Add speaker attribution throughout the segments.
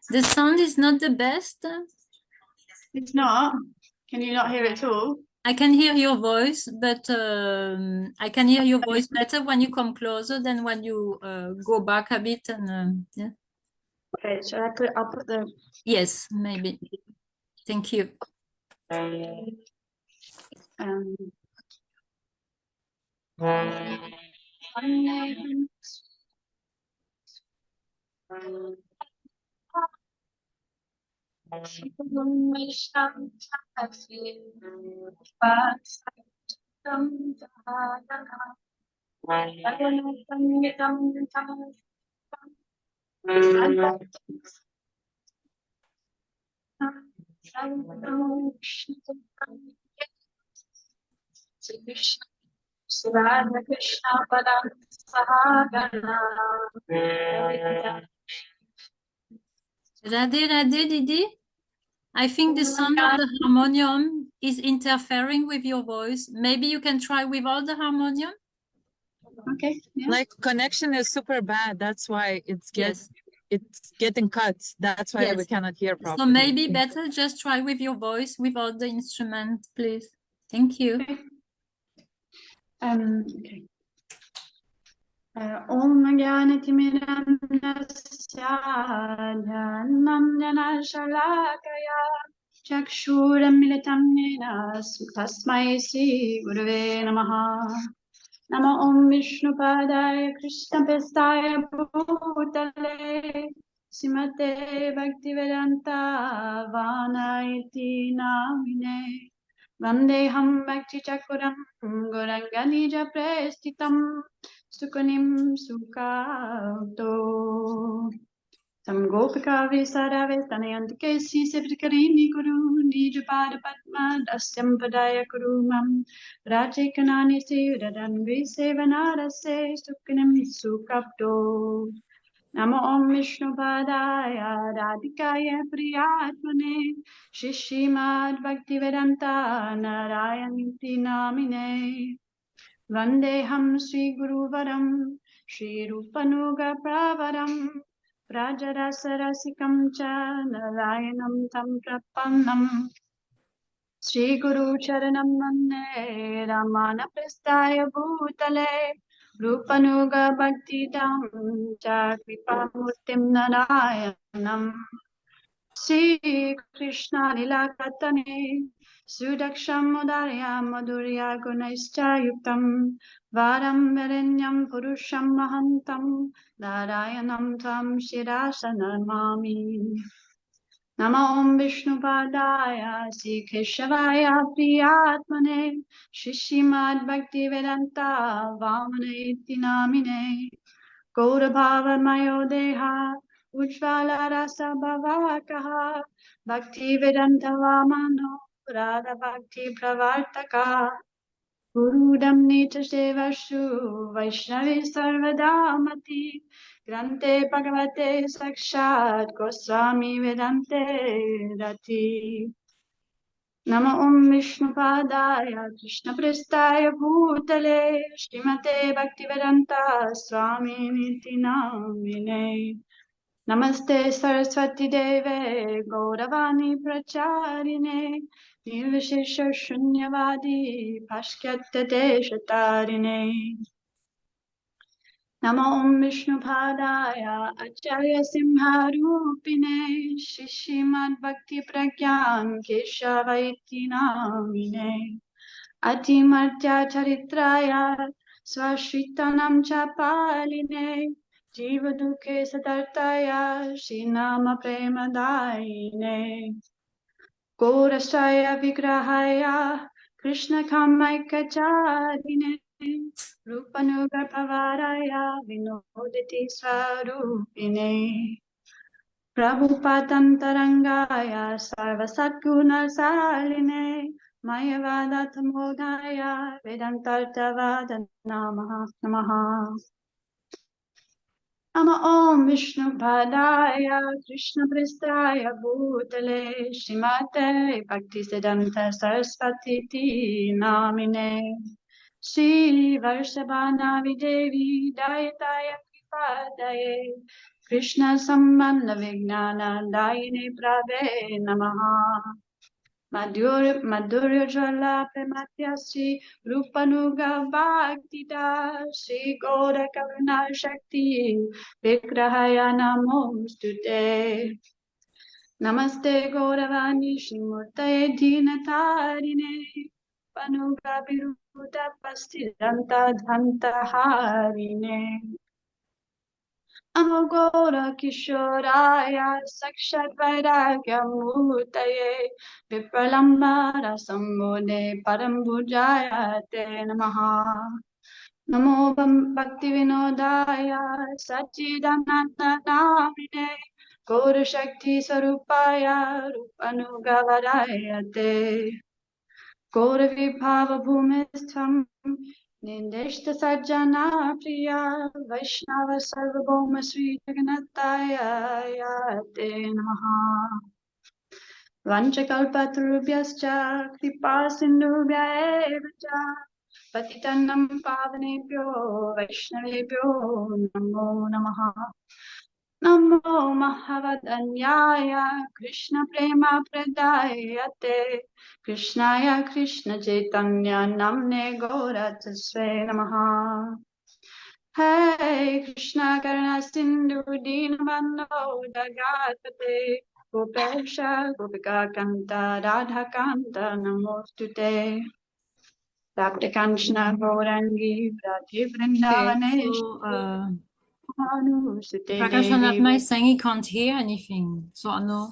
Speaker 1: The sound is not the best.
Speaker 2: It's not. Can you not hear it at all?
Speaker 1: I can hear your voice, but I can hear your voice better when you come closer than when you go back a bit. And yeah.
Speaker 2: Okay, shall I put? I'll put the.
Speaker 1: Yes, maybe. Thank you. Radhe Radhe Didi. I think the sound of the harmonium is interfering with your voice. Maybe you can try without the harmonium.
Speaker 2: Okay. Yeah.
Speaker 3: Like connection is super bad. That's why it's getting cut. That's why we cannot hear properly.
Speaker 1: So maybe better just try with your voice without the instrument, please. Thank you.
Speaker 2: Okay. Om Jnanatimiram Nanjana Shalakaya Chakshuram Militam Nena Tasmai Sri Gurave Namaha Nama Om Vishnu Padaya Krishna Pestaya Bhutale Simate Bhaktivedanta Vanaiti Namine Vandeham Bhakti Chakuram Goranganija Prestitam Sukanim Sukauto Tam Gopika Visara Vestanayantike Sisipikarini Guru Nijapada Padma Dasyam Padaya Kurumam Rajikanani Siradan Visevanara Se Sukanim Sukapto Namo Om Vishnu Padaya Radhikaya Priyatmane Shishimad Bhaktivedanta Narayaniti Namine Vandeham Sri Guruvaram Sri Rupanuga Pravaram Prajarasarasikam cha Narayanam tam prapannam Sri Guru Charanam Nande Ramana Prastaya Bhutale Rupanuga Bhakti Tam cha Kripamurtim Narayanam Sri Krishna Nilakatane Sudaksham Udarya Madhurya Gunaischa Yuktam Varam Verenyam Purusham Mahantam Narayanam Tam Shirasanamami Nama Om Vishnu Padaya Sri Keshavaya Priyatmane Shishimad Bhakti Vedanta Vamana Iti Namine Gaurabhava Mayo Deha Ujvala Rasa Bhavakaha Bhakti Vedanta Vamano Radha Bhakti Pravartaka Gurudam Nita Sevashu Vaishnavi Sarvadamati Grante Bhagavate Sakshat Goswami Vedante Rati Nama Om Vishnu Padaya Krishna Prestaya Bhutale Shrimate Bhaktivedanta Swami Niti Namine Namaste Saraswati Deve Gauravani Pracharine Nirvishesha Shunyavadi Pashkyata Deshatarine Nama Om Vishnu Padaya Acharya Simharupine Shishimad Bhakti Pragyan Keshavaiti Namine Atimartya Charitraya Swashritanam Chapaline Jiva Dukhe Sadartaya Shinama Premadayine Gaurasaya Vigrahaya Krishna Kamaikacharine Rupanuga Pavaraya Vinodati Swarupine Prabhupadantarangaya Sarvasatguna Saline Mayavada Tamodaya Vedantartavada Namaha Nama Om Vishnu Padaya Krishna Prestaya Bhutale Shrimate Bhakti Siddhanta Saraswati Namine Shri Varshabhana Videvi Dayataya Krishna Sambandha Vijnana Dayine Prave Namaha. Madhurya Jala Prematyasi Rupanuga Bhaktita Shri Gaura Karuna Shakti Vigrahaya Namostute. Namaste Gauravani Shrimurtaye Dinatarine Panuga Viruta Pastiranta Dhanta Harine Amogora Kishoraya Sakshat Vairagya Murtaye Vipralambara Sambodhe Parambujaya Te Namaha. Namo Bhakti Vinodaya Sachidananda Namine Gaura Shakti Sarupaya Rupanugavadaya Te Gaura Vibhava Bhumistvam Nindeshta Sajjana Priya Vaishnava Sarvabhauma Sri Jagannathaya Te Namaha. Vanchakalpatarubhyascha Kripa Sindhubhya eva cha Patitanam Pavanebhyo Vaishnavebhyo Namo Namaha. Namo Mahavadanyaya Krishna Prema Pradayate Krishnaya Krishna Chaitanya Namne Gauratasve Namaha. Hey Krishna Karuna Sindhu Dinabandho Dagatpate Gopesha Gopika Kanta Radha Kanta Namostute. Bhakti Kanchana Gaurangi Radhe Vrindavaneshwari
Speaker 1: Prakash Anatma is saying he can't hear anything. So I know.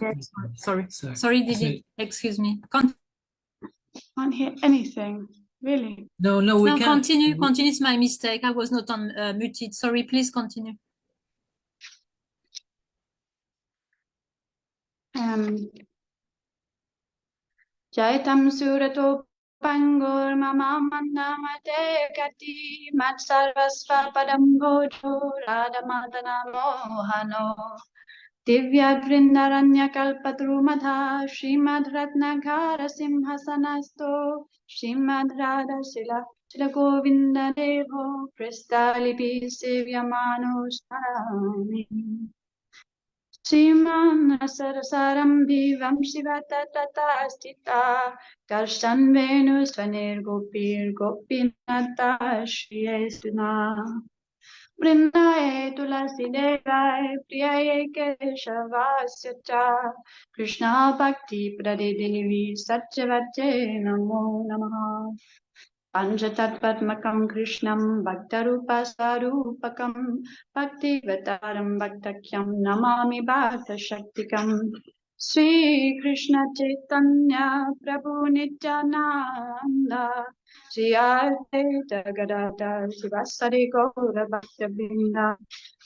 Speaker 1: Sorry, Didi. Excuse me.
Speaker 2: Can't hear anything, really.
Speaker 4: No, we can't.
Speaker 1: Continue. Continue. It's my mistake. I was not on muted. Sorry. Please continue.
Speaker 2: Jaitam Surato Pangor Mama Mandamate Kati Mat Sarvasva Padam Gojo Radha Madana Mohano Divya Vrindaranya Kalpatrumadha Srimad Ratnakara Simhasanasto Srimad Radha Shila Govinda Devo Pristalipi Sevyamano Sharami Shriman Sarasarambhi Vamshivata Tata Stita Karshan Venu Svanir Gopir Gopinata Shriyesuna Vrindaye Tulasi Devai Priyaye Keshavasya Cha Krishna Bhakti Pradidevi Satyavate Namo Namaha. Panchatatvatmakam Krishnam Bhaktarupa Sarupakam Bhaktivataram Bhaktakyam Namami Bhakta Shaktikam Sri Krishna Chaitanya Prabhu Nityananda Sri Advaita Gadadhar Sivasari Gaura Bhakta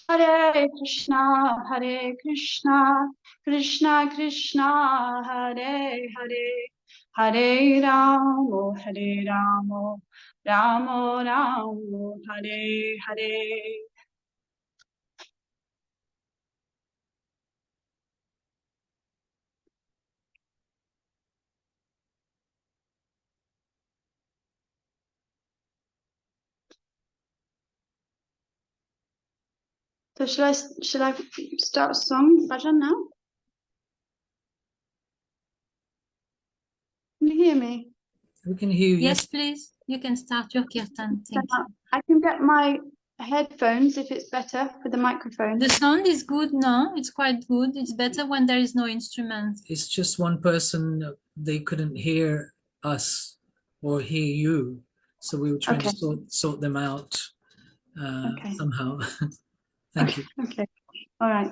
Speaker 2: Hare Krishna, Krishna Krishna, Hare Hare, Hare Ramo, Hare Ramo, Ramo Ramo, Hare Hare. So shall I start a song, Bhajan, now? Can you hear me?
Speaker 4: We can hear you.
Speaker 1: Yes, please. You can start your kirtan. Thank you.
Speaker 2: I can get my headphones if it's better for the microphone.
Speaker 1: The sound is good now. It's quite good. It's better when there is no instrument.
Speaker 4: It's just one person, they couldn't hear us or hear you. So we were trying to sort them out somehow. Thank you.
Speaker 2: Okay. All right.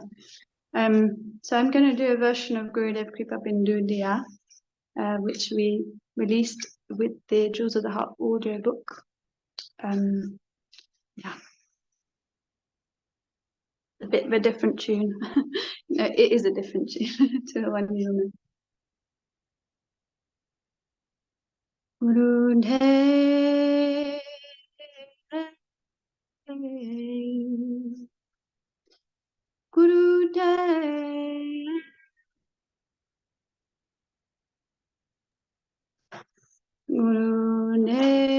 Speaker 2: So I'm going to do a version of Gurudev Kripa Bindu Diya, which we released with the Jewels of the Heart audio book. Yeah. A bit of a different tune. No, it is a different tune to the one you know. Gurudev Gurudev Gurudev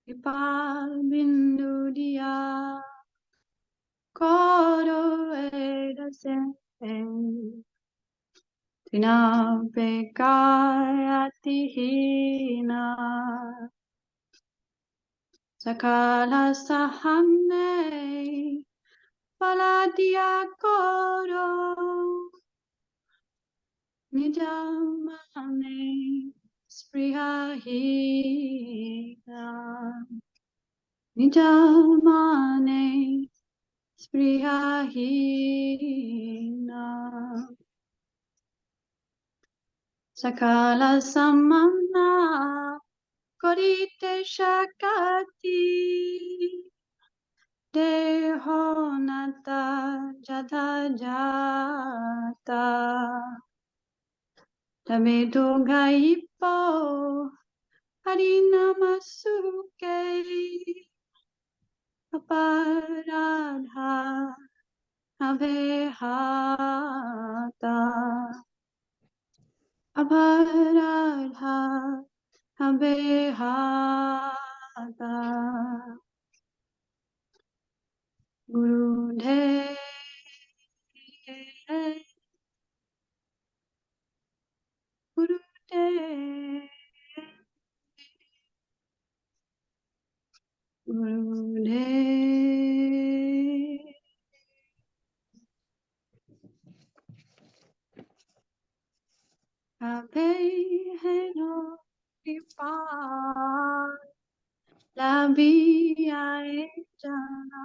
Speaker 2: Sripad Bindu Dia Koro Edase Tina Bekayati Hina Sakala Sahane Paladia Koro Nidamane Sprihahina Nidamane Sprihahina Sakala Samana Korite Shakati Dehonata Jata Jata Tamedo Gaipo Harinamasuke Aparadha Avehata Aparadha Avehata Gurudev Gurudev Gurudev Aveheno Kripa La via jana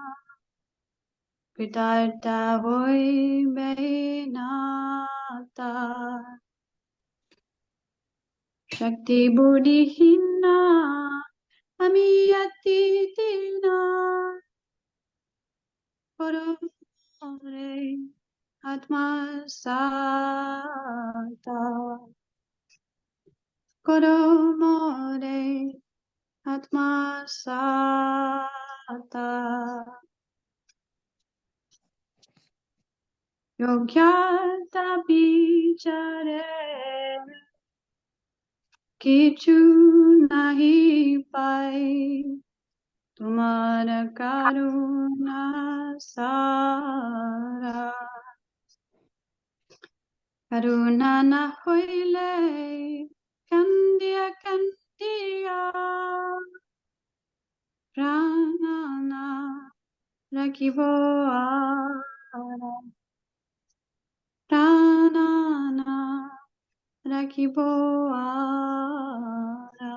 Speaker 2: Pitarta hoi benata Shakti buddhi hina Amiyati dina Porore Atma sata Koromore Atma sata Yogyata bichare Kichu nahi pai Tumhara karuna sara Karuna na hoile Kandia kandia Pranana rakibo ara Pranana rakibo ara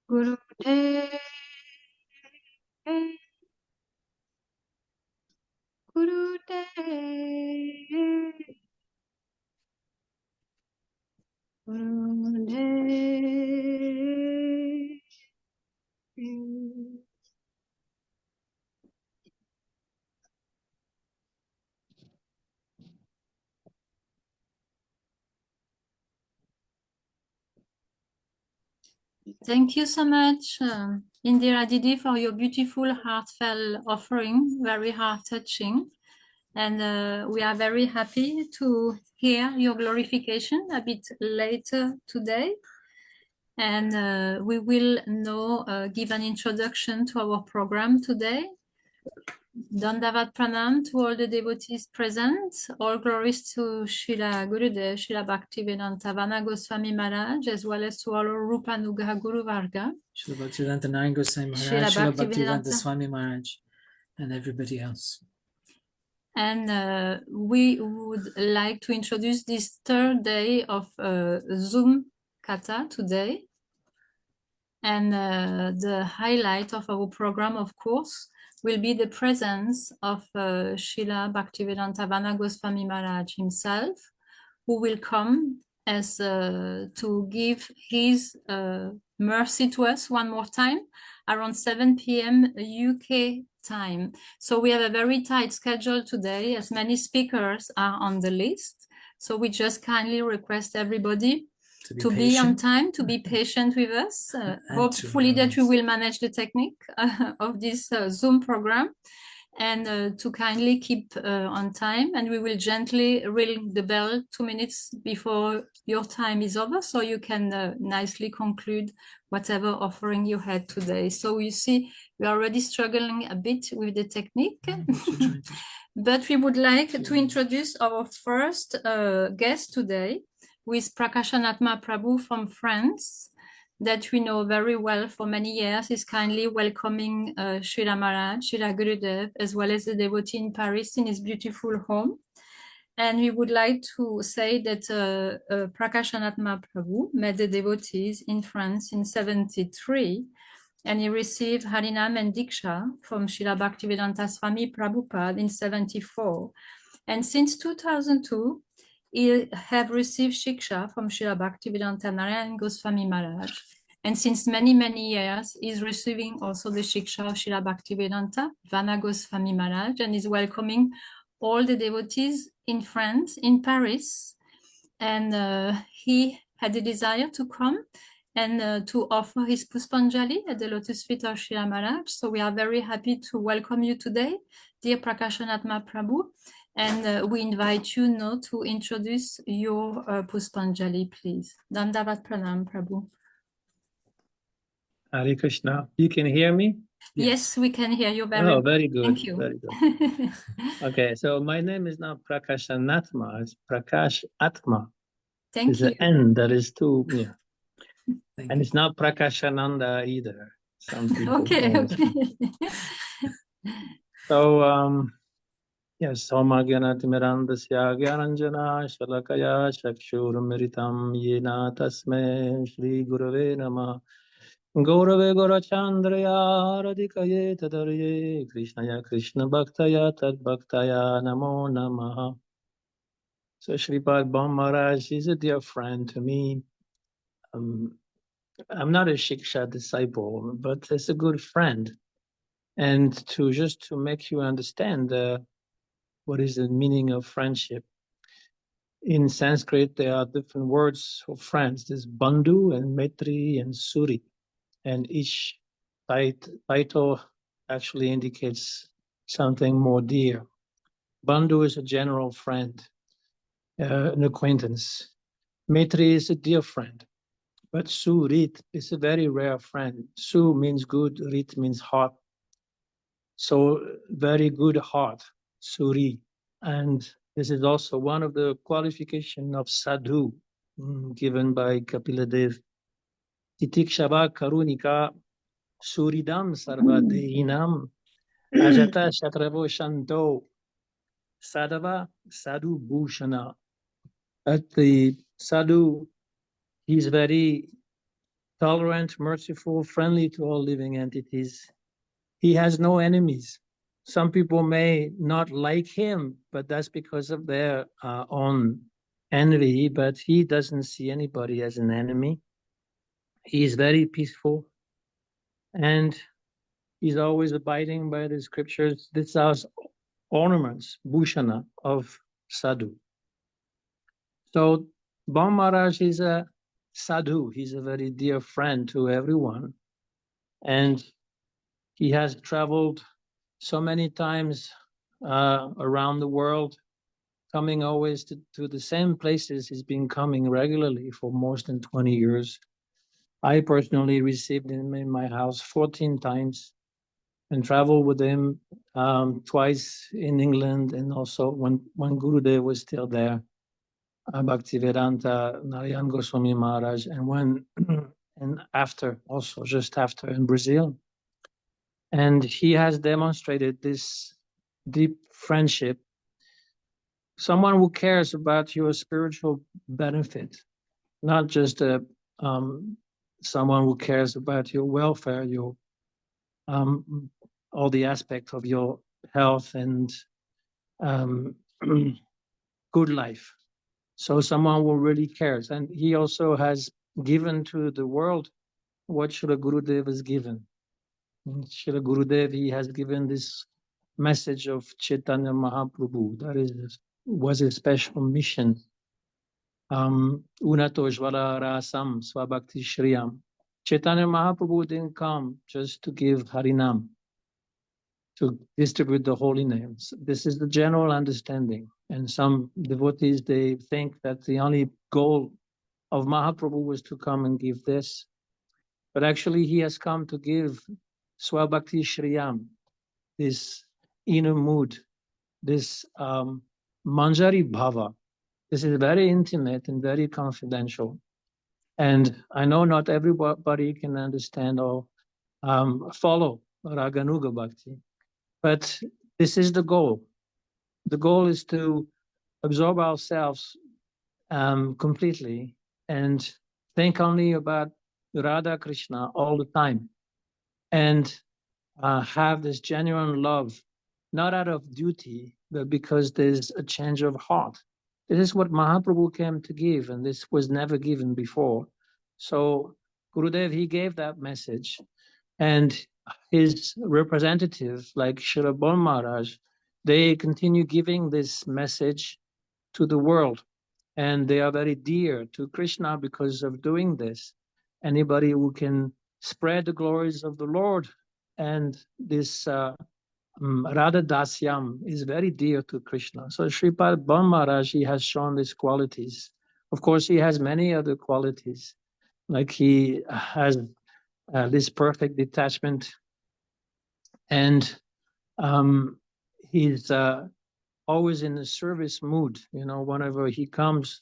Speaker 2: Gurudev Gurudev Gurudev
Speaker 1: Thank you so much, Indira Didi, for your beautiful, heartfelt offering, very heart-touching. And we are very happy to hear your glorification a bit later today. And we will now give an introduction to our program today. Dandavat Pranam to all the devotees present. All glories to Srila Gurudev, Srila Bhaktivedanta Goswami Maharaj, as well as to all Rupanuga Guru Varga.
Speaker 4: Srila Bhaktivedanta Narayan Goswami Maharaj, Srila Bhaktivedanta Swami Maharaj, and everybody else.
Speaker 1: And we would like to introduce this third day of Zoom Kata today. And the highlight of our program, of course, will be the presence of Srila Bhaktivedanta Goswami Maharaj himself, who will come as to give his mercy to us one more time around 7 p.m. UK time. So we have a very tight schedule today, as many speakers are on the list. So we just kindly request everybody to be on time, to be patient with us. Hopefully that we will manage the technique of this Zoom program. and to kindly keep on time, and we will gently ring the bell 2 minutes before your time is over, so you can nicely conclude whatever offering you had today. So you see, we are already struggling a bit with the technique, but we would like to introduce our first guest today, who is Prakashanatma Prabhu from France, that we know very well for many years. Is kindly welcoming Srila Maharaj, Srila Gurudev, as well as the devotee in Paris in his beautiful home. And we would like to say that Prakashanatma Prabhu met the devotees in France in 1973, and he received Harinam and Diksha from Srila Bhaktivedanta Swami Prabhupada in 1974. And since 2002, he have received Shiksha from Srila Bhaktivedanta Narayan Goswami Maharaj. And since many, many years, he's receiving also the Shiksha of Srila Bhaktivedanta Vana Goswami Maharaj, and is welcoming all the devotees in France, in Paris. And he had a desire to come and to offer his Puspanjali at the lotus feet of Srila Maharaj. So we are very happy to welcome you today, dear Prakashanatma Prabhu. And we invite you now to introduce your Puspanjali, please. Dandavat Pranam, Prabhu.
Speaker 5: Hare Krishna. You can hear me?
Speaker 1: Yes, we can hear you very well.
Speaker 5: Oh, very good.
Speaker 1: Thank you.
Speaker 5: Very good. Okay, so my name is not Prakashanatma, it's Prakash Atma.
Speaker 1: Thank
Speaker 5: There's
Speaker 1: you.
Speaker 5: an N that is two, yeah.
Speaker 4: Thank
Speaker 5: And
Speaker 4: you.
Speaker 5: it's not Prakashananda either. Some people.
Speaker 1: Okay, okay.
Speaker 5: So, yes, Somagyanatimirandasya Gyananjana Shalakaya Shakshurmiritam Yena Tasme Shri Gurave Namah Gaurave Gorachandraya Radhikaye Tadarye Krishnaya Krishna Bhaktaya Tad Bhaktaya Namo Namaha. So Sripad Bv Maharaj is a dear friend to me. I'm not a Shiksha disciple, but it's a good friend. And to make you understand what is the meaning of friendship. In Sanskrit, there are different words for friends. There's Bandhu and Maitri and Suri. And each title actually indicates something more dear. Bandhu is a general friend, an acquaintance. Maitri is a dear friend. But Surit is a very rare friend. Su means good, Rit means heart. So very good heart, Suri. And this is also one of the qualifications of sadhu given by Kapila Dev. Titikshava karunika suridam sarvadehinam ajata shatravo shanto sadhava sadhu bhushana. At the sadhu, he's very tolerant, merciful, friendly to all living entities. He has no enemies. Some people may not like him, but that's because of their own envy, but he doesn't see anybody as an enemy. He's very peaceful, and he's always abiding by the scriptures. This are ornaments, bhushana, of sadhu. So Bv Maharaj is a sadhu. He's a very dear friend to everyone, and he has traveled so many times around the world, coming always to the same places. He's been coming regularly for more than 20 years. I personally received him in my house 14 times and traveled with him twice in England, and also when Gurudev was still there, Bhaktivedanta Narayan Goswami Maharaj, and when and after, also just after, in Brazil. And he has demonstrated this deep friendship, someone who cares about your spiritual benefit, not just someone who cares about your welfare, your all the aspects of your health and good life. So someone who really cares. And he also has given to the world what Srila Gurudev has given. Srila Gurudev, he has given this message of Chaitanya Mahaprabhu. That was a special mission. Unato Jvala Rasam Swabhakti Shriyam. Chaitanya Mahaprabhu didn't come just to give Harinam. to distribute the holy names. This is the general understanding. And some devotees, they think that the only goal of Mahaprabhu was to come and give this. But actually, he has come to give Swabhakti Shriyam, this inner mood, this Manjari Bhava. This is very intimate and very confidential. And I know not everybody can understand or follow Raganuga Bhakti, but this is the goal. The goal is to absorb ourselves completely and think only about Radha Krishna all the time, and have this genuine love, not out of duty, but because there's a change of heart. This is what Mahaprabhu came to give, and this was never given before. So Gurudev, he gave that message, and his representatives, like Sripad Bv Maharaj, they continue giving this message to the world, and they are very dear to Krishna because of doing this. Anybody who can spread the glories of the Lord and this Radha Dasyam is very dear to Krishna. So Sripad Bv Maharaj, he has shown these qualities. Of course, he has many other qualities, like he has this perfect detachment, and he's always in a service mood. You know, whenever he comes,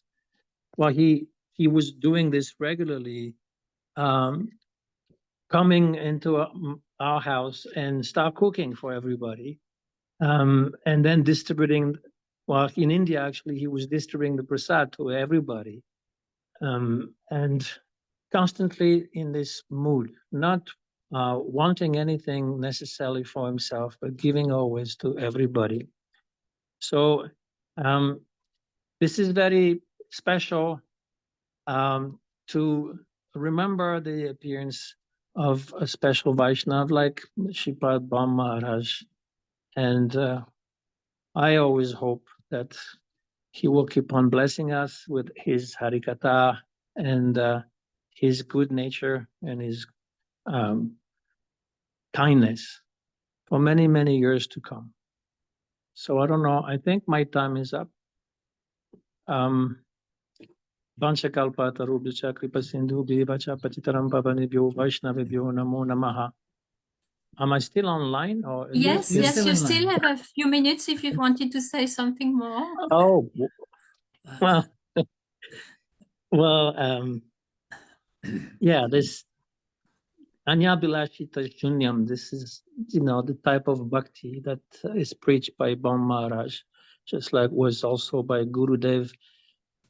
Speaker 5: well, he was doing this regularly, coming into our house and start cooking for everybody, and then distributing. Well, in India, actually, he was distributing the prasad to everybody, and constantly in this mood, not wanting anything necessarily for himself, but giving always to everybody. So this is very special to remember the appearance of a special Vaishnav like Sripad Bv Maharaj. And I always hope that he will keep on blessing us with his Harikatha and his good nature and his kindness for many, many years to come. So I don't know, I think my time is up. Vanchakalpatarubhyacha kripasindhubhyevacha patitaram pavanebhyo vaishnavebhyo namo namaha. Am I still online? Or
Speaker 1: yes, you still have a few minutes if you wanted to say something more.
Speaker 5: Oh, well, yeah, this Anyabhilashita Shunyam, this is, you know, the type of bhakti that is preached by Bv Maharaj, just like was also by Gurudev,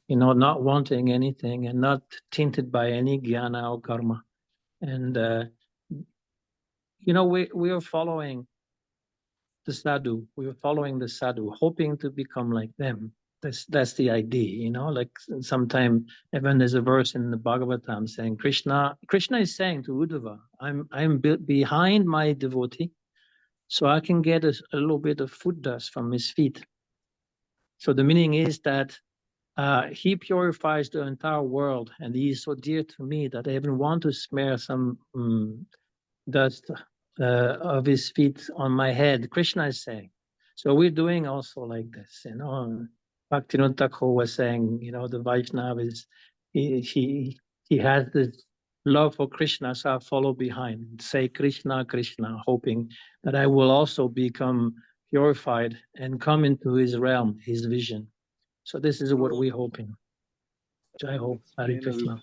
Speaker 5: you know, not wanting anything and not tainted by any jnana or karma. And, you know, we are following the sadhu. We are following the sadhu, hoping to become like them. That's the idea, you know, like sometime even there's a verse in the Bhagavatam saying Krishna is saying to Uddhava, I'm behind my devotee, so I can get a little bit of foot dust from his feet. So the meaning is that he purifies the entire world, and he is so dear to me that I even want to smear some dust of his feet on my head. Krishna is saying. So we're doing also like this, you know. Bhaktivinoda Thakur was saying, you know, the Vaishnava is, he has this love for Krishna, so I follow behind and say Krishna, Krishna, hoping that I will also become purified and come into his realm, his vision. So this is what we're hoping. Jai Ho, Hare Krishna.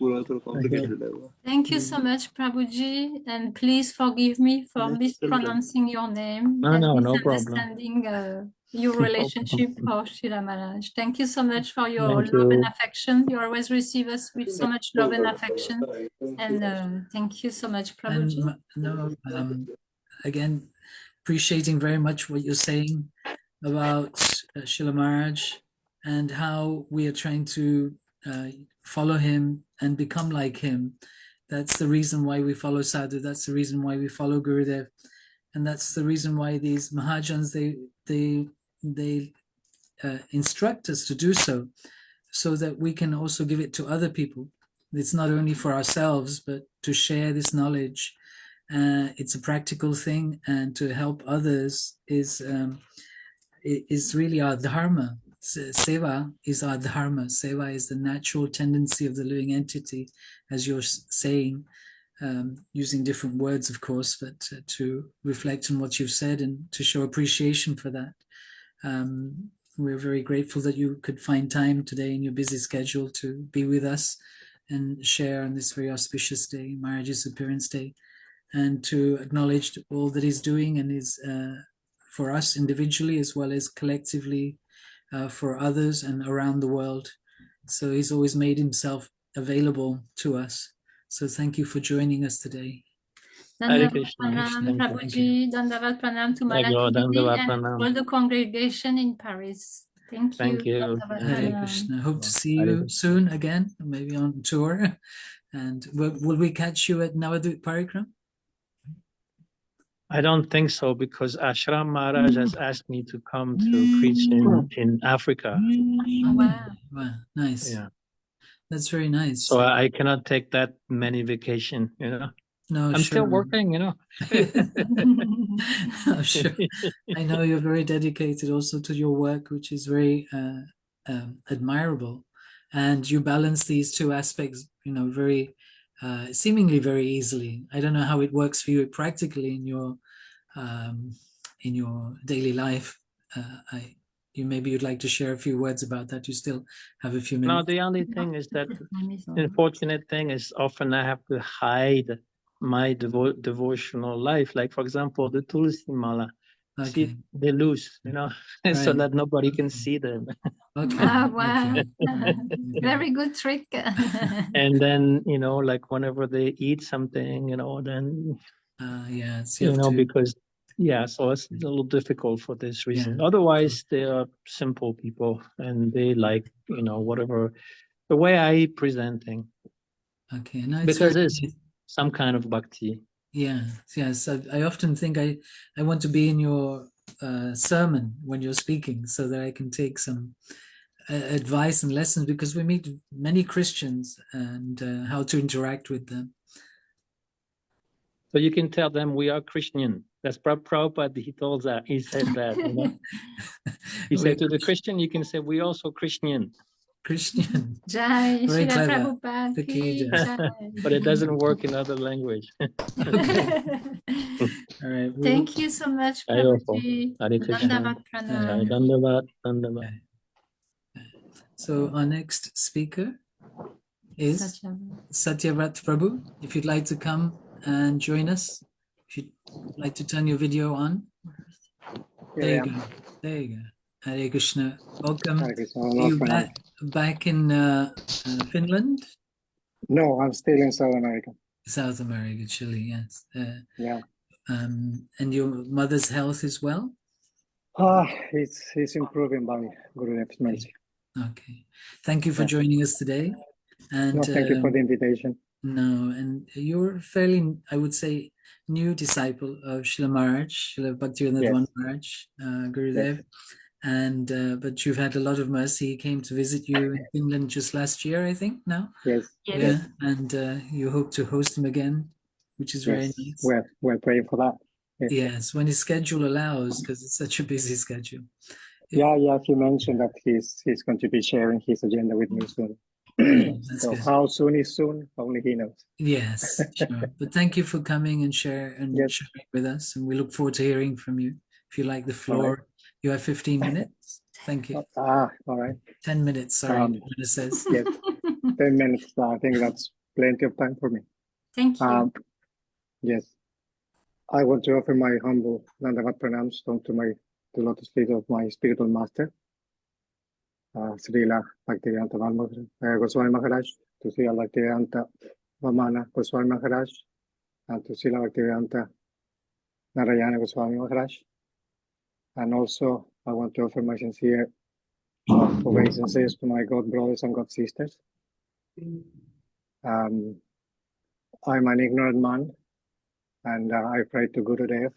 Speaker 1: Thank you so much, Prabhuji, and please forgive me for mispronouncing your name and
Speaker 5: no problem.
Speaker 1: misunderstanding your relationship for Srila Maharaj. Thank you so much for your
Speaker 5: Thank
Speaker 1: love and
Speaker 5: you.
Speaker 1: affection. You always receive us with so much love and affection. And thank you so much, Prabhuji.
Speaker 4: And again, appreciating very much what you're saying about Srila Maharaj and how we are trying to follow him and become like him. That's the reason why we follow Sadhu. That's the reason why we follow Gurudev, and that's the reason why these Mahajans they instruct us to do so that we can also give it to other people. It's not only for ourselves, but to share this knowledge It's a practical thing, and to help others is really our dharma. Seva is our dharma. Seva is the natural tendency of the living entity, as you're saying, using different words, of course, but to reflect on what you've said and to show appreciation for that. We're very grateful that you could find time today in your busy schedule to be with us and share on this very auspicious day, Maharaja's Appearance Day, and to acknowledge all that he's doing and is for us individually as well as collectively for others and around the world. So he's always made himself available to us. So thank you for joining us today.
Speaker 5: Hare
Speaker 1: Dandavat
Speaker 5: Krishna.
Speaker 1: Pranam,
Speaker 5: Thank you.
Speaker 1: Prabhuji. Dandavat Pranam to
Speaker 5: Thank you.
Speaker 1: Malati Didi
Speaker 5: Dandavat
Speaker 1: and
Speaker 5: Pranam.
Speaker 1: all the congregation in Paris. Thank you.
Speaker 5: Thank you.
Speaker 1: Dandavat
Speaker 5: Thank
Speaker 4: Hare
Speaker 5: you.
Speaker 4: Krishna. Hope to see
Speaker 5: Hare
Speaker 4: you
Speaker 5: Krishna.
Speaker 4: soon again, maybe on tour. And will we catch you at Navadvip Parikram?
Speaker 5: I don't think so, because Ashram Maharaj has asked me to come to preach in Africa.
Speaker 1: Oh, wow.
Speaker 4: Wow, nice.
Speaker 5: Yeah.
Speaker 4: That's very nice.
Speaker 5: So I cannot take that many vacation, you know.
Speaker 4: No,
Speaker 5: I'm still working, you know.
Speaker 4: Oh, sure. I know you're very dedicated also to your work, which is very admirable. And you balance these two aspects, you know, very seemingly very easily. I don't know how it works for you practically in your daily life. Maybe you'd like to share a few words about that. You still have a few
Speaker 5: No,
Speaker 4: minutes.
Speaker 5: the only thing is that unfortunate thing is often I have to hide my devotional life. Like, for example, the Tulsi Mala.
Speaker 4: Okay.
Speaker 5: See, they lose, you know, so
Speaker 4: Right.
Speaker 5: that nobody can see them.
Speaker 4: Okay.
Speaker 1: Ah, wow.
Speaker 4: Okay.
Speaker 1: Very good trick.
Speaker 5: And then, you know, like whenever they eat something, you know, then,
Speaker 4: Yes,
Speaker 5: you know, because, yeah, so it's a little difficult for this reason. Otherwise, they are simple people and they like, you know, whatever, the way I presenting.
Speaker 4: Okay. No, it's
Speaker 5: Because
Speaker 4: very
Speaker 5: it's some kind of bhakti.
Speaker 4: yes. I often think I want to be in your sermon when you're speaking so that I can take some advice and lessons, because we meet many Christians and how to interact with them.
Speaker 5: So you can tell them we are Christian. That's Prabhupada, he said that, you know. He said to the Christian, you can say we also Christian.
Speaker 4: Christian.
Speaker 1: Jai,
Speaker 4: Very
Speaker 1: Srila
Speaker 4: clever.
Speaker 1: Prabhupada
Speaker 4: The
Speaker 1: ki
Speaker 4: Kija.
Speaker 1: jai.
Speaker 5: But it doesn't work in other language.
Speaker 4: Okay. All right.
Speaker 1: Thank you so much, Prabhuji.
Speaker 5: Hare Krishna.
Speaker 1: Dandavat Pranam.
Speaker 5: Dandavat, dandavat.
Speaker 4: So our next speaker is Satyavrat Prabhu. If you'd like to come and join us, if you'd like to turn your video on. There you go. There you go. Hare Krishna. Welcome.
Speaker 6: Hare Krishna.
Speaker 4: Are you back in Finland?
Speaker 6: No, I'm still in South America.
Speaker 4: South America, Chile, yes.
Speaker 6: Yeah.
Speaker 4: And your mother's health is well?
Speaker 6: It's improving by Gurudev's mercy.
Speaker 4: Okay. Thank you for joining us today. And
Speaker 6: no, thank you for the invitation.
Speaker 4: No, and you're fairly, I would say, new disciple of Srila Maharaj, Srila Bhaktivinoda Maharaj, Gurudev.
Speaker 6: Yes.
Speaker 4: And but you've had a lot of mercy. He came to visit you in Finland just last year, I think. Now,
Speaker 6: Yes.
Speaker 4: Yeah, and you hope to host him again, which is very nice.
Speaker 6: We're praying for that.
Speaker 4: Yes, when his schedule allows, because it's such a busy schedule.
Speaker 6: Yeah. He mentioned that he's going to be sharing his agenda with me soon. So
Speaker 4: good.
Speaker 6: how soon is soon? Only he knows.
Speaker 4: Yes, sure. But thank you for coming and sharing with us, and we look forward to hearing from you. If you like the floor, you have 15 minutes. Thank you.
Speaker 6: All right.
Speaker 4: 10 minutes, sorry, it says.
Speaker 6: Yes, 10 minutes. I think that's plenty of time for me.
Speaker 1: Thank you.
Speaker 6: Yes. I want to offer my humble Dandavat pranams to the lotus feet of my spiritual master, Srila Bhaktivedanta Goswami Maharaj, to Srila Bhaktivedanta Vamana Goswami Maharaj, and to Srila Bhaktivedanta Narayana Goswami Maharaj. And also, I want to offer my sincere obeisances to my God brothers and God sisters. I'm an ignorant man, and I pray to Gurudev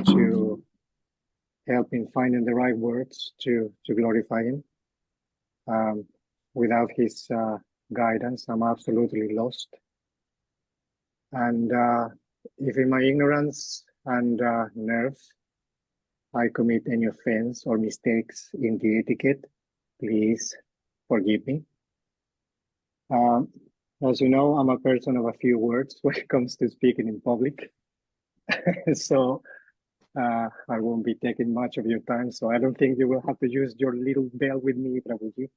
Speaker 6: to help in finding the right words to glorify him. Without his guidance, I'm absolutely lost. And if in my ignorance and nerves I commit any offense or mistakes in the etiquette, please forgive me. As you know, I'm a person of a few words when it comes to speaking in public. So I won't be taking much of your time. So I don't think you will have to use your little bell with me, Prabhuji.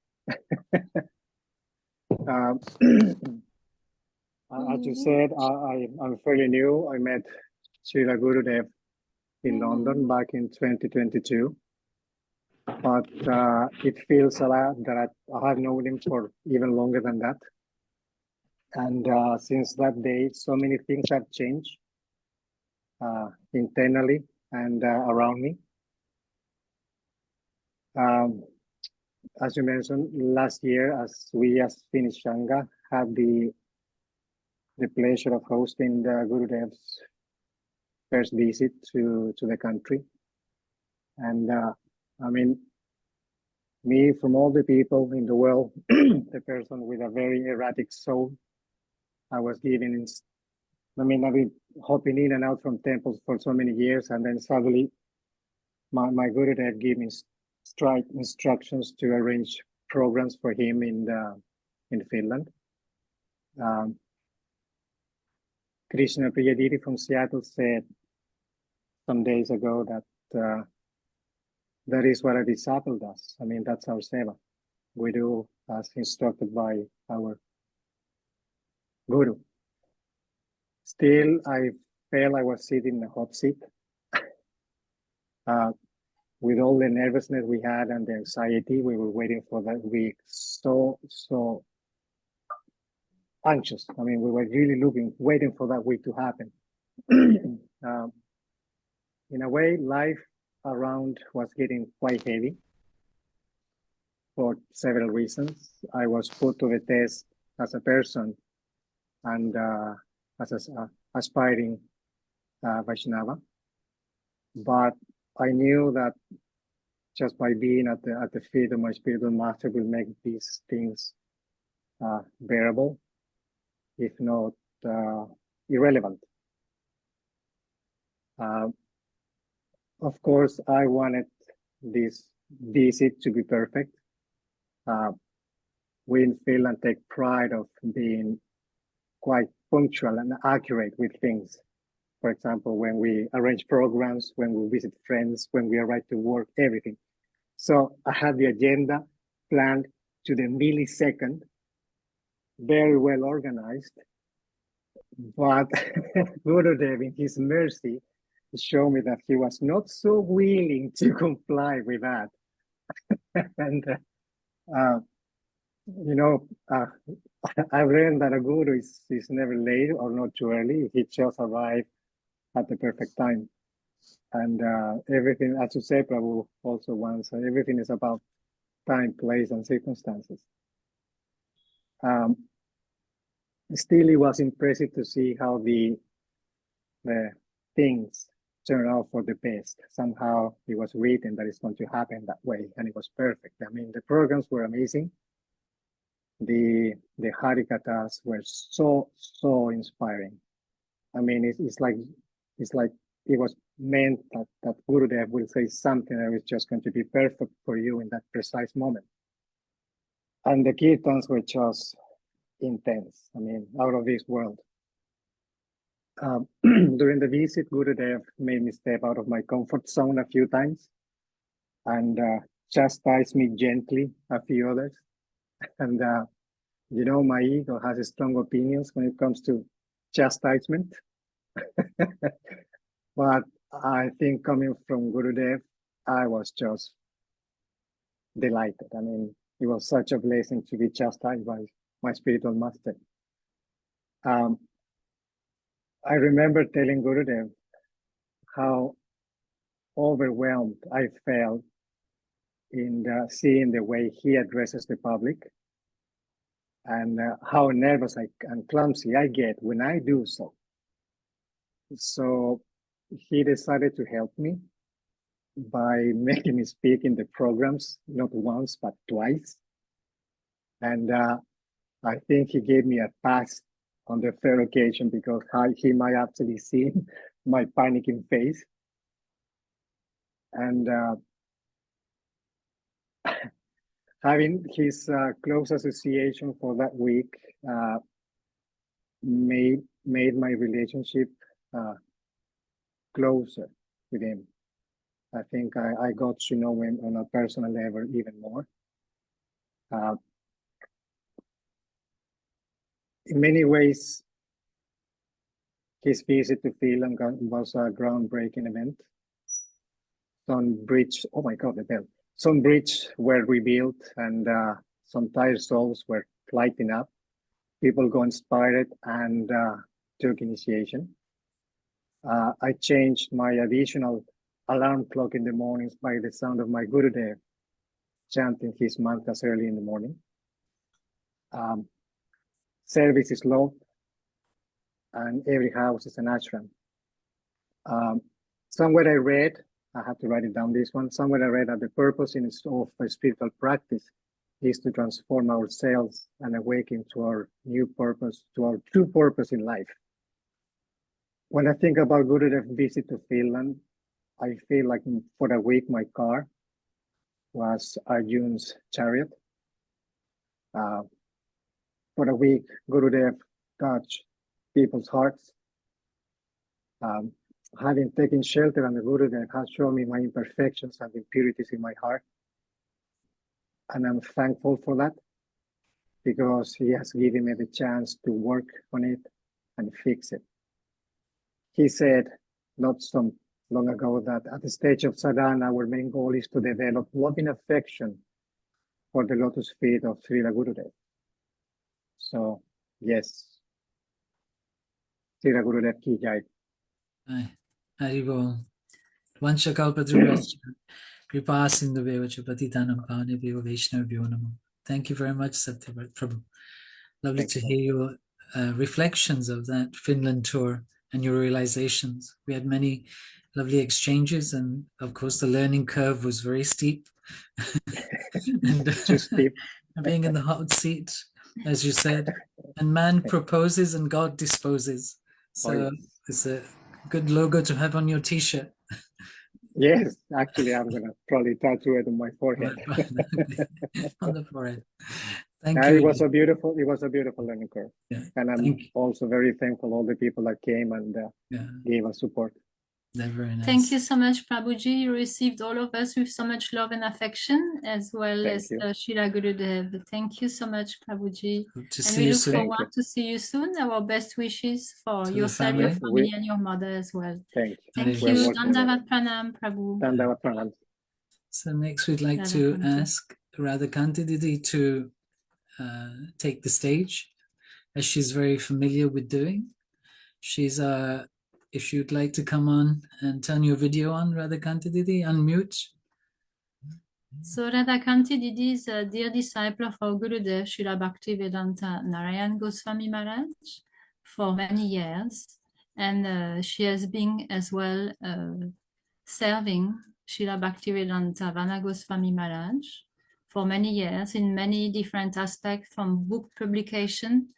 Speaker 6: As you said, I'm fairly new. I met Srila Gurudev in London back in 2022. But it feels a lot that I have known him for even longer than that. And since that day, so many things have changed internally and around me. As you mentioned, last year, as Finnish Sangha had the pleasure of hosting the Gurudev's first visit to the country. And I mean, me, from all the people in the world, the person with a very erratic soul, I was given, I've been hopping in and out from temples for so many years, and then suddenly my Gurudev gave me straight instructions to arrange programs for him in Finland. Krishna Priyadiri from Seattle said some days ago that that is what a disciple does. I mean, that's our seva. We do as instructed by our Guru. Still, I felt I was sitting in a hot seat with all the nervousness we had and the anxiety. We were waiting for that week. So anxious. I mean, we were really waiting for that week to happen. In a way, life around was getting quite heavy for several reasons. I was put to the test as a person and as an aspiring Vaishnava. But I knew that just by being at the feet of my spiritual master will make these things bearable, if not irrelevant. Of course, I wanted this visit to be perfect. We in Finland take pride of being quite punctual and accurate with things. For example, when we arrange programs, when we visit friends, when we arrive to work, everything. So I had the agenda planned to the millisecond, very well organized. But Gurudev, in his mercy, showed me that he was not so willing to comply with that. And, I've learned that a guru is never late or not too early. He just arrived at the perfect time. And everything, as you say, Prabhu, also once, everything is about time, place, and circumstances. Still, it was impressive to see how the things turned out for the best. Somehow it was written that it's going to happen that way, and it was perfect. I mean, the programs were amazing. The Harikathas were so inspiring. I mean, it's like it was meant that Gurudev will say something that is just going to be perfect for you in that precise moment. And the kirtans were just intense. I mean, out of this world. During the visit, Gurudev made me step out of my comfort zone a few times and chastised me gently a few others. And, my ego has strong opinions when it comes to chastisement. But I think coming from Gurudev, I was just delighted. I mean, it was such a blessing to be chastised by my spiritual master. I remember telling Gurudev how overwhelmed I felt in seeing the way he addresses the public and how nervous and clumsy I get when I do so. So he decided to help me by making me speak in the programs, not once, but twice. And I think he gave me a pass on the third occasion because he might actually see my panicking face. And having his close association for that week made my relationship closer with him. I think I got to know him on a personal level even more. In many ways, his visit to Finland was a groundbreaking event. Some bridge, oh my God, the bell. Some bridge were rebuilt and some tired souls were lighting up. People got inspired and took initiation. I changed my additional alarm clock in the mornings by the sound of my Gurudev chanting his mantras early in the morning. Service is loved, and every house is an ashram. Somewhere I read, I have to write it down, this one, somewhere I read that the purpose of a spiritual practice is to transform ourselves and awaken to our new purpose, to our true purpose in life. When I think about Gurudev's visit to Finland, I feel like for a week my car was Arjun's chariot. For a week, Gurudev touched people's hearts. Having taken shelter under Gurudev has shown me my imperfections and impurities in my heart. And I'm thankful for that because he has given me the chance to work on it and fix it. He said not so long ago that at the stage of sadhana, our main goal is to develop loving affection for the lotus feet of Srila Gurudev. So, yes, Srila Gurudev ki jai.
Speaker 4: Haribol. Vanchakalpadrubhascha. Kripasindhubheva patitanam pavanebhyo Vaishnavabhyo namo. Thank you very much, Satyavrat Prabhu. Lovely to hear your reflections of that Finland tour and your realizations. We had many lovely exchanges, and of course the learning curve was very steep. And,
Speaker 6: too steep.
Speaker 4: Being in the hot seat, as you said, and man proposes and God disposes. So it's a good logo to have on your t-shirt.
Speaker 6: Yes, actually, I'm gonna probably tattoo it on my forehead.
Speaker 4: On the forehead. Thank
Speaker 6: And
Speaker 4: you.
Speaker 6: it was a beautiful learning curve.
Speaker 4: Yeah.
Speaker 6: And I'm also very thankful all the people that came and gave us support.
Speaker 4: They're very nice.
Speaker 1: Thank you so much, Prabhuji. You received all of us with so much love and affection, as well as Srila Gurudev. Thank you so much, Prabhuji. And we look forward to see you soon. Our best wishes for yourself, your family, and your mother as well.
Speaker 6: Thank you.
Speaker 1: Thank you. Dandavat Pranam, Prabhu.
Speaker 6: Dandavat Pranam.
Speaker 4: So next we'd like to ask Radhakanti Didi to take the stage, as she's very familiar with doing. She's if you'd like to come on and turn your video on, Radhakanti Didi, unmute.
Speaker 1: So Radhakanti Didi is a dear disciple of our Gurudev, Srila Bhaktivedanta Narayan Goswami Maharaj, for many years. And she has been as well serving Srila Bhaktivedanta Vana Goswami Maharaj for many years in many different aspects, from book publication,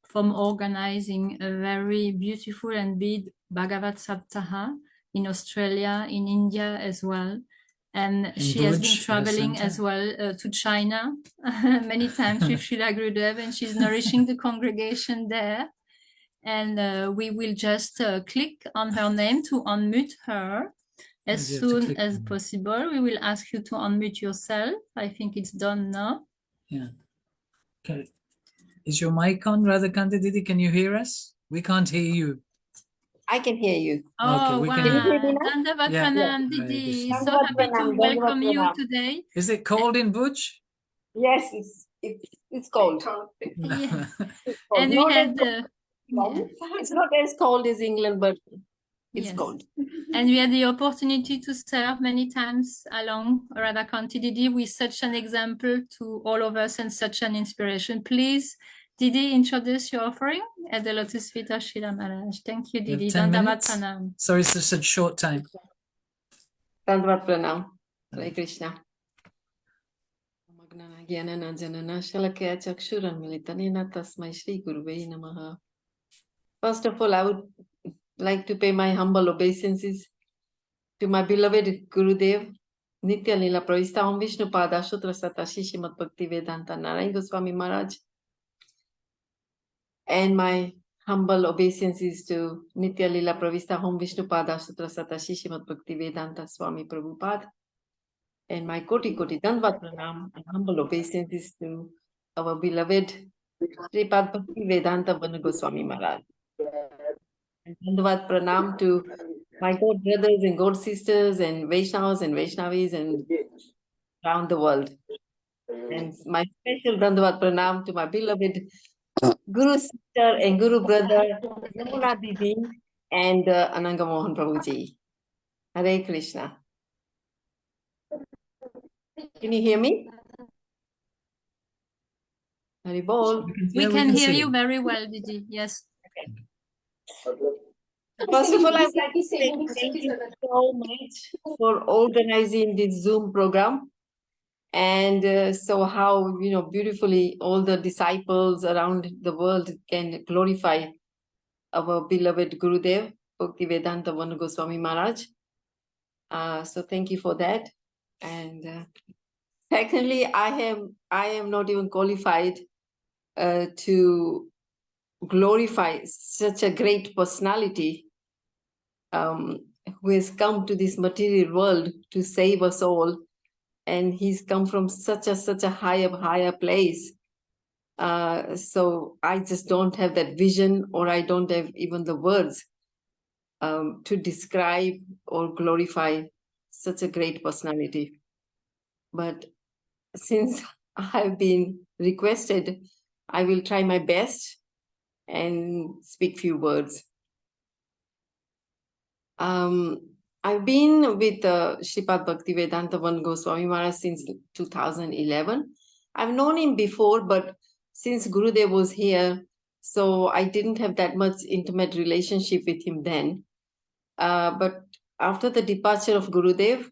Speaker 1: from organizing a very beautiful and big Bhagavat Saptaha in Australia, in India as well. And she has been traveling as well to China many times with Srila Gurudev, and she's nourishing the congregation there. And we will just click on her name to unmute her as soon as possible. We will ask you to unmute yourself. I think it's done now.
Speaker 4: Yeah. Okay. Is your mic on, Radhakanti Didi? Can you hear us? We can't hear you.
Speaker 7: I can hear you.
Speaker 1: Oh,
Speaker 4: okay,
Speaker 1: wow.
Speaker 7: Can you hear me now?
Speaker 1: Dandavat Pranam, Didi. So
Speaker 7: Dandavat
Speaker 1: happy to
Speaker 7: Pranam,
Speaker 1: welcome
Speaker 7: Dandavat
Speaker 1: you
Speaker 7: Pranam.
Speaker 1: today.
Speaker 4: Is it cold in Bhuj?
Speaker 7: Yes, it's cold.
Speaker 1: Yeah.
Speaker 7: It's cold.
Speaker 1: And we had
Speaker 7: it's not as cold as England, but it's cold.
Speaker 1: And we had the opportunity to serve many times along Radhakanti Didi with such an example to all of us and such an inspiration. Please, Didi, introduce your offering at the Lotus Feet of Srila Maharaj. Thank you, Didi. Dandavat Pranam.
Speaker 4: Sorry, it's just a short time.
Speaker 7: Dandavat Pranam. Hare Krishna. Magnana Gyanana Janana Shalakya Chakshuram Militanena Tasmai Shri Guruvei Namaha. First of all, I would like to pay my humble obeisances to my beloved Gurudev, Nitya Lila Pravista Om Vishnu Pada Shutra Satashi Srimad Bhakti Vedanta Narayan Goswami Maharaj, and my humble obeisances to Nitya Lila Pravista Om Vishnu Pada Shutra Satashi Srimad Bhakti Vedanta Swami Prabhupada, and my Koti Koti Dandvat Pranam and humble obeisances to our beloved Sripad Bv Maharaja Goswami Maharaj. And Dandvat Pranam to my God brothers and God sisters and Vaishnavas and Vaishnavis and around the world. And my special Dandvat Pranam to my beloved Guru sister and Guru brother Yamuna Didi and Ananga Mohan Prabhuji. Hare Krishna. Can you hear me? Hari Bol.
Speaker 1: We can hear you very well, Didi. Yes.
Speaker 7: First of all, I would like to say thank you so much for organizing this Zoom program. And so how, beautifully all the disciples around the world can glorify our beloved Gurudev, Bhaktivedanta Vana Goswami Maharaj. So thank you for that. And secondly, I am not even qualified to glorify such a great personality who has come to this material world to save us all, and he's come from such a higher place. So I just don't have that vision, or I don't have even the words to describe or glorify such a great personality. But since I've been requested, I will try my best and speak few words. I've been with Sripad Bhaktivedanta Vana Goswami Maharaj since 2011. I've known him before, but since Gurudev was here, so I didn't have that much intimate relationship with him then. But after the departure of Gurudev,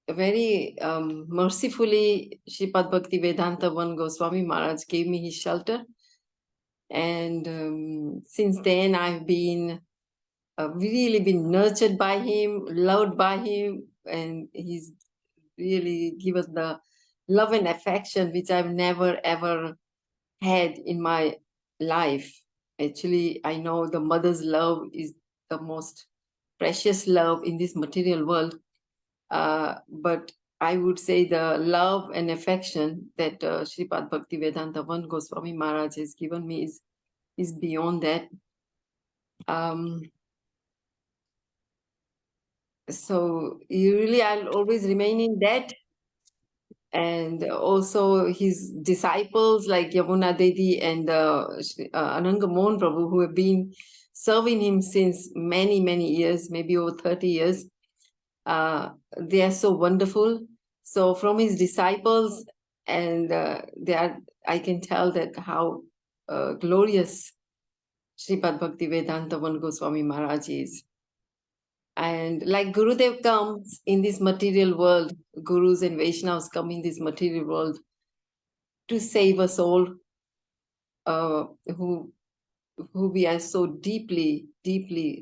Speaker 7: very mercifully, Sripad Bhaktivedanta Vana Goswami Maharaj gave me his shelter. And since then, I've been really been nurtured by him, loved by him, and he's really given the love and affection which I've never ever had in my life. Actually, I know the mother's love is the most precious love in this material world. But I would say the love and affection that Sripad Bhaktivedanta Vana Goswami Maharaj has given me is beyond that. So really, I'll always remain in that. And also his disciples like Yamuna Dedi and Ananga Mohan Prabhu, who have been serving him since many years, maybe over 30 years. They are so wonderful. So from his disciples, and I can tell that how glorious Sripad Bhaktivedanta Vana Goswami Maharaj is. And like Gurudev comes in this material world, Gurus and Vaishnavas come in this material world to save us all, who we are so deeply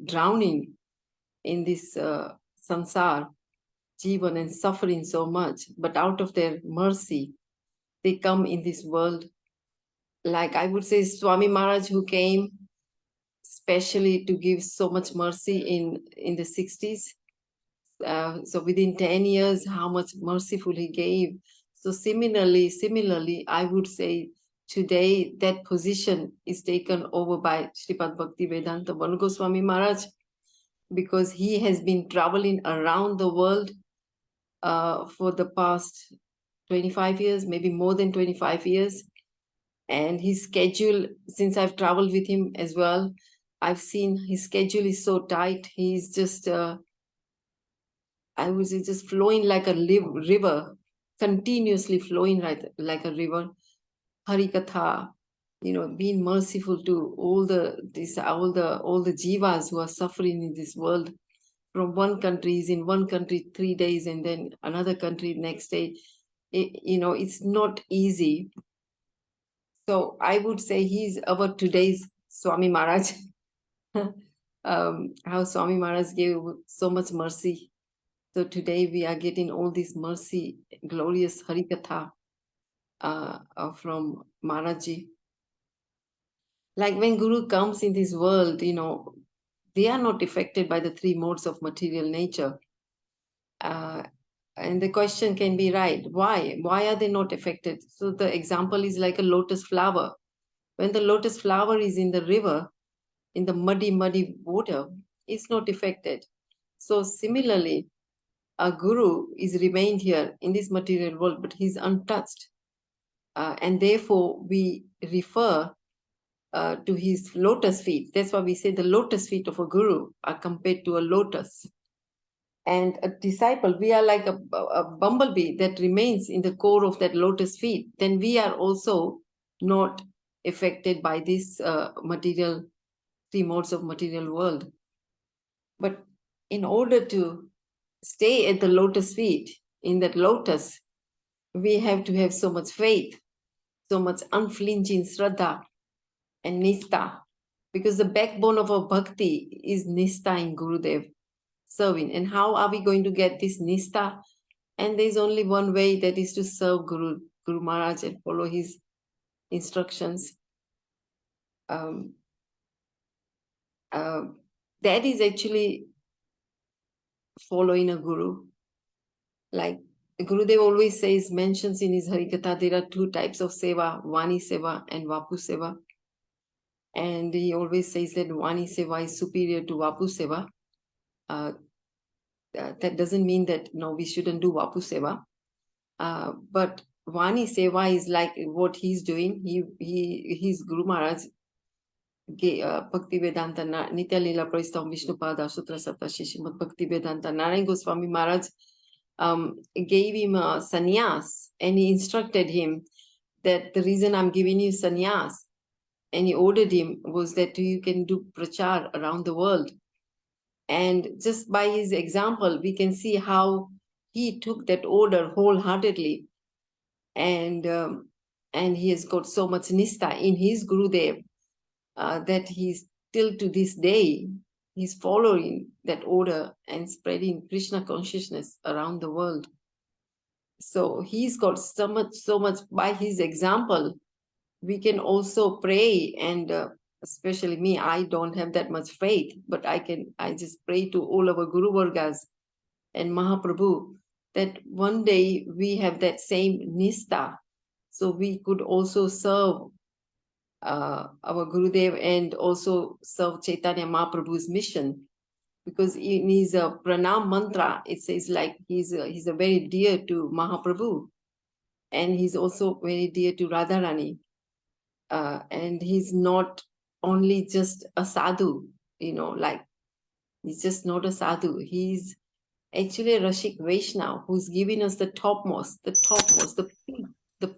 Speaker 7: drowning in this sansar, jivan, and suffering so much. But out of their mercy, they come in this world. Like I would say Swami Maharaj, who came especially to give so much mercy in the 60s. So within 10 years, how much merciful he gave. So similarly, I would say today that position is taken over by Sripad Bhaktivedanta Vana Goswami Maharaj, because he has been traveling around the world for the past 25 years, maybe more than 25 years. And his schedule, since I've traveled with him as well, I've seen his schedule is so tight. He's just, I would say, just flowing like a river, continuously flowing like a river. Harikatha, being merciful to all the jivas who are suffering in this world. From one country, is in one country 3 days, and then another country next day. It's not easy. So I would say he's our today's Swami Maharaj, how Swami Maharaj gave so much mercy. So today we are getting all this mercy, glorious Harikatha from Maharaji. Like when Guru comes in this world, you know, they are not affected by the three modes of material nature. And the question can be right, why? Why are they not affected? So the example is like a lotus flower. When the lotus flower is in the river, in the muddy water, it's not affected. So similarly, a guru is remained here in this material world, but he's untouched. And therefore, we refer to his lotus feet. That's why we say the lotus feet of a guru are compared to a lotus. And a disciple, we are like a bumblebee that remains in the core of that lotus feet. Then we are also not affected by this material, three modes of material world. But in order to stay at the lotus feet, in that lotus, we have to have so much faith, so much unflinching Shraddha and Nistha, because the backbone of our bhakti is Nistha in Gurudev, serving. And how are we going to get this Nistha? And there's only one way, that is to serve Guru Maharaj and follow his instructions. That is actually following a guru. Like Gurudev always says, mentions in his Harikatha, there are two types of seva, Vani seva and Vapu seva. And he always says that Vani seva is superior to Vapu seva. That doesn't mean that no, we shouldn't do Vapu seva. But Vani seva is like what he's doing. His Guru Maharaj, Bhakti Vedanta, Nitya Lila Praistam Vishnupada Sutra Sapta Shishimad Bhakti Vedanta, Narayan Goswami Maharaj gave him a sannyas, and he instructed him that the reason I'm giving you sannyas, and he ordered him, was that you can do prachar around the world. And just by his example, we can see how he took that order wholeheartedly, and he has got so much nistha in his Gurudev that he's still to this day, he's following that order and spreading Krishna consciousness around the world. So he's got so much by his example. We can also pray, and especially me, I don't have that much faith, but I just pray to all our Guru Vargas and Mahaprabhu that one day we have that same nistha, so we could also serve our Gurudev and also serve Chaitanya Mahaprabhu's mission. Because in his pranam mantra, it says like he's a very dear to Mahaprabhu, and he's also very dear to Radharani. And he's not only just a sadhu, like he's just not a sadhu. He's actually a Rashik Vaishnava who's giving us the topmost, the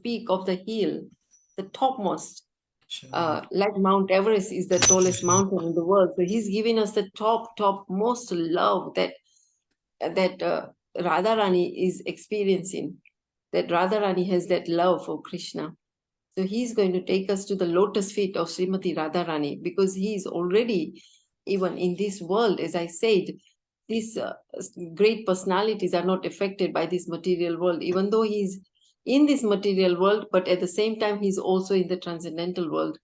Speaker 7: peak of the hill, the topmost. Like Mount Everest is the tallest mountain in the world. So he's giving us the topmost love that Radharani is experiencing, that Radharani has that love for Krishna. So he's going to take us to the lotus feet of Srimati Radharani, because he is already, even in this world, as I said, these great personalities are not affected by this material world, even though he's in this material world, but at the same time, he's also in the transcendental world.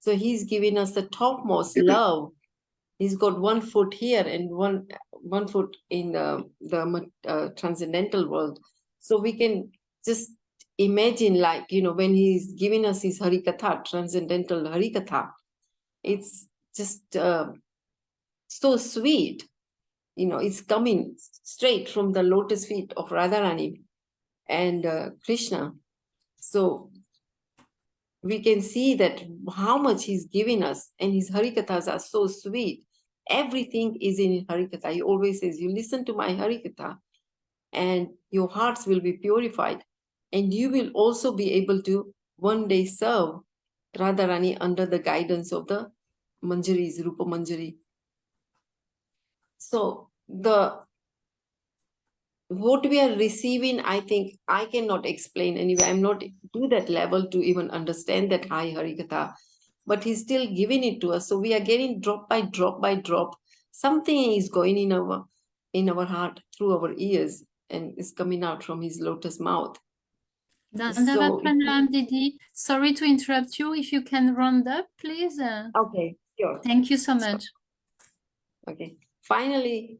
Speaker 7: So he's giving us the topmost love. He's got 1 foot here and one foot in the transcendental world. So we can just imagine, like, when he's giving us his Harikatha, transcendental Harikatha, it's just so sweet. It's coming straight from the lotus feet of Radharani and Krishna. So we can see that how much he's giving us, and his Harikathas are so sweet. Everything is in Harikatha. He always says, you listen to my Harikatha and your hearts will be purified, and you will also be able to one day serve Radharani under the guidance of the Manjaris, Rupa Manjari. So what we are receiving, I think I cannot explain anyway. I'm not to that level to even understand that high Harikatha. but he's still giving it to us. So we are getting drop by drop by drop. Something is going in our heart through our ears and is coming out from his lotus mouth.
Speaker 1: Dandavat Pranam, Didi. Sorry to interrupt you. If you can round up, please.
Speaker 7: Okay, sure.
Speaker 1: Thank you so much.
Speaker 7: Okay. Finally,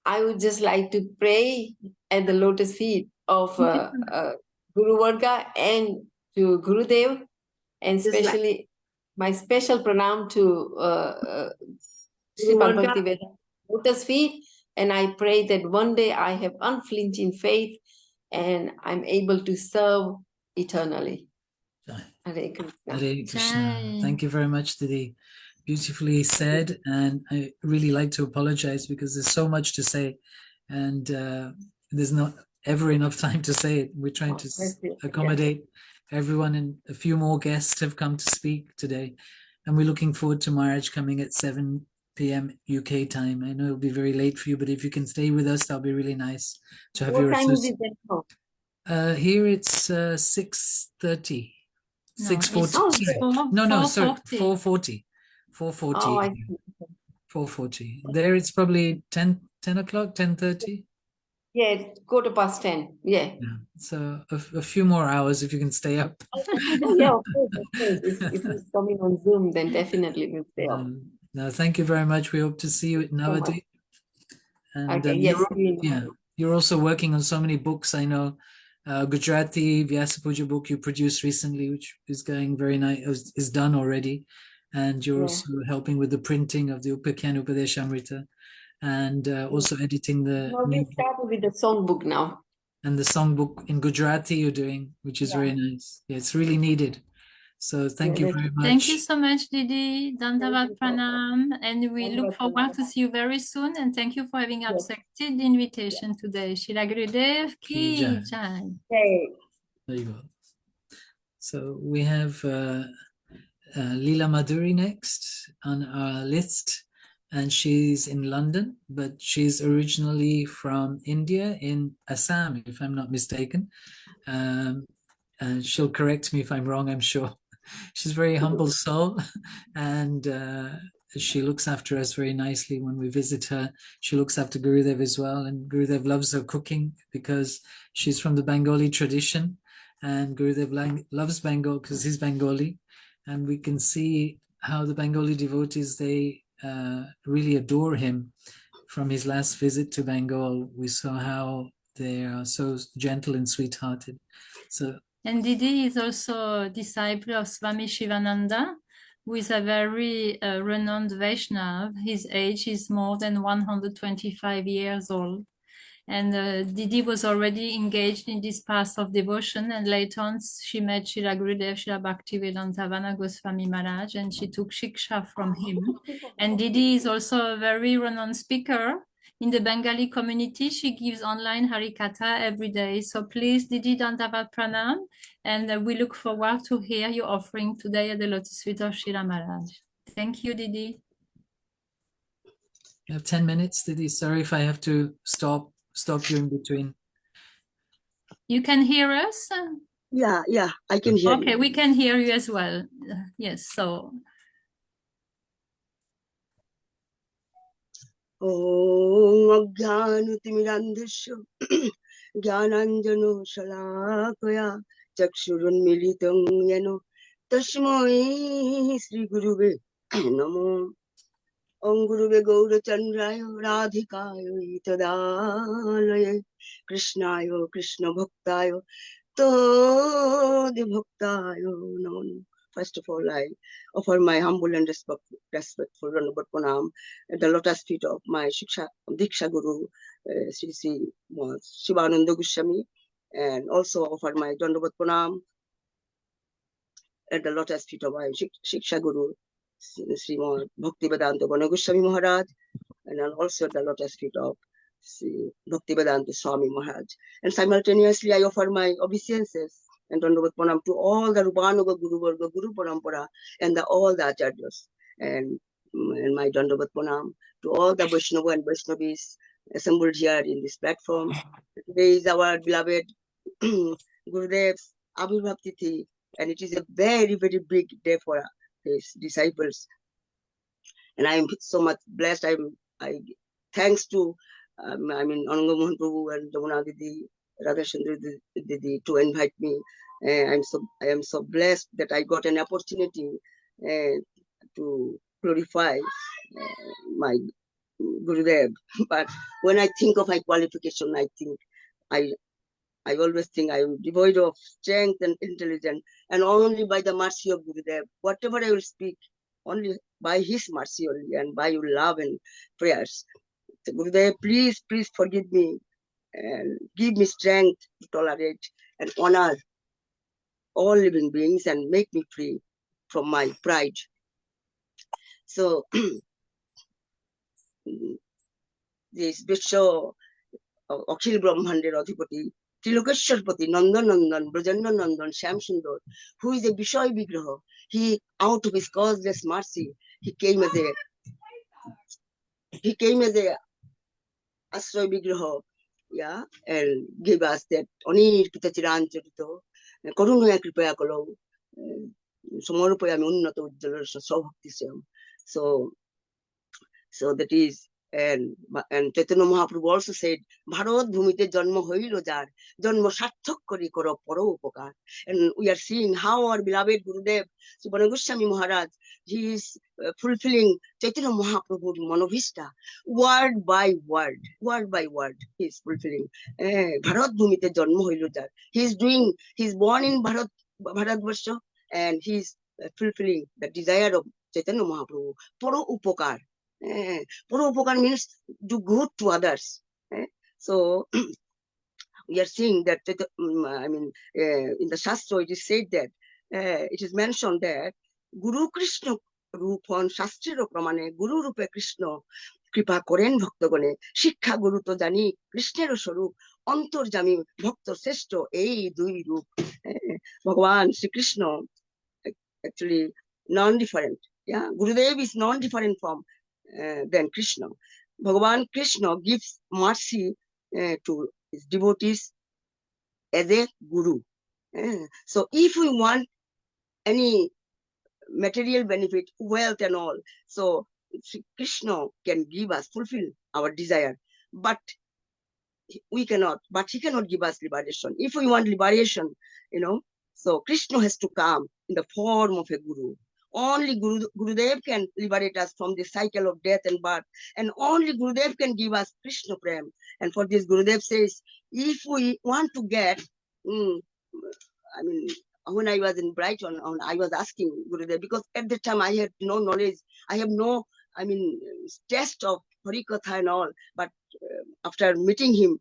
Speaker 7: I would just like to pray at the lotus feet of Guru Varga and to Gurudev, and especially my special pranam to Sripad Bhakti Vedanta lotus feet. And I pray that one day I have unflinching faith and I'm able to serve eternally. Hare Krishna.
Speaker 4: Hare Krishna. Thank you very much, Didi. Beautifully said. And I really like to apologize because there's so much to say, and there's not ever enough time to say it. We're trying to accommodate everyone, and a few more guests have come to speak today. And we're looking forward to Maharaj coming at 7 p.m. UK time. I know it'll be very late for you, but if you can stay with us, that'll be really nice to have
Speaker 7: What
Speaker 4: your
Speaker 7: time is it now?
Speaker 4: here it's 6:30.
Speaker 1: No,
Speaker 4: 6:40. No, sorry, 4:40. 4:40.
Speaker 7: Oh, I see.
Speaker 4: 4:40. There it's probably 10 o'clock, 10:30.
Speaker 7: Yeah, 10:15. Yeah.
Speaker 4: So a few more hours if you can stay up.
Speaker 7: Oh, yeah, of course, of course. If it's coming on Zoom, then definitely we'll stay up.
Speaker 4: No, thank you very much. We hope to see you at Navadvip. And
Speaker 7: Okay, yes,
Speaker 4: you're also working on so many books. I know Gujarati Vyasa Puja book you produced recently, which is going very nice, is done already. And you're also helping with the printing of the Upakyan Upadeshamrita, and also editing the
Speaker 7: we started with the song book now.
Speaker 4: And the song book in Gujarati you're doing, which is very nice. Yeah, it's really needed. So thank you very much.
Speaker 1: Thank you so much, Didi. Dandavat Pranam. And we look forward to see you very soon. And thank you for having accepted the invitation today. Shila Gurudev Ki Jai.
Speaker 4: There you go. So we have Leela Madhuri next on our list. And she's in London, but she's originally from India, in Assam, if I'm not mistaken. And she'll correct me if I'm wrong, I'm sure. She's a very humble soul, and she looks after us very nicely when we visit her. She looks after Gurudev as well, and Gurudev loves her cooking because she's from the Bengali tradition, and Gurudev loves Bengal because he's Bengali, and we can see how the Bengali devotees, they really adore him. From his last visit to Bengal, we saw how they are so gentle and sweethearted.
Speaker 1: And Didi is also a disciple of Swami Shivananda, who is a very renowned Vaishnav. His age is more than 125 years old. And Didi was already engaged in this path of devotion, and later on she met Srila Gurudev, Srila Bhaktivedanta Goswami Maharaj, and she took Shiksha from him. And Didi is also a very renowned speaker. In the Bengali community, she gives online Harikatha every day. So please, Didi, Dandavat Pranam, and we look forward to hear your offering today at the Lotus Feet of Srila Maharaj. Thank you, Didi.
Speaker 4: You have 10 minutes, Didi. Sorry if I have to stop you in between.
Speaker 1: You can hear us?
Speaker 8: Yeah, I can hear you.
Speaker 1: Okay, we can hear you as well. Yes, so.
Speaker 8: Om Ajnanatimirandhasya Jnananjano Shalakaya Chakshurunmilitam Yeno Tasmai Sri Guruve Namo Om Guruve Gaurachandraya Radhikaya Tadalaye Krishnaya Krishna Bhaktayo Tode Bhaktayo Namo. First of all, I offer my humble and respectful Dandavat Pranam at the lotus feet of my Diksha Guru, Sri Shivananda Goswami, and also offer my Dandavat Pranam at the lotus feet of my Shiksha Guru, Sri Bhaktivedanta Goswami Maharaj, and also at the lotus feet of Sri Bhaktivedanta Swami Maharaj. And simultaneously, I offer my obeisances and Dandavat Pranam to all the Rupanuga Guru Varga, Guru Parampara, and all the Acharyas. And my Dandavat Pranam to all the Vaishnava and Vaishnavis assembled here in this platform. Today is our beloved Gurudev's Abhirbhav Tithi, and it is a very, very big day for his disciples. And I'm so much blessed. I thanks to Ananga Mohan Prabhu and Jamuna Didi, Radha Chandra Didi to invite me. I am so blessed that I got an opportunity to glorify my Gurudev. But when I think of my qualification, I think I always think I am devoid of strength and intelligence, and only by the mercy of Gurudev, whatever I will speak, only by his mercy only, and by your love and prayers. So Gurudev, please forgive me and give me strength to tolerate and honor all living beings and make me free from my pride. So this Vishwa Akhil Brahmandir Adhipati, Trilokeshwarpati, Nandan, Brajendra Nandan, Shyam Sundar, who is a Vishay Vigraha, he, out of his causeless mercy, he came as a Ashray Vigraha, yeah, and gave us that Onir Pitachirancharito, Korunaya Kripaya Kolo, Somorupaya Munnato Ujjala so that is, and Chaitanya Mahaprabhu also said, Bharat Bhumite Janma Hoilo Jar, Janma Sathak Kori Koro Poro Upakar. And we are seeing how our beloved Gurudev, Sripad Goswami Maharaj, he is fulfilling Chaitanya Mahaprabhu's Manovishta, word by word, he is fulfilling. Bharat Bhumite Janma Hoilo Jar. He is born in Bharatvarsha, and he is fulfilling the desire of Chaitanya Mahaprabhu, Poro Upakar. Puro upakar means do good to others. So we are seeing that, in the Shastra it is said that, it is mentioned that Guru Krishna Rupan Shastri Pramane, Guru Rupe Krishna Kripa Koren Bhaktagone, Shikha Guru to Jani, Krishna Swarup, Antor Jami Bhakta Sesto, Ei Dui Rup. Bhagavan Sri Krishna actually non-different. Yeah, Gurudev is non-different from than Krishna. Bhagavan Krishna gives mercy to his devotees as a guru. So if we want any material benefit, wealth and all, so Krishna can give us, fulfill our desire, but we cannot, but he cannot give us liberation. If we want liberation, so Krishna has to come in the form of a guru. Only Gurudev can liberate us from the cycle of death and birth. And only Gurudev can give us Krishna Prem. And for this, Gurudev says, if we want to get, when I was in Brighton, I was asking Gurudev, because at the time I had no knowledge. I have no, taste of Harikatha and all. But after meeting him,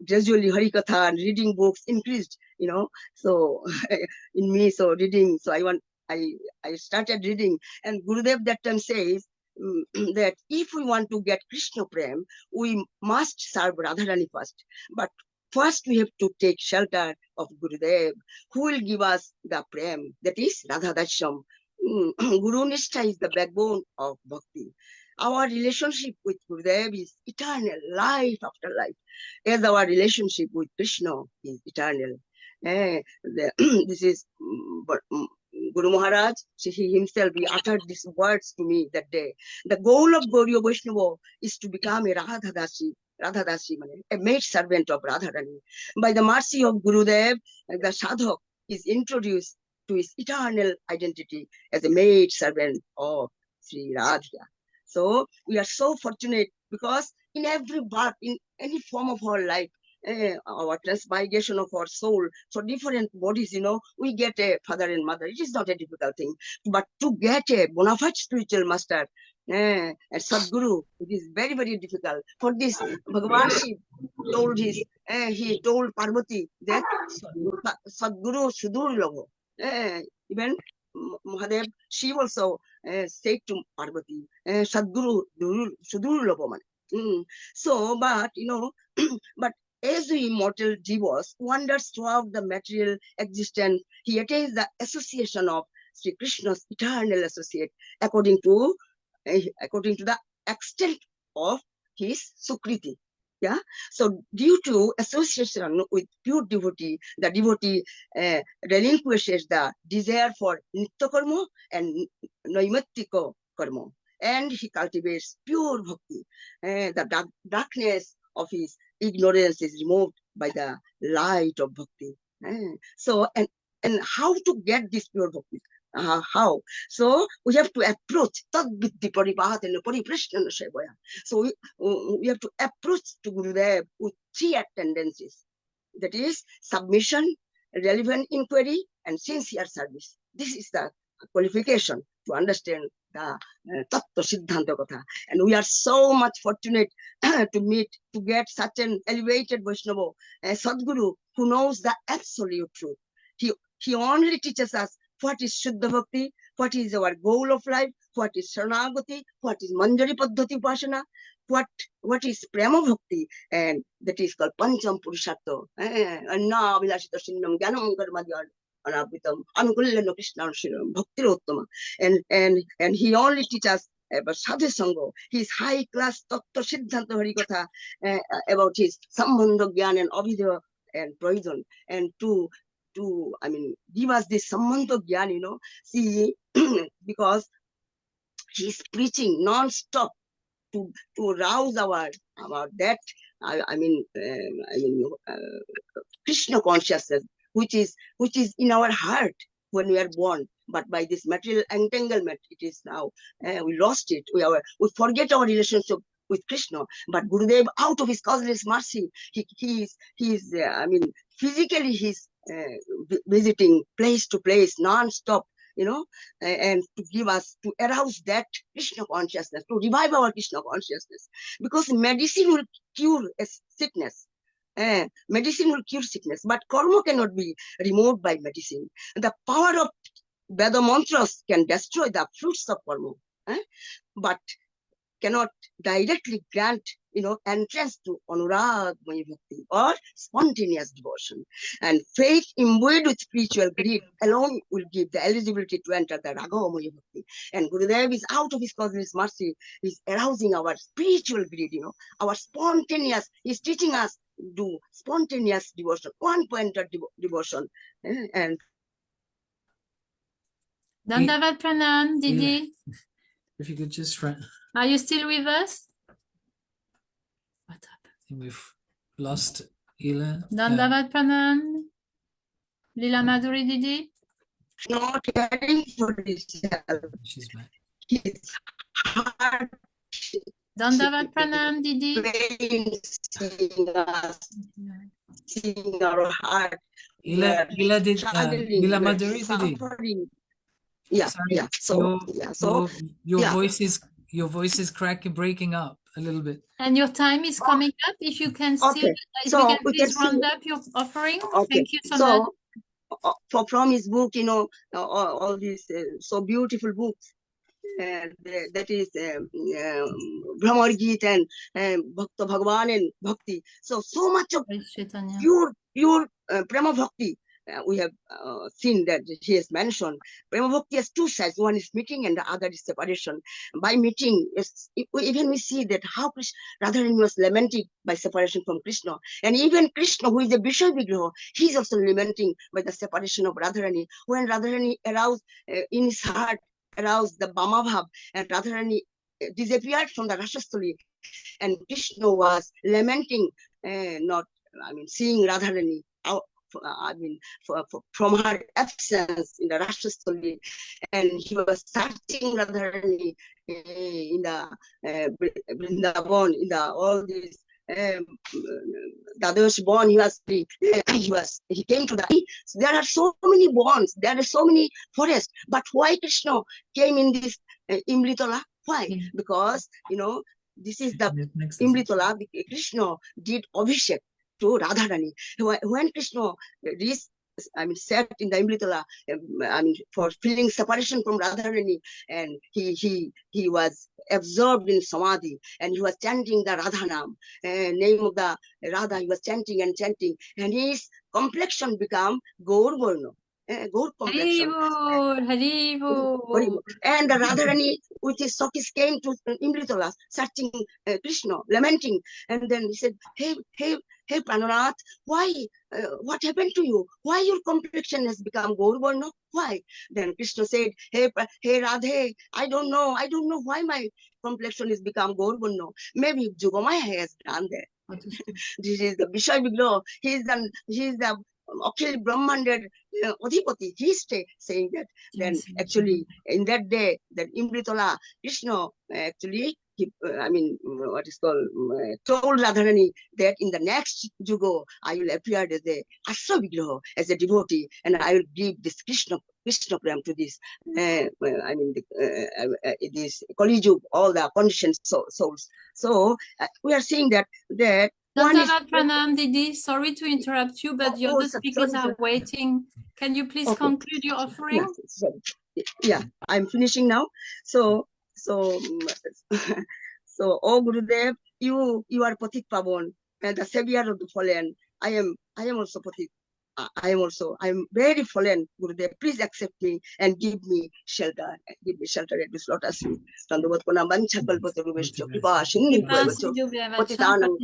Speaker 8: gradually Harikatha and reading books increased, so in me, so reading, so I started reading, and Gurudev that time says that if we want to get Krishna Prem, we must serve Radharani first. But first we have to take shelter of Gurudev, who will give us the Prem, that is Radha Dasham. Guru Nishtha is the backbone of Bhakti. Our relationship with Gurudev is eternal, life after life, as our relationship with Krishna is eternal. This is Guru Maharaj, he himself, he uttered these words to me that day. The goal of Gauriya Vaishnava is to become a Radhadasi, a maid servant of Radharani. By the mercy of Gurudev, the sadhak is introduced to his eternal identity as a maid servant of Sri Radha. So we are so fortunate, because in every birth, in any form of our life, our transmigration of our soul, so different bodies, we get a father and mother. It is not a difficult thing, but to get a bona fide spiritual master, and Sadguru, it is very, very difficult. For this, Bhagavan Shiv told he told Parvati that Sadguru Sudur Logo. Even Mahadev, she also said to Parvati, Sadguru Sudur Logo. So, but but as the immortal jivas wanders throughout the material existence, he attains the association of Sri Krishna's eternal associate according to the extent of his sukriti. Yeah. So due to association with pure devotee, the devotee relinquishes the desire for nitya karma and naimattiko karma, and he cultivates pure bhakti. The darkness of his ignorance is removed by the light of bhakti. So and how to get this pure bhakti? How? So we have to approach tad viddhi paripahatena pariprashnana sevaya. So we have to approach to Gurudev with three tendencies. That is submission, relevant inquiry, and sincere service. This is the qualification to understand the Tattva Siddhanta Katha. And we are so much fortunate to get such an elevated Vaishnava, Sadguru, who knows the absolute truth. He only teaches us what is Shuddha Bhakti, what is our goal of life, what is Sharanagati, what is Manjari Paddhati Upasana, what is Prema Bhakti, and that is called Pancham Purushartha. Anna Vilashita Sinnam Gyanam Karmadhyad Anapitam Anukullana Krishna Shiram Bhakti Rottama. And he only teaches about Sadhu Sangha, his high class Tattva Siddhanta Harikatha, about his Sambandha Gyan and Abhidya and Provision, and to give us this Sambandha Gyan, see, because he's preaching non-stop to rouse our that Krishna consciousness, which is in our heart when we are born, but by this material entanglement, it is now we lost it. We forget our relationship with Krishna. But Gurudev, out of his causeless mercy, he is physically he's visiting place to place non-stop, and to give us, to arouse that Krishna consciousness, to revive our Krishna consciousness. Because medicine will cure sickness. Medicine will cure sickness, but karma cannot be removed by medicine. The power of Veda mantras can destroy the fruits of karma, but cannot directly grant entrance to Anurag Maya Bhakti or spontaneous devotion. And faith imbued with spiritual greed alone will give the eligibility to enter the Raghava Maya Bhakti. And Gurudev is out of his causeless mercy, is arousing our spiritual greed, our spontaneous, he's teaching us do spontaneous devotion, one-pointed devotion. And
Speaker 1: Dandavat Pranam, Didi.
Speaker 4: If you could just
Speaker 1: Are you still with us?
Speaker 4: What happened? I think we've lost Ila.
Speaker 1: Dandavat Pranam. Lila Madhuri, Didi.
Speaker 8: Not caring for himself.
Speaker 4: She's back.
Speaker 8: His heart.
Speaker 1: Dandavat Pranam, Didi.
Speaker 8: Seeing our heart.
Speaker 4: Ila Madhuri,
Speaker 8: Didi. Yeah,
Speaker 4: sorry,
Speaker 8: yeah. So
Speaker 4: your voice is breaking up a little bit.
Speaker 1: And your time is coming up. If you can still, if
Speaker 8: so
Speaker 1: we can please round up your offering.
Speaker 8: Okay.
Speaker 1: Thank you so much.
Speaker 8: From his book, all these so beautiful books. That is Brahmar Geet and Bhakta Bhagwan and Bhakti. So much of pure Prema Bhakti. We have seen that he has mentioned Prema Bhakti has two sides. One is meeting and the other is separation. By meeting, even we see that how Radharani was lamenting by separation from Krishna. And even Krishna, who is the Vishaya Vigraha, he is also lamenting by the separation of Radharani. When Radharani aroused in his heart, aroused the Bama Bhav, and Radharani disappeared from the Rashastali, and Krishna was lamenting, seeing Radharani out, from her absence in the Rashastali, and he was searching Radharani in the Vrindavan, in all these Dadosh born, he came to the. So there are so many bonds, there are so many forests, but why Krishna came in this Imritola? Why? Because this is the Imritola. Krishna did Abhishek to Radharani. When Krishna sat in the Imritola, for feeling separation from Radharani, and he was absorbed in Samadhi, and he was chanting the Radhanam, name of the Radha, he was chanting, and his complexion became Gaur Varna. Gaur complexion.
Speaker 1: Haribol.
Speaker 8: And the Radharani with his Sokis came to Imritola, searching Krishna, lamenting. And then he said, hey, Pranath, why? What happened to you? Why your complexion has become Gaurvarna? Why? Then Krishna said, hey Radhe, I don't know why my complexion has become Gaurvarna. Maybe Jugamaya has done that. This is the Vishal Vigro. He is the Akhil Brahmanded Adhipati. He is saying that. Then actually in that day, that Imritola, Krishna actually, what is called, told Radharani that in the next Jugo, I will appear as a Asra Vigraha, as a devotee, and I will give this Krishna Gram to this, this Kali Yuga, all the conditioned souls. So we are seeing that
Speaker 1: Dandavat Pranam, Didi. Sorry to interrupt you, but the other speakers are waiting. Can you please conclude your offering?
Speaker 8: Yeah, I'm finishing now. So, oh Gurudev, you are Patit Pavan, and the savior of the fallen. I am also Patit. I am very fallen, Gurudev. Please accept me and give me shelter. Give me shelter at this lotus feet. Tanduvat Pona Manchakal Patavishcho Kripa Shinni Pavacho Patitanam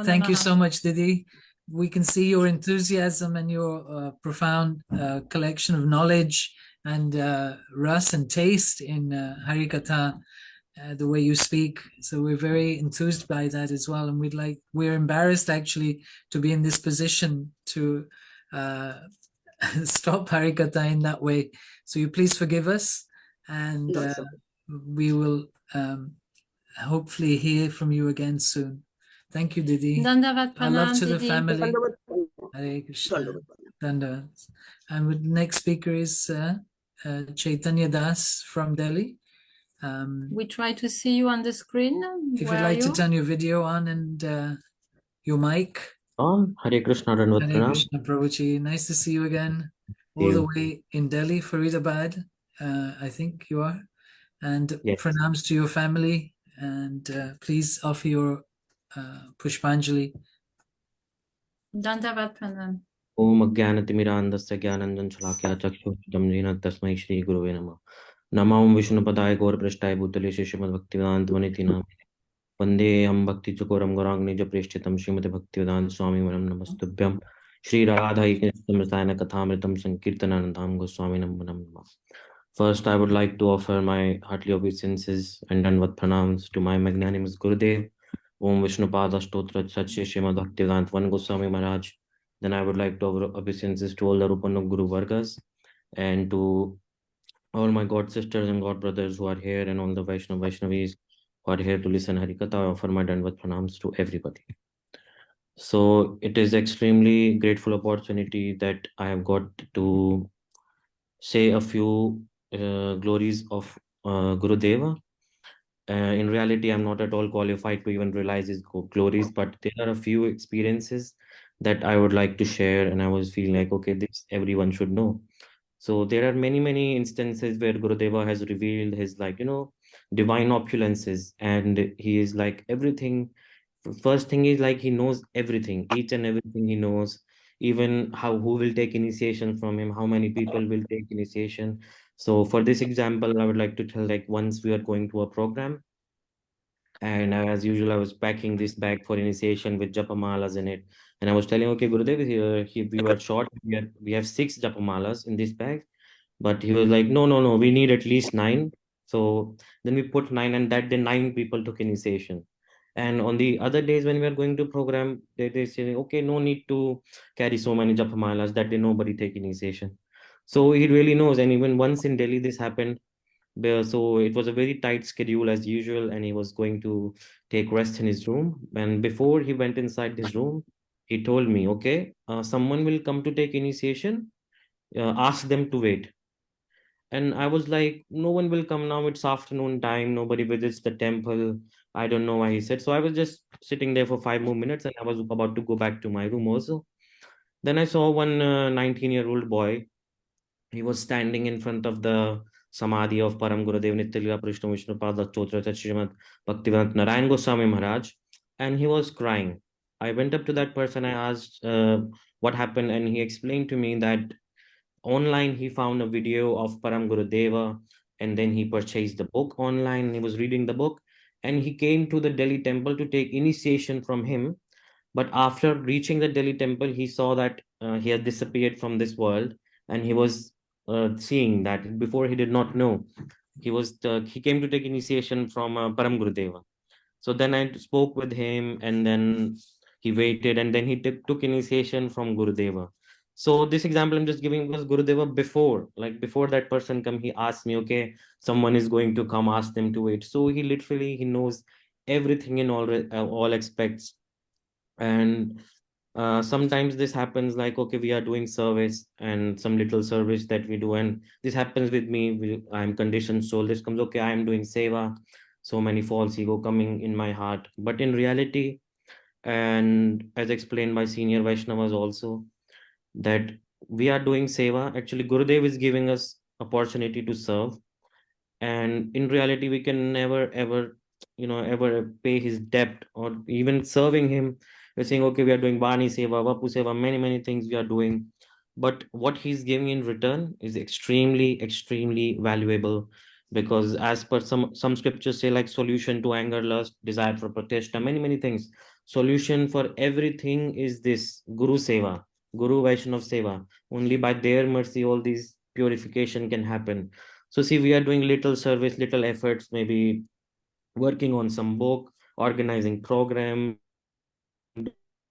Speaker 4: Thank you so much, Didi. We can see your enthusiasm and your profound collection of knowledge and ras and taste in Harikatha, the way you speak. So we're very enthused by that as well. And we're embarrassed actually to be in this position to stop Harikatha in that way. So you please forgive us, and we will hopefully hear from you again soon. Thank you, Didi.
Speaker 1: Dandavat
Speaker 4: Our love
Speaker 1: Pranam,
Speaker 4: to the
Speaker 1: Didi.
Speaker 4: family. Hare Krishna. Dandavat. And the next speaker is Chaitanya Das from Delhi.
Speaker 1: We try to see you on the screen.
Speaker 4: If
Speaker 1: Where
Speaker 4: you'd like
Speaker 1: are
Speaker 4: to
Speaker 1: you?
Speaker 4: turn your video on and your mic.
Speaker 9: Hare Krishna, Dandavat
Speaker 4: Hare
Speaker 9: Pranam.
Speaker 4: Krishna, Prabhuji. Nice to see you again. All the way in Delhi, Faridabad, I think you are. And
Speaker 9: Yes.
Speaker 4: pranams to your family. And please offer your Pushpanjali.
Speaker 1: Dandavat Pranam.
Speaker 9: Om Ajnanatimirandasya Jnananjan Shalakya Chakshustam Jena Tasmai Shri Guruve Namah. Namo Om Vishnupadaya Gaur Prashthaya Bhutale Srimad Bhaktivedanta Vaniti Namah. Vande Ham Bhakti Chakoram Gaurang Nija Preshchitam Srimate Bhaktivedanta Swami Varam Namastubhyam. Shri Radha Krishna Rasayana Kathamritam Sankirtananandam Goswami Namanam Namah. First, I would like to offer my heartly obeisances and Dandavat pranams to my magnanimous Gurudev, Om Vishnupada Stotra Satya Srimad Bhaktivedanta Van Goswami Maharaj. Then I would like to offer obeisances to all the Rupanuk Guru Vargas and to all my god sisters and god brothers who are here and all the Vaishnavis who are here to listen Harikatha. I offer my Dandavat pranams to everybody. So it is extremely grateful opportunity that I have got to say a few glories of Gurudeva. In reality, I'm not at all qualified to even realize his glories, but there are a few experiences that I would like to share, and I was feeling like, okay, this everyone should know. So there are many instances where Gurudeva has revealed his, divine opulences, and he is like everything. First thing is like he knows everything, each and everything he knows, even who will take initiation from him, how many people will take initiation. So for this example, I would like to tell, like, once we are going to a program, and as usual, I was packing this bag for initiation with japamalas in it. And I was telling, okay, Gurudev, we were short. We have 6 japamalas in this bag. But he was like, no, we need at least 9. So then we put 9, and that day 9 people took initiation. And on the other days when we are going to program, they say, okay, no need to carry so many japamalas. That day nobody take initiation. So he really knows. And even once in Delhi, this happened. So it was a very tight schedule as usual, and he was going to take rest in his room. And before he went inside his room, he told me, okay, someone will come to take initiation. Ask them to wait. And I was like, no one will come now. It's afternoon time. Nobody visits the temple. I don't know why he said. So I was just sitting there for 5 more minutes, and I was about to go back to my room also. Then I saw one 19-year-old boy. He was standing in front of the Samadhi of Param Gurudev Nityalila Prishna Vishnupada Stotra Srimad Bhaktivedanta Narayan Goswami Maharaj, and he was crying. I went up to that person, I asked what happened, and he explained to me that online he found a video of Param Gurudeva, and then he purchased the book online. He was reading the book, and he came to the Delhi temple to take initiation from him. But after reaching the Delhi temple, he saw that he had disappeared from this world, and he was seeing that before he did not know. He came to take initiation from Param Gurudeva. So then I spoke with him, and then he waited, and then he took initiation from Gurudeva. So this example I'm just giving was Gurudeva before that person come, he asked me, okay, someone is going to come, ask them to wait. So he knows everything in all aspects. And sometimes this happens like, okay, we are doing service and some little service that we do, and this happens with me. I'm conditioned soul. This comes, okay, I am doing seva, so many false ego coming in my heart. But in reality, and as explained by senior Vaishnavas also, that we are doing seva. Actually, Gurudev is giving us opportunity to serve, and in reality we can never ever ever pay his debt or even serving him. We're saying, okay, we are doing bani seva, vapu seva, many things we are doing, but what he's giving in return is extremely valuable. Because as per some scriptures say, like solution to anger, lust, desire for pratishta, many things, solution for everything is this guru seva, guru Vaishnav seva. Only by their mercy all these purification can happen. So see, we are doing little service, little efforts, maybe working on some book, organizing program,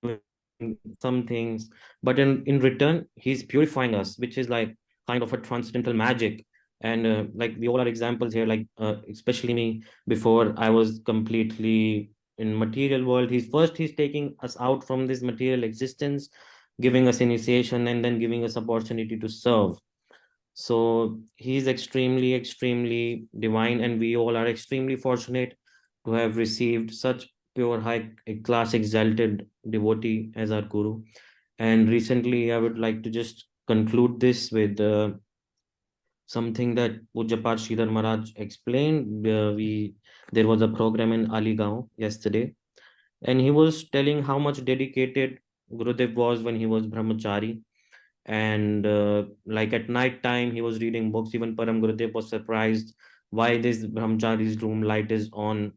Speaker 9: doing some things, but in return, he's purifying us, which is like kind of a transcendental magic. And like we all are examples here, like especially me, before I was completely in material world. He's taking us out from this material existence, giving us initiation, and then giving us opportunity to serve. So he's extremely divine, and we all are extremely fortunate to have received such pure high class exalted devotee as our guru. And recently, I would like to just conclude this with something that Pujyapat Sridhar Maharaj explained. There was a program in Aligaon yesterday, and he was telling how much dedicated Gurudev was when he was brahmachari. And like at night time he was reading books. Even Param Gurudev was surprised why this brahmachari's room light is on.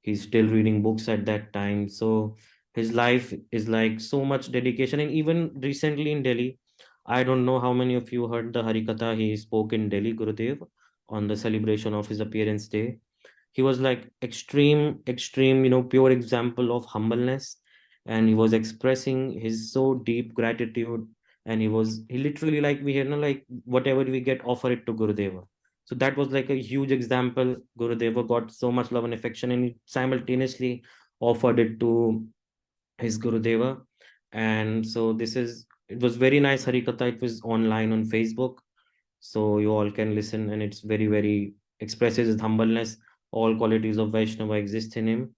Speaker 9: He's still reading books at that time. So his life is like so much dedication. And even recently in Delhi, I don't know how many of you heard the Harikatha he spoke in Delhi, Gurudev, on the celebration of his appearance day. He was like extreme pure example of humbleness, and he was expressing his so deep gratitude. And he literally, like, we like whatever we get, offer it to Gurudeva. So that was like a huge example. Gurudeva got so much love and affection, and he simultaneously offered it to his Gurudeva. And so it was very nice Harikatha. It was online on Facebook, so you all can listen, and it's very expresses his humbleness. All qualities of Vaishnava exist in him.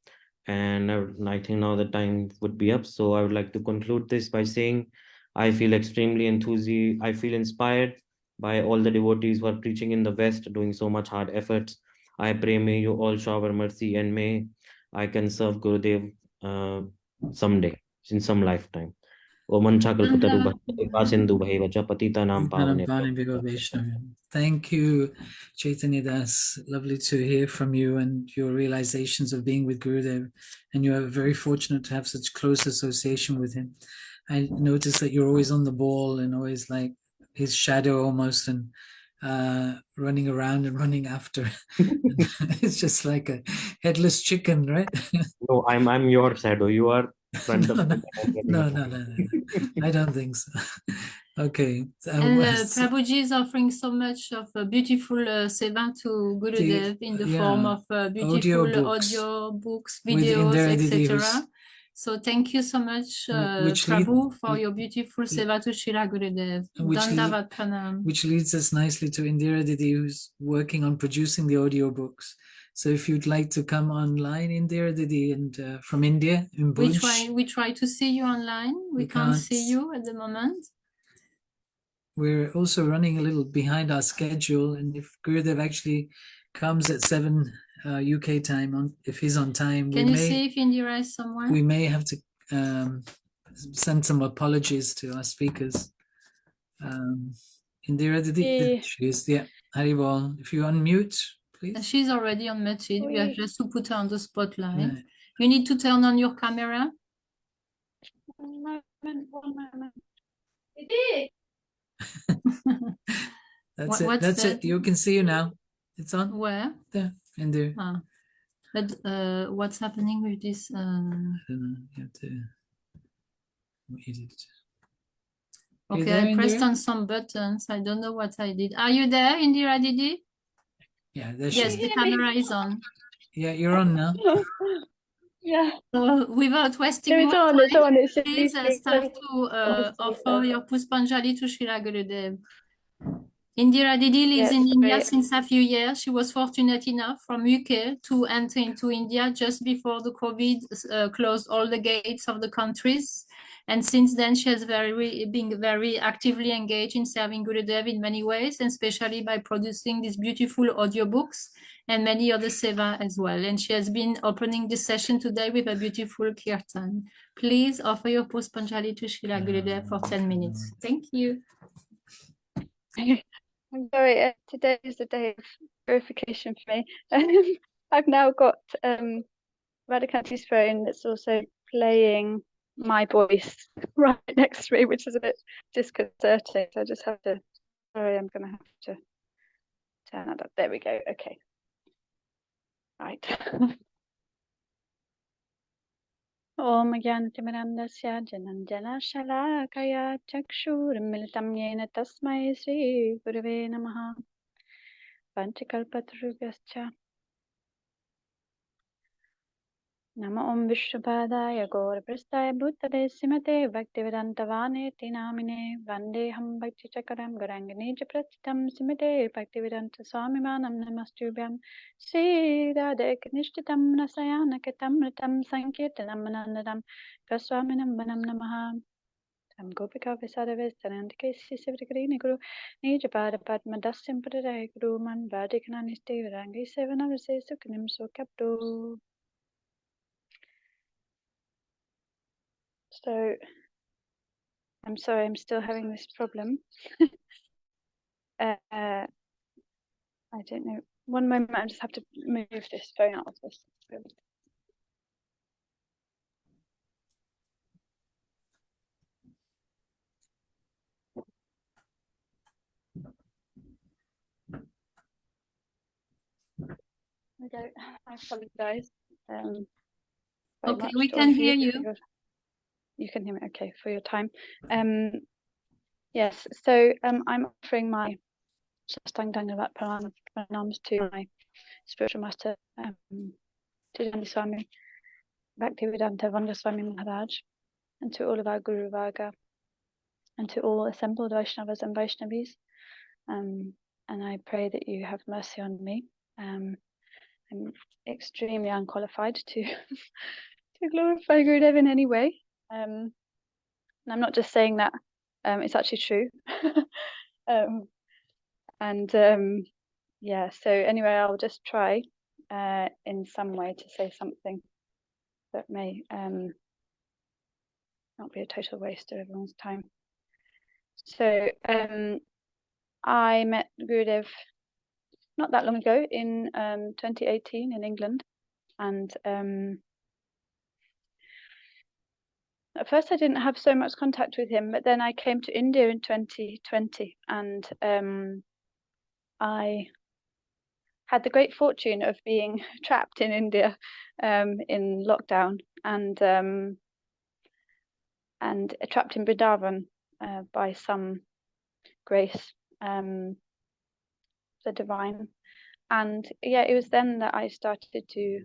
Speaker 9: And I think now the time would be up, so I would like to conclude this by saying I feel extremely enthusiastic. I feel inspired by all the devotees who are preaching in the West, doing so much hard efforts. I pray may you all shower mercy, and may I can serve Gurudev someday, in some lifetime.
Speaker 4: Thank you, Chaitanya Das. Lovely to hear from you and your realizations of being with Gurudev. And you are very fortunate to have such close association with him. I notice that you're always on the ball and always like his shadow almost, and running around and running after. It's just like a headless chicken, right?
Speaker 9: No, I'm your shadow. You are front of
Speaker 4: No, I don't think so. Okay.
Speaker 1: And Prabhuji is offering so much of beautiful seva to Gurudev in the form of beautiful audio books, videos, etc. So thank you so much, Prabhu, for your beautiful seva to Srila Gurudev. Dandavat Pranam.
Speaker 4: Which leads us nicely to Indira Didi, who's working on producing the audiobooks. So if you'd like to come online, Indira Didi, and from India, in Bunch.
Speaker 1: We try to see you online. We can't see you at the moment.
Speaker 4: We're also running a little behind our schedule, and if Gurudev actually comes at 7 UK time, if he's on time,
Speaker 1: can you see if Indira is somewhere?
Speaker 4: We may have to send some apologies to our speakers. Indira, yeah, Haribol, if you unmute, please.
Speaker 1: She's already unmuted. We have just to put her on the spotlight.
Speaker 4: Right.
Speaker 1: You need to turn on your camera.
Speaker 2: One moment.
Speaker 4: That's it. That's it. You can see you now. It's on.
Speaker 1: Where?
Speaker 4: There. Indira.
Speaker 1: Ah. But what's happening with this?
Speaker 4: I don't know. You have to edit.
Speaker 1: Okay, I pressed on some buttons. I don't know what I did. Are you there, Indira Didi?
Speaker 4: Yeah, there
Speaker 1: yes, the camera is on.
Speaker 4: Yeah, you're on now.
Speaker 2: Yeah.
Speaker 1: So without wasting
Speaker 2: It's
Speaker 1: more
Speaker 2: on,
Speaker 1: time,
Speaker 2: it's on, it's
Speaker 1: please
Speaker 2: listening.
Speaker 1: start to offer your Puspanjali to Srila Gurudev. Indira Didi lives
Speaker 2: Yes,
Speaker 1: in India
Speaker 2: great.
Speaker 1: since a few years. She was fortunate enough from UK to enter into India just before the COVID closed all the gates of the countries. And since then, she has been very actively engaged in serving Gurudev in many ways, and especially by producing these beautiful audiobooks and many other seva as well. And she has been opening this session today with a beautiful kirtan. Please offer your Puspanjali to Srila Gurudev for 10 minutes. Thank you.
Speaker 2: I'm sorry, today is the day of verification for me. I've now got Radhikanti's phone that's also playing my voice right next to me, which is a bit disconcerting. So I just have to, sorry, I'm going to have to turn that up. There we go. Okay. Right. Om Gyanatimirandasya Jananjana Shalakaya Chakshurmilitam Yena Tasmai Sri Gurave Namaha Panchakalpatarubhyascha Nama Om Vishnupadaya Gauraprastaya Bhutale Simate Bhaktivedantavane Tinamine Vandeham Bhakti Chakaram Garangani Japratitam Simate Bhaktivedanta Swamimanam Namastubhyam Sri Radha Kanishtatam Nasayana Katamritam Sankirtanam Manandam Kaswaminam Vanam Namaha Tam Gopika Visadavis Tanandike Sisivagrini Guru Nijapada Padma Dasim Padare Guru Man Vadikananisti Rangi Sevanavase Sukanim Sokapto. So I'm sorry, I'm still having this problem. I don't know. One moment, I just have to move this phone out of this. Okay, I apologize. Very
Speaker 1: Okay,
Speaker 2: much
Speaker 1: we
Speaker 2: to all
Speaker 1: can
Speaker 2: of
Speaker 1: hear you.
Speaker 2: You can hear me. Okay, for your time. Yes. So I'm offering my Sastang Dandavat pranams to my spiritual master, Tijani Swami Bhaktivedanta Vandaswami Maharaj, and to all of our Guru Varga, and to all assembled Vaishnavas and Vaishnavis. And I pray that you have mercy on me. I'm extremely unqualified to to glorify Gurudev in any way. And I'm not just saying that, it's actually true. Yeah, so anyway, I'll just try in some way to say something that may not be a total waste of everyone's time. So I met Gurudev not that long ago in 2018 in England, and at first I didn't have so much contact with him, but then I came to India in 2020, and I had the great fortune of being trapped in India in lockdown, and trapped in Vrindavan by some grace, the divine. And yeah, it was then that I started to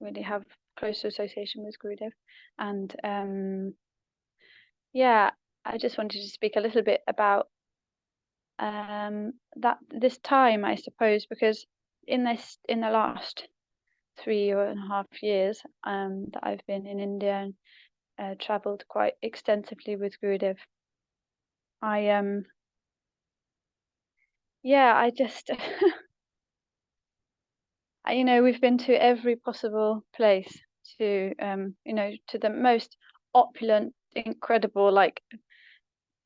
Speaker 2: really have closer association with Gurudev. And yeah, I just wanted to speak a little bit about that this time, I suppose, because in the last 3.5 years that I've been in India and traveled quite extensively with Gurudev, I just we've been to every possible place, to to the most opulent, incredible, like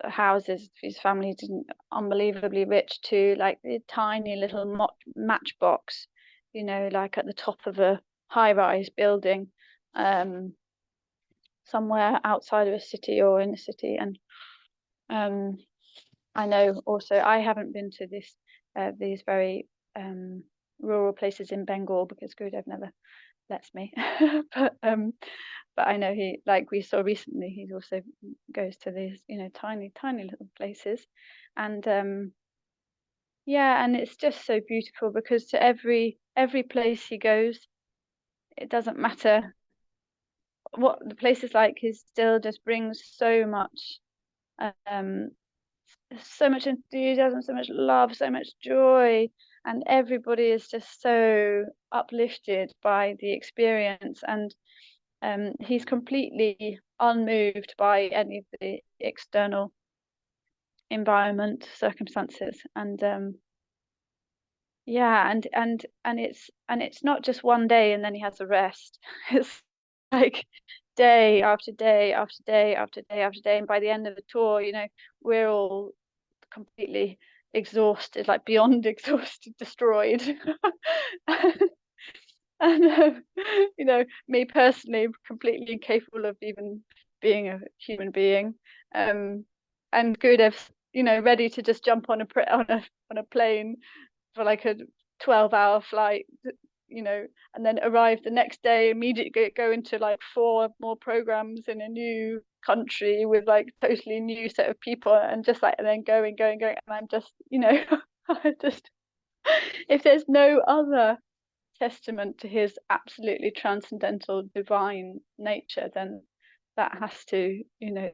Speaker 2: houses. His family is unbelievably rich, to like the tiny little matchbox, you know, like at the top of a high-rise building, somewhere outside of a city or in a city. And I know also, I haven't been to these very rural places in Bengal because Gurudev never lets me. But I know he, like we saw recently, he also goes to these, you know, tiny little places. And yeah, and it's just so beautiful, because to every place he goes, it doesn't matter what the place is like, he still just brings so much enthusiasm, so much love, so much joy, and everybody is just so uplifted by the experience. And he's completely unmoved by any of the external environment circumstances. And yeah, and it's not just one day and then he has a rest. It's like day after day after day after day after day, and by the end of the tour, you know, we're all completely exhausted, like beyond exhausted, destroyed. And you know, me personally, completely incapable of even being a human being, and Gurudev's, you know, ready to just jump on a plane for like a 12-hour flight, you know, and then arrive the next day, immediately go into like 4 more programs in a new country with like totally new set of people, and just like, and then going. And I'm just, you know, I just, if there's no other testament to his absolutely transcendental divine nature, then that has to, you know,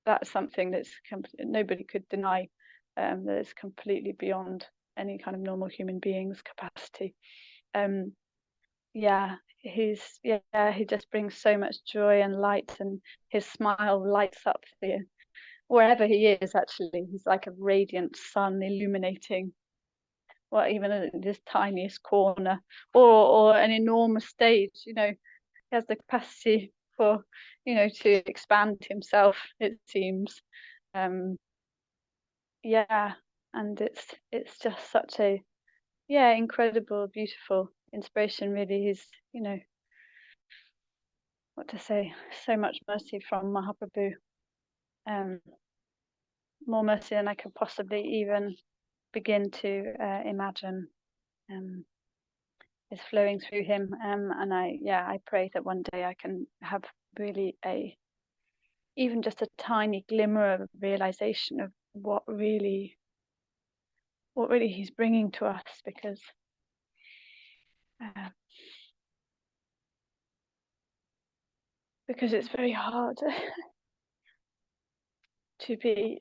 Speaker 2: that's something that's nobody could deny, that is completely beyond any kind of normal human being's capacity. Yeah, he just brings so much joy and light, and his smile lights up wherever he is. Actually, he's like a radiant sun illuminating, well, even this tiniest corner or an enormous stage. You know, he has the capacity for, you know, to expand himself, it seems. Yeah, and it's just such a, yeah, incredible, beautiful inspiration. Really, he's, you know, what to say, so much mercy from Mahaprabhu, more mercy than I could possibly even begin to imagine, is flowing through him. And I pray that one day I can have really even just a tiny glimmer of realization of what really he's bringing to us, because it's very hard to be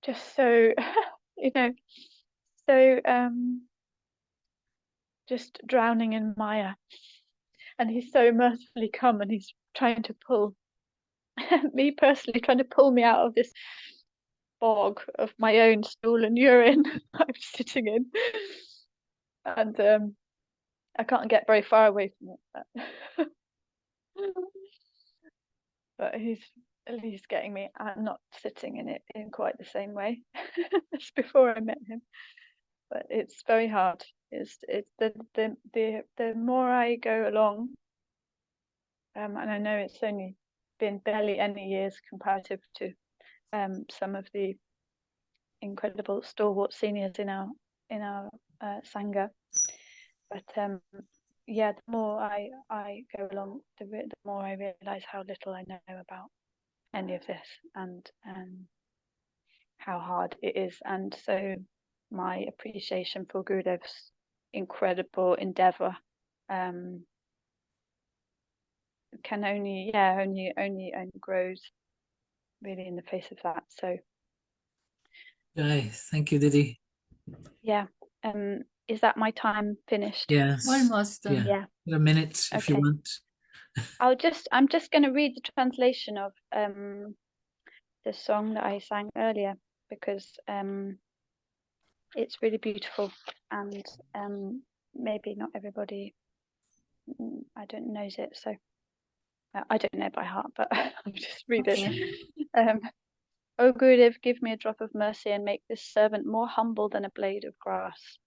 Speaker 2: just so you know, so just drowning in Maya, and he's so mercifully come, and he's trying to pull me personally, trying to pull me out of this bog of my own stool and urine I'm sitting in, and I can't get very far away from it, but he's at least getting me. I'm not sitting in it in quite the same way as before I met him, but it's very hard. It's the more I go along, and I know it's only been barely any years comparative to some of the incredible stalwart seniors in our sangha, but yeah, the more I go along, the more I realize how little I know about any of this, and how hard it is. And so my appreciation for Gurudev's incredible endeavor can only grows really in the face of that. So
Speaker 4: Thank you, Didi.
Speaker 2: yeah, is that my time finished?
Speaker 4: Yes.
Speaker 1: Almost.
Speaker 2: Yeah.
Speaker 4: A minute if you
Speaker 2: Okay.
Speaker 4: want.
Speaker 2: I'm just going to read the translation of the song that I sang earlier, because it's really beautiful, and maybe not everybody I don't know it, so I don't know it by heart, but I'll just read
Speaker 1: Okay.
Speaker 2: it. O Gurudev, give me a drop of mercy and make this servant more humble than a blade of grass.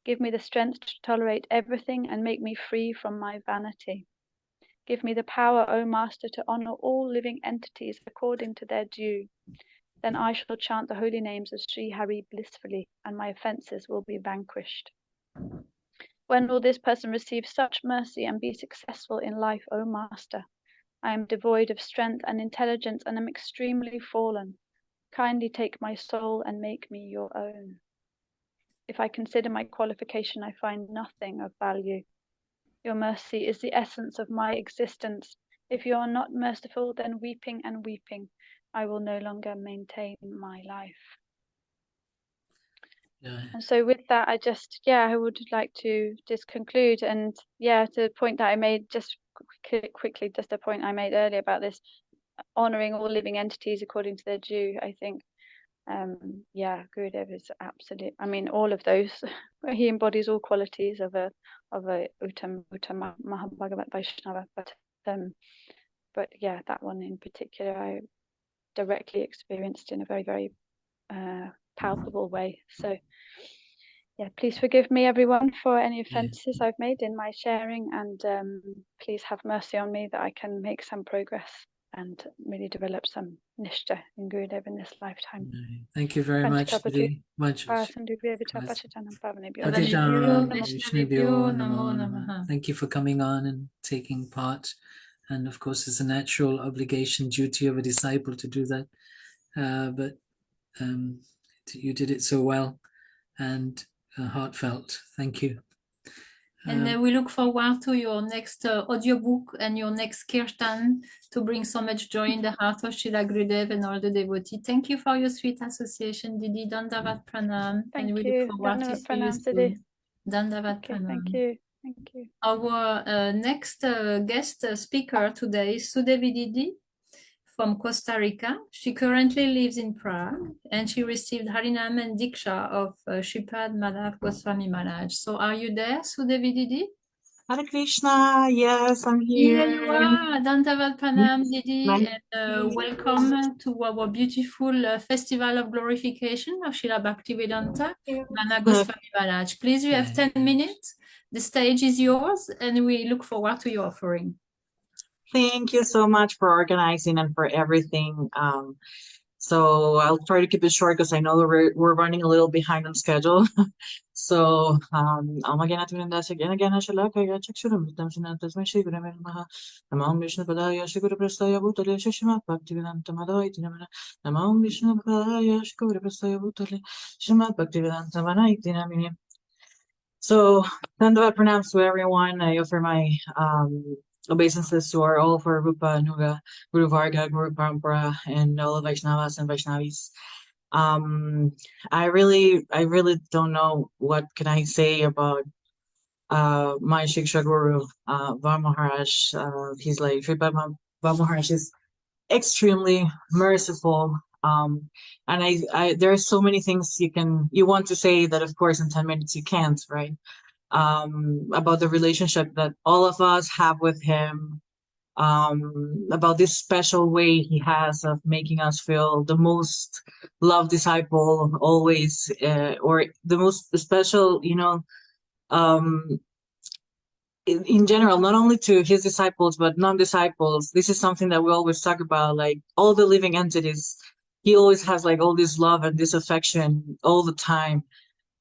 Speaker 2: Give me the strength to tolerate everything and make me free from my vanity. Give me the power, O Master, to honor all living entities according to their due. Then I shall chant the holy names of Sri Hari blissfully, and my offences will be vanquished. When will this person receive such mercy and be successful in life, O Master? I am devoid of strength and intelligence and am extremely fallen. Kindly take my soul and make me your own. If I consider my qualification, I find nothing of value. Your mercy is the essence of my existence. If you are not merciful, then weeping and weeping, I will no longer maintain my life.
Speaker 4: Yeah.
Speaker 2: And so with that, I would like to just conclude, and to the point that I made just quickly, just a point I made earlier about this, honoring all living entities according to their due. I think, Gurudev is absolute. I mean, all of those, he embodies all qualities of a Uttam Mahabhagavat Vaishnava, but yeah, that one in particular, I directly experienced in a very, very palpable way. So please forgive me, everyone, for any offences I've made in my sharing, and please have mercy on me that I can make some progress and really develop some nishta in Gurudev in this lifetime.
Speaker 4: Thank you very much. Thank you for coming on and taking part. And of course, it's a natural obligation, duty of a disciple to do that. But you did it so well and heartfelt. Thank you.
Speaker 1: And we look forward to your next audiobook and your next kirtan to bring so much joy in the heart of Srila Gurudev and all the devotees. Thank you for your sweet association, Didi. Dandavat Pranam.
Speaker 2: Thank
Speaker 1: and we
Speaker 2: you.
Speaker 1: look forward to see you soon. Dandavat Pranam.
Speaker 2: Thank you. Thank you.
Speaker 1: Our next guest speaker today is Sudevi Didi from Costa Rica. She currently lives in Prague and she received Harinam and Diksha of Sripad Bv Goswami Maharaj. So are you there, Sudevi Didi?
Speaker 10: Hare Krishna, yes, I'm here.
Speaker 1: Here you are, Dandavat Pranam Didi, and welcome to our beautiful Festival of Glorification of Srila Bhaktivedanta Mana Goswami Maharaj. Please, you have 10 minutes. The stage is yours and we look forward to your offering.
Speaker 10: Thank you so much for organizing and for everything. So I'll try to keep it short because I know we're running a little behind on schedule. So So, Dandavat pranams to everyone. I offer my obeisances to all for Rupa, Nuga, Guru Varga, Guru Parampara, and all the Vaishnavas and Vaishnavis. I really don't know what can I say about my Shiksha Guru, Bv Maharaj. He's like, Sripad Bv Maharaj is extremely merciful. And there are so many things you want to say that of course in 10 minutes you can't, right? About the relationship that all of us have with him, about this special way he has of making us feel the most loved disciple always, or the most special, in general, not only to his disciples, but non-disciples. This is something that we always talk about, like all the living entities. He always has like all this love and this affection all the time.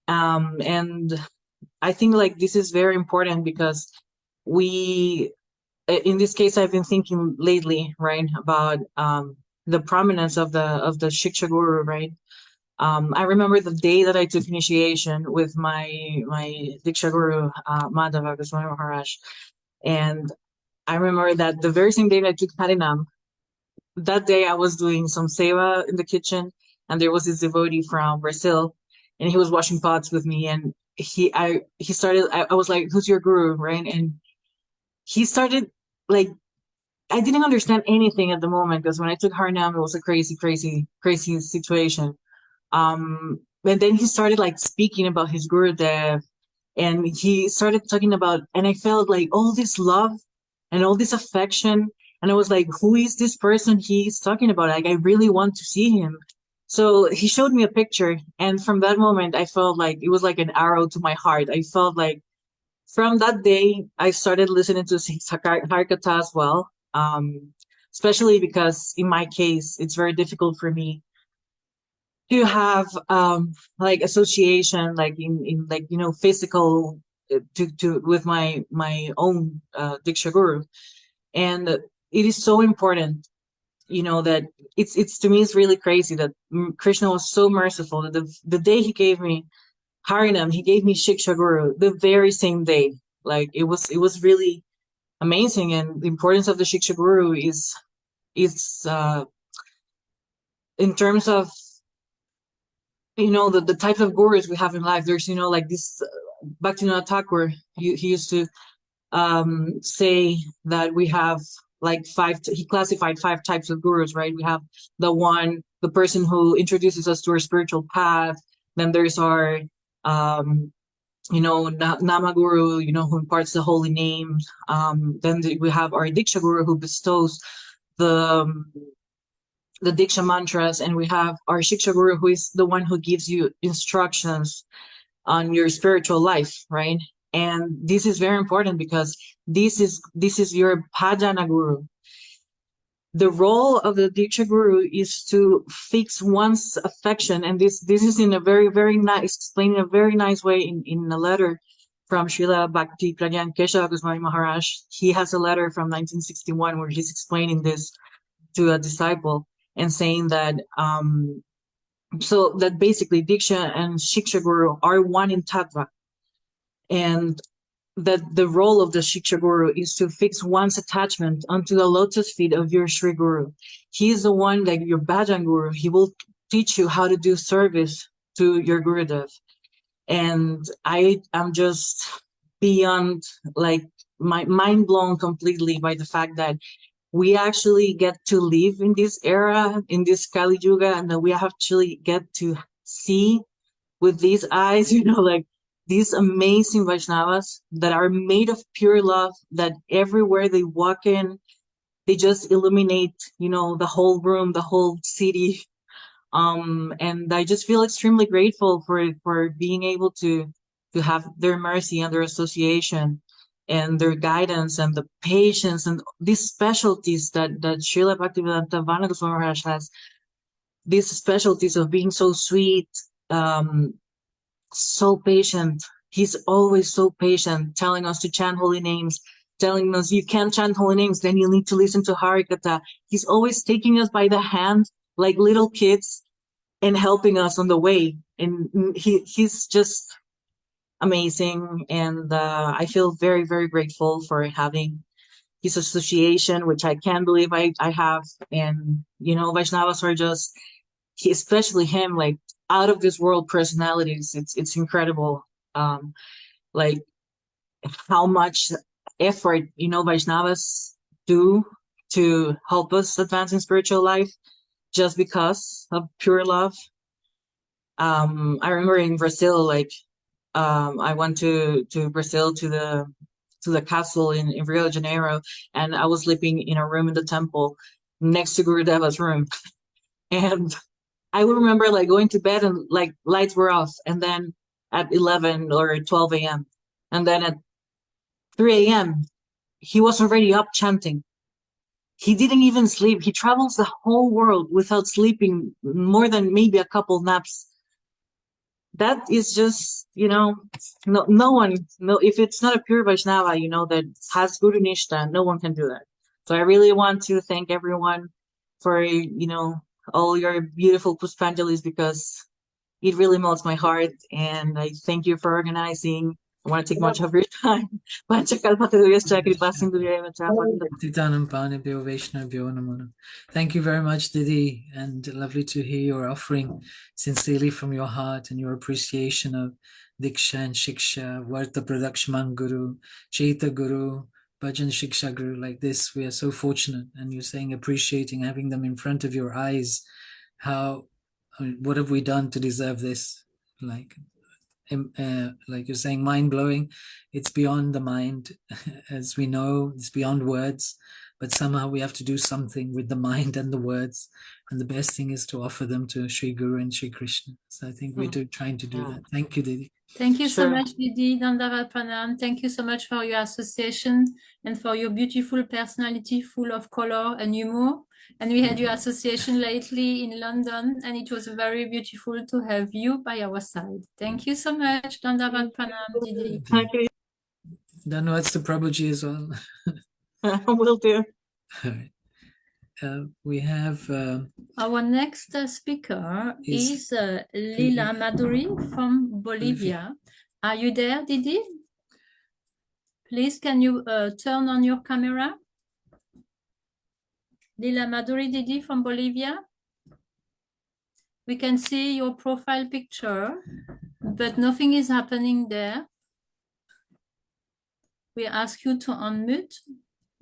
Speaker 10: And I think like this is very important because in this case, I've been thinking lately, right, about the prominence of the Shiksha Guru, right? I remember the day that I took initiation with my Diksha Guru, Madhava Goswami Maharaj. And I remember that the very same day that I took Harinam, that day I was doing some seva in the kitchen, and there was this devotee from Brazil, and he was washing pots with me, and I was like, who's your guru, right? And he started like, I didn't understand anything at the moment because when I took Harinam, it was a crazy situation. And then he started like speaking about his Gurudev And he started talking about, and I felt like all this love and all this affection. And I was like, who is this person he's talking about? Like, I really want to see him. So he showed me a picture. And from that moment, I felt like it was like an arrow to my heart. I felt like from that day, I started listening to Harikata as well. Especially because in my case, it's very difficult for me to have like association, like in like, you know, physical to with my own Diksha Guru. And it is so important, you know, that it's to me, it's really crazy that Krishna was so merciful that the day he gave me Harinam, he gave me Shiksha Guru the very same day. Like it was really amazing. And the importance of the Shiksha Guru is in terms of, you know, the types of gurus we have in life. There's, you know, like this Bhaktivinoda Thakur, he used to say that we have like he classified 5 types of gurus, right? We have the person who introduces us to our spiritual path. Then there's our, you know, Nama Guru, you know, who imparts the holy name. Then we have our Diksha Guru, who bestows the Diksha mantras, and we have our Shiksha Guru, who is the one who gives you instructions on your spiritual life, right? And this is very important because this is your Bhajana Guru. The role of the Diksha Guru is to fix one's affection, and this is in a very, very nice, explained in a very nice way in a letter from Srila Bhakti Pragyan Keshav Goswami Maharaj. He has a letter from 1961 where he's explaining this to a disciple and saying that so that basically Diksha and Shiksha Guru are one in Tattva, and that the role of the Shiksha Guru is to fix one's attachment onto the lotus feet of your Sri Guru. He is the one, like your Bhajan Guru. He will teach you how to do service to your Gurudev. And I am just beyond, like, my mind blown completely by the fact that we actually get to live in this era, in this Kali Yuga, and that we actually get to see with these eyes, you know, like these amazing Vaishnavas that are made of pure love, that everywhere they walk in, they just illuminate, you know, the whole room, the whole city. And I just feel extremely grateful for being able to have their mercy and their association and their guidance and the patience and these specialties that Srila Bhaktivedanta Vana Goswami Maharaj has, these specialties of being so sweet, so patient. He's always so patient, telling us to chant holy names, telling us you can't chant holy names, then you need to listen to Harikatha. He's always taking us by the hand like little kids and helping us on the way. And he's just amazing. And I feel very, very grateful for having his association, which I can't believe I have. And, you know, Vaishnavas are just, especially him, like out of this world personalities. It's incredible. Like how much effort, you know, Vaishnavas do to help us advance in spiritual life just because of pure love. I remember in Brazil, like, I went to Brazil to the castle in Rio de Janeiro, and I was sleeping in a room in the temple next to Gurudeva's room. And I would remember like going to bed and like lights were off, and then at 11 or 12 a.m. and then at 3 a.m. he was already up chanting. He didn't even sleep. He travels the whole world without sleeping more than maybe a couple naps. That is just, you know, no one, if it's not a pure Vaishnava, you know, that has Guru Nishta, no one can do that. So I really want to thank everyone for, you know, all your beautiful Puspanjalis, because it really melts my heart. And I thank you for organizing. I want to take much of your time.
Speaker 4: Thank you very much, Didi, and lovely to hear your offering sincerely from your heart and your appreciation of Diksha and Shiksha, Varta Pradakshman Guru, Chaita Guru, Bhajan Shiksha Guru. Like this, we are so fortunate. And you're saying appreciating having them in front of your eyes. How, I mean, what have we done to deserve this? Like, like you're saying, mind-blowing. It's beyond the mind. As we know, it's beyond words, but somehow we have to do something with the mind and the words, and the best thing is to offer them to Sri Guru and Sri Krishna. So I think we're trying to do that. Thank you, Didi.
Speaker 1: Thank you so much, Didi. Dandavat Pranam. Thank you so much for your association and for your beautiful personality, full of color and humor. And we had your association lately in London, and it was very beautiful to have you by our side. Thank you so much, Dandavat Pranam, Didi.
Speaker 10: Thank you.
Speaker 4: Danwats to Prabhuji as well.
Speaker 10: Will do.
Speaker 4: All right. We have
Speaker 1: our next speaker is Lila Maduri from Bolivia. Are you there, Didi? Please, can you turn on your camera? Lila Maduri, Didi from Bolivia. We can see your profile picture, but nothing is happening there. We ask you to unmute.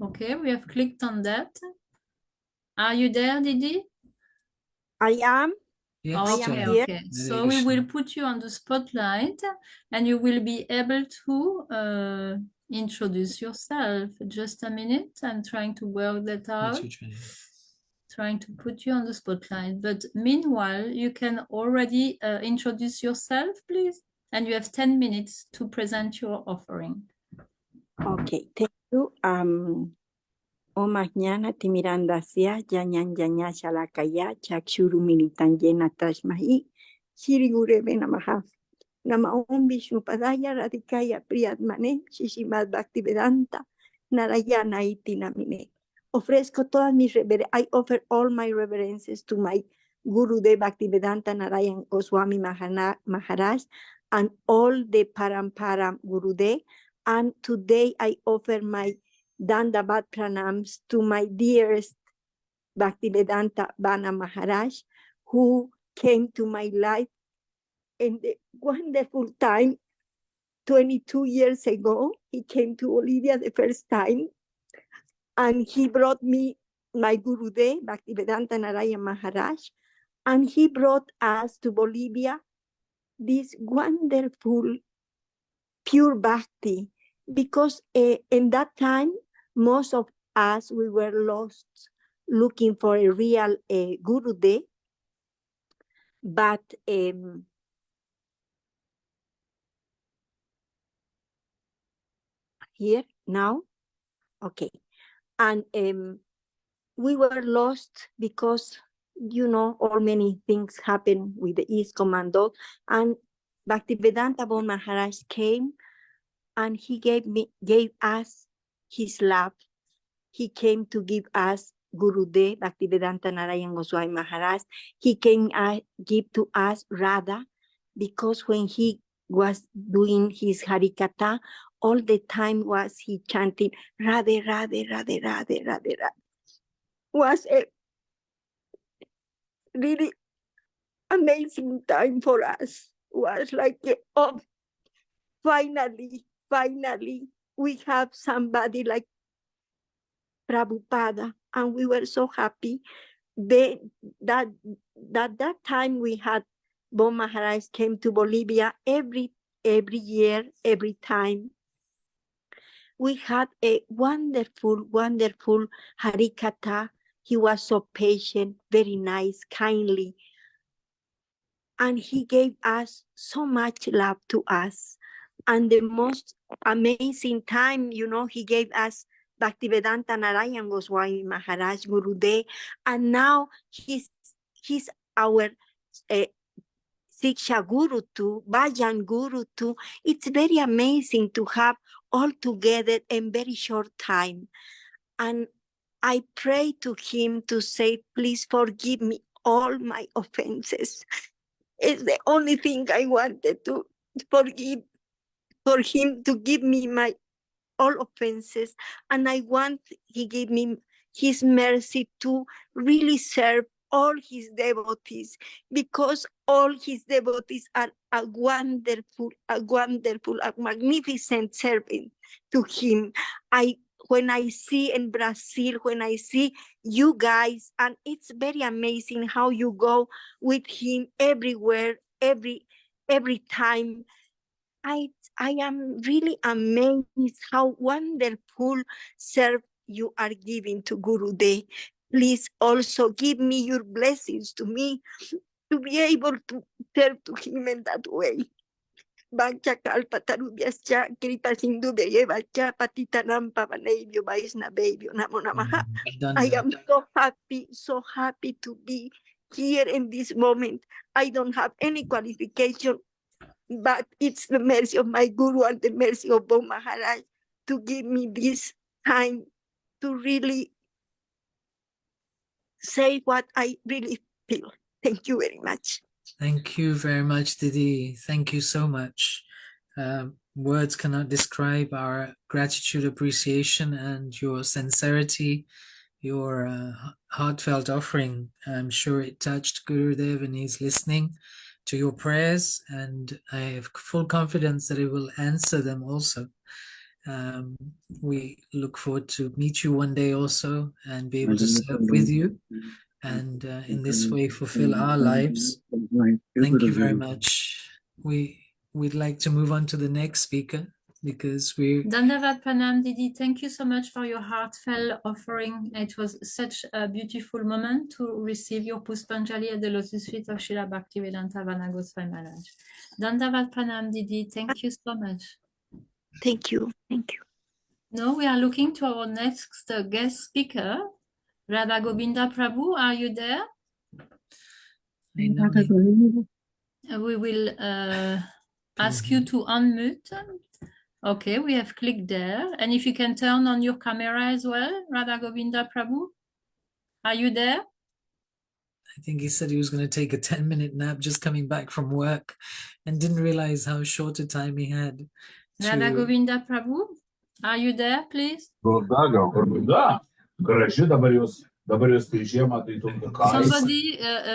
Speaker 1: Okay, we have clicked on that. Are you there, Didi?
Speaker 8: I am.
Speaker 4: Yes,
Speaker 1: okay. So we will put you on the spotlight and you will be able to introduce yourself. Just a minute. I'm trying to work that out. Trying to put you on the spotlight. But meanwhile, you can already introduce yourself, please. And you have 10 minutes to present your offering.
Speaker 11: Okay, thank you. O mañana timiranda sia yanyan yanya shalakaya chakshuru militan yena tashmahi shirigure benamaha nama om vishnu padaya radikaya priyatmane shishimad bhaktivedanta narayana itinamine. Ofrezco todas mis I offer all my reverences to my Guru de Bhaktivedanta Narayan Goswami Maharaj and all the Parampara Gurudev. And today I offer my Dandavat Pranams to my dearest Bhaktivedanta Bana Maharaj, who came to my life in the wonderful time 22 years ago. He came to Bolivia the first time, and he brought me my Gurudev, Bhaktivedanta Narayan Maharaj, and he brought us to Bolivia this wonderful pure bhakti, because in that time, most of us, we were lost looking for a real Gurudev, but here now, okay, and we were lost because, you know, all many things happened with the East Commando, and Bhaktivedanta Bon Maharaj came and he gave us his love. He came to give us Gurudev, Bhaktivedanta Narayan Goswami Maharaj. He came give to us Radha, because when he was doing his Harikatha, all the time was he chanting Radhe, Radhe, Radhe, Radhe, Radhe, Radhe. Was a really amazing time for us. Was like, oh, finally, we have somebody like Prabhupada, and we were so happy. That time we had Bon Maharaj came to Bolivia every year, every time. We had a wonderful Harikatha. He was so patient, very nice, kindly. And he gave us so much love to us. And the most amazing time, you know, he gave us Bhaktivedanta Narayan Goswami Maharaj Gurudev, and now he's our Siksha Guru too, Bhajan Guru too. It's very amazing to have all together in very short time. And I pray to him to say, please forgive me all my offenses. It's the only thing I wanted to forgive, for him to give me my all offenses. And I want he gave me his mercy to really serve all his devotees, because all his devotees are a magnificent servant to him. When I see in Brazil, when I see you guys, and it's very amazing how you go with him everywhere, every time. I am really amazed how wonderful serve you are giving to Gurudev. Please also give me your blessings to me to be able to serve to him in that way. Baca kalpatarubhyascha kripa sindhu vacha patitanam pavanebhyo vaisnavebhyo namo namaha. I am so happy to be here in this moment. I don't have any qualification, but it's the mercy of my Guru and the mercy of Bv Maharaj to give me this time to really say what I really feel. Thank you very much.
Speaker 4: Thank you very much, Didi. Thank you so much. Words cannot describe our gratitude, appreciation, and your sincerity, your heartfelt offering. I'm sure it touched Gurudev and he's listening to your prayers, and I have full confidence that he will answer them also. We look forward to meet you one day also and be able to serve with you, and in this way fulfill our lives. Thank you very much. We'd like to move on to the next speaker because we.
Speaker 1: Dandavat Pranam Didi, thank you so much for your heartfelt offering. It was such a beautiful moment to receive your Puspanjali at the lotus feet of Srila Bhaktivedanta Vana Goswami Maharaj. Dandavat Pranam Didi, thank you so much.
Speaker 11: Thank you. Thank you.
Speaker 1: Now we are looking to our next guest speaker, Radha Govinda Prabhu. Are you there? We will ask you to unmute. Okay, we have clicked there. And if you can turn on your camera as well, Radha Govinda Prabhu. Are you there?
Speaker 4: I think he said he was going to take a 10-minute nap just coming back from work and didn't realize how short a time he had.
Speaker 1: Radha Govinda Prabhu, are you there, please? Somebody,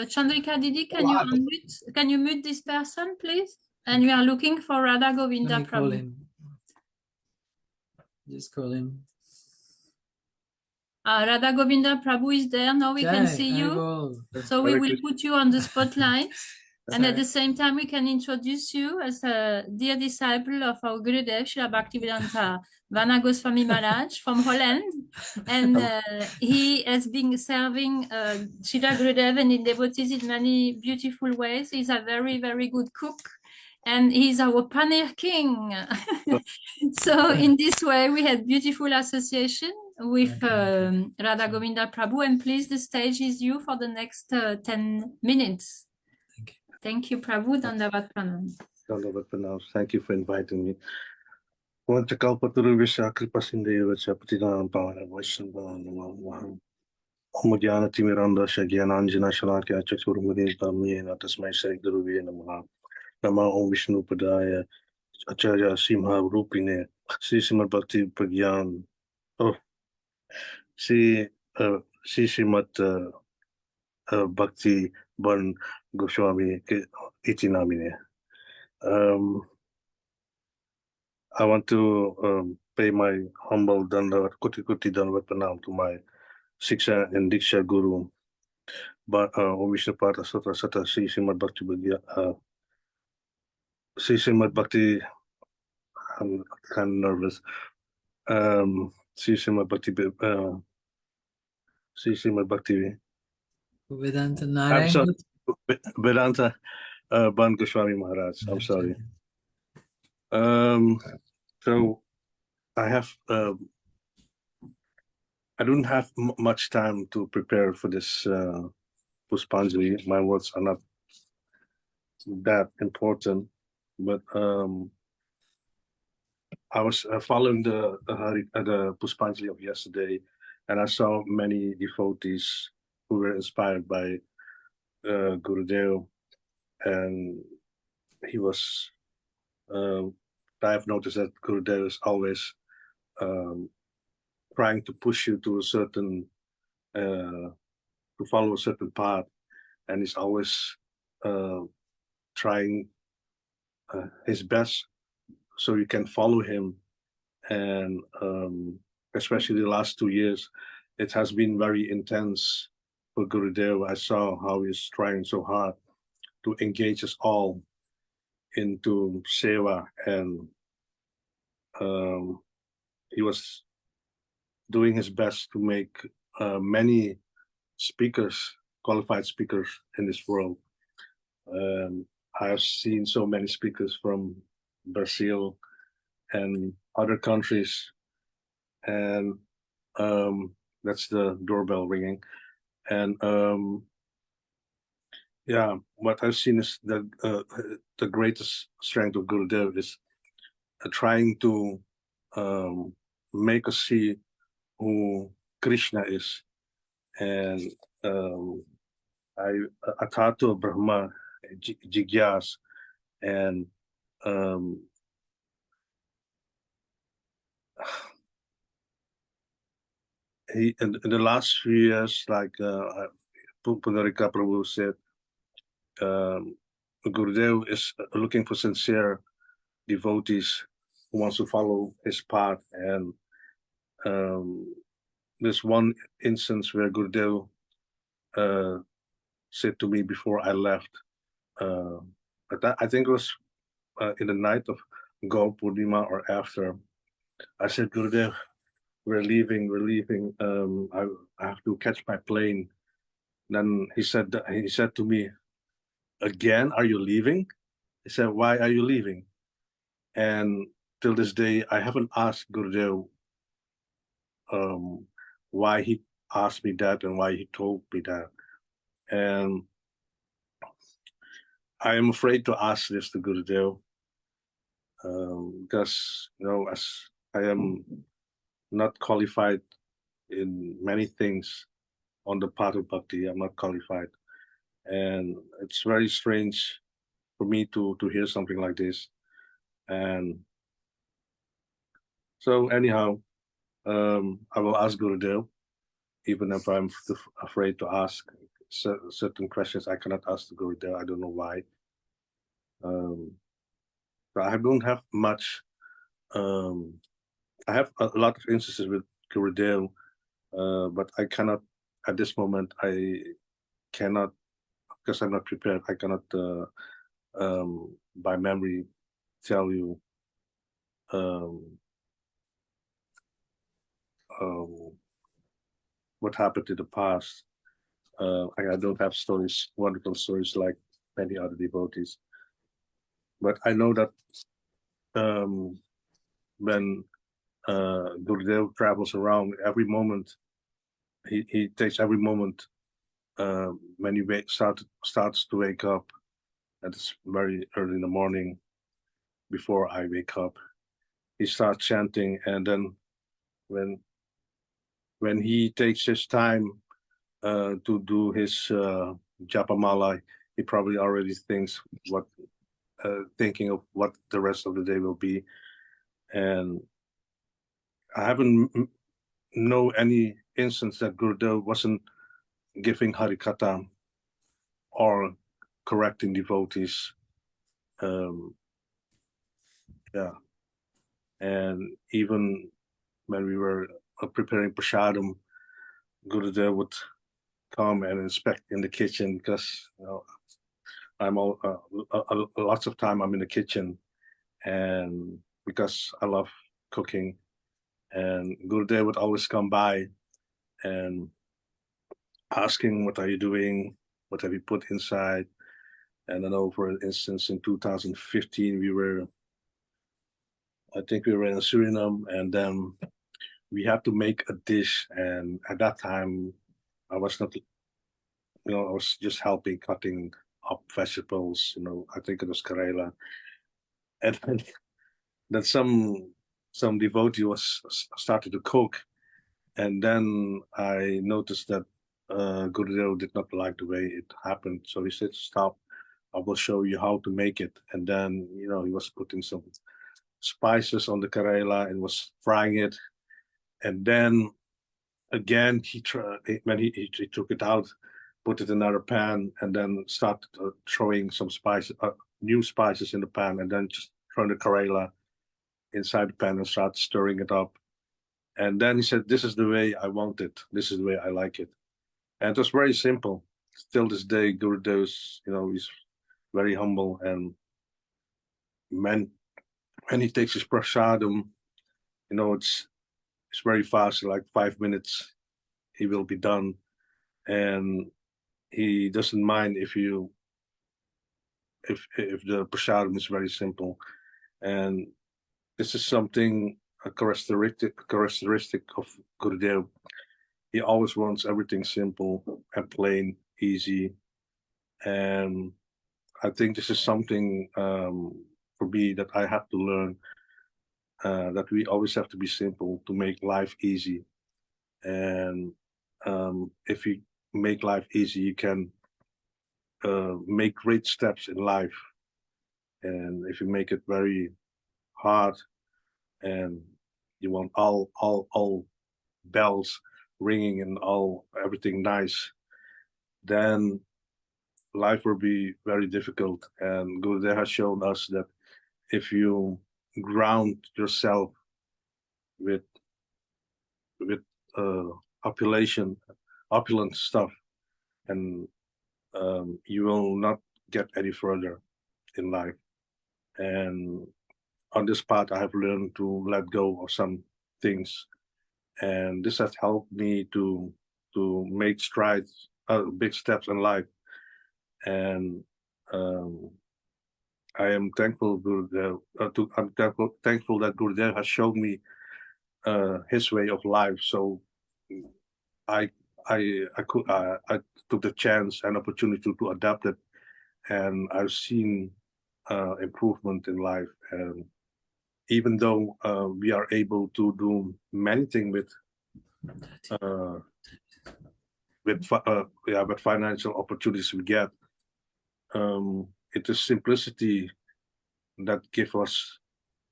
Speaker 1: Chandrika Didi, can you unmute? Can you mute this person, please? And we are looking for Radha Govinda
Speaker 4: Let me call
Speaker 1: Prabhu.
Speaker 4: him. Just call him.
Speaker 1: Radha Govinda Prabhu is there. Now we can see you. So we will put you on the spotlight. And at the same time, we can introduce you as a dear disciple of our Gurudev, Srila Bhaktivedanta Vana Goswami Maharaj from Holland. And he has been serving Srila Gurudev and his devotees in many beautiful ways. He's a very, very good cook. And he's our Paneer King. So in this way, we had beautiful association with Radha Govinda Prabhu. And please, the stage is you for the next 10 minutes. Thank you, Prabhu. Dandavat Pranam.
Speaker 12: Dandavat Pranam. Thank you for inviting me. Vanchakalpaturu Vishakripasindeya Chapatinam Pavana Vaishnava Omudhyana Timiranda Shagyananjana Shalakya Chaturmudin Tamyena Tasmai Sri Guruve Namaha Nama Om Vishnu Padaya Acharya Simha Rupine Srimad Bhakti Pragyan Srimad Bhakti Ban Goswami Iti Namine. I want to pay my humble Dandavat Kuti Dandavat Pranam to my Siksha and Diksha Guru, Om Vishnu Pata Satra Sata Sri Srimad Bhakti Sri Srimad Bhakti. I'm kind of nervous. Sri Srimad Bhakti Sri Srimad Bhakti
Speaker 4: Vedanta
Speaker 12: I'm sorry, Vedanta Ban Goswami Maharaj. I'm sorry. So I have I don't have much time to prepare for this Puspanjali. My words are not that important, but I was following the Puspanjali of yesterday, and I saw many devotees who were inspired by Gurudev, and he was. I have noticed that Gurudev is always trying to push you to a certain to follow a certain path, and he's always trying his best so you can follow him. And especially the last 2 years, it has been very intense for Gurudev. I saw how he's trying so hard to engage us all into Seva, and he was doing his best to make many speakers, qualified speakers in this world. I have seen so many speakers from Brazil and other countries, and that's the doorbell ringing. And yeah, what I've seen is that the greatest strength of Gurudev is trying to make us see who Krishna is, and Atato Brahma Jigyas, and he in the last few years, like Pundarika Prabhu said, Gurudev is looking for sincere devotees who wants to follow his path. And there's one instance where Gurudev said to me before I left, I think it was in the night of Gaur Purnima or after, I said, Gurudev, we're leaving. I have to catch my plane. Then he said to me, again, are you leaving? He said, why are you leaving? And till this day, I haven't asked Gurudev why he asked me that and why he told me that. And I am afraid to ask this to Gurudev because, as I am not qualified in many things on the path of bhakti, I'm not qualified. And it's very strange for me to hear something like this. And so anyhow, I will ask Gurudev, even if I'm afraid to ask certain questions. I cannot ask the Gurudev. I don't know why. But I don't have much. I have a lot of instances with Gurudev, but I cannot at this moment. I cannot, because I'm not prepared. I cannot by memory tell you what happened in the past. I don't have stories, wonderful stories like many other devotees. But I know that when Gurudev travels around, every moment, he takes every moment when he starts to wake up, and it's very early in the morning before I wake up. He starts chanting, and then when he takes his time to do his japamala, he probably already thinking of what the rest of the day will be. And I haven't know any instance that Gurudev wasn't giving Harikatha or correcting devotees. Yeah. And even when we were preparing prasadam, Gurudev would come and inspect in the kitchen, because I'm lots of time I'm in the kitchen, and because I love cooking, and Gurudev would always come by and asking, what are you doing? What have you put inside? And I know, for instance, in 2015, I think we were in Suriname, and then we had to make a dish. And at that time, I was not, I was just helping cutting up vegetables. I think it was Karela. And then some devotee started to cook, and then I noticed that Gurudev did not like the way it happened. So he said, stop, I will show you how to make it. And then, he was putting some spices on the Karela and was frying it. And then again, when he took it out, put it in another pan, and then started throwing some new spices in the pan, and then just throwing the Karela inside the pan and start stirring it up. And then he said, this is the way I want it. This is the way I like it. And it was very simple. Still this day, Gurudev, he's very humble, and when he takes his prasadam, you know, it's very fast, like 5 minutes, he will be done, and he doesn't mind if the prasadam is very simple, and this is something a characteristic of Gurudev. He always wants everything simple and plain, easy, and I think this is something for me that I have to learn. That we always have to be simple to make life easy, and if you make life easy, you can make great steps in life. And if you make it very hard, and you want all bells ringing and everything nice, then life will be very difficult. And Gurudev has shown us that if you ground yourself with opulent stuff, and you will not get any further in life. And on this path, I have learned to let go of some things, and this has helped me to make strides, big steps in life. And I am thankful thankful that Gurudev has shown me his way of life. So I took the chance and opportunity to adapt it, and I've seen improvement in life. And even though we are able to do many things with financial opportunities we get, it is simplicity that gives us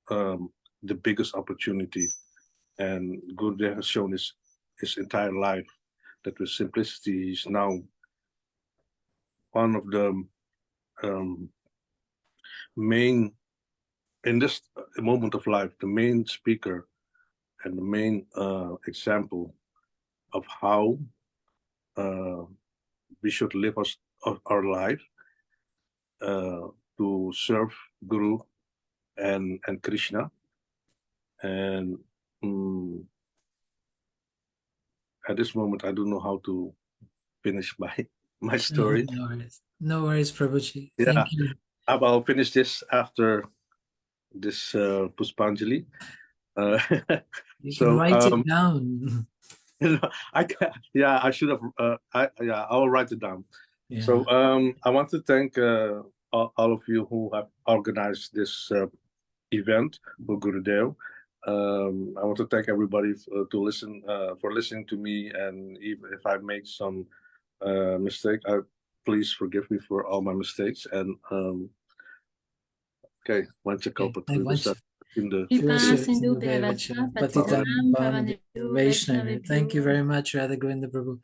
Speaker 12: the biggest opportunity. And Gurudev has shown his entire life that with simplicity is now one of the main, in this moment of life, the main speaker and the main example of how we should live our life to serve Guru and Krishna. And at this moment, I don't know how to finish my story.
Speaker 4: No worries, Prabhuji.
Speaker 12: Yeah,
Speaker 4: Thank you.
Speaker 12: I'll finish this after this Puspanjali.
Speaker 4: You can write it down.
Speaker 12: I should have. I will write it down.
Speaker 4: Yeah.
Speaker 12: So I want to thank all of you who have organized this event for Gurudev. I want to thank everybody for listening to me, and even if I make some mistake, please forgive me for all my mistakes. And okay,
Speaker 4: thank you very much, Radha Govinda Prabhu.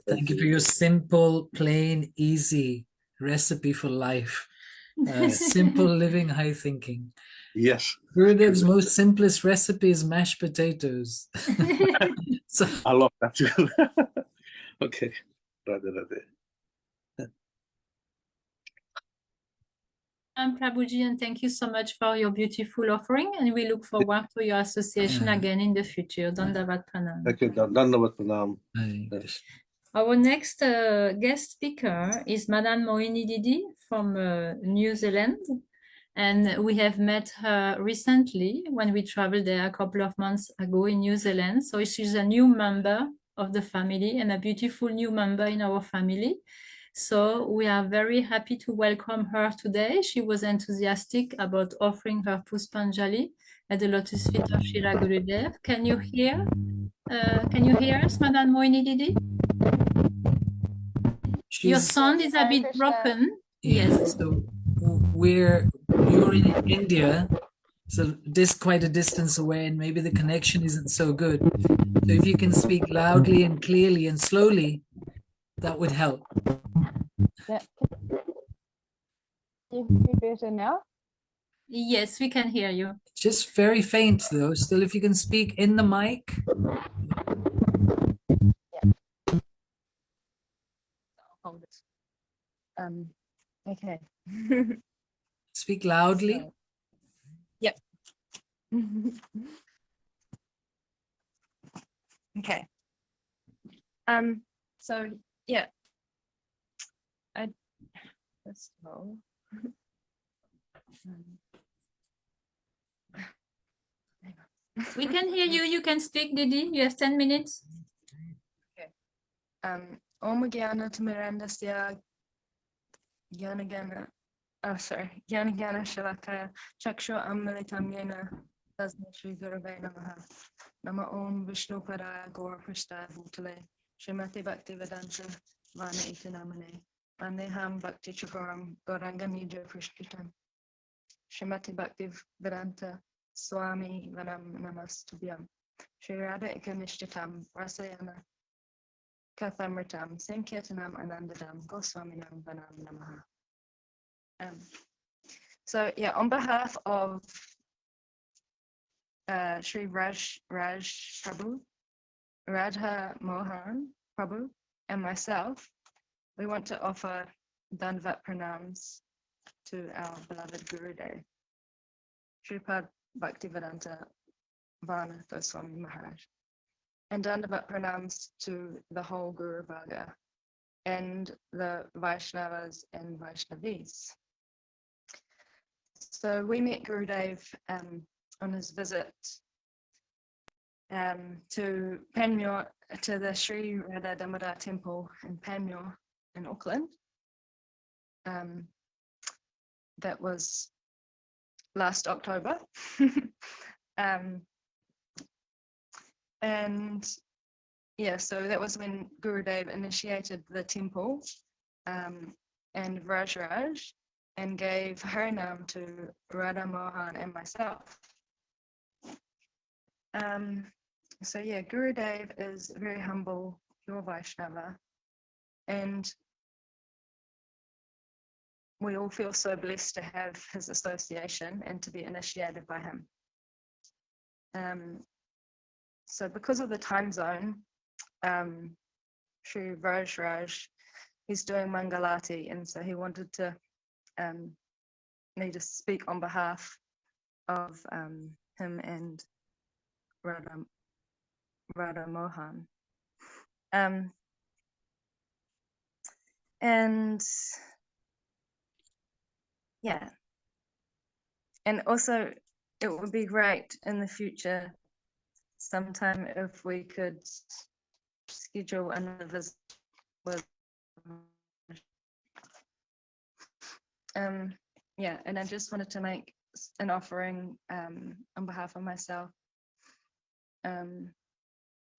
Speaker 4: Thank you for your simple, plain, easy recipe for life. Simple living, high thinking.
Speaker 12: Yes.
Speaker 4: Gurudev's most simplest recipe is mashed potatoes. So,
Speaker 12: I love that too. Okay. Radhe.
Speaker 1: Prabhuji, and thank you so much for your beautiful offering, and we look forward to your association again in the future. Dandavat Pranam.
Speaker 12: Thank you. Dandavat Pranam.
Speaker 1: Our next guest speaker is Madame Moini Didi from New Zealand, and we have met her recently when we traveled there a couple of months ago in New Zealand. So she's a new member of the family and a beautiful new member in our family. So we are very happy to welcome her today. She was enthusiastic about offering her Puspanjali at the lotus feet of Srila Gurudev. Can you hear? Can you hear us, Madame Moini Didi? Your sound is a bit broken.
Speaker 4: Yes. So you're in India, so this quite a distance away, and maybe the connection isn't so good. So if you can speak loudly and clearly and slowly, that would help.
Speaker 2: Yeah. Can you hear better now?
Speaker 1: Yes, we can hear you.
Speaker 4: Just very faint though. Still, if you can speak in the mic.
Speaker 2: Hold it. Okay.
Speaker 4: Speak loudly.
Speaker 13: Okay. So yeah, I first of all,
Speaker 1: We can hear you. You can speak, Didi. You have 10 minutes.
Speaker 13: okay. Omagyana Tamirandasya Yanagana. Oh, sorry. Yanagana Shalakaya Chakshu Amalitam Yena Tasma Shri Gurave Namaha. Nama Om Vishnu Padaya Gaur Prishta Bhutale Srimati Bhakti Vedanta Vana Itinamane Vandeham Bhakti Chakoram Gauranga Nija Prishkitam Srimati Bhakti Vedanta Swami Vanam Namastubhyam Shri Radha Ikanishtatam Rasayana Kathamritam Sankirtanam Anandadam Goswaminam Vanam Namaha. So yeah, on behalf of Sri Raj Prabhu, Radha Mohan Prabhu, and myself, we want to offer Dandavat Pranams to our beloved Gurudev, Sripad Bhaktivedanta Vana Goswami Maharaj, and Dandavat Pranams to the whole Guru Varga and the Vaishnavas and Vaishnavis. So we met Gurudev on his visit to Panmure, to the Sri Radha Damodar Temple in Panmure in Auckland. That was last October. And yeah, so that was when Gurudev initiated the temple and Vrajraj and gave Harinam to Radha Mohan and myself. So yeah, Gurudev is a very humble, pure Vaishnava, and we all feel so blessed to have his association and to be initiated by him. So because of the time zone, Sri Vrajraj, he's doing Mangalati, and so he wanted to me to speak on behalf of him and Radha Mohan. And yeah, and also it would be great in the future sometime if we could schedule another visit with yeah, and I just wanted to make an offering on behalf of myself.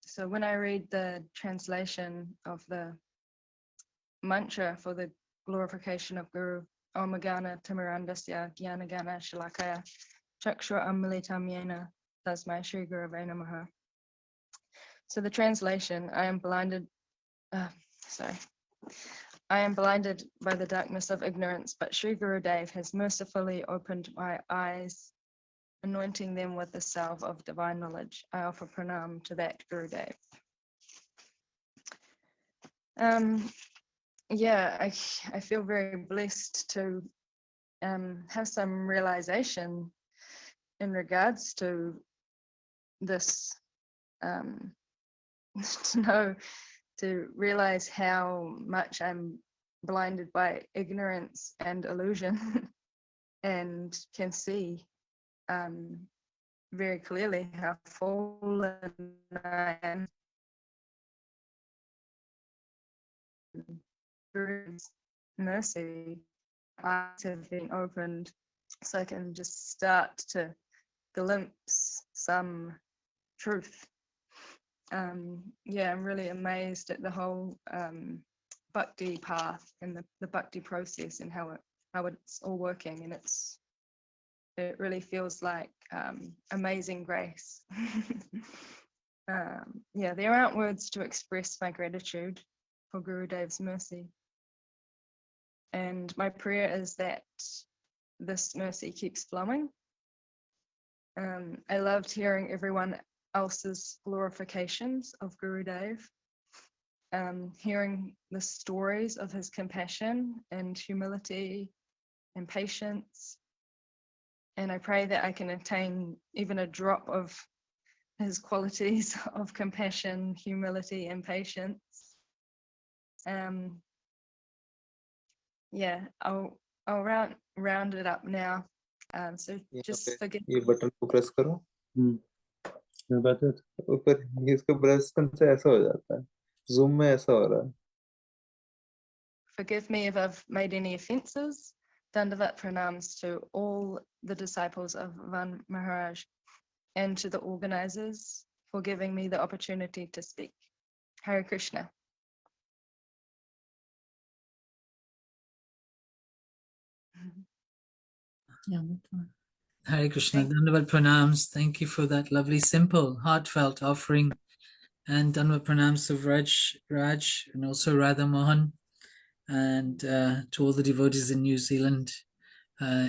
Speaker 13: So when I read the translation of the mantra for the glorification of Guru, Omagana Tamirandasya Gyanagana Shalakaya Chakshur Amilitam Yena Tasmai Shri Gurave Namaha. So the translation, I am blinded by the darkness of ignorance, but Sri Gurudev has mercifully opened my eyes, anointing them with the salve of divine knowledge. I offer pranam to that Gurudev. Yeah, I feel very blessed to have some realization in regards to this, to realize how much I'm blinded by ignorance and illusion and can see very clearly how fallen I am. Mercy, eyes have been opened so I can just start to glimpse some truth. Yeah, I'm really amazed at the whole bhakti path and the bhakti process and how it's all working, and it really feels like amazing grace. Yeah, there aren't words to express my gratitude for Gurudev's mercy. And my prayer is that this mercy keeps flowing. I loved hearing everyone else's glorifications of Gurudev, hearing the stories of his compassion and humility and patience, And I pray that I can attain even a drop of his qualities of compassion, humility, and patience. Yeah, I'll round it up now. So just forgive
Speaker 14: ये button को press करो। ऊपर इसको press करने से ऐसा हो जाता है, जूम में ऐसा हो रहा है।
Speaker 13: Forgive me if I've made any offenses. Dandavat pranams to all the disciples of Van Maharaj and to the organizers for giving me the opportunity to speak. Hare Krishna.
Speaker 4: Hare Krishna, Dandavat Pranams. Thank you for that lovely, simple, heartfelt offering. And Dandavat Pranams to Raj, and also Radha Mohan, and to all the devotees in New Zealand,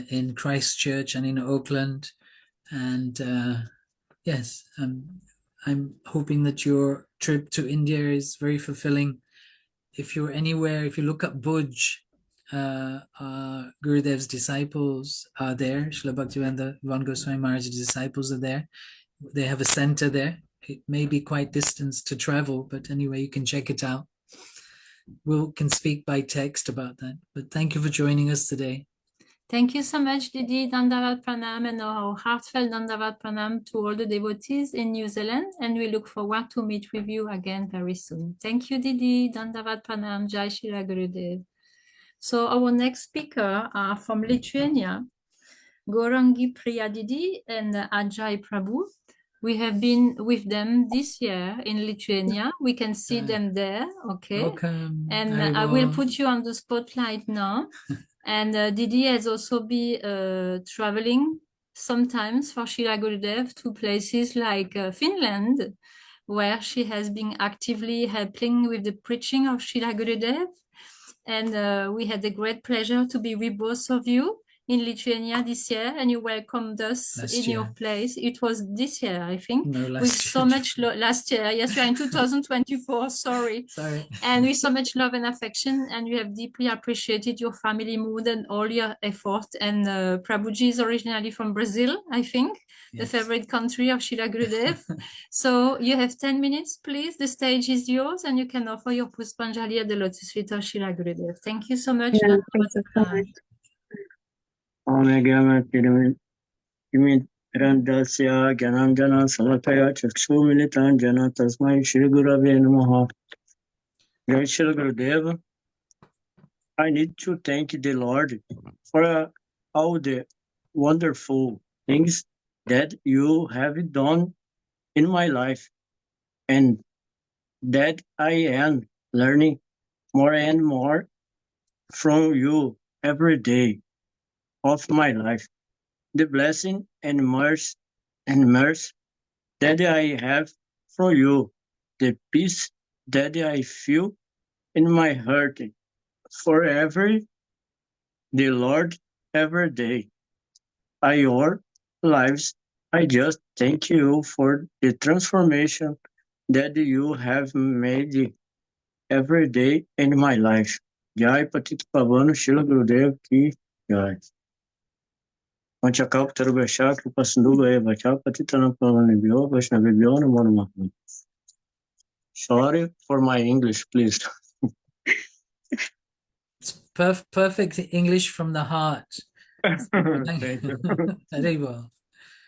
Speaker 4: in Christchurch and in Auckland. And yes, I'm hoping that your trip to India is very fulfilling. If you're anywhere, if you look up Bhuj, Gurudev's disciples are there. Srila Bhaktivedanta Van Goswami Maharaj's disciples are there. They have a center there. It may be quite distance to travel, but anyway, you can check it out. We can speak by text about that. But thank you for joining us today.
Speaker 1: Thank you so much, Didi. Dandavat Pranam, and our heartfelt Dandavat Pranam to all the devotees in New Zealand. And we look forward to meet with you again very soon. Thank you, Didi. Dandavat Pranam. Jai Shri Gurudev. So our next speaker are from Lithuania, Gaurangi Priyadidi and Ajay Prabhu. We have been with them this year in Lithuania. We can see them there, okay?
Speaker 4: Welcome.
Speaker 1: And I will put you on the spotlight now. And Didi has also been traveling sometimes for Srila Gurudev to places like Finland, where she has been actively helping with the preaching of Srila Gurudev. And we had the great pleasure to be with both of you in Lithuania this year, and you welcomed us your place. It was this year, I think, with so much last year. Yes, we are in 2024. Sorry. And with so much love and affection, and we have deeply appreciated your family mood and all your effort. And Prabhuji is originally from Brazil, I think, the favorite country of Srila Gurudev. So you have 10 minutes, please. The stage is yours, and you can offer your Puspanjali at the Lotus Feet of Srila Gurudev. Thank you so much.
Speaker 15: Yeah, thank you so much. Omega Randasya Gyananjana Samataya Chakshumilitan Jana Tasmai Shri Gurave Namaha. Jai Shri Gurudeva. I need to thank the Lord for all the wonderful things that you have done in my life, and that I am learning more and more from you every day of my life. The blessing and mercy that I have from you, the peace that I feel in my heart forever, the Lord every day. Your lives, I just thank you for the transformation that you have made every day in my life. Jai Patit Pavan Shila Gurudev ki Jai. Manchakal Tarubasha Kripasanduga Eva Chapatitana Pavanibio Vaishnavibio Namo. Sorry for my English, please.
Speaker 4: It's perfect English from the heart.
Speaker 15: Thank you.
Speaker 4: Haribo.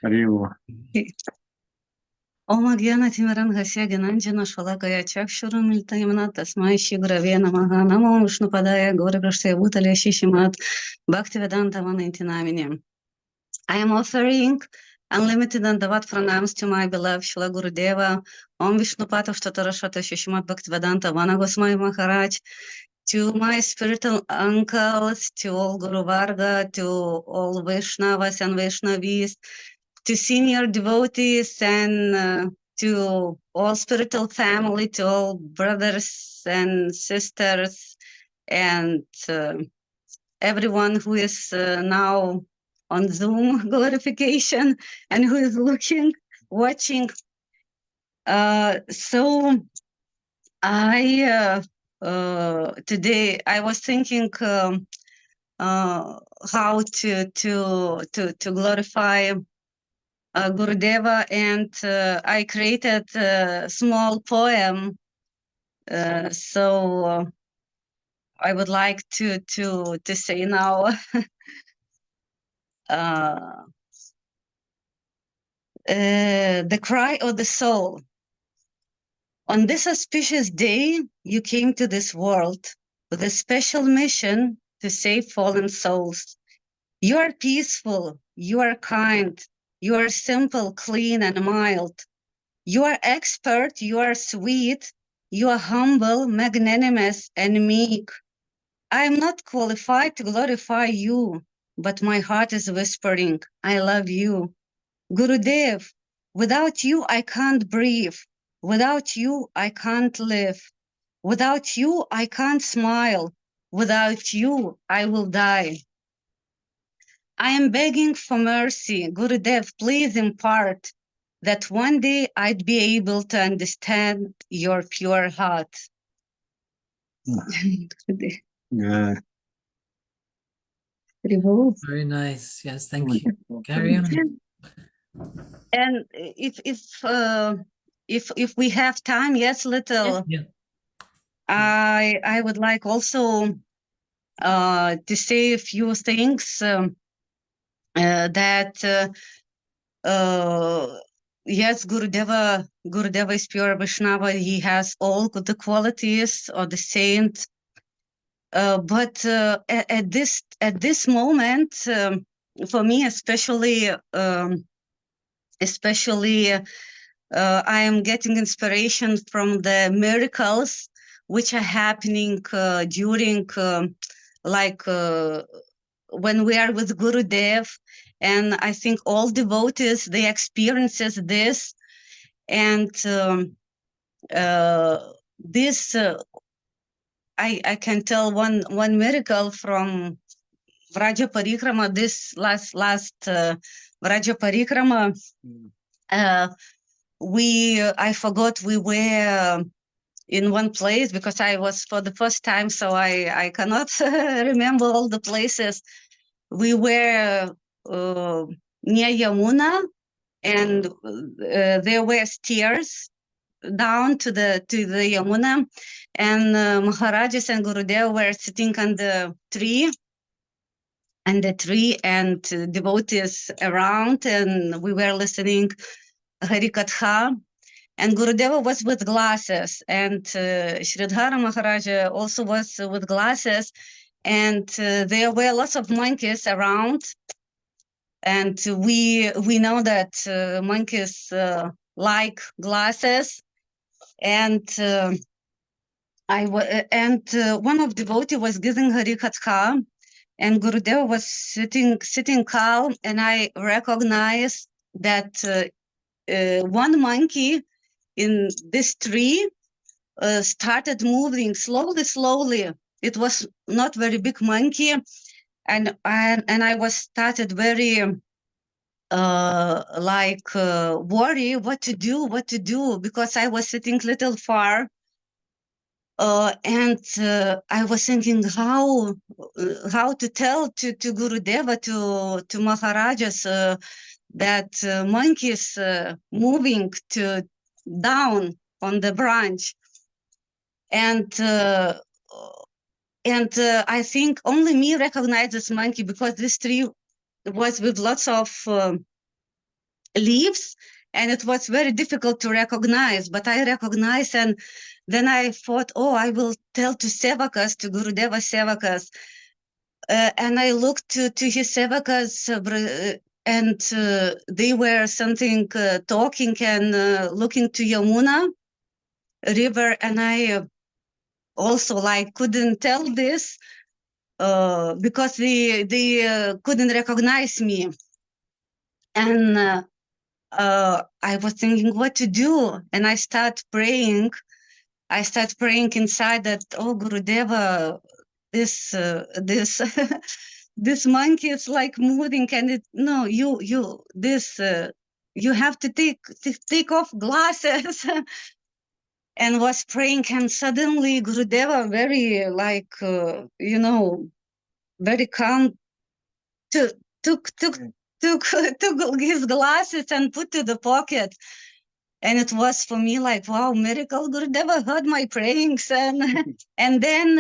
Speaker 15: Haribo.
Speaker 16: Om Gyanathimiran Hasya Gyananjana Shalakaya Chakshurumiltayamana Tasmai Shigurave Namaha Namo Vishnupadaya Gauraprasthaya Bhutale Shishimat Bhaktivedanta Vanantinamini. I am offering unlimited Dandavat pranams to my beloved Srila Gurudeva, Om Vishnupata Shtatarashata Shishimat Bhaktivedanta Vana Goswami Maharaj, to my spiritual uncles, to all Guru Varga, to all Vaishnavas and Vaishnavis, to senior devotees, and to all spiritual family, to all brothers and sisters, and everyone who is now on Zoom glorification and who is watching. So I today I was thinking how to glorify Gurudeva, and I created a small poem. So I would like to say now. The cry of the soul. On this auspicious day, you came to this world with a special mission to save fallen souls. You are peaceful, you are kind, you are simple, clean, and mild. You are expert, you are sweet, you are humble, magnanimous, and meek. I am not qualified to glorify you, but my heart is whispering, I love you. Gurudev, without you I can't breathe. Without you I can't live. Without you I can't smile. Without you I will die. I am begging for mercy. Gurudev, please impart that one day I'd be able to understand your pure heart.
Speaker 15: Yeah.
Speaker 4: Very nice. Yes, thank you. Carry on.
Speaker 16: And if we have time, yes, little.
Speaker 4: Yeah.
Speaker 16: I would like also to say a few things that yes, Gurudeva is pure Vaishnava. He has all the qualities of the saint. But at this moment, for me especially, I am getting inspiration from the miracles which are happening during when we are with Gurudev, and I think all devotees, they experiences this, and this I can tell one miracle from Vraja Parikrama, this last Vraja Parikrama. I forgot we were in one place because I was for the first time, so I cannot remember all the places. We were near Yamuna, and there were stairs down to the Yamuna, and Maharajas and Gurudev were sitting on the tree, and devotees around, and we were listening Harikatha. And Gurudeva was with glasses, and Sridhara Maharaja also was with glasses, and there were lots of monkeys around, and we know that monkeys like glasses, and one of devotee was giving Harikatha, and Gurudeva was sitting calm, and I recognized that one monkey in this tree started moving slowly. It was not very big monkey, and I was started very worry what to do because I was sitting little far, and I was thinking how to tell to Gurudeva, to Maharajas, that monkeys moving to down on the branch, and I think only me recognized this monkey because this tree was with lots of leaves, and it was very difficult to recognize, but I recognized, and then I thought, oh, I will tell to Sevakas, to Gurudeva Sevakas, and I looked to his Sevakas, and they were something talking and looking to Yamuna river, and I also couldn't tell this because they couldn't recognize me, and I was thinking what to do, and I start praying inside that, oh Gurudeva, this this monkey is moving, and you have to take off glasses. And was praying, and suddenly Gurudeva very very calm, took his glasses and put to the pocket. And it was for me like, wow, miracle, Gurudeva heard my prayings. And then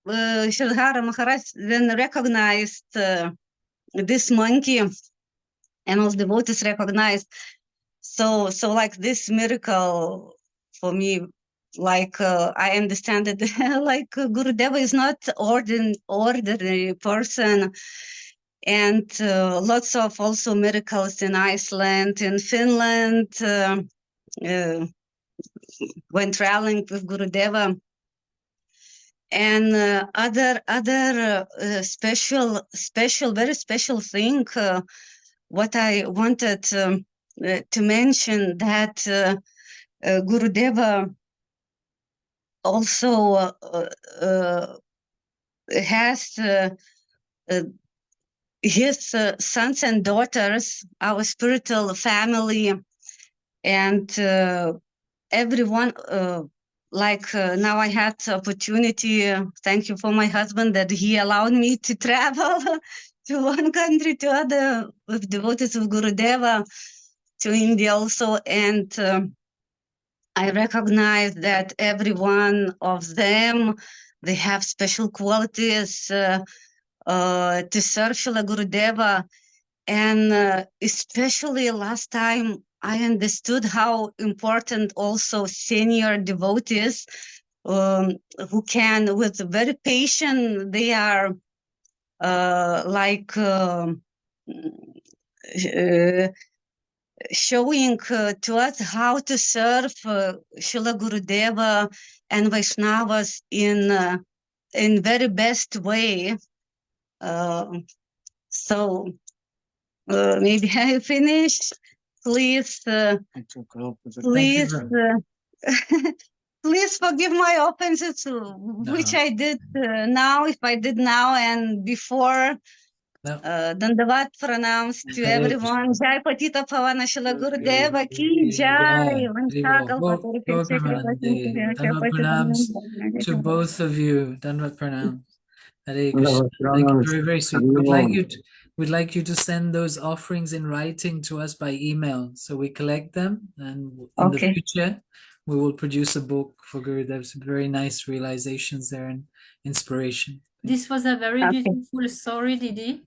Speaker 16: Shridhara Maharaj then recognized this monkey, and all devotees recognized. So like this miracle for me, like I understand it, like Gurudeva is not ordinary person. And lots of also miracles in Iceland, in Finland, when traveling with Gurudeva. And other very special thing, what I wanted to mention, that Gurudeva also has his sons and daughters, our spiritual family, and everyone. Like now I had the opportunity, thank you for my husband that he allowed me to travel to one country to other with devotees of Gurudeva, to India also. And I recognize that every one of them, they have special qualities to serve Srila Gurudeva. And especially last time I understood how important also senior devotees who can, with very patient, they are showing to us how to serve Srila Gurudeva and Vaishnavas in very best way. So maybe I finished. Please, please, please forgive my offenses, which I did now, if I did now and before. Dandavat pranams to everyone. Jai Patita Pavana Srila Gurudeva ki jai.
Speaker 4: Dandavat pranams to both of you. Dandavat pranams. Hare Krishna. Thank you. Very, very sweet. We'd like you to send those offerings in writing to us by email, so we collect them, and in the future we will produce a book for Gurudev's very nice realizations there and inspiration.
Speaker 1: This was a very beautiful story, Didi,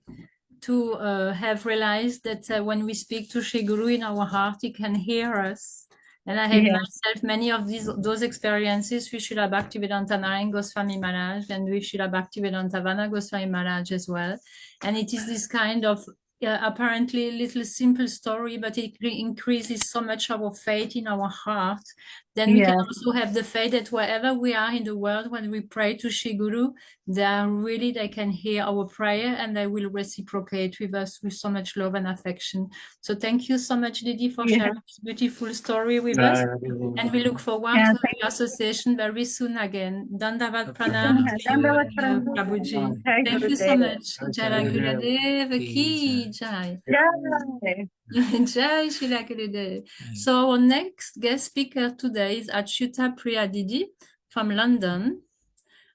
Speaker 1: to have realized that when we speak to Shri Guru in our heart, he can hear us. And I had myself many of those experiences with Srila Bhaktivedanta Narayan Goswami Maharaj and with Srila Bhaktivedanta Vana Goswami Maharaj as well. And it is this kind of apparently little simple story, but it increases so much our faith in our heart. Then we can also have the faith that wherever we are in the world, when we pray to Shri Guru, they can hear our prayer and they will reciprocate with us with so much love and affection. So thank you so much, Didi, for sharing this beautiful story with us. And we look forward to the association very soon again. Dandavat pranam to you, Prabhuji. Thank you so much. Jai Gurudev ki jai. Jai Shri Gurudev. So our next guest speaker today is Achyuta Priya Didi from London.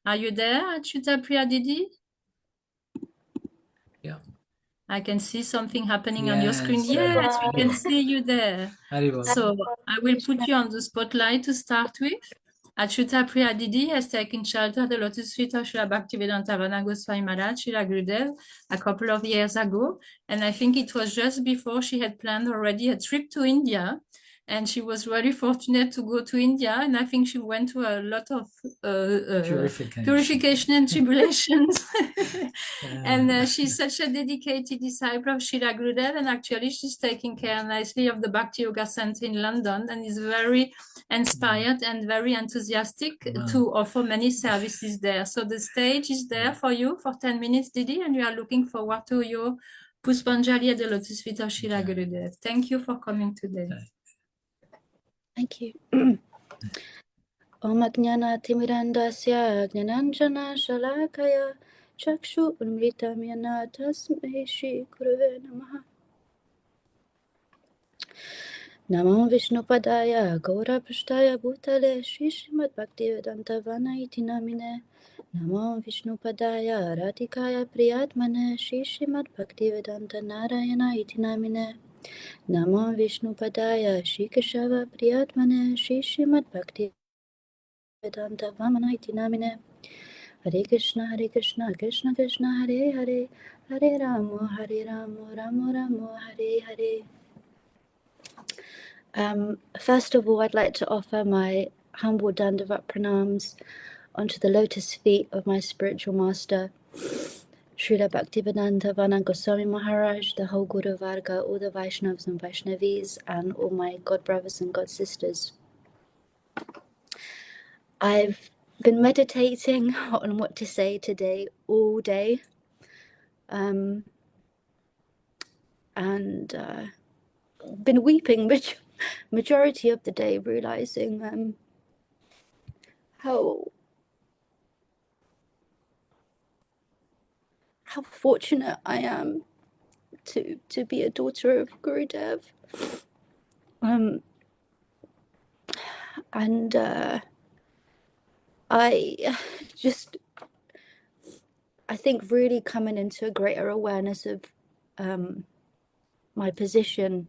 Speaker 1: Are you there, Achyuta Priya Didi?
Speaker 4: Yeah.
Speaker 1: I can see something happening on your screen. Yes, we can see you there. So I will put you on the spotlight to start with. Achyuta Priya Didi has taken shelter at the Lotus Feet of Srila Bhaktivedanta Vana Goswami Maharaj, Srila Gurudev, a couple of years ago. And I think it was just before she had planned already a trip to India. And she was very fortunate to go to India. And I think she went to a lot of purification and tribulations. And she's such a dedicated disciple of Srila Gurudev. And actually, she's taking care nicely of the Bhakti Yoga Center in London and is very inspired and very enthusiastic to offer many services there. So the stage is there for you for 10 minutes, Didi, and we are looking forward to your Puspanjali at the Lotus Feet of Srila Gurudev. Thank you for coming today.
Speaker 17: Thank you. Om Ajnana Timirandasya Jnananjana Shalakaya Chakshu Unmritam Yana Tasmai Shri Gurave Namaha. Namo Vishnupadaya Gaurapashtaya Bhutale Shri Srimad Bhaktivedanta Vanaiti Namine Namo Vishnupadaya Radhikaya Priyatmane Shri Srimad Bhaktivedanta Narayana Iti Namine Namo Vishnupadaya Shri Keshava Priyatmane Shri Srimad Bhaktivedanta Vamana Iti Namine Hare Krishna Krishna Krishna Hare Hare Hare Ramo Ramo Ramo Hare Hare. First of all, I'd like to offer my humble Dandavat pranams onto the lotus feet of my spiritual master, Srila Bhaktivedanta Vana Goswami Maharaj, the whole Guru Varga, all the Vaishnavas and Vaishnavis, and all my God brothers and God sisters. I've been meditating on what to say today all day, and been weeping majority of the day, realizing how fortunate I am to be a daughter of Gurudev. And I think really coming into a greater awareness of my position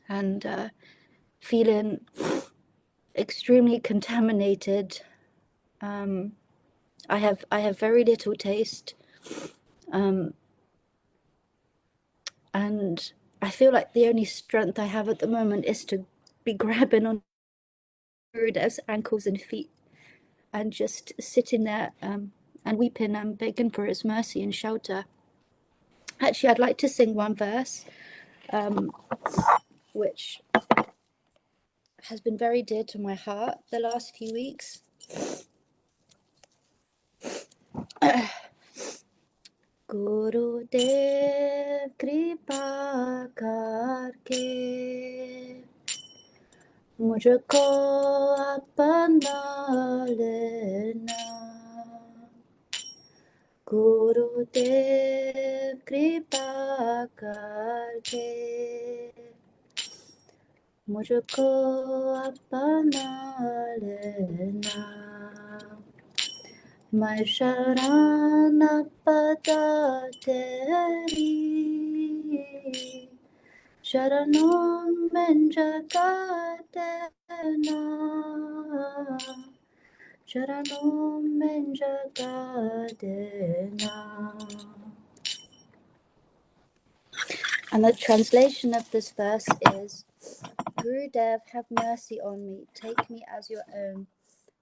Speaker 17: and feeling extremely contaminated. I have very little taste, and I feel like the only strength I have at the moment is to be grabbing on Gurudev's ankles and feet and just sitting there and weeping and begging for his mercy and shelter. Actually, I'd like to sing one verse, which has been very dear to my heart the last few weeks. Gurudev kripa karke mujhko apna lena. Gurudev kripa karke mujhko apna lena. मैं शरण पदा तेरी शरणों में जगा देना शरणों में जगा देना. And the translation of this verse is, Gurudev, have mercy on me, take me as your own.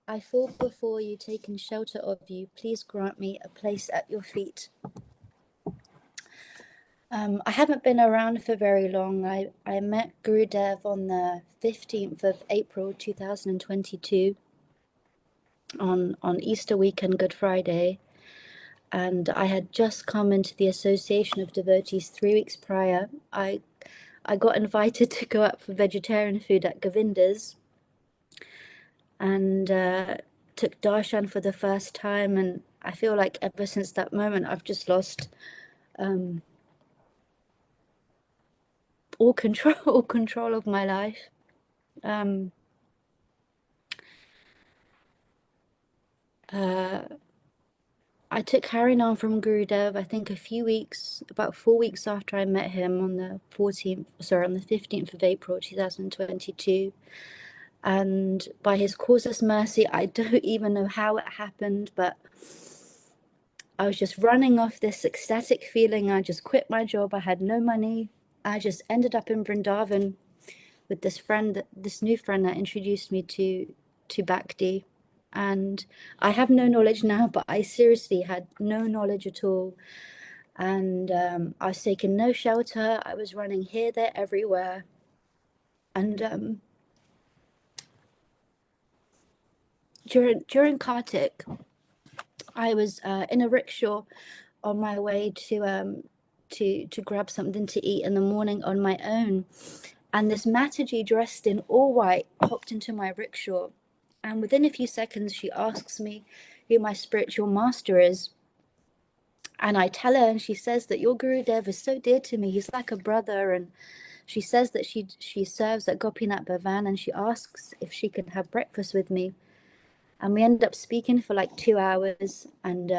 Speaker 17: I fall before you, taking shelter of you. Please grant me a place at your feet. I haven't been around for very long. I met Gurudev on the 15th of April 2022 on Easter weekend, Good Friday. And I had just come into the Association of Devotees 3 weeks prior. I got invited to go out for vegetarian food at Govinda's and took darshan for the first time. And I feel like ever since that moment, I've just lost all control of my life. I took Harinam from Gurudev, I think about 4 weeks after I met him on the 15th of April 2022. And by his causeless mercy, I don't even know how it happened, but I was just running off this ecstatic feeling. I just quit my job. I had no money. I just ended up in Vrindavan with this new friend that introduced me to Bhakti. And I have no knowledge now, but I seriously had no knowledge at all. And I was taking no shelter. I was running here, there, everywhere. And during Kartik, I was in a rickshaw on my way to grab something to eat in the morning on my own. And this Mataji dressed in all white hopped into my rickshaw. And within a few seconds, she asks me who my spiritual master is. And I tell her, and she says that your Gurudev is so dear to me. He's like a brother. And She says that she serves at Gopinath Bhavan, and she asks if she can have breakfast with me. And we end up speaking for like 2 hours, and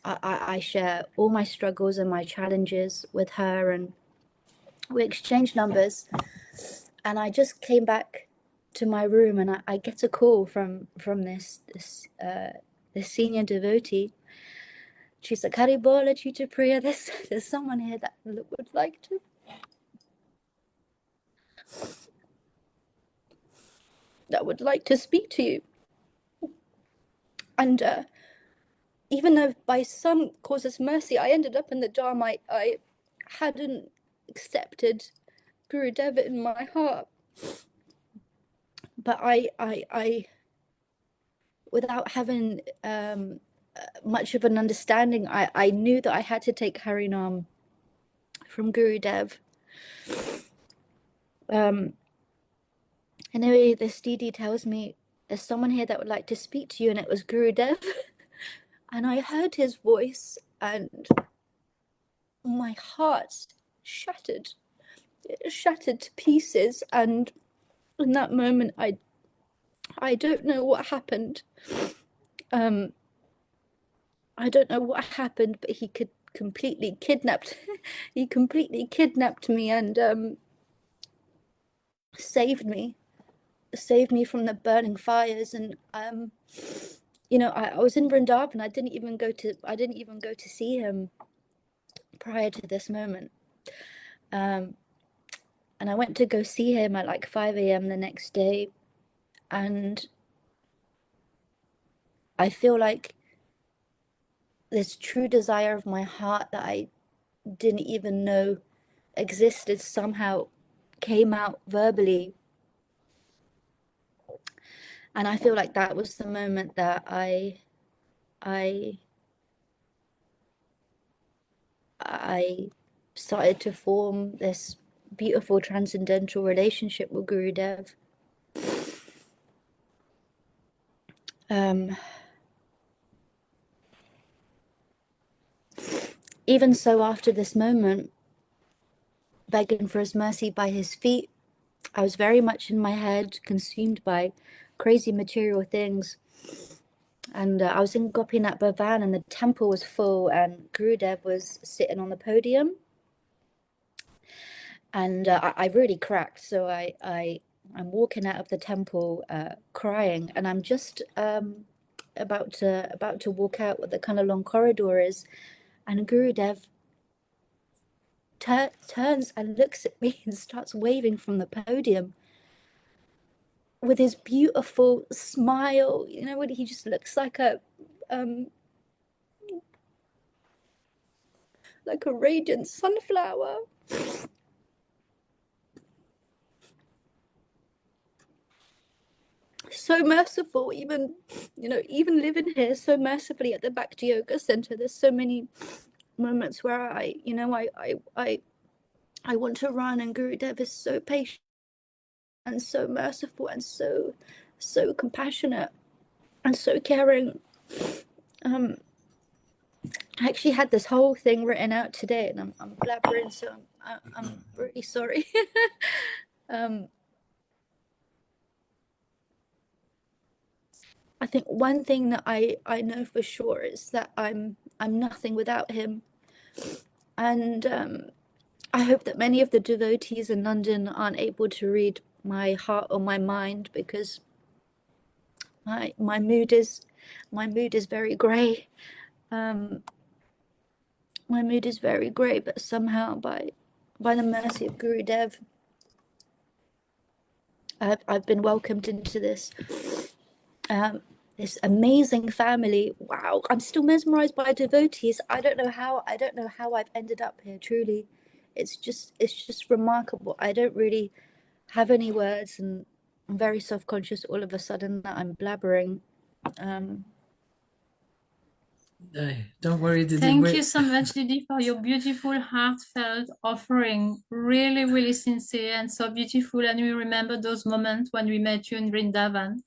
Speaker 17: I share all my struggles and my challenges with her, and we exchange numbers. And I just came back to my room, and I get a call from this senior devotee. She's like, Haribola Chitta Priya, there's someone here that would like to speak to you. And even though by some causes mercy I ended up in the Dharma, I hadn't accepted Gurudev in my heart. But I without having much of an understanding, I knew that I had to take Harinam from Gurudev. Anyway, this Didi tells me there's someone here that would like to speak to you, and it was Gurudev. And I heard his voice, and my heart shattered. It shattered to pieces. And in that moment, I don't know what happened. I don't know what happened, but he completely kidnapped me and saved me from the burning fires. And you know, I was in Vrindavan. I didn't even go to see him prior to this moment. And I went to go see him at like 5 a.m. the next day, and I feel like this true desire of my heart that I didn't even know existed somehow came out verbally. And I feel like that was the moment that I started to form this beautiful transcendental relationship with Gurudev. Even so, after this moment, begging for his mercy by his feet, I was very much in my head, consumed by crazy material things. And I was in Gopinath Bhavan, and the temple was full, and Gurudev was sitting on the podium. And I really cracked. So I'm walking out of the temple crying, and I'm just about to walk out what the kind of long corridor is, and Gurudev turns and looks at me and starts waving from the podium with his beautiful smile. You know what? He just looks like a radiant sunflower. So merciful. Even living here so mercifully at the Bhakti Yoga Center, there's so many moments where I want to run, and Gurudev is so patient and so merciful and so compassionate and so caring. I actually had this whole thing written out today, and I'm blabbering, so I'm really sorry. I think one thing that I know for sure is that I'm nothing without him, and I hope that many of the devotees in London aren't able to read my heart or my mind, because my mood is very grey. My mood is very grey, but somehow by the mercy of Gurudev, I've been welcomed into this this amazing family. Wow, I'm still mesmerized by devotees. I don't know how I've ended up here. Truly, it's just remarkable. I don't really have any words, and I'm very self-conscious all of a sudden that I'm blabbering.
Speaker 4: Don't worry, Didi.
Speaker 1: Thank you so much, Didi, for your beautiful, heartfelt offering. Really, really sincere and so beautiful. And we remember those moments when we met you in Vrindavan.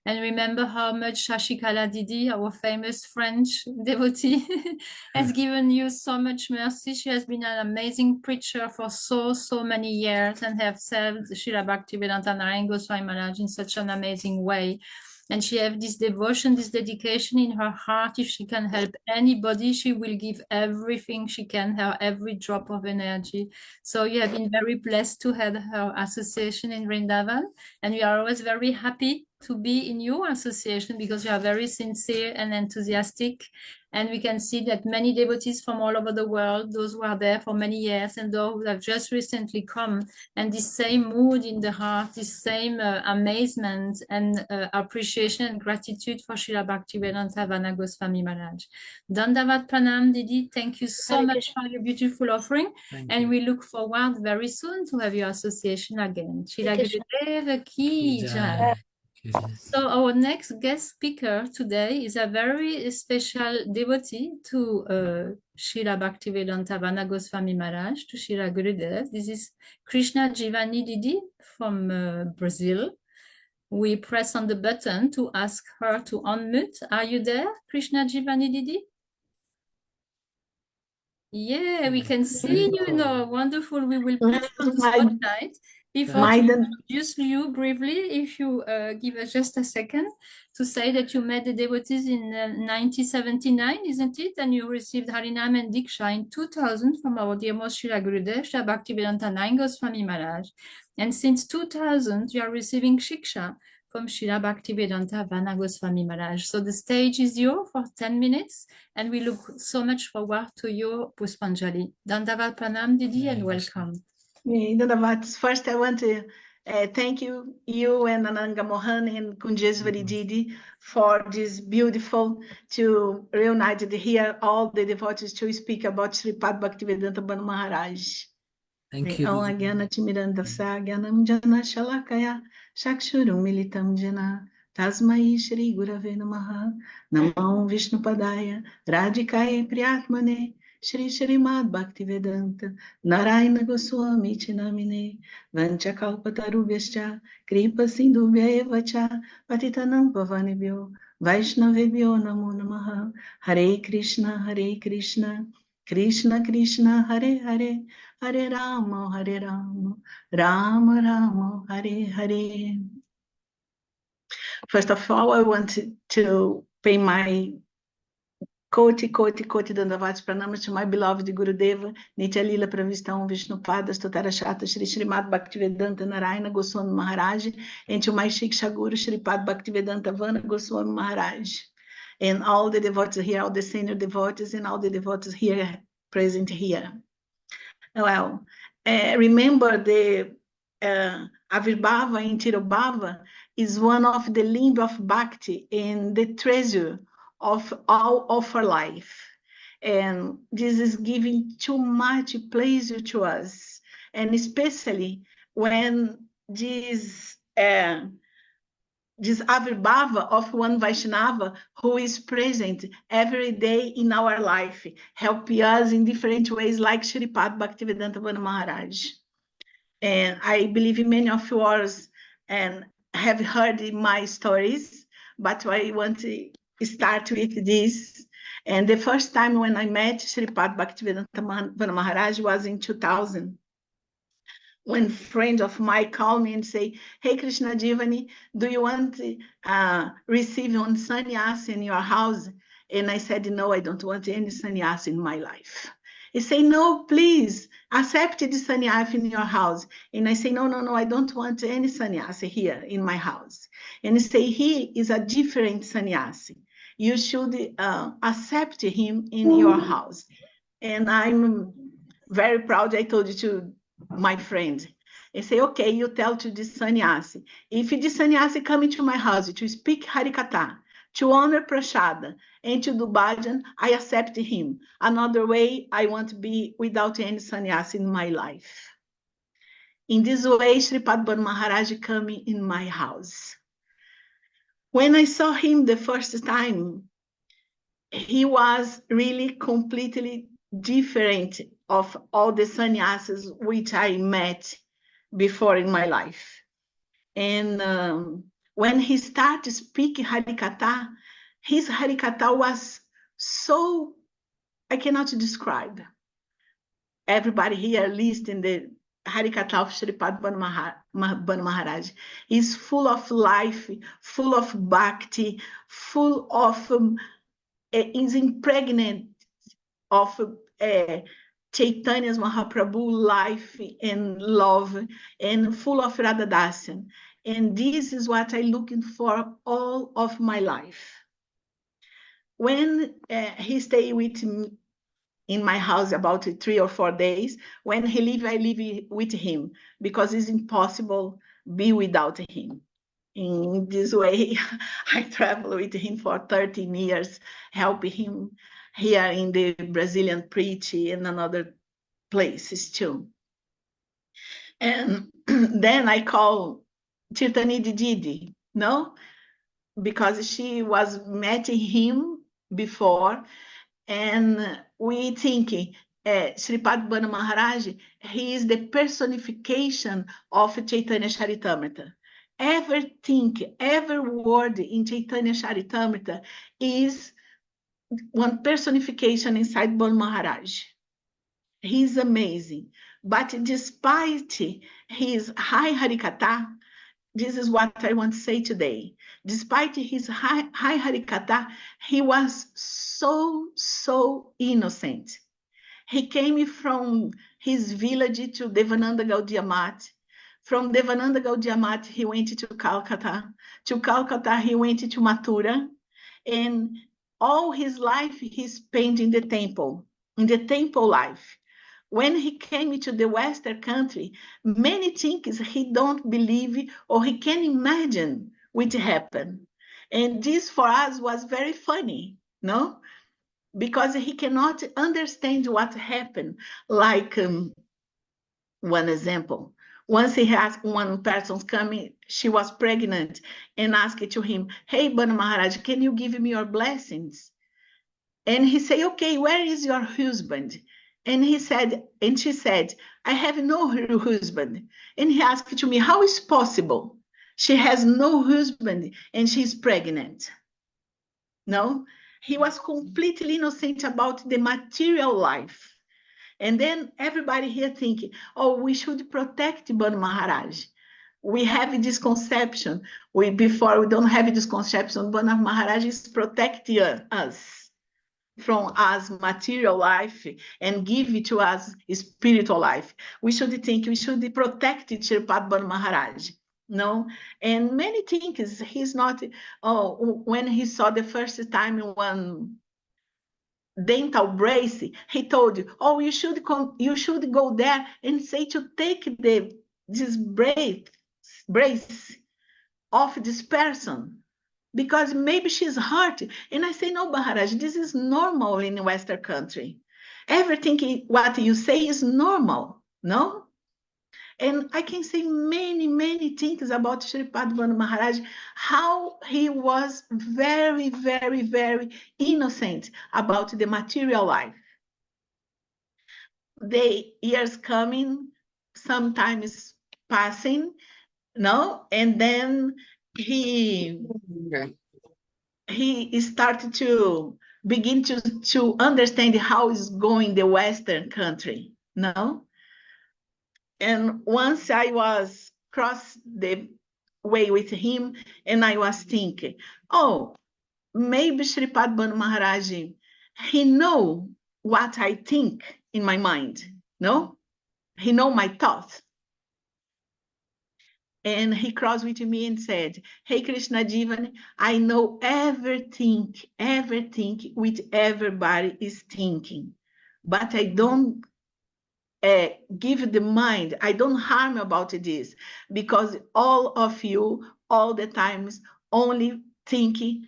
Speaker 1: And remember how much Shashikala Didi, our famous French devotee, has given you so much mercy. She has been an amazing preacher for so many years and have served Srila Bhaktivedanta Narayana Goswami Maharaj in such an amazing way. And she has this devotion, this dedication in her heart. If she can help anybody, she will give everything she can, her every drop of energy. So you have been very blessed to have her association in Vrindavan. And we are always very happy to be in your association because you are very sincere and enthusiastic. And we can see that many devotees from all over the world, those who are there for many years and those who have just recently come, and this same mood in the heart, this same amazement and appreciation and gratitude for Srila Bhaktivedanta Vana Goswami Maharaj. Dandavat Pranam, Didi. Thank you so much for your beautiful offering. And we look forward very soon to have your association again. Srila Gurudev Ki Jai. So our next guest speaker today is a very special devotee to Srila Bhaktivedanta Vana Goswami Maharaj, to Srila Gurudev. This is Krishna Jivani Didi from Brazil. We press on the button to ask her to unmute. Are you there, Krishna Jivani Didi? Yeah, we can see you now. Wonderful. We will press on the spotlight. Before to introduce you briefly, if you give us just a second to say that you met the devotees in 1979, isn't it? And you received Harinam and Diksha in 2000 from our dear most Srila Gurudev, Srila Bhaktivedanta Narayana Goswami Maharaj. And since 2000, you are receiving Shiksha from Srila Bhaktivedanta Vana Goswami Maharaj. So the stage is yours for 10 minutes, and we look so much forward to your Puspanjali. Dandavat Pranam, Didi, and welcome.
Speaker 18: Dandavat. First, I want to thank you and Ananga Mohan and Kunjeswari Didi for this beautiful to reunite here all the devotees to speak about Sripad Bhaktivedanta Bhana Maharaj.
Speaker 4: Thank you.
Speaker 18: Gyana Timidandasa Gyanam Jana Shalakaya Shakshurum Militam Jana Tasmai Shri Gurave Namaha Namam Vishnu Padaya Radhikaya Priyatmane Shri Srimad Bhaktivedanta Narayana Goswami Chinamine Vanchakalpatarubhyascha Kripa Sindhubhya Evacha Patitanam Pavanibhyo Vaishnavibhyo Namo Namaha Hare Krishna Krishna Krishna Hare Hare Hare Rama Rama Rama Hare Hare. First of all, I want to pay my Koti Dandavats Pranamas to my beloved Gurudeva, Nitya Lila Pravistam Vishnu Padas Totarashata Shri Srimad Bhaktivedanta Narayana Goswami Maharaj, and to my Shiksha Guru Sripad Bhaktivedanta Vana Goswami Maharaj, and all the devotees here, all the senior devotees, and all the devotees here present here. Well, remember the Avirbhava in Tirobhava is one of the limbs of Bhakti and the treasure of all of our life. And this is giving too much pleasure to us. And especially when this Avirbhava of one Vaishnava who is present every day in our life, help us in different ways, like Sripad Bhaktivedanta Vana Maharaj. And I believe many of yours have heard my stories, but I want to start with this. And the first time when I met Sripad Bhaktivedanta Vana Maharaj was in 2000. When friends of mine call me and say, hey, Krishna Jivani, do you want to receive one sannyas in your house? And I said, no, I don't want any sannyas in my life. He say, no, please accept the sannyas in your house. And I say, no, I don't want any sannyasi here in my house. And he say, he is a different sannyasi. You should accept him in your house. And I'm very proud, I told you to my friend, and say, okay, you tell to this sannyasi, if this sannyasi come into my house to speak Harikatha, to honor Prashada, and to do bhajan, I accept him. Another way, I want to be without any sannyasi in my life. In this way, Sripad Bv Maharaja coming in my house. When I saw him the first time, he was really completely different of all the sannyasis which I met before in my life. And when he started speaking Harikatha, his Harikatha was so, I cannot describe. Everybody here listening the Harikatha of Sripad Bv Maharaj is full of life, full of bhakti, full of, is impregnant of Chaitanya's Mahaprabhu life and love, and full of Radhadasan. And this is what I'm looking for all of my life. When he stayed with me in my house about 3 or 4 days, when he leave, I live with him, because it's impossible be without him. In this way, I travel with him for 13 years, helping him here in the Brazilian preach and another places too. And then I call Tirtanidi Didi, no? Because she was meeting him before, and we thinking, Sripad Bv Maharaj, he is the personification of Chaitanya Charitamrita. Everything, every word in Chaitanya Charitamrita is one personification inside Bv Maharaj. He's amazing. But despite his high Harikatha, this is what I want to say today. Despite his high Harikatha, he was so innocent. He came from his village to Devananda Gaudiya Math. From Devananda Gaudiya Math, he went to Calcutta. To Calcutta, he went to Mathura. And all his life, he spent in the temple life. When he came to the Western country, many things he don't believe or he can imagine would happen. And this for us was very funny, no? Because he cannot understand what happened. Like one example, once he had one person coming, she was pregnant, and asked to him, "Hey, Bv Maharaj, can you give me your blessings?" And he said, "Okay, where is your husband?" And she said, "I have no husband." And he asked to me, "How is possible? She has no husband and she's pregnant." No, he was completely innocent about the material life. And then everybody here thinking, oh, we should protect Bv Maharaj. We have this conception. Before we don't have this conception, Bv Maharaj is protecting us from us material life and give it to us spiritual life. We should think, we should protect Sripad Bv Maharaj. No, and many things he's not. Oh, when he saw the first time one dental brace, he told you, "Oh, you should go there and say to take this brace off this person, because maybe she's hurt." And I say, "No, Maharaj, this is normal in the Western country. Everything what you say is normal, no?" And I can say many things about Sripad Bv Maharaj, how he was very innocent about the material life. The years coming, sometimes passing, no? And then he started to begin to understand how is going the Western country, no? And once I was cross the way with him, and I was thinking, oh, maybe Sripad Bv Maharaj, he know what I think in my mind, no? He know my thoughts. And he crossed with me and said, "Hey, Krishna Jivan, I know everything which everybody is thinking, but I don't give the mind, I don't harm about this, because all of you all the times only thinking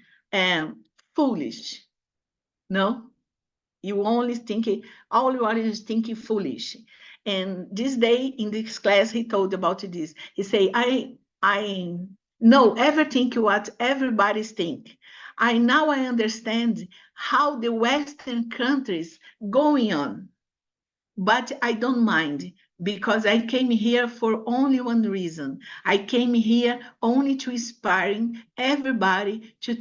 Speaker 18: foolish, no? You only thinking, all you are is thinking foolish." And this day in this class, he told about this. He say, I know everything what everybody's think. I understand how the Western countries going on. But I don't mind, because I came here for only one reason. I came here only to inspiring everybody to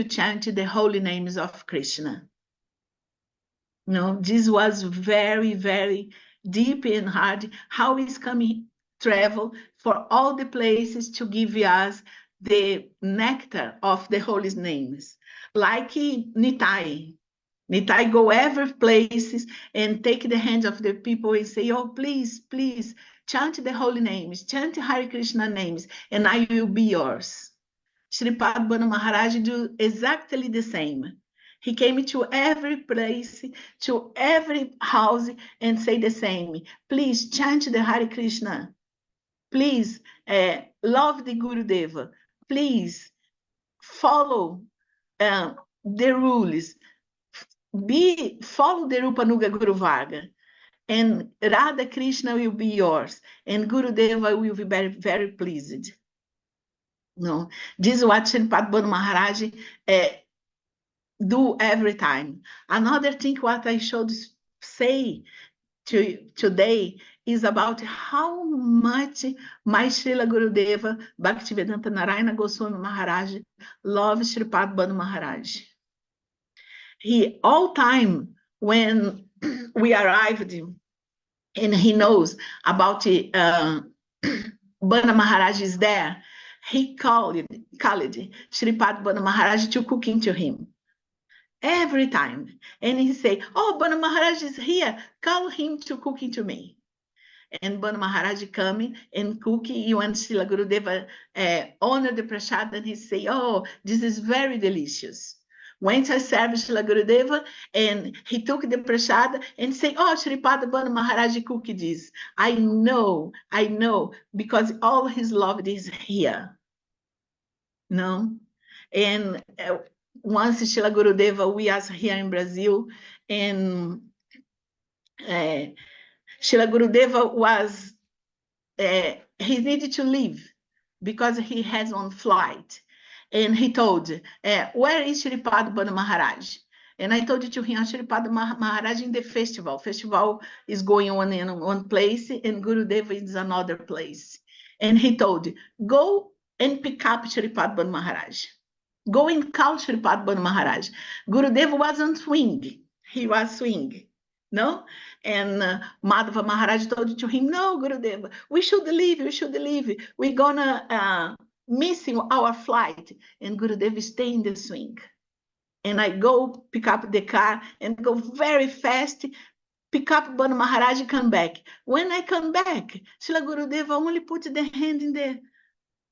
Speaker 18: chant the holy names of Krishna. No, this was very, very deep and hard. How is coming travel for all the places to give us the nectar of the holy names, like Nitai. Nitai go every places and take the hands of the people and say, oh, please, please, chant the holy names, chant Hare Krishna names, and I will be yours. Sripad Bv Maharaj do exactly the same. He came to every place, to every house, and say the same. Please chant the Hare Krishna. Please love the Gurudeva. Please follow the rules. Follow the Rupanuga Guru Varga, and Radha Krishna will be yours, and Gurudeva will be very, very pleased. No, this is what Sripad Bv Maharaj do every time. Another thing what I should say today is about how much my Srila Gurudeva Bhaktivedanta Narayana Goswami Maharaj loves Sripad Bv Maharaj. He all time when we arrived and he knows about Bv Maharaj is there, he called Sripad Bv Maharaj to cooking to him every time. And he say, oh, Bv Maharaj is here, call him to cooking to me. And Bv Maharaj coming and cooking, you and Srila Gurudeva honor the prasad, and he say, oh, this is very delicious. Went to serve Srila Gurudeva, and he took the prasad and say, oh, Sripad Bv Maharaj cooked this. I know, because all his love is here. No? And once Srila Gurudeva, we are here in Brazil, and Srila Gurudeva was, he needed to leave because he has on flight. And he told, where is Sripad Bv Maharaj? And I told to him, Sripad Maharaj in the festival. Festival is going on in one place, and Gurudeva is another place. And he told, go and pick up Sripad Bv Maharaj. Go and call Sripad Bv Maharaj. Gurudeva wasn't swing. He was swing. No? And Madhava Maharaj told to him, no, Gurudeva, we should leave. We're gonna miss our flight. And Gurudeva stay in the swing. And I go pick up the car and go very fast, pick up Bv Maharaj, come back. When I come back, Srila Gurudeva only put the hand in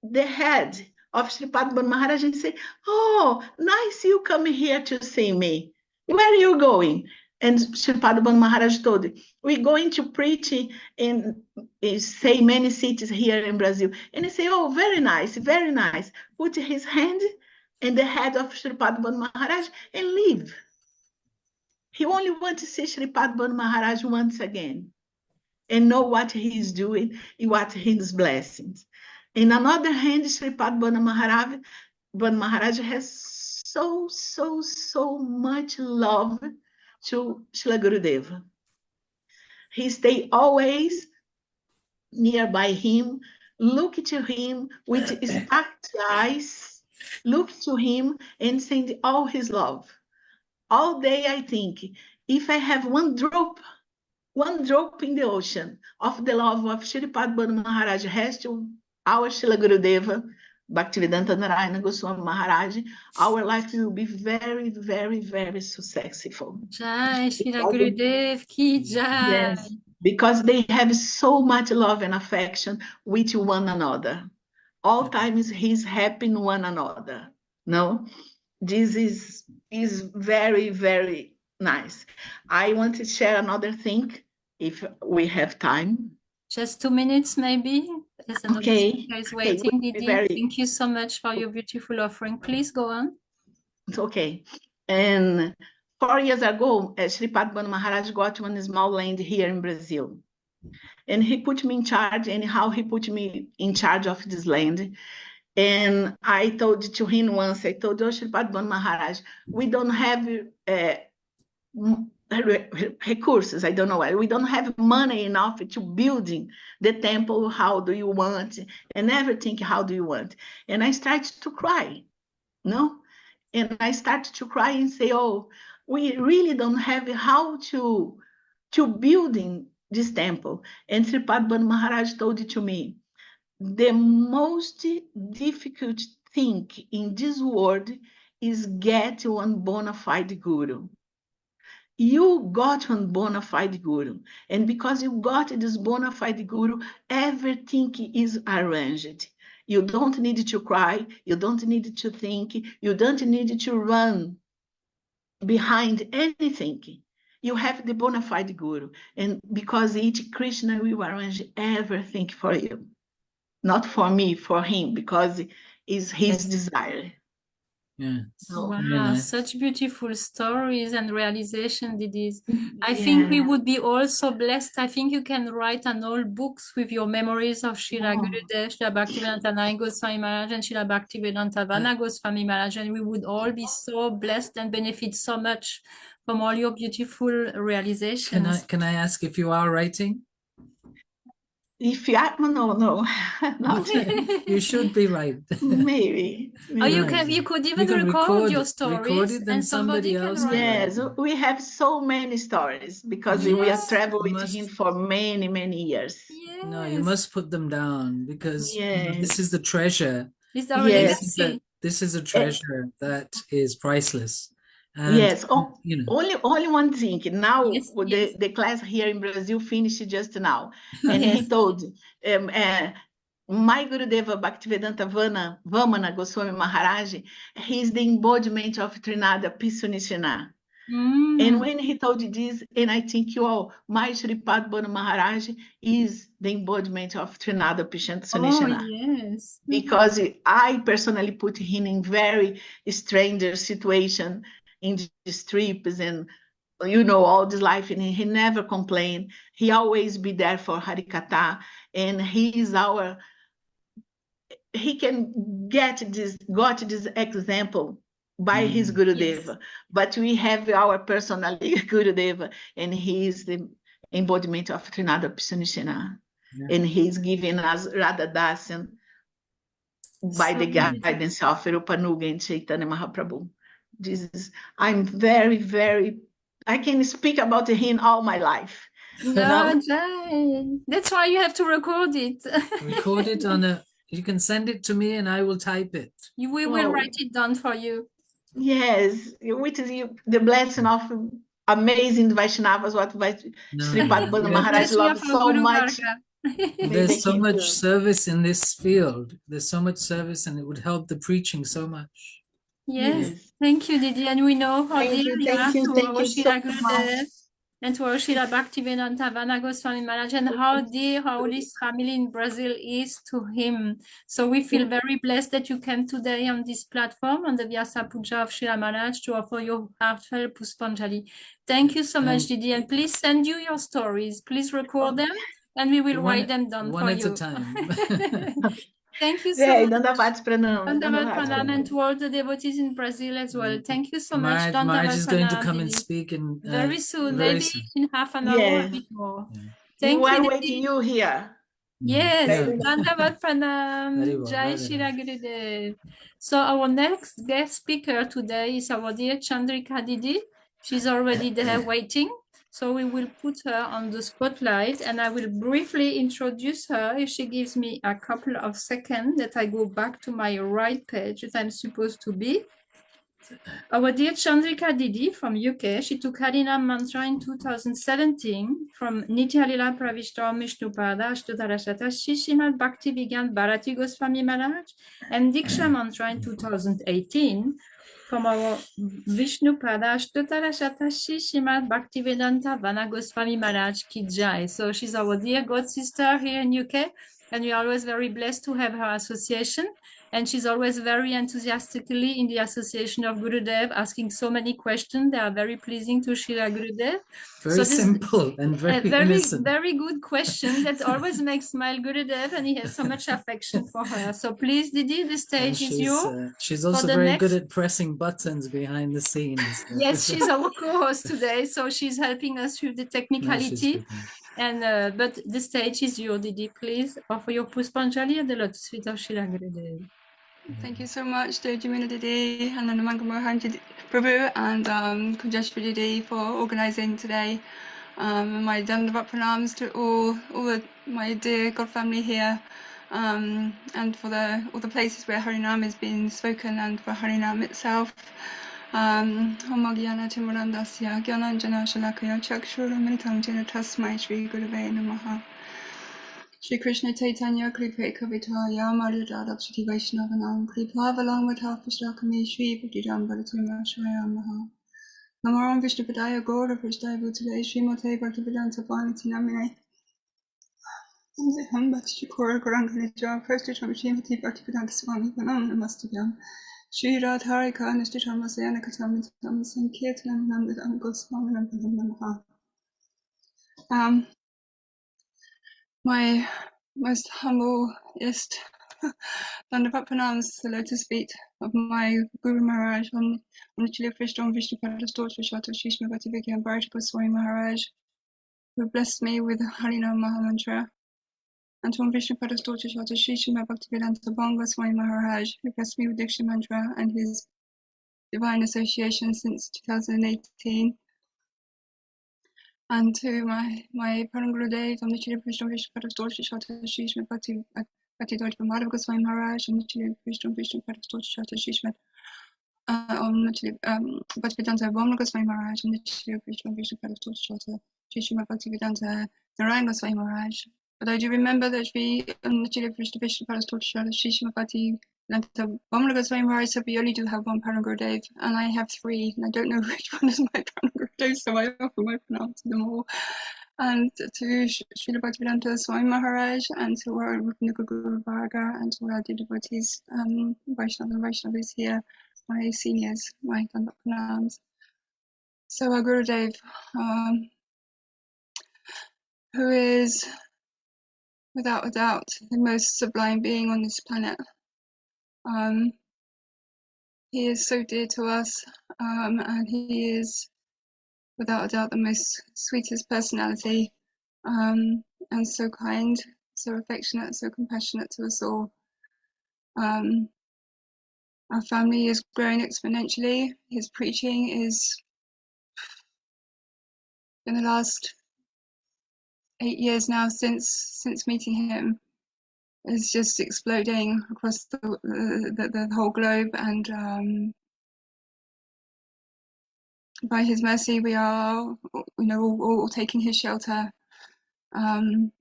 Speaker 18: the head of Sripad Bv Maharaj and say, oh, nice you come here to see me. Where are you going? And Sripad Bv Maharaj told, we're going to preach in say many cities here in Brazil. And he said, oh, very nice, very nice. Put his hand in the head of Sripad Bv Maharaj and leave. He only wants to see Sripad Bv Maharaj once again and know what he is doing and what his blessings. In another hand, Sripad Bv Maharaj has so much love to Srila Gurudeva. He stay always nearby him, look to him with sparked eyes, look to him and send all his love. All day I think, if I have one drop in the ocean of the love of Sripad Bv Maharaj has to our Srila Gurudeva, Bhaktivedanta Narayana Goswami Maharaj, our life will be very, very, very successful.
Speaker 1: Jai Srila Gurudev ki jai.
Speaker 18: Yes, because they have so much love and affection with one another. All times he's helping one another. No, this is very, very nice. I want to share another thing, if we have time.
Speaker 1: Just 2 minutes, maybe. There's another speaker is waiting.
Speaker 18: Okay,
Speaker 1: Didi, thank you so much for your beautiful offering. Please go on.
Speaker 18: It's okay. And 4 years ago, Sripad Bv Maharaj got one small land here in Brazil. And he put me in charge, and how he put me in charge of this land. And I told to him once, I told Sripad Bv Maharaj, we don't have recursos, I don't know why. We don't have money enough to building the temple. How do you want? And everything, how do you want? And I started to cry, no? And I started to cry and say, oh, we really don't have how to building this temple. And Sripad Bv Maharaj told it to me, the most difficult thing in this world is get one bona fide guru. You got one bona fide guru, and because you got this bona fide guru, everything is arranged. You don't need to cry, you don't need to think, you don't need to run behind anything. You have the bona fide guru, and because each Krishna will arrange everything for you. Not for me, for him, because it's his desire.
Speaker 4: Yeah.
Speaker 1: Wow,
Speaker 4: nice.
Speaker 1: such beautiful stories and realization, Didi. I think we would be all so blessed. I think you can write an old books with your memories of Srila Gurudev, Srila Bhaktivedanta Nai Goswami Maharaj, and Srila Bhaktivedanta Vana Goswami Maharaj, and we would all be so blessed and benefit so much from all your beautiful realizations.
Speaker 4: Can I ask if you are writing?
Speaker 18: If you are, no, not.
Speaker 4: You should be right.
Speaker 18: Maybe.
Speaker 1: Or you could even record your stories,
Speaker 4: it, then
Speaker 1: and somebody
Speaker 4: else
Speaker 1: can write.
Speaker 18: Yes, we have so many stories because we have traveled with him for many, many years.
Speaker 1: Yes.
Speaker 4: No, you must put them down because this is the treasure.
Speaker 1: It's our legacy.
Speaker 4: This is a treasure that is priceless. And,
Speaker 18: yes, only one thing. Now the class here in Brazil finished just now, and he told my Gurudeva Bhaktivedanta Vamana Goswami Maharaj, he is the embodiment of Trinada Pisunishana. And when he told this, and I think my Sripad Bv Maharaj is the embodiment of Trinada Pisunishana.
Speaker 1: Oh, yes.
Speaker 18: Because I personally put him in very strange situation in these trips and all this life, and he never complained. He always be there for Harikatha, and he can got this example by his Gurudeva. But we have our personal Gurudeva, and he is the embodiment of Trinada Pisunishana. And he's giving us Radha Dasan by the guidance of Rupanuga and Chaitanya Mahaprabhu. I'm very, very, I can speak about him all my life.
Speaker 1: No, that's why you have to record it.
Speaker 4: Record it you can send it to me and I will type it.
Speaker 1: We will write it down for you.
Speaker 18: Yes, with the blessing of amazing Vaishnavas, what Sripad Bv Maharaj loves so much.
Speaker 4: There's so much service in this field. There's so much service, and it would help the preaching so much.
Speaker 1: Yes. Thank you, Didi. And we know how dear you are to our Srila Gurudev and to our Srila Bhaktivedanta Vana Goswami Maharaj, and how dear our this family in Brazil is to him. So we feel very blessed that you came today on this platform, on the Vyasa Puja of Srila Maharaj, to offer your heartfelt Puspanjali. Thank you so much, Didi. And please send you your stories. Please record them, and we will write them down for you.
Speaker 4: One at a time.
Speaker 1: Thank you so much.
Speaker 18: Dandavat Pranam.
Speaker 1: Dandavat Pranam, and to all the devotees in Brazil as well. Thank you so much.
Speaker 4: Marge is going to come and speak
Speaker 1: very soon, maybe in half an hour or a bit more.
Speaker 18: Thank you. We're waiting you here.
Speaker 1: Yes, Dandavat Pranam, Jai Shri Gurudev. So our next guest speaker today is our dear Chandrika Didi. She's already there waiting. So we will put her on the spotlight, and I will briefly introduce her if she gives me a couple of seconds that I go back to my right page that I'm supposed to be. Our dear Chandrika Didi from UK, she took Harinam Mantra in 2017 from Nitya-lila Pravishta Vishnupada Ashtotarashatashi Srimad Bhakti Vigyan Bharati Goswami Maharaj, and Diksha Mantra in 2018 from our Vishnupada Ashtotarashatashi Srimad Bhaktivedanta Vana Goswami Maharaj Ki Jai. So she's our dear god sister here in UK. and we are always very blessed to have her association. And she's always very enthusiastically in the association of Gurudev, asking so many questions. They are very pleasing to Srila Gurudev.
Speaker 4: Very simple and very innocent.
Speaker 1: Very good question that always makes smile Gurudev, and he has so much affection for her. So please, Didi, the stage is yours.
Speaker 4: She's also very good at pressing buttons behind the scenes.
Speaker 1: Yes, she's our co-host today, so she's helping us with the technicality. And but the stage is yours, Didi, please. Offer your Puspanjali and the Lotus Feet of Srila Gurudev.
Speaker 19: Thank you so much to Jamina Didi and Anamanga Mohan Prabhu and Kunjeshwar Didi for organising today. My Dandavat pranams to all my dear God family here, and for all the places where Harinam is being spoken and for Harinam itself. Om Gyana Timurandasya Gyananjana Shalakaya Chakshuramitam Jena Tasmai Shri Gurave Namaha. Shri Krishna Chaitanya Kripa Kavitaya Madhurada Shri Vaishnavanam Kripa Avalamvata Pustakami Shri Bhaktiram Bharatima Shayamaha. Namaram Vishnupadaya Gaura Prasthaya Bhutale Shri Mate Bhaktivedanta Vaniti Namine. Ham Bhakti Shikora Garangalija First Tram Shri Mate Bhaktivedanta Swami Vanam Namastabhyam. Shri Radharika Nishtitam Masayana Katam Sankirtanam Nandam Goswaminam Namaha. My most humblest Dandavat pranams the lotus feet of my Guru Maharaj on the Chili Vishnu Padas's daughter Shata Shishma Bhaktivinoda and Bharata Goswami Maharaj, who blessed me with Harinam Mahamantra, and on Vishnu Padas's daughter Shata Shishma Bhaktivedanta Goswami Maharaj, who blessed me with Diksha Mantra and his divine association since 2018. And to my Param Gurudev, on the Chili Vishnu Padas's daughter Shata Shishma Bhaktivedanta Maharaja Goswami Maharaj, on the Chili Vishnu Padas's daughter Shata Shishma Bhaktivedanta Goswami Maharaj, and the Chili Vishnu Padas's daughter Shata Shishma Bhaktivedanta Narayan Goswami Maharaj. But I do remember that we on the Chili Vishnu Padas's daughter Shata Shishma Bhaktivedanta Goswami Maharaj said we only do have one Param Gurudev, and I have three, and I don't know which one is my Param Gurudev, so I offer my pranams to them all. And to Srila Bhaktivedanta Swami Maharaj, and to our Guru Varga, and to all our dear devotees, Vaishnavas here, my seniors, my Dandavat pranams. So our Gurudev, who is without a doubt the most sublime being on this planet, he is so dear to us, and he is without a doubt the most sweetest personality, and so kind, so affectionate, so compassionate to us all. Our family is growing exponentially. His preaching is, in the last 8 years now since meeting him, is just exploding across the whole globe, and by his mercy we are all taking his shelter.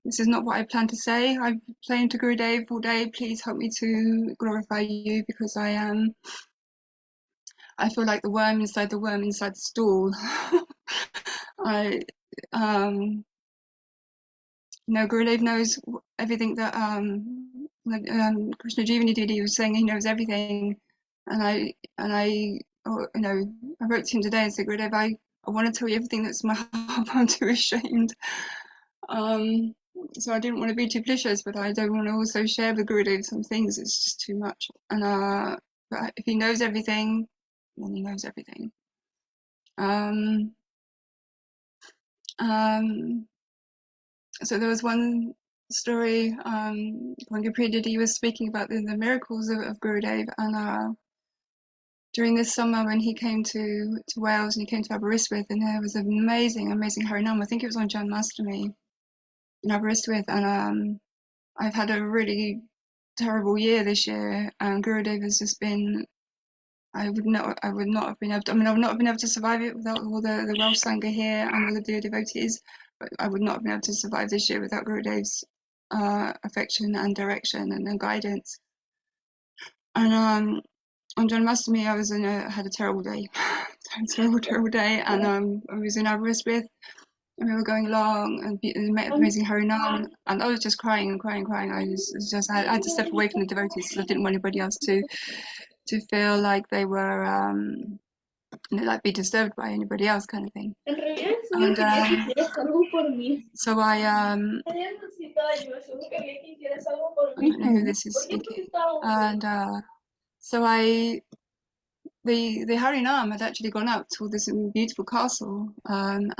Speaker 19: This is not what I plan to say. I've playing to Gurudev all day, please help me to glorify you, because I feel like the worm inside the stool. Gurudev knows everything that Krishna Jivani Didi was saying. He knows everything, and I wrote to him today and said, Gurudev, I want to tell you everything that's in my heart, but I'm too ashamed. So I didn't want to be duplicious, but I don't want to also share with Gurudev some things. It's just too much. And but if he knows everything, then he knows everything. So there was one story when Gapriya Didi was speaking about the miracles of Gurudev, and during this summer when he came to Wales and he came to Aberystwyth, and there was an amazing Harinam. I think it was on Janmashtami in Aberystwyth, and I've had a really terrible year this year, and Gurudev has just been. I would not have been able to. I would not have been able to survive it without all the Welsh Sangha here and all the dear devotees. But I would not have been able to survive this year without Gurudev's affection and direction and guidance. And on Janmashtami, I had a terrible day, terrible day, and I was in Aberystwyth, and we were going along and met amazing Harinam, and I was just crying and crying and crying. I had to step away from the devotees because I didn't want anybody else to feel like they were like be disturbed by anybody else, kind of thing. And so I don't know who this is speaking, and so the Harinam had actually gone up to this beautiful castle, and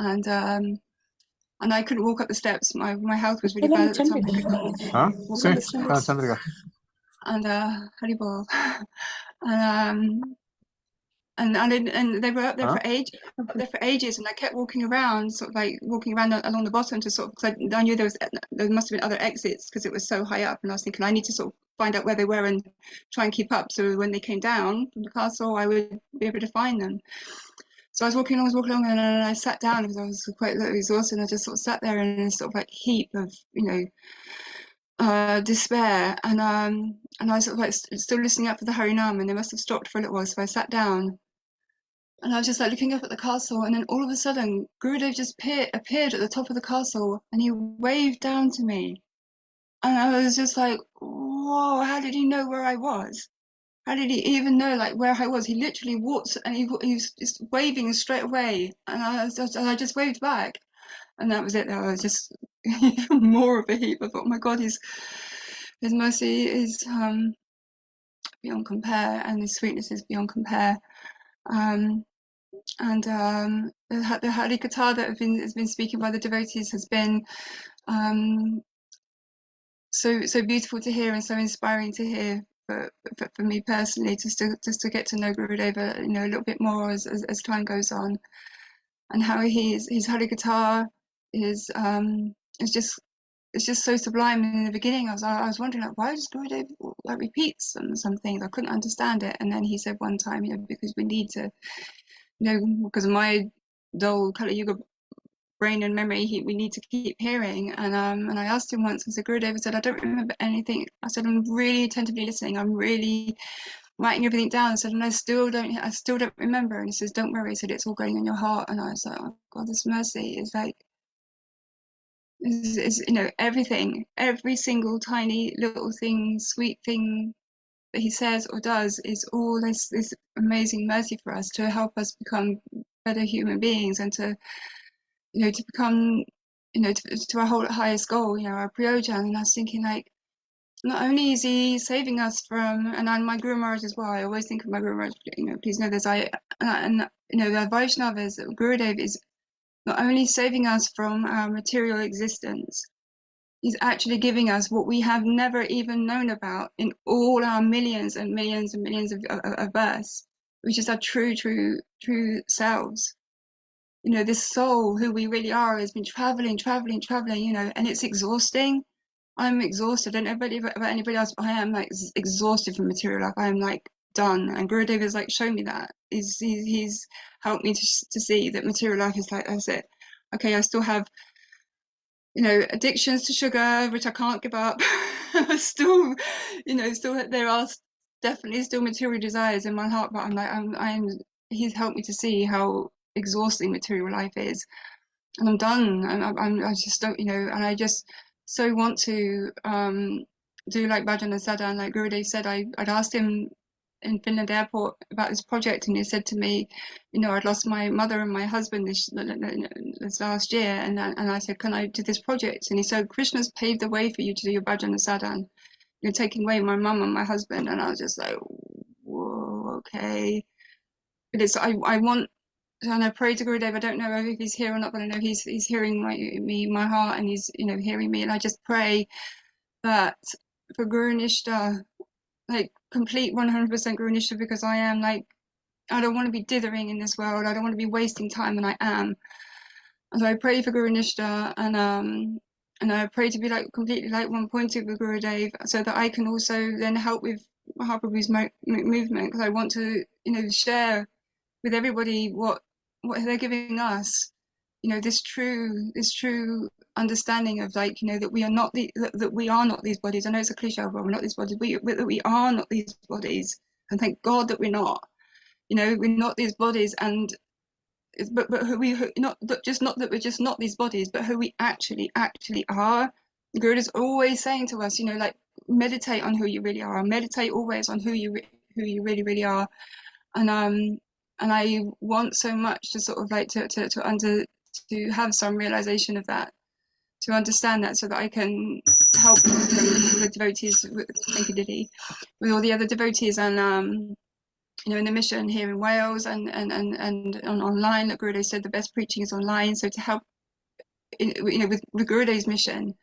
Speaker 19: I couldn't walk up the steps. My health was really bad at the time. I couldn't walk up the steps. And Haribol, and they were up there for ages, and I kept walking around, sort of like walking around along the bottom to sort of, cause I knew there must have been other exits because it was so high up, and I was thinking I need to sort of find out where they were and try and keep up, so when they came down from the castle, I would be able to find them. So I was walking along, and I sat down because I was quite exhausted, and I just sort of sat there in a sort of like heap of, despair, and I was sort of like still listening up for the Harinam, and they must have stopped for a little while, so I sat down, and I was just like looking up at the castle, and then all of a sudden Gurudev just appeared at the top of the castle, and he waved down to me, and I was just like, whoa, how did he know where I was? How did he even know like where I was? He literally walked, and he was just waving straight away, and I just waved back, and that was it. I was just even more of a heap. I thought, oh my God, his mercy is beyond compare, and his sweetness is beyond compare. And the Hari Katha that has been speaking by the devotees has been so beautiful to hear and so inspiring to hear for me personally, just to get to know Gurudeva, a little bit more as time goes on, and how his Hari Katha is it's just so sublime. In the beginning, I was wondering, like, why does Gurudev like repeat some things? I couldn't understand it, and then he said one time, because we need to, because of my dull Kali Yuga brain and memory, we need to keep hearing. And I asked him once, I said, Gurudev, I said, I don't remember anything. I said, I'm really attentively listening. I'm really writing everything down. I said, and I still don't remember. And he says, don't worry. He said, it's all going in your heart. And I was like, oh God, this mercy is like, is everything, every single tiny little thing, sweet thing that he says or does is all this amazing mercy for us, to help us become better human beings, and to to become to our whole highest goal, our Prayojan. And I was thinking, like, not only is he saving us from, and my Guru Maharaj as well, I always think of my Guru Maharaj, please know this, the Vaishnavas, Gurudev is not only saving us from our material existence, he's actually giving us what we have never even known about in all our millions and millions and millions of births, which is our true selves. This soul, who we really are, has been traveling, and it's exhausting. I'm exhausted. I don't know about anybody else, but I am like exhausted from material life. I am like done. And Gurudev has like shown me that. He's helped me to see that material life is like, that's it. Okay, I still have addictions to sugar, which I can't give up. Still, still there are definitely still material desires in my heart, but I'm like, he's helped me to see how exhausting material life is, and I'm done. And I just don't, and I just so want to do like bhajan and sadhan, like Gurudev said. I'd asked him in Finland airport about this project, and he said to me, I'd lost my mother and my husband this last year, and I said, can I do this project? And he said, Krishna's paved the way for you to do your bhajan and sadhan. You're taking away my mum and my husband. And I was just like, whoa, okay. But it's I want, and I pray to Gurudev. I don't know if he's here or not, but I know he's hearing my heart, and he's hearing me. And I just pray that for Guru Nishta, like complete 100% Guru Nishta, because I am like, I don't want to be dithering in this world. I don't want to be wasting time, and I am. And so I pray for Guru Nishta, and I pray to be like completely like one pointed with Gurudev, so that I can also then help with Mahaprabhu's movement, because I want to share with everybody what they're giving us, this true understanding of like, that we are not that we are not these bodies. I know it's a cliche, but we're not these bodies. That we are not these bodies, and thank God that we're not. We're not these bodies, and but who we not that we're just not these bodies, but who we actually are. Guru is always saying to us, like, meditate on who you really are. Meditate always on who you really are. And I want so much to sort of like to have some realization of that, to understand that, so that I can help the devotees. Thank you, Didi, with all the other devotees, and in the mission here in Wales and online. Like Gurudev said, the best preaching is online. So to help, with Gurudev's mission,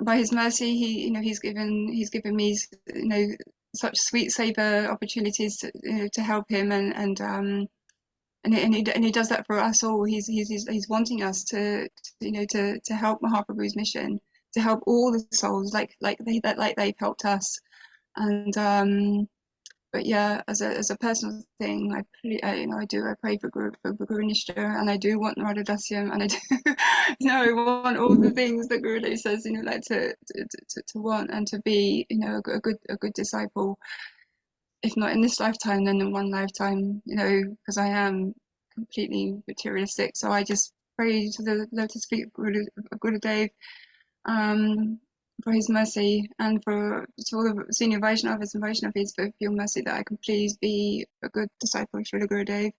Speaker 19: by his mercy, he's given me, such sweet saver opportunities to help him, and he does that for us all. He's wanting us to help Mahaprabhu's mission, to help all the souls like they've helped us. And but yeah, as a personal thing, I pray for Guru Nishta, and I do want Radha Dasyam, and I do, I want all the things that Gurudev says, like to want and to be, a good disciple, if not in this lifetime, then in one lifetime, because I am completely materialistic. So I just pray to the lotus feet of Gurudev, for his mercy, and to all the senior Vaishnavas and Vaishnavis for your mercy, that I can please be a good disciple of Srila Gurudev,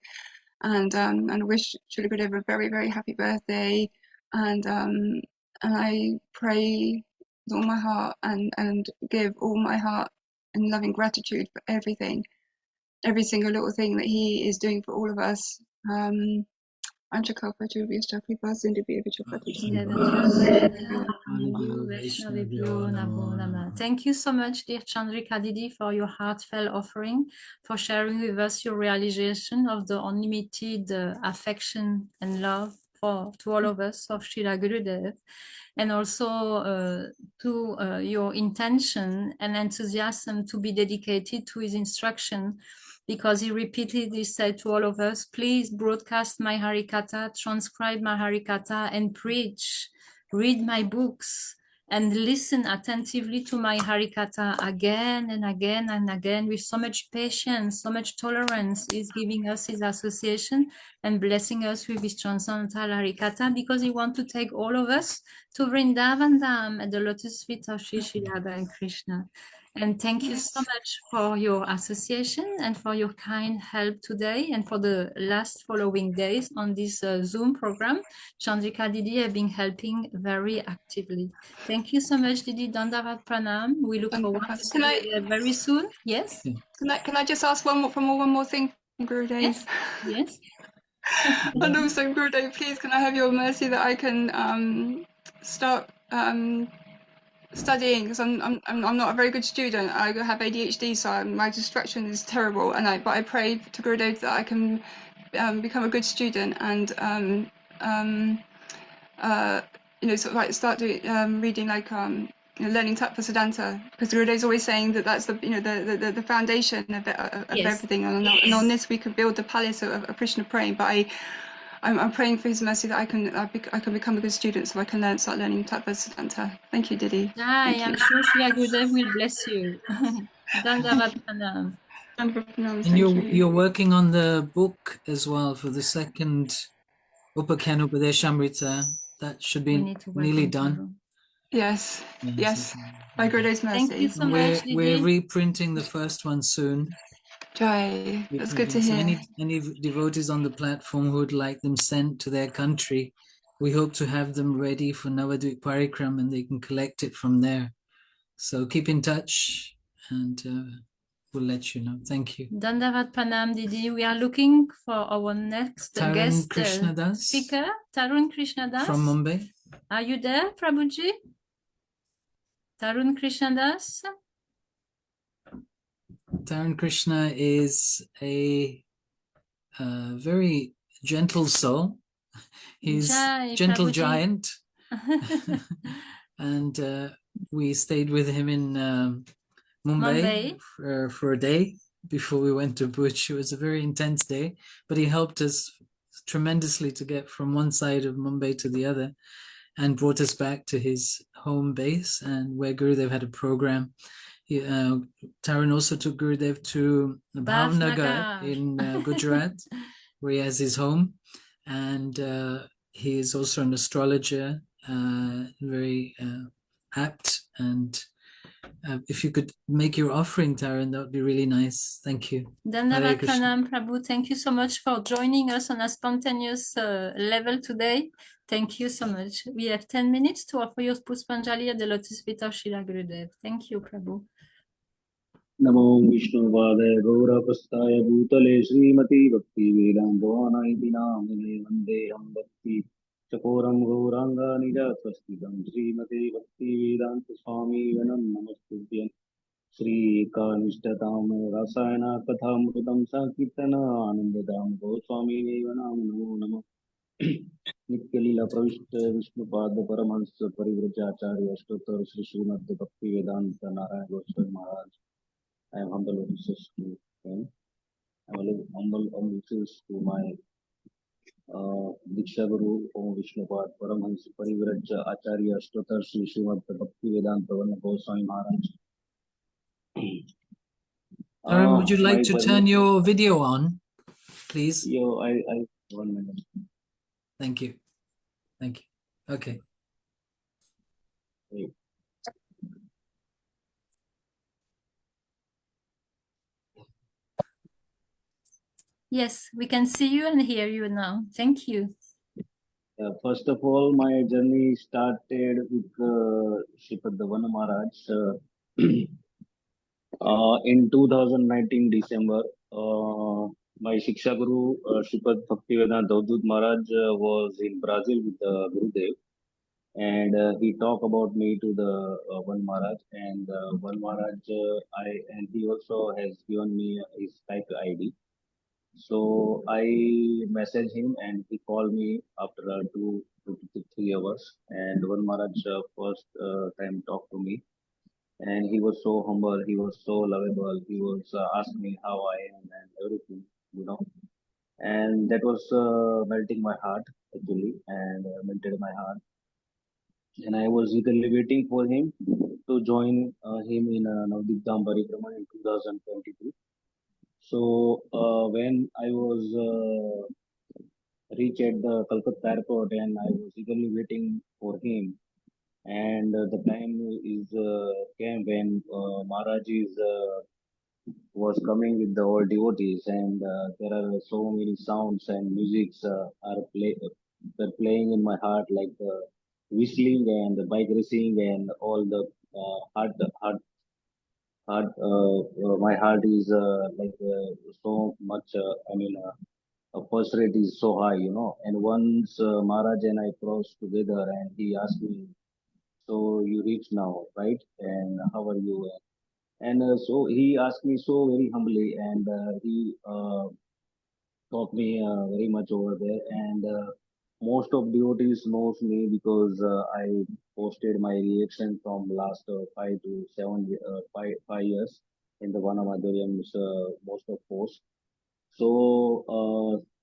Speaker 19: and wish Srila Gurudev a very, very happy birthday, and I pray with all my heart and give all my heart in loving gratitude for everything, every single little thing that he is doing for all of us. Thank you so
Speaker 1: much, dear Chandrika Didi, for your heartfelt offering, for sharing with us your realization of the unlimited affection and love to all of us of Srila Gurudev, and also to your intention and enthusiasm to be dedicated to his instruction, because he repeatedly said to all of us, please broadcast my Harikatha, transcribe my Harikatha, and preach, read my books, and listen attentively to my Harikatha again and again and again, with so much patience, so much tolerance. He's giving us his association and blessing us with his transcendental Harikatha, because he wants to take all of us to Vrindavan Dham at the lotus feet of Shri Radha and Krishna. And thank you so much for your association and for your kind help today and for the last following days on this Zoom program. Chandrika Didi have been helping very actively. Thank you so much, Didi. Dandavat Pranam. We look forward to seeing you there very soon. Yes?
Speaker 19: Can I just ask one more thing from Gurudev?
Speaker 1: Yes. Yes.
Speaker 19: And also, Gurudev, please, can I have your mercy that I can start studying, because I'm not a very good student. I have ADHD, so my distraction is terrible. But I pray to Gurudev that I can become a good student and sort of like start doing reading, like learning Tattva Siddhanta, because Gurudev is always saying that that's the foundation of everything, and on this we can build the palace of Krishna praying. But I'm praying for his mercy that I can become a good student, so I can start learning Tattva Siddhanta. Thank you, Didi.
Speaker 1: I am sure Shri Gurudev will bless you. Dandavat Pranam.
Speaker 4: And you're working on the book as well for the second Upakhyan Upadeshamrita. That should be nearly done.
Speaker 19: Yes. By Gurudev's mercy.
Speaker 1: Thank you so much, Didi.
Speaker 4: We're reprinting the first one soon.
Speaker 19: Jai, that's good to
Speaker 4: So
Speaker 19: hear.
Speaker 4: any devotees on the platform who would like them sent to their country, we hope to have them ready for Navadvip Parikram, and they can collect it from there. So keep in touch, and we'll let you know. Thank you.
Speaker 1: Dandavat Pranam, Didi. We are looking for our next guest speaker, Tarun Krishnadas
Speaker 4: from Mumbai.
Speaker 1: Are you there, Prabhuji? Tarun Krishnadas?
Speaker 4: Tarun Krishna is a very gentle soul. He's gentle Prabhuji. Giant. And we stayed with him in Mumbai. For a day before we went to Bhuj. It was a very intense day, but he helped us tremendously to get from one side of Mumbai to the other, and brought us back to his home base, and where Gurudev had a program. Tarun also took Gurudev to Bhavnagar in Gujarat, where he has his home, and he is also an astrologer, very apt. And if you could make your offering, Taran, that would be really nice. Thank you. Hare
Speaker 1: Dandavat
Speaker 4: Krishna.
Speaker 1: Pranam, Prabhu. Thank you so much for joining us on a spontaneous level today. Thank you so much. We have 10 minutes to offer your Puspanjali at the lotus feet of Srila Gurudev. Thank you, Prabhu.
Speaker 15: नमो विष्णुपादाय गौरप्रस्थाय भूतले श्रीमती भक्ति वेदान्तवानायति नामिने वन्देऽहं भक्ति चकोरं गौराङ्गानिजातस्थितं श्रीमते भक्ति वेदान्त स्वामी वनं नमस्तुभ्यं श्रीकानिष्ठतां रसायन कथामृतं संकीर्तन आनन्ददां गोस्वामी नाम नमो नमः नित्यलीला प्रविष्ट विष्णुपाद परमहंस परिव्रजाचार्य अष्टोत्तर श्री श्रीमद् भक्ति वेदांत नारायण गोस्वामी महाराज. I am humble obeisances to him. I am humble obeisances to my Diksha Guru, Om Vishnupad, Paramahansa Parivrajya Acharya Ashtotar Sri Srimad Bhakti Vedanta Varna Goswami Maharaj.
Speaker 4: Taran, would you like
Speaker 15: My
Speaker 4: to turn your video on, please?
Speaker 15: Yo, I 1 minute.
Speaker 4: Thank you. Thank you. Okay.
Speaker 15: Wait.
Speaker 1: Yes, we can see you and hear you now. Thank you.
Speaker 15: First of all, my journey started with Sripad Bv Maharaj in 2019 December. My Shiksha Guru Sripad Bhaktivedanta Daudud Maharaj was in Brazil with Gurudev, and he talked about me to the One Maharaj, and One Maharaj and he also has given me his Skype ID. So I messaged him and he called me after 2 to 3 hours. And One Maharaj first time talked to me, and he was so humble, he was so lovable. He was asking me how I am and everything, you know. And that was melting my heart actually, and melted my heart. And I was eagerly waiting for him to join him in Navadip Dham Parikrama in 2022. So when I was reached at the Calcutta airport, and I was eagerly waiting for him, and the time is came when Maharaj is was coming with the old devotees, and there are so many sounds and musics they're playing in my heart, like the whistling and the bike racing and all the my heart is so much. First rate is so high, you know. And once Maharaj and I crossed together, and he asked me, "So you reached now, right? And how are you?" And so he asked me so very humbly, and he taught me very much over there. And most of devotees knows me because I posted my reaction from last 5 years in the Vanamadhuryam's most of posts. So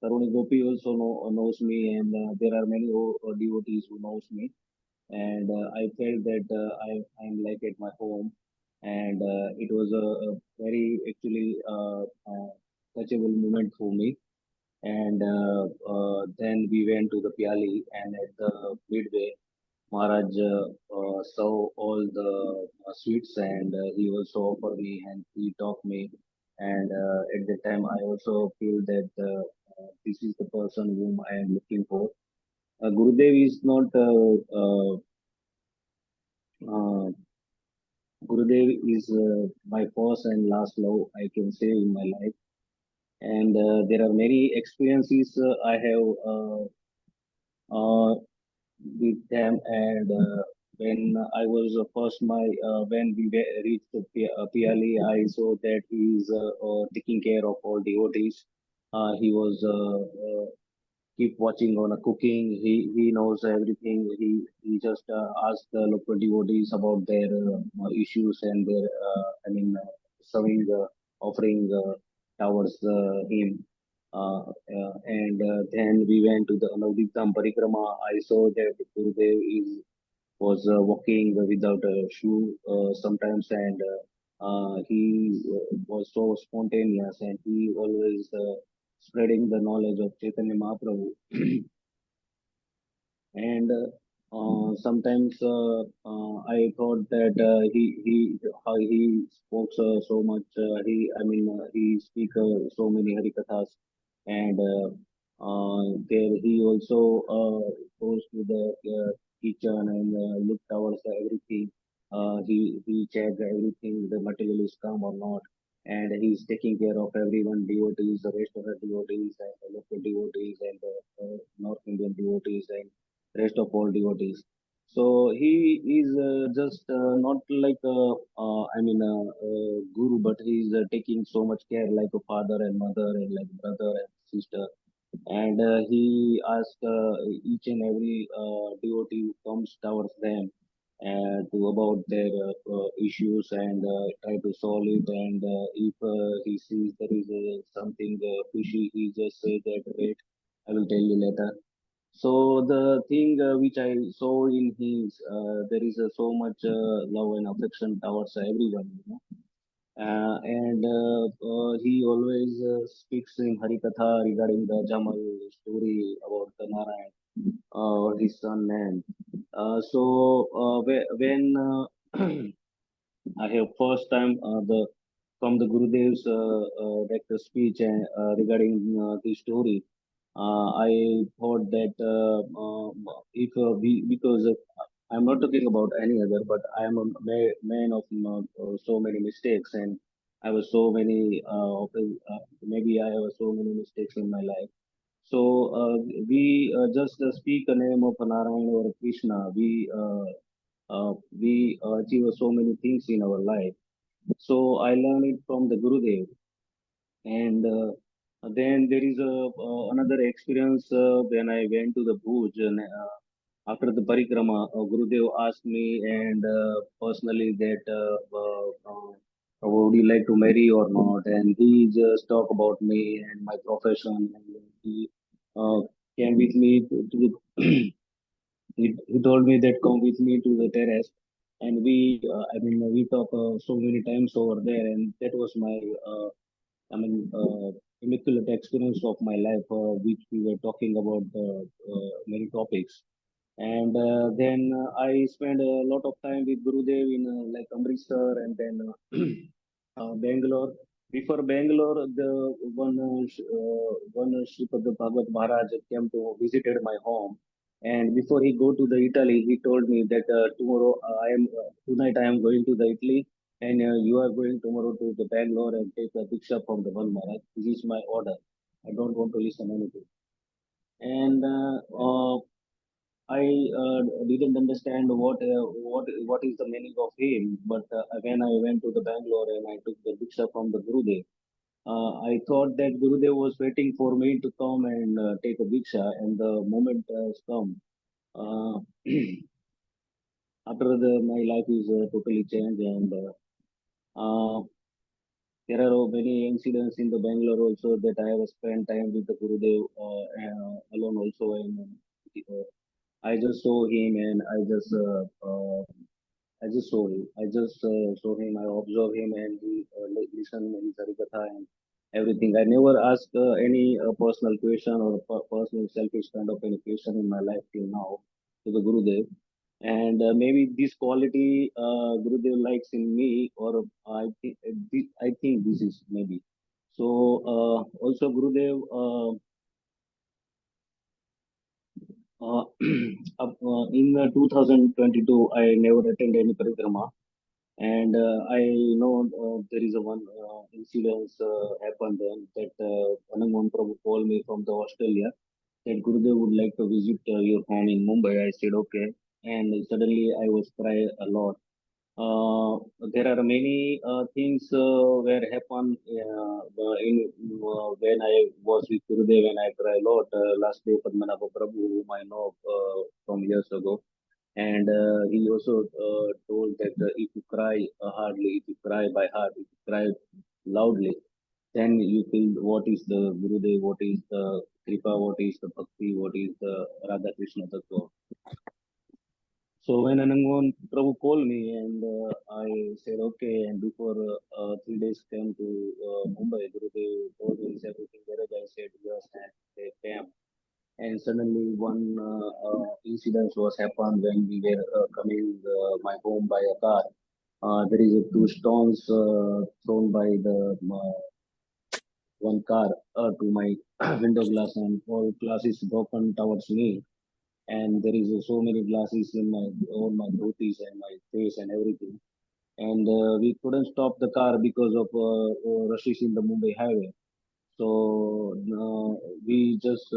Speaker 15: Taruni Gopi also knows me, and there are many devotees who knows me, and I felt that I'm like at my home, and it was a very actually touchable moment for me. And then we went to the Piali, and at the midway, Maharaj served all the sweets, and he also offered me and he taught me. And at that time, I also feel that this is the person whom I am looking for. Gurudev is not Gurudev is my first and last love, I can say, in my life. And there are many experiences I have with them. And when I was first when we reached the Piali, I saw that he is taking care of all devotees. He was keep watching on a cooking. He knows everything. He just asks the local devotees about their issues and their serving offering towards him. And then we went to the Navadiptam Parikrama. I saw that Gurudev was walking without a shoe sometimes, and he was so spontaneous, and he always
Speaker 20: spreading the knowledge of Chaitanya Mahaprabhu. And sometimes I thought that he spoke so much. He speak so many Harikathas, and there he also goes to the kitchen and look towards everything. He checked everything, the material is come or not, and he's taking care of everyone, devotees, the rest of the devotees, and the local devotees, and the North Indian devotees, and rest of all devotees. So he is just not like a guru, but he is taking so much care like a father and mother and like brother and sister. And he asks each and every devotee who comes towards them to about their issues and try to solve it. And if he sees there is something fishy, he just say that, wait, I will tell you later. So the thing which I saw in his, there is so much love and affection towards everyone, you know. And he always speaks in Harikatha regarding the Jamal story about the Narayan or his son man. When I have first time the from the Gurudev's director speech regarding the story, I thought that if we because I'm not talking about any other, but I am a man of so many mistakes, and I was so many maybe I have so many mistakes in my life. So we just speak a name of Narayan or Krishna. We achieve so many things in our life. So I learned it from the Gurudev, and then there is another experience when I went to the Bhuj. And, after the parikrama, Gurudev asked me and personally that would you like to marry or not? And he just talked about me and my profession. And he uh, came with me to he told me that come with me to the terrace, and we talk so many times over there, and that was my immaculate experience of my life, which we were talking about many topics. And then I spent a lot of time with Gurudev in like Amritsar and then Bangalore. Before Bangalore, the one Sripad Bv Maharaja came to visited my home, and before he go to the Italy, he told me that tomorrow tonight I am going to the Italy, and you are going tomorrow to the Bangalore and take a diksha from the Bal Maharaj. This is my order. I don't want to listen anything. And I didn't understand what is the meaning of him. But when I went to the Bangalore and I took the diksha from the Gurudev, I thought that Gurudev was waiting for me to come and take a diksha, and the moment has come. Uh, After my life is totally changed, and there are many incidents in the Bangalore also that I have spent time with the Gurudev alone also, and I just saw him and I just saw him. I just saw him. I observed him and he listen his Harikatha and everything. I never asked any personal question or personal selfish kind of any question in my life till now to the Gurudev. And maybe this quality Gurudev likes in me, or I think this is maybe. So also Gurudev. In 2022, I never attended any parikrama, and I know there is a one incident happened then that Anangon Prabhu called me from the Australia that Gurudev would like to visit your home in Mumbai. I said okay, and suddenly I was cry a lot. There are many things where happen when I was with Gurudev and I cry a lot. Last day, Padmanabha Prabhu, whom I know from years ago, and he also told that if you cry hardly, if you cry by heart, if you cry loudly, then you feel what is the Gurudev, what is the Kripa, what is the Bhakti, what is the Radha Krishna Tattva. So when Anangon Prabhu called me and I said okay, and before 3 days came to Mumbai, Gurudev told me is everything whereas I said suddenly one incident was happened when we were coming my home by a car. There is two stones thrown by the one car to my window glass, and all glass is broken towards me. And there is so many glasses in my all my dhotis and my face and everything. And we couldn't stop the car because of rushes in the Mumbai highway. So we just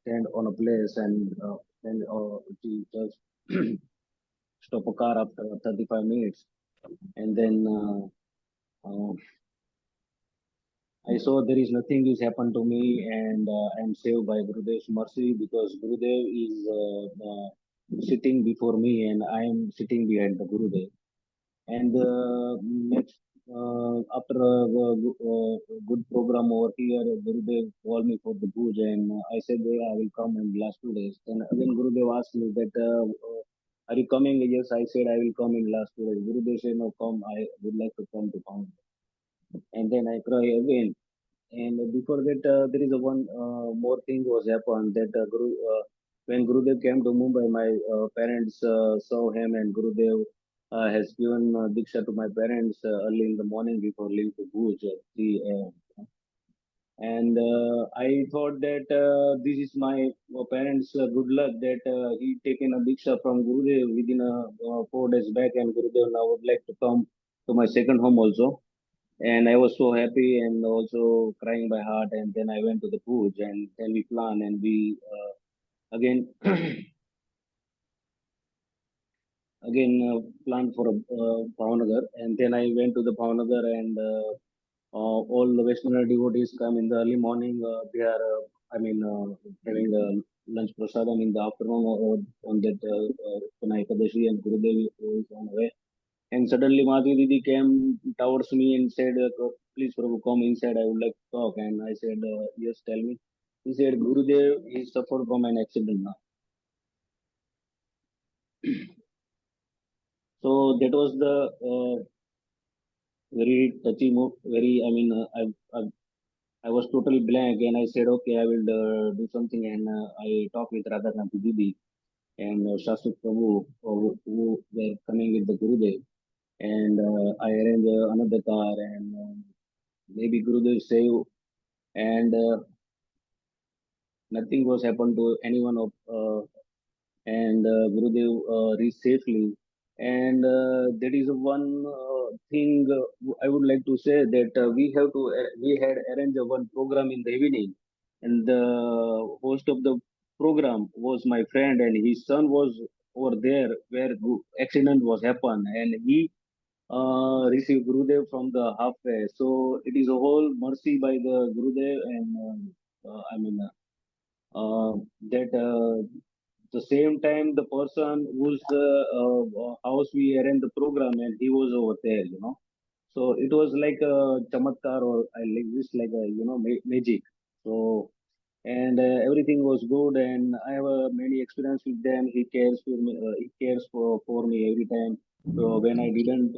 Speaker 20: stand on a place and we just stop a car after 35 minutes. And then I saw there is nothing is happened to me, and I am saved by Gurudev's mercy, because Gurudev is sitting before me and I am sitting behind the Gurudev. And next, after a good program over here, Gurudev called me for the puja, and I said, I will come in last 2 days. Then again, Gurudev asked me that, are you coming? Yes, I said I will come in last 2 days. Gurudev said, no, come. I would like to come to Pound. And then I cry again. And before that, there is a one more thing was happened that when Gurudev came to Mumbai, my parents saw him, and Gurudev has given Diksha to my parents early in the morning before leaving to Bhuj at 3 a.m. And I thought that this is my parents' good luck that he taken a Diksha from Gurudev within 4 days back, and Gurudev now would like to come to my second home also. And I was so happy and also crying by heart. And then I went to the puj, and then we plan, and we again planned for Bhavnagar. And then I went to the Bhavnagar, and all the Vaishnava devotees come in the early morning. They are, having lunch prasadam in the afternoon, or on that Ekadashi, and Gurudev is on the way. And suddenly Madhvi Didi came towards me and said, please Prabhu, come inside, I would like to talk. And I said, yes, tell me. He said, Gurudev, he suffered from an accident now. So that was the very touchy move, I was totally blank, and I said, okay, I will do something. And I talked with Radhakanti Didi and Shastri Prabhu, who were coming with the Gurudev. And I arranged another car, and maybe Gurudev save, and nothing was happened to anyone of, and Gurudev reached safely. And there is one thing I would like to say, that we had arranged one program in the evening, and the host of the program was my friend, and his son was over there where accident was happened, and he receive Gurudev from the halfway. So it is a whole mercy by the Gurudev, and that the same time the person whose house we arranged the program, and he was over there. So it was like a chamatkar, or I like this, like a magic. So and everything was good, and I have many experience with them. He cares for me. He cares for me every time. So when I didn't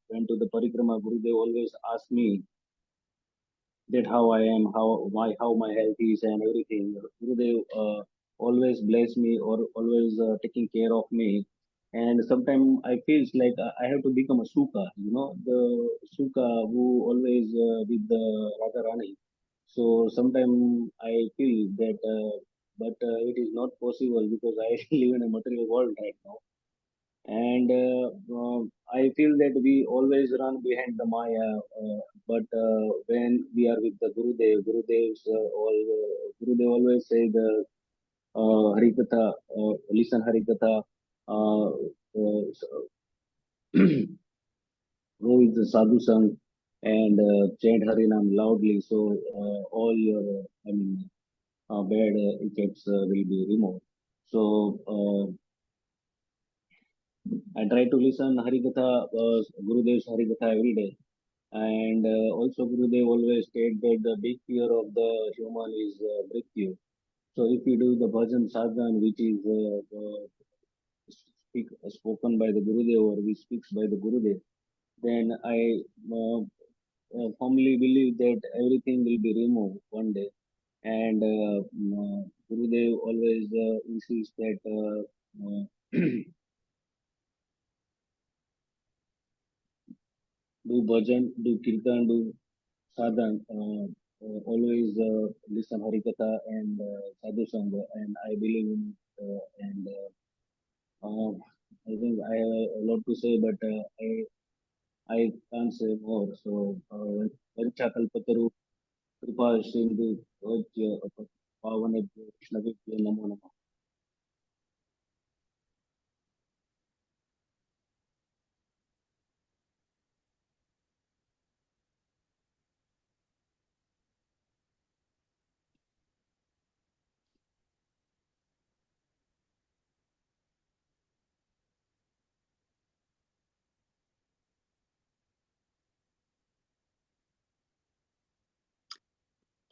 Speaker 20: went to the parikrama, Gurudev always asked me that how I am, how my health is, and everything. Gurudev always bless me, or always taking care of me. And sometimes I feels like I have to become a suka, the suka who always with the Radharani. So sometimes I feel that, but it is not possible, because I live in a material world right now. And I feel that we always run behind the Maya, but when we are with the Gurudev always say the Harikatha, listen Harikatha, go with the sadhu sang, and chant Harinam loudly, so all your bad effects will be removed. So I try to listen Harikatha, Gurudev's Harikatha every day. And also Gurudev always said that the big fear of the human is mrityu. So if we do the bhajan sadhan, which is spoken by the Gurudev, or we speaks by the Gurudev, then I firmly believe that everything will be removed one day. And Gurudev always insists that do bhajan, do kirtan, do sadhan, always listen Harikatha and Sadhu Sangha, and I believe in it. And I think I have a lot to say, but I can't say more. So, Vancha Kalpataru Kripa Sindhu Vajya Pavanebhyo Vishnavibhyo Namo Namah.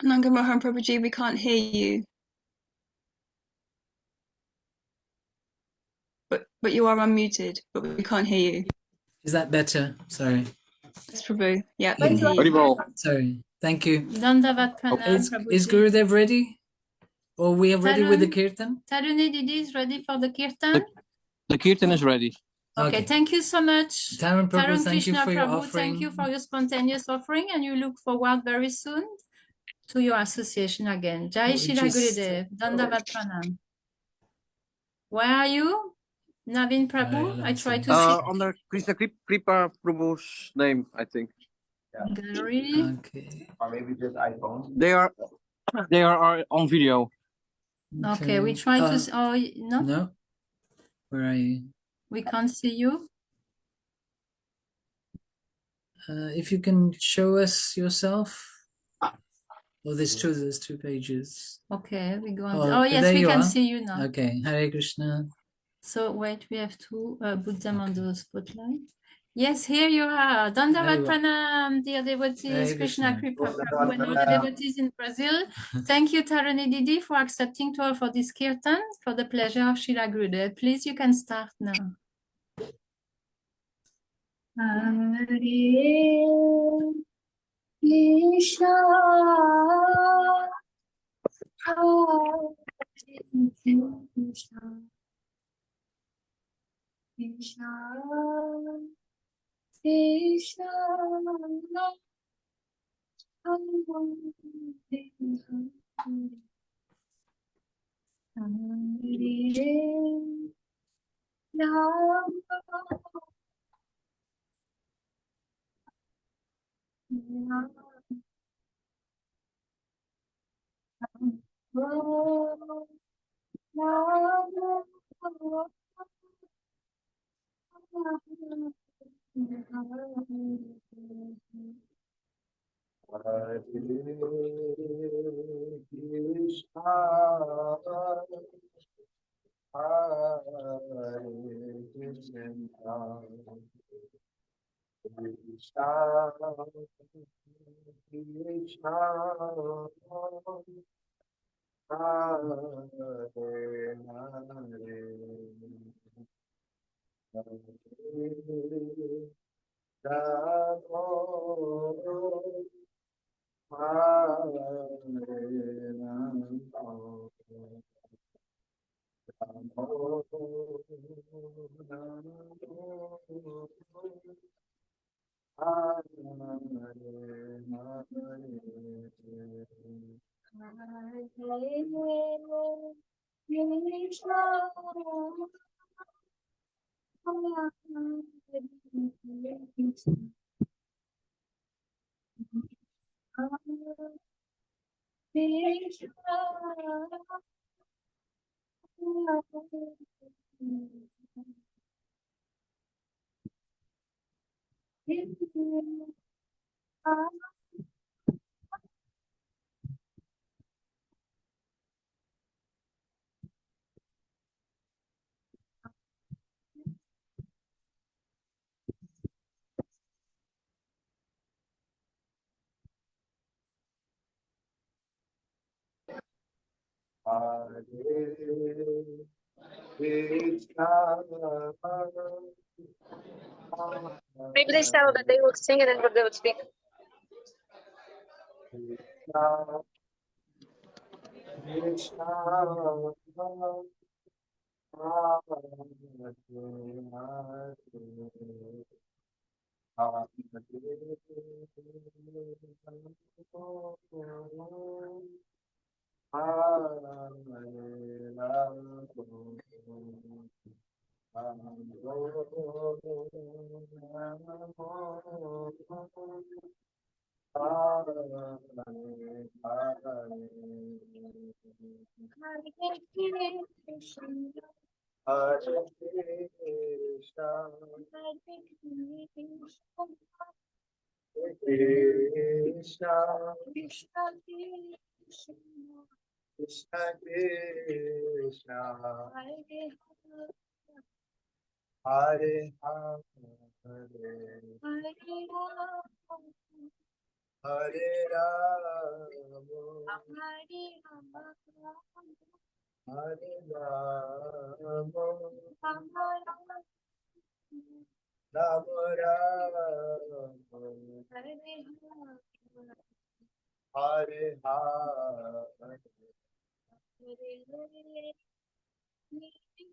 Speaker 19: Ananga Mohan Prabhuji, we can't hear you. But you are unmuted, but we can't hear you.
Speaker 4: Is that better? Sorry.
Speaker 19: Yes, Prabhu. Yeah.
Speaker 4: Sorry. Thank you.
Speaker 1: Dandavat Pranam,
Speaker 4: Is
Speaker 1: Prabhuji.
Speaker 4: Gurudev ready? Or we are ready with the kirtan?
Speaker 1: Taruni Didi is ready for the kirtan?
Speaker 21: The kirtan is ready.
Speaker 1: Okay, thank you so much.
Speaker 4: Tarun Prabhu,
Speaker 1: Tarun
Speaker 4: thank you
Speaker 1: Krishna
Speaker 4: for your
Speaker 1: Prabhu,
Speaker 4: offering.
Speaker 1: thank you for your spontaneous offering, and you look forward very soon to your association again. Jai Shila Gurudev, Dandavat Pranam. Where are you? Navin Prabhu? I try to see.
Speaker 21: Under Krishna Kripa Prabhu's name, I think.
Speaker 1: Gallery.
Speaker 4: Okay.
Speaker 21: Or maybe just iPhone. They are on video.
Speaker 1: Okay, we try to see. Oh, no?
Speaker 4: No. Where are you?
Speaker 1: We can't see you.
Speaker 4: If you can show us yourself. Oh, there's two pages.
Speaker 1: Okay, we go on.
Speaker 4: Oh,
Speaker 1: Oh, yes,
Speaker 4: there
Speaker 1: we
Speaker 4: you
Speaker 1: can
Speaker 4: are.
Speaker 1: see you now.
Speaker 4: Okay, Hare Krishna.
Speaker 1: So wait, we have to put them on the spotlight. Yes, here you are. Dandavat Pranam, dear devotees, Krishna Kripa Prabhu, and all the devotees in Brazil. Thank you, Taruni Didi, for accepting to offer this kirtan for the pleasure of Srila Gurudev. Please, you can start now. Hare Krishna, Hare Krishna, Krishna Krishna,
Speaker 22: Maybe they tell that they will sing it and they would speak.
Speaker 6: Krishna, Hare Krishna, Krishna, Krishna Krishna, Hare Hare, Hare Rama, Hare Rama, Rama Rama, Hare Hare, Hare Krishna,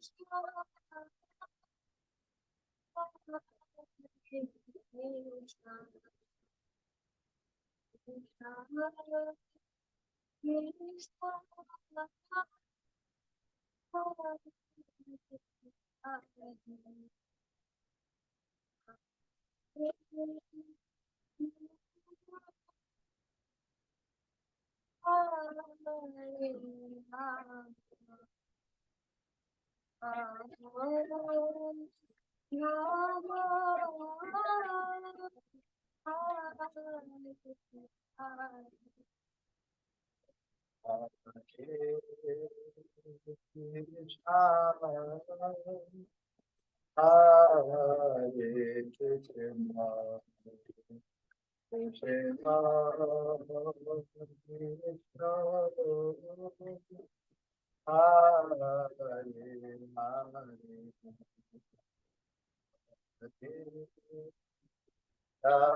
Speaker 6: Krishna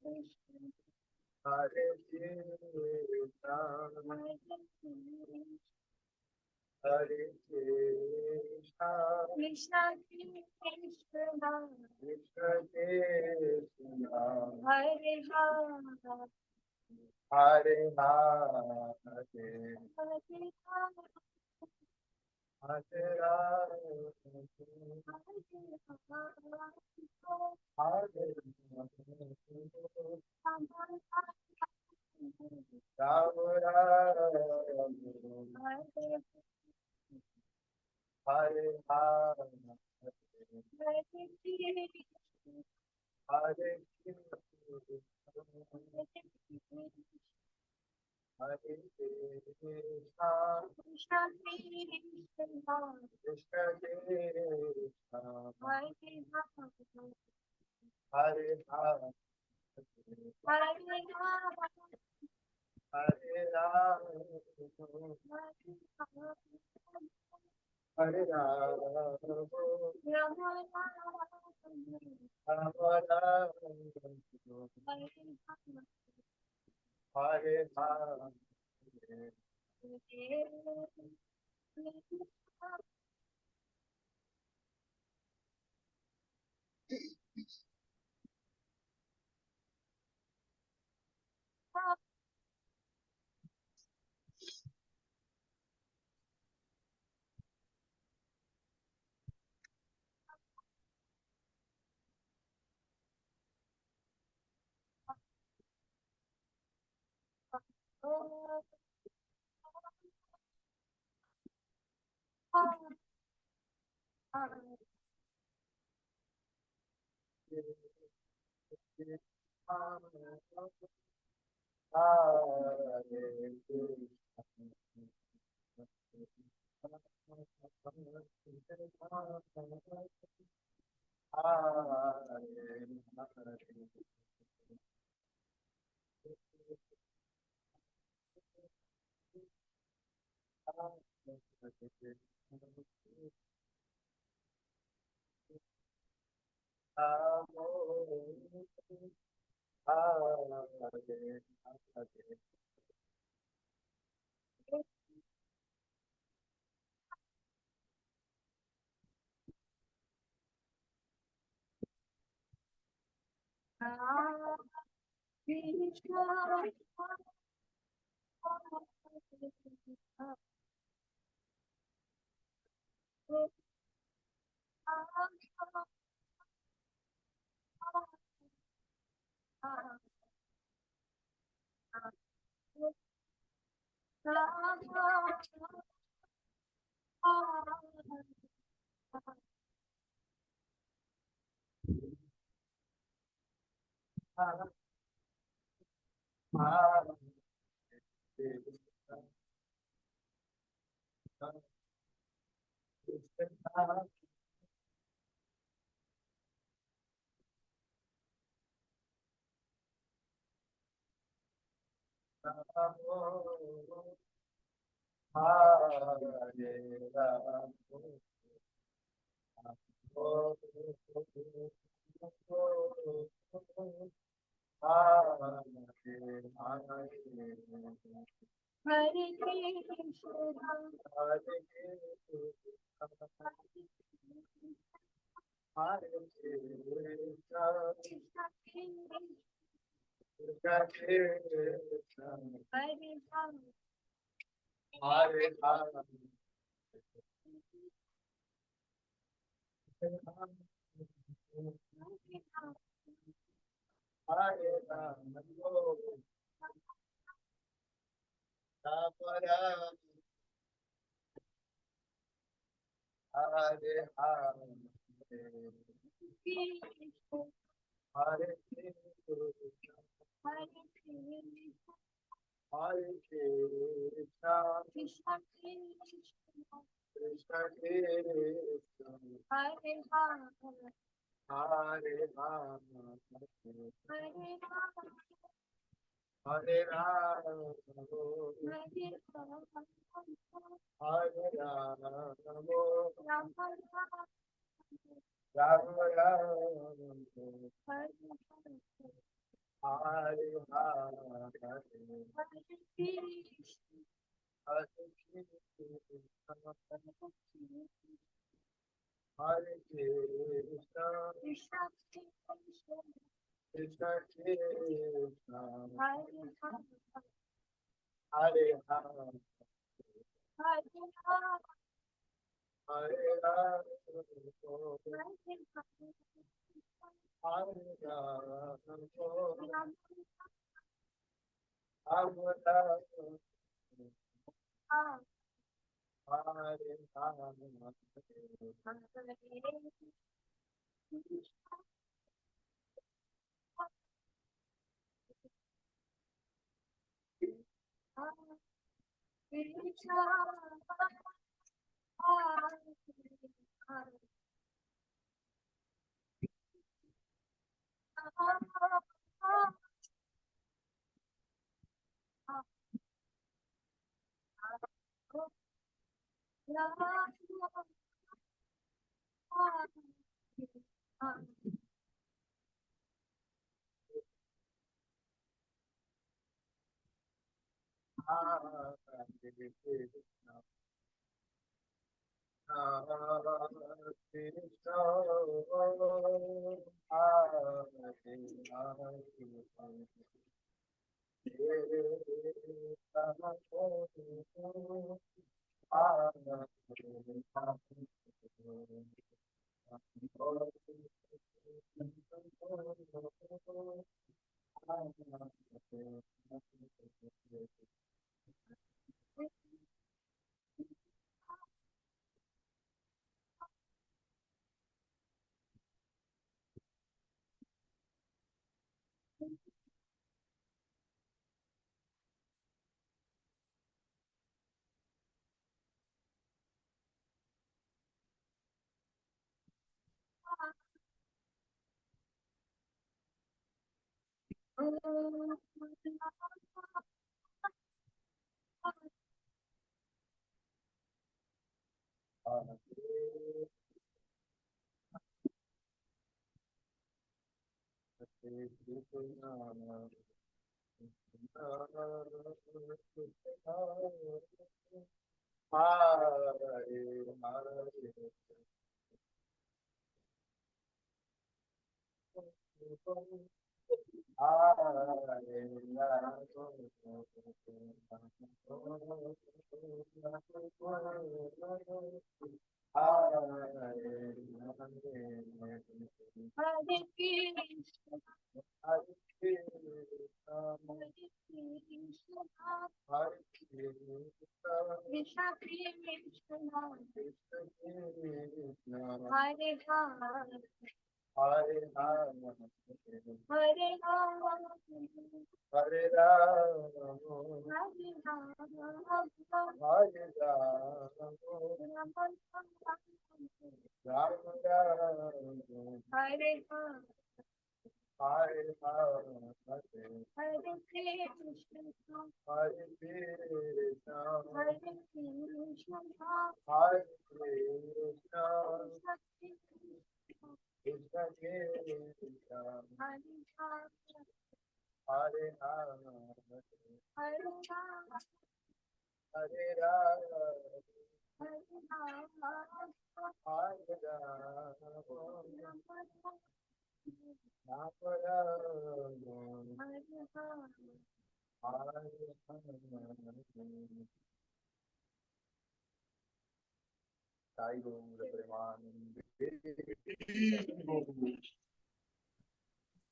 Speaker 6: Krishna, Hare Hare, Ramo, Hare Krishna, Krishna Krishna, Krishna Krishna, Hare Hare, Hare Hare, Hare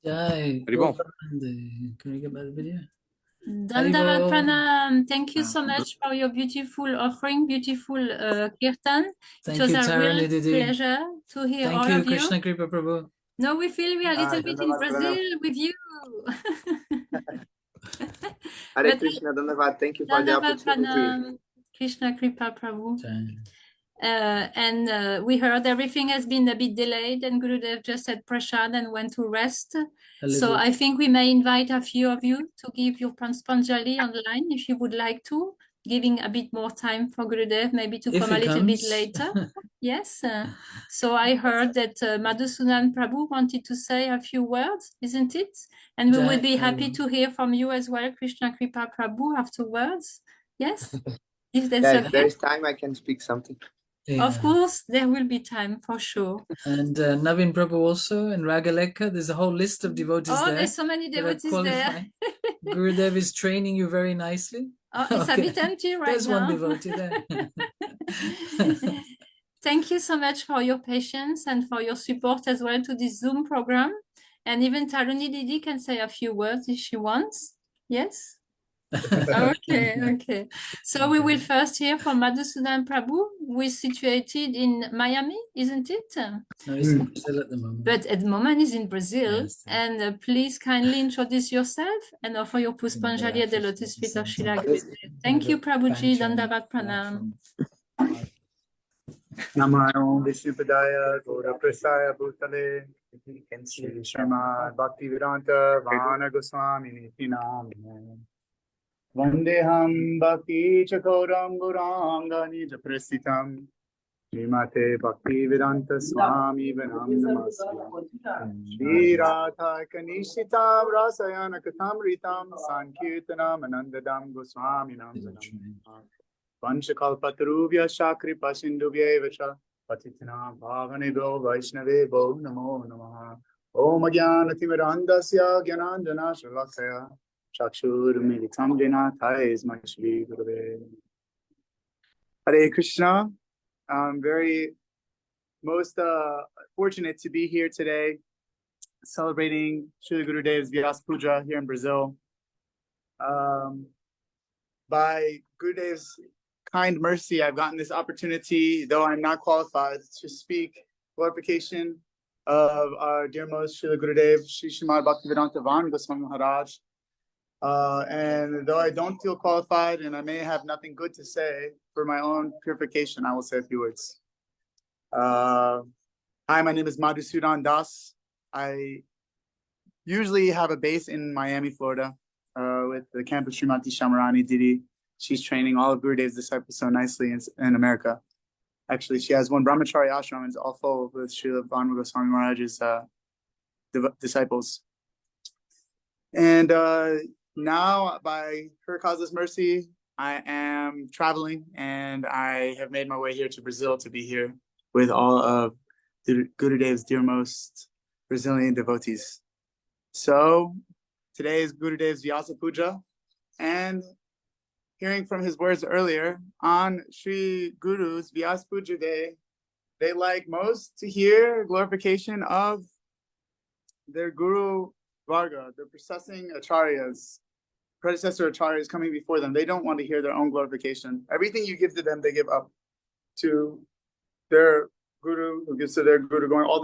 Speaker 4: Jai.
Speaker 3: Haribol.
Speaker 4: Can we get back the video?
Speaker 1: Dandavat
Speaker 4: Haribol.
Speaker 1: Pranam. Thank you so much for your beautiful offering, beautiful kirtan.
Speaker 4: Thank
Speaker 1: it was
Speaker 4: you,
Speaker 1: a real
Speaker 4: Tarini Didi.
Speaker 1: pleasure to hear
Speaker 4: Thank
Speaker 1: all
Speaker 4: you,
Speaker 1: of you.
Speaker 4: Krishna Kripa Prabhu.
Speaker 1: No, we feel we are a little bit in
Speaker 3: Dandavat
Speaker 1: Brazil
Speaker 3: Pranam.
Speaker 1: with you.
Speaker 3: Hare
Speaker 1: But
Speaker 3: Krishna, Dandavat. Thank you for the
Speaker 1: Dandavat
Speaker 3: opportunity.
Speaker 1: Pranam, Krishna Kripa Prabhu. We heard everything has been a bit delayed, and Gurudev just had prasad and went to rest. So I think we may invite a few of you to give your Panspanjali online if you would like to, giving a bit more time for Gurudev, maybe to
Speaker 4: If
Speaker 1: come a
Speaker 4: he
Speaker 1: little bit
Speaker 4: comes.
Speaker 1: later. Yes. So I heard that Madhusudan Prabhu wanted to say a few words, isn't it? And we would be happy to hear from you as well, Krishna Kripa Prabhu, afterwards. Yes? If that's
Speaker 3: Yeah, if
Speaker 1: okay.
Speaker 3: there is time, I can speak something.
Speaker 1: Of course, there will be time for sure.
Speaker 4: And Navin Prabhu also, and Ragaleka. There's a whole list of devotees
Speaker 1: Oh,
Speaker 4: there.
Speaker 1: there's so many
Speaker 4: that are
Speaker 1: devotees there.
Speaker 4: qualified. Gurudev is training you very nicely.
Speaker 1: Oh, it's a bit empty right
Speaker 4: There's
Speaker 1: now.
Speaker 4: one devotee there.
Speaker 1: Thank you so much for your patience and for your support as well to this Zoom program. And even Taruni Didi can say a few words if she wants. Yes? Okay, okay. So we will first hear from Madhusudan Prabhu, who is situated in Miami, isn't it?
Speaker 4: No, he's in Brazil at the moment.
Speaker 1: But at the moment he's in Brazil. And please kindly introduce yourself and offer your Puspanjali at the lotus feet of Srila Gurudev. Thank you, Prabhuji. Dandavat Pranam.
Speaker 5: Namo Vishnupadaya Gauraprasaya Bhutale Srimad Bhaktivedanta Vana Goswami Niti Namine Vandeham Bhakti Chakoram Gauranga Nija Prasitam Srimate Bhaktivedanta Swami Vanam Namaste Shri Radha Kanishita Rasayana Katamritam Sankirtanam Anandadam Goswami Nam Vanchakalpatarubhya Shakripa Sindhubhya Vacha Patitina Bhavanebho Vaishnavebho Namo Namaha Om Ajnanatimidandasya Gyananjana Shalakaya Chakshur Militam Jena Taismai Shri Gurave Hare Krishna. I'm very most fortunate to be here today celebrating Srila Gurudev's Vyas Puja here in Brazil. By Gurudev's kind mercy, I've gotten this opportunity, though I'm not qualified, to speak glorification of our dear most Srila Gurudev, Sri Srimad Bhaktivedanta Van Goswami Maharaj. And though I don't feel qualified and I may have nothing good to say, for my own purification, I will say a few words. Hi, my name is Madhusudan Das. I usually have a base in Miami, Florida, with the camp of Srimati Shamarani Didi. She's training all of Gurudev's disciples so nicely in America. Actually, she has one brahmachari ashram and is all full with Srila Bhanuma Goswami Maharaj's disciples. And now, by her causeless mercy, I am traveling, and I have made my way here to Brazil to be here with all of the Gurudev's dearmost Brazilian devotees. So today is Gurudev's Vyasa Puja, and hearing from his words earlier, on Sri Guru's Vyasa Puja Day, they like most to hear glorification of their Guru Varga, their predecessor acharyas coming before them. They don't want to hear their own glorification. Everything you give to them, they give up to their Guru, who gives to their Guru, going all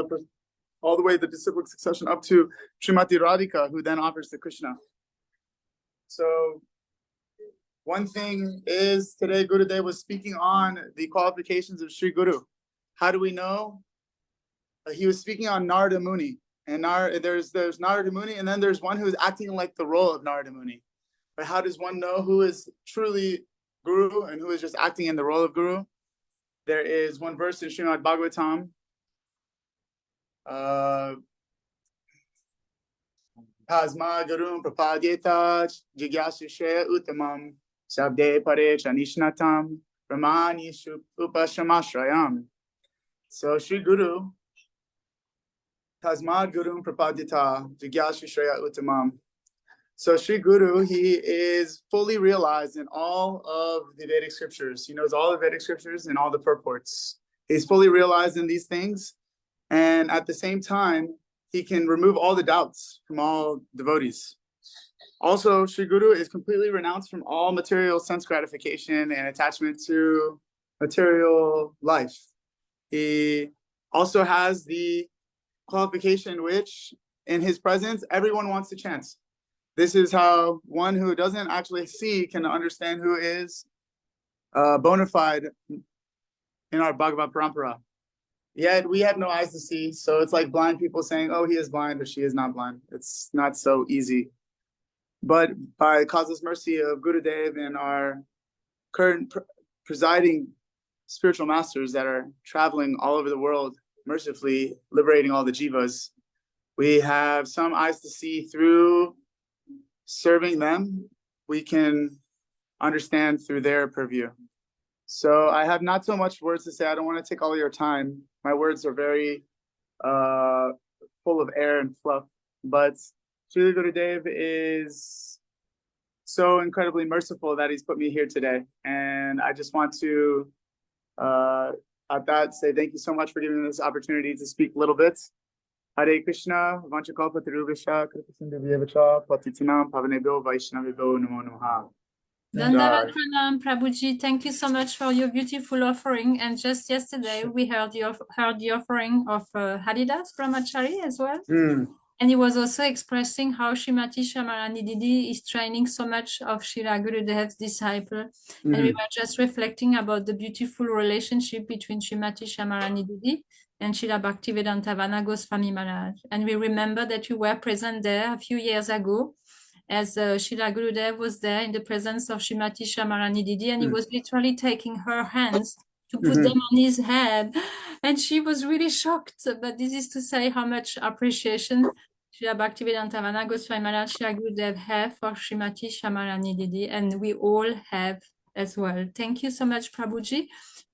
Speaker 5: the way the disciplic succession up to Srimati Radhika, who then offers to Krishna. So one thing is, today Gurudev was speaking on the qualifications of Sri Guru. How do we know? He was speaking on Narada Muni. And there's Narada Muni, and then there's one who is acting like the role of Narada Muni. But how does one know who is truly Guru and who is just acting in the role of Guru? There is one verse in Srimad Bhagavatam. Tasma Gurum Prapadyeta Jigyasishaya Uttamam Sabde Parecha Nishnatam Brahmani Upashamashrayam. So Sri Guru, Tasmad Gurum Prapadyeta Jigyasishaya Uttamam. So Sri Guru, he is fully realized in all of the Vedic scriptures. He knows all the Vedic scriptures and all the purports. He's fully realized in these things. And at the same time, he can remove all the doubts from all devotees. Also, Sri Guru is completely renounced from all material sense gratification and attachment to material life. He also has the qualification which, in his presence, everyone wants to chant. This is how one who doesn't actually see can understand who is bona fide in our Bhagavad Parampara. Yet we have no eyes to see, so it's like blind people saying, oh, he is blind or she is not blind. It's not so easy. But by causeless mercy of Gurudev and our current presiding spiritual masters that are traveling all over the world, mercifully liberating all the jivas, we have some eyes to see. Through serving them, we can understand through their purview. So I have not so much words to say. I don't want to take all of your time. My words are very full of air and fluff, but Srila Gurudev is so incredibly merciful that he's put me here today. And I just want to, at that, say thank you so much for giving me this opportunity to speak a little bit. Hare Krishna, Vanchakalpa Tiruvesha, Kripasindhavyevacha, Patitinam, Pavanebhyo, Vaishnavebhyo, Namo Namaha.
Speaker 1: Dandavat Pranam, Prabhuji, thank you so much for your beautiful offering. And just yesterday, we heard the offering of Haridas Brahmachari as well. And he was also expressing how Srimati Shamarani Didi is training so much of Srila Gurudev's disciple. And we were just reflecting about the beautiful relationship between Srimati Shamarani Didi and Srila Bhaktivedanta Vana Goswami Maharaj. And we remember that you were present there a few years ago, as Srila Gurudev was there in the presence of Srimati Shamarani Didi, and he was literally taking her hands to put them on his head. And she was really shocked. But this is to say how much appreciation Srila Bhaktivedanta Vana Goswami Maharaj, Srila Gurudev have for Srimati Shamarani Didi, and we all have as well. Thank you so much, Prabhuji,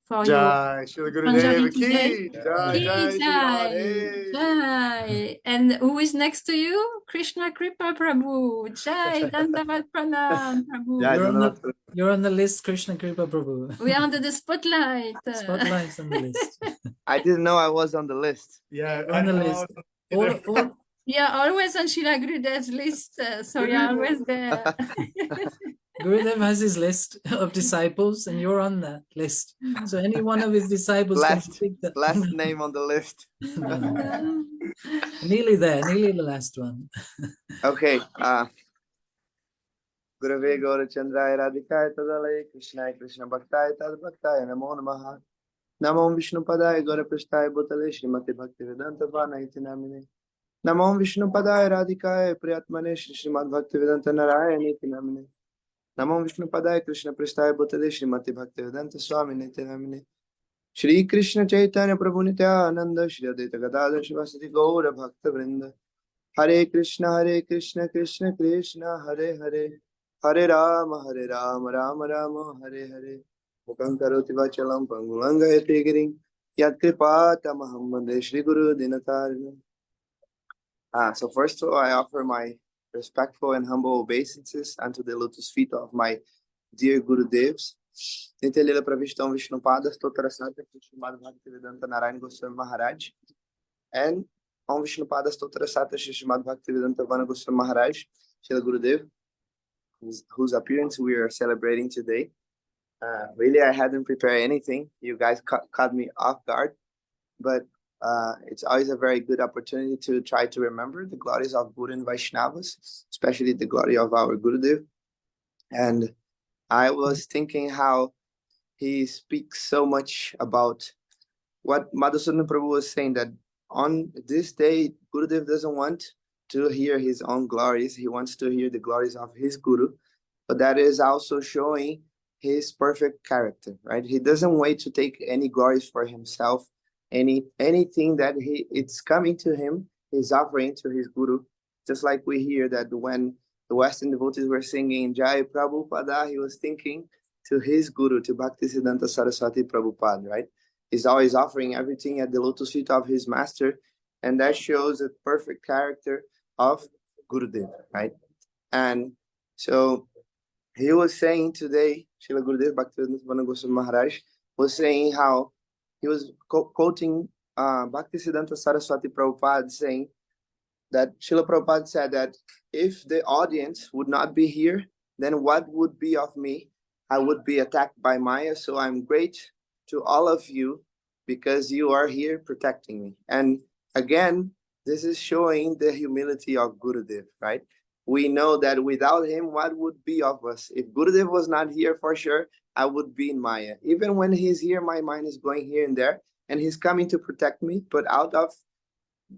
Speaker 1: for
Speaker 5: Jai Srila Gurudev ki Jai, Jai,
Speaker 1: Jai, Jai. And who is next to you? Krishna Kripa Prabhu. Jai, Dandavat Pranam Prabhu.
Speaker 4: You're on the list, Krishna Kripa Prabhu.
Speaker 1: We are under the spotlight.
Speaker 4: Spotlight's on the list.
Speaker 3: I didn't know I was on the list.
Speaker 5: Yeah,
Speaker 4: on the list.
Speaker 1: Yeah, always on Srila Gurudev's list, so you're always there.
Speaker 4: Gurudev has his list of disciples, and you're on that list. So any one of his disciples can speak that.
Speaker 3: Last name on the list.
Speaker 4: Nearly there, nearly the last one.
Speaker 3: Okay. Gurave Gaura Chandraya Radhikaya Tadalaya Krishnaya Krishna Bhaktaya Tad Bhaktaya Namo Namaha. Namo Vishnu Padaya Gaura Prasthaya Bhutale Srimati Bhaktivedanta Vana Iti Namine. Namo Vishnu Padaya Radhikaya Priyatmane Srimad Bhaktivedanta Narayani Namine. Namo Vishnu Padaya Krishna Prestaya Bhutale Srimati Bhaktivedanta Swami Nite Namine. Shri Krishna Chaitanya Prabhu Nityananda Shri Advaita Gadadhar Shivasati Gaura Bhakta Vrinda. Hare Krishna Krishna Krishna Hare Hare. Hare Rama Rama Hare Hare. Mukhaṁ karoti vachalam pangulangayate giring. Yat kripata Muhammad Shri Guru Dinatarina. So first of all, I offer my respectful and humble obeisances unto the lotus feet of my dear Guru Devs. Nitya Pravishtam Vishnupada Stotra Sata Srimad Bhaktivedanta Narayana Goswami Maharaj. And Om Vishnupada Stotra Sata Srimad Bhaktivedanta Vana Goswami Maharaj, Srila Gurudev, whose appearance we are celebrating today. Really, I hadn't prepared anything. You guys caught me off guard, but it's always a very good opportunity to try to remember the glories of Guru and Vaishnavas, especially the glory of our Gurudev. And I was thinking how he speaks so much about what Madhusudan Prabhu was saying, that on this day, Gurudev doesn't want to hear his own glories. He wants to hear the glories of his Guru, but that is also showing his perfect character, right? He doesn't wait to take any glories for himself. Anything that it's coming to him, he's offering to his Guru. Just like we hear that when the Western devotees were singing Jai Prabhupada, he was thinking to his Guru, to Bhaktisiddhanta Saraswati Prabhupada, right? He's always offering everything at the lotus feet of his master, and that shows the perfect character of Gurudev, right? And so he was saying today, Srila Gurudev Bhaktivedanta Goswami Maharaj was saying how he was quoting Bhaktisiddhanta Saraswati Prabhupada, saying that Srila Prabhupada said that if the audience would not be here, then what would be of me? I would be attacked by Maya, so I'm great to all of you because you are here protecting me. And again, this is showing the humility of Gurudev, right? We know that without him, what would be of us? If Gurudev was not here, for sure, I would be in Maya. Even when he's here, my mind is going here and there, and he's coming to protect me. But out of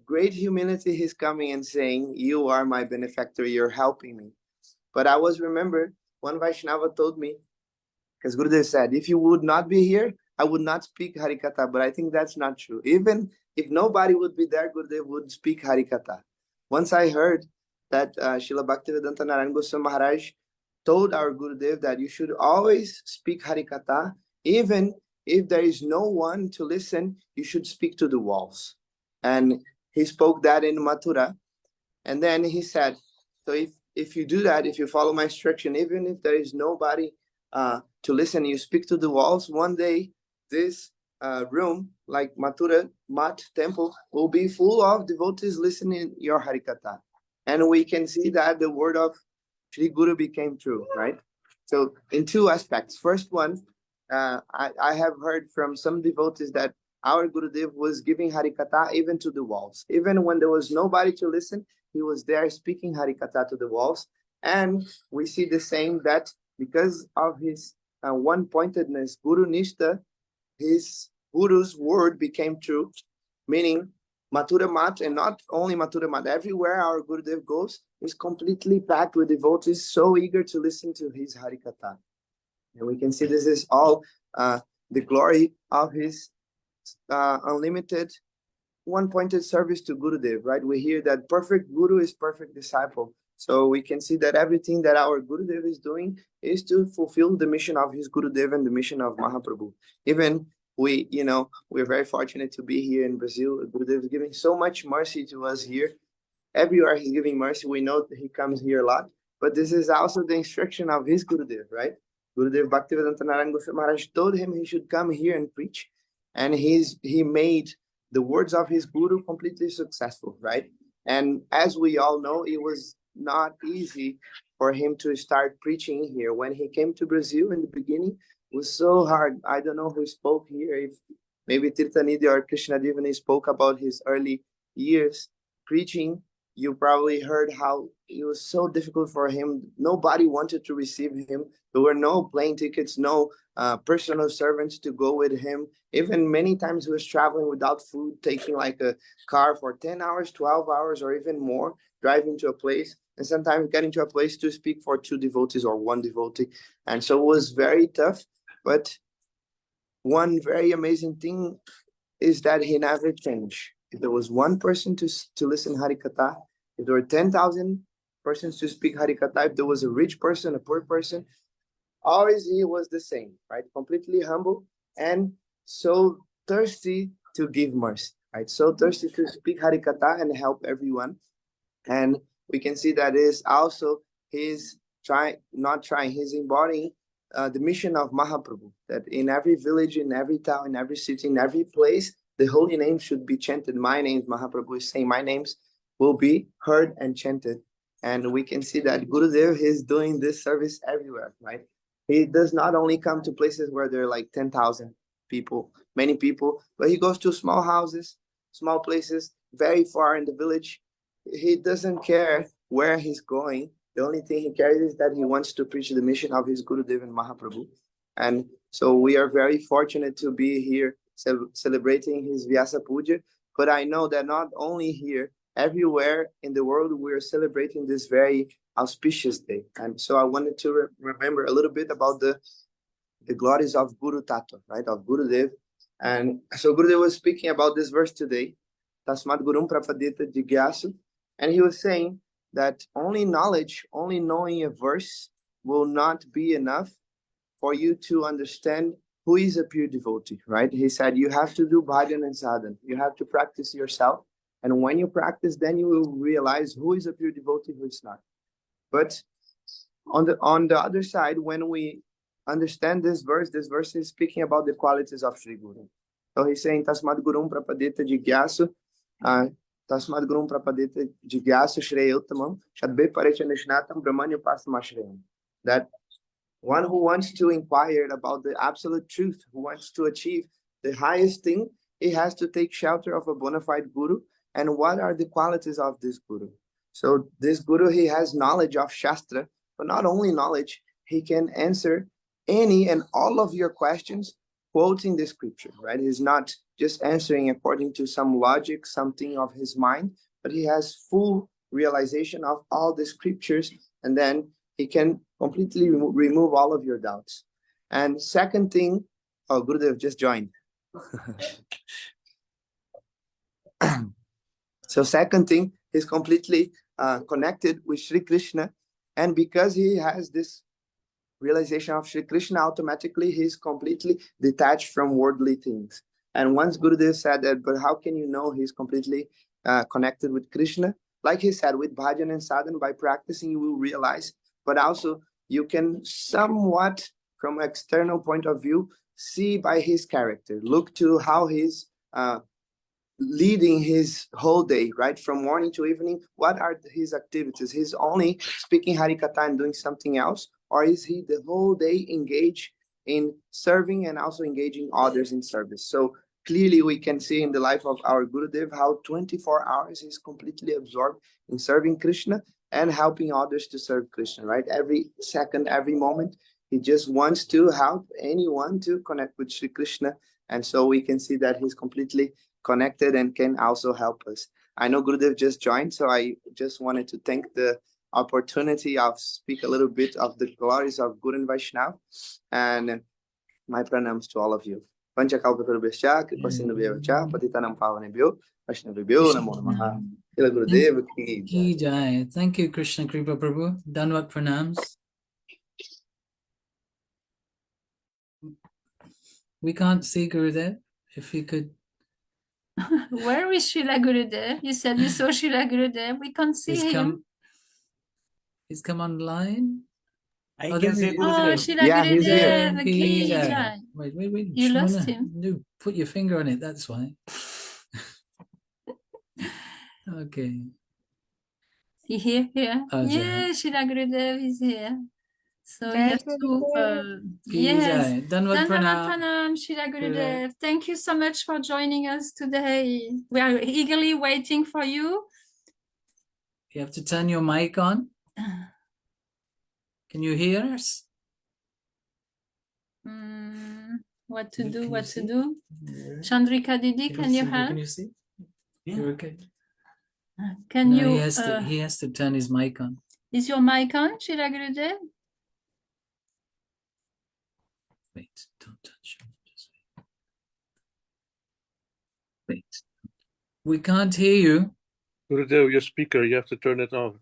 Speaker 3: great humility, he's coming and saying, you are my benefactor, you're helping me. But I was remembered, one Vaishnava told me, because Gurudev said, if you would not be here, I would not speak Harikatha. But I think that's not true. Even if nobody would be there, Gurudev would speak Harikatha. Once I heard that Srila Bhaktivedanta Narayana Goswami Maharaj told our Gurudev that you should always speak Harikatha, even if there is no one to listen, you should speak to the walls. And he spoke that in Mathura. And then he said, so if you do that, if you follow my instruction, even if there is nobody to listen, you speak to the walls, one day this room, like Mathura Mat temple, will be full of devotees listening your Harikatha. And we can see that the word of Shri Guru became true, right? So in two aspects. First one, I have heard from some devotees that our Gurudev was giving Harikatha even to the walls. Even when there was nobody to listen, he was there speaking Harikatha to the walls. And we see the same, that because of his one-pointedness, Guru Nishta, his Guru's word became true, meaning Mathura Mat, and not only Mathura Mat, everywhere our Gurudev goes is completely packed with devotees so eager to listen to his Harikatha. And we can see this is all the glory of his unlimited one-pointed service to Gurudev, right? We hear that perfect Guru is perfect disciple. So we can see that everything that our Gurudev is doing is to fulfill the mission of his Gurudev and the mission of Mahaprabhu. Even we're very fortunate to be here in Brazil. Gurudev is giving so much mercy to us here. Everywhere he's giving mercy. We know that he comes here a lot, but this is also the instruction of his Gurudev, right? Gurudev Bhaktivedanta Narayana Goswami Maharaj told him he should come here and preach, and he made the words of his Guru completely successful, right? And as we all know, it was not easy for him to start preaching here. When he came to Brazil in the beginning, it was so hard. I don't know who spoke here, if maybe Tirthanidhi or Krishnadevani spoke about his early years preaching you probably heard how it was so difficult for him. Nobody wanted to receive him. There were no plane tickets, no personal servants to go with him. Even many times he was traveling without food, taking like a car for 10 hours, 12 hours, or even more, driving to a place, and sometimes getting to a place to speak for 2 devotees or 1 devotee. And so it was very tough. But one very amazing thing is that he never changed. If there was 1 person to listen Harikatha, if there were 10,000 persons to speak Harikatha, if there was a rich person, a poor person, always he was the same, right? Completely humble and so thirsty to give mercy, right? So thirsty to speak Harikatha and help everyone. And we can see that is also his he's embodying the mission of Mahaprabhu, that in every village, in every town, in every city, in every place, the holy name should be chanted. My names, Mahaprabhu is saying, my names will be heard and chanted. And we can see that Gurudev is doing this service everywhere, right? He does not only come to places where there are like 10,000 people, many people, but he goes to small houses, small places, very far in the village. He doesn't care where he's going. The only thing he cares is that he wants to preach the mission of his Gurudev and Mahaprabhu. And so we are very fortunate to be here celebrating his Vyasa Puja. But I know that not only here, everywhere in the world, we're celebrating this very auspicious day. And so I wanted to remember a little bit about the glories of Guru Tattva, right, of Gurudev. And so Gurudev was speaking about this verse today, Tasmat Gurum Prapadita Jigyasu. And he was saying that only knowledge, only knowing a verse will not be enough for you to understand who is a pure devotee, right? He said you have to do bhajan and sadhan. You have to practice yourself. And when you practice, then you will realize who is a pure devotee, who is not. But on the other side, when we understand this verse is speaking about the qualities of Sri Guru. So he's saying, Tasmat Gurum Prapadita Jigyasu, Tasmat Gurum Prapadita Jigyasu Shreyutamam, Shadbe Parechanishnatam Brahmanya Pasamashreyam. That one who wants to inquire about the absolute truth, who wants to achieve the highest thing, he has to take shelter of a bona fide Guru. And what are the qualities of this Guru? So this Guru, he has knowledge of Shastra, but not only knowledge, he can answer any and all of your questions quoting the scripture, right? He's not just answering according to some logic, something of his mind, but he has full realization of all the scriptures, and then he can completely remove all of your doubts. And second thing, oh, Gurudev just joined. So second thing, he's completely connected with Sri Krishna. And because he has this realization of Sri Krishna, automatically he's completely detached from worldly things. And once Gurudev said that, but how can you know he's completely connected with Krishna? Like he said, with bhajan and sadhan, by practicing, you will realize. But also, you can somewhat, from an external point of view, see by his character. Look to how he's leading his whole day, right? From morning to evening, what are his activities? He's only speaking Harikatha and doing something else? Or is he the whole day engaged in serving and also engaging others in service? So clearly we can see in the life of our Gurudev how 24 hours he's completely absorbed in serving Krishna and helping others to serve Krishna, right? Every second, every moment, he just wants to help anyone to connect with Sri Krishna. And so we can see that he's completely connected and can also help us. I know Gurudev just joined, so I just wanted to thank the opportunity of speak a little bit of the glories of Guru and Vaishnava, and my pranams to all of you. Panchakalpatarubhascha, Kripasindhubhyavcha, Patitanam Pavanebhyo, Vaishnavibhyo, Namo Namaha. Ila Gurudev ki
Speaker 4: jai. Thank you, Krishna Kripa Prabhu. Danvat pranams. We can't see Gurudev. If you could.
Speaker 1: Where is Srila Gurudev? You said you saw Srila Gurudev. We can't see him.
Speaker 4: He's come online.
Speaker 15: I can see
Speaker 1: Oh,
Speaker 15: Gurudev.
Speaker 1: Srila
Speaker 3: Yeah, he's here.
Speaker 1: Gurudev. Ki jai.
Speaker 4: Wait.
Speaker 1: You lost
Speaker 4: Shmona,
Speaker 1: him.
Speaker 4: no, put your finger on it. That's why. Okay.
Speaker 1: He here?
Speaker 4: Oh,
Speaker 1: Yeah, Srila Gurudev is here. So you
Speaker 22: Jai
Speaker 1: have to,
Speaker 4: Ki
Speaker 1: yes.
Speaker 4: jai. Danvat
Speaker 1: Dandavat
Speaker 4: pranam.
Speaker 1: pranam, Srila Gurudev. Thank you so much for joining us today. We are eagerly waiting for you.
Speaker 4: You have to turn your mic on. Can you hear us?
Speaker 1: What to do?
Speaker 4: Can
Speaker 1: What
Speaker 4: you
Speaker 1: to
Speaker 4: see?
Speaker 1: do? Chandrika Didi, can you
Speaker 4: see?
Speaker 1: help?
Speaker 4: Can you see? You're okay.
Speaker 1: Can
Speaker 4: No,
Speaker 1: you?
Speaker 4: he has to turn his mic on.
Speaker 1: Is your mic on, Srila Gurudev?
Speaker 4: Wait, don't touch him. Just wait. We can't hear you.
Speaker 12: Gurudev, your speaker, you have to turn it on.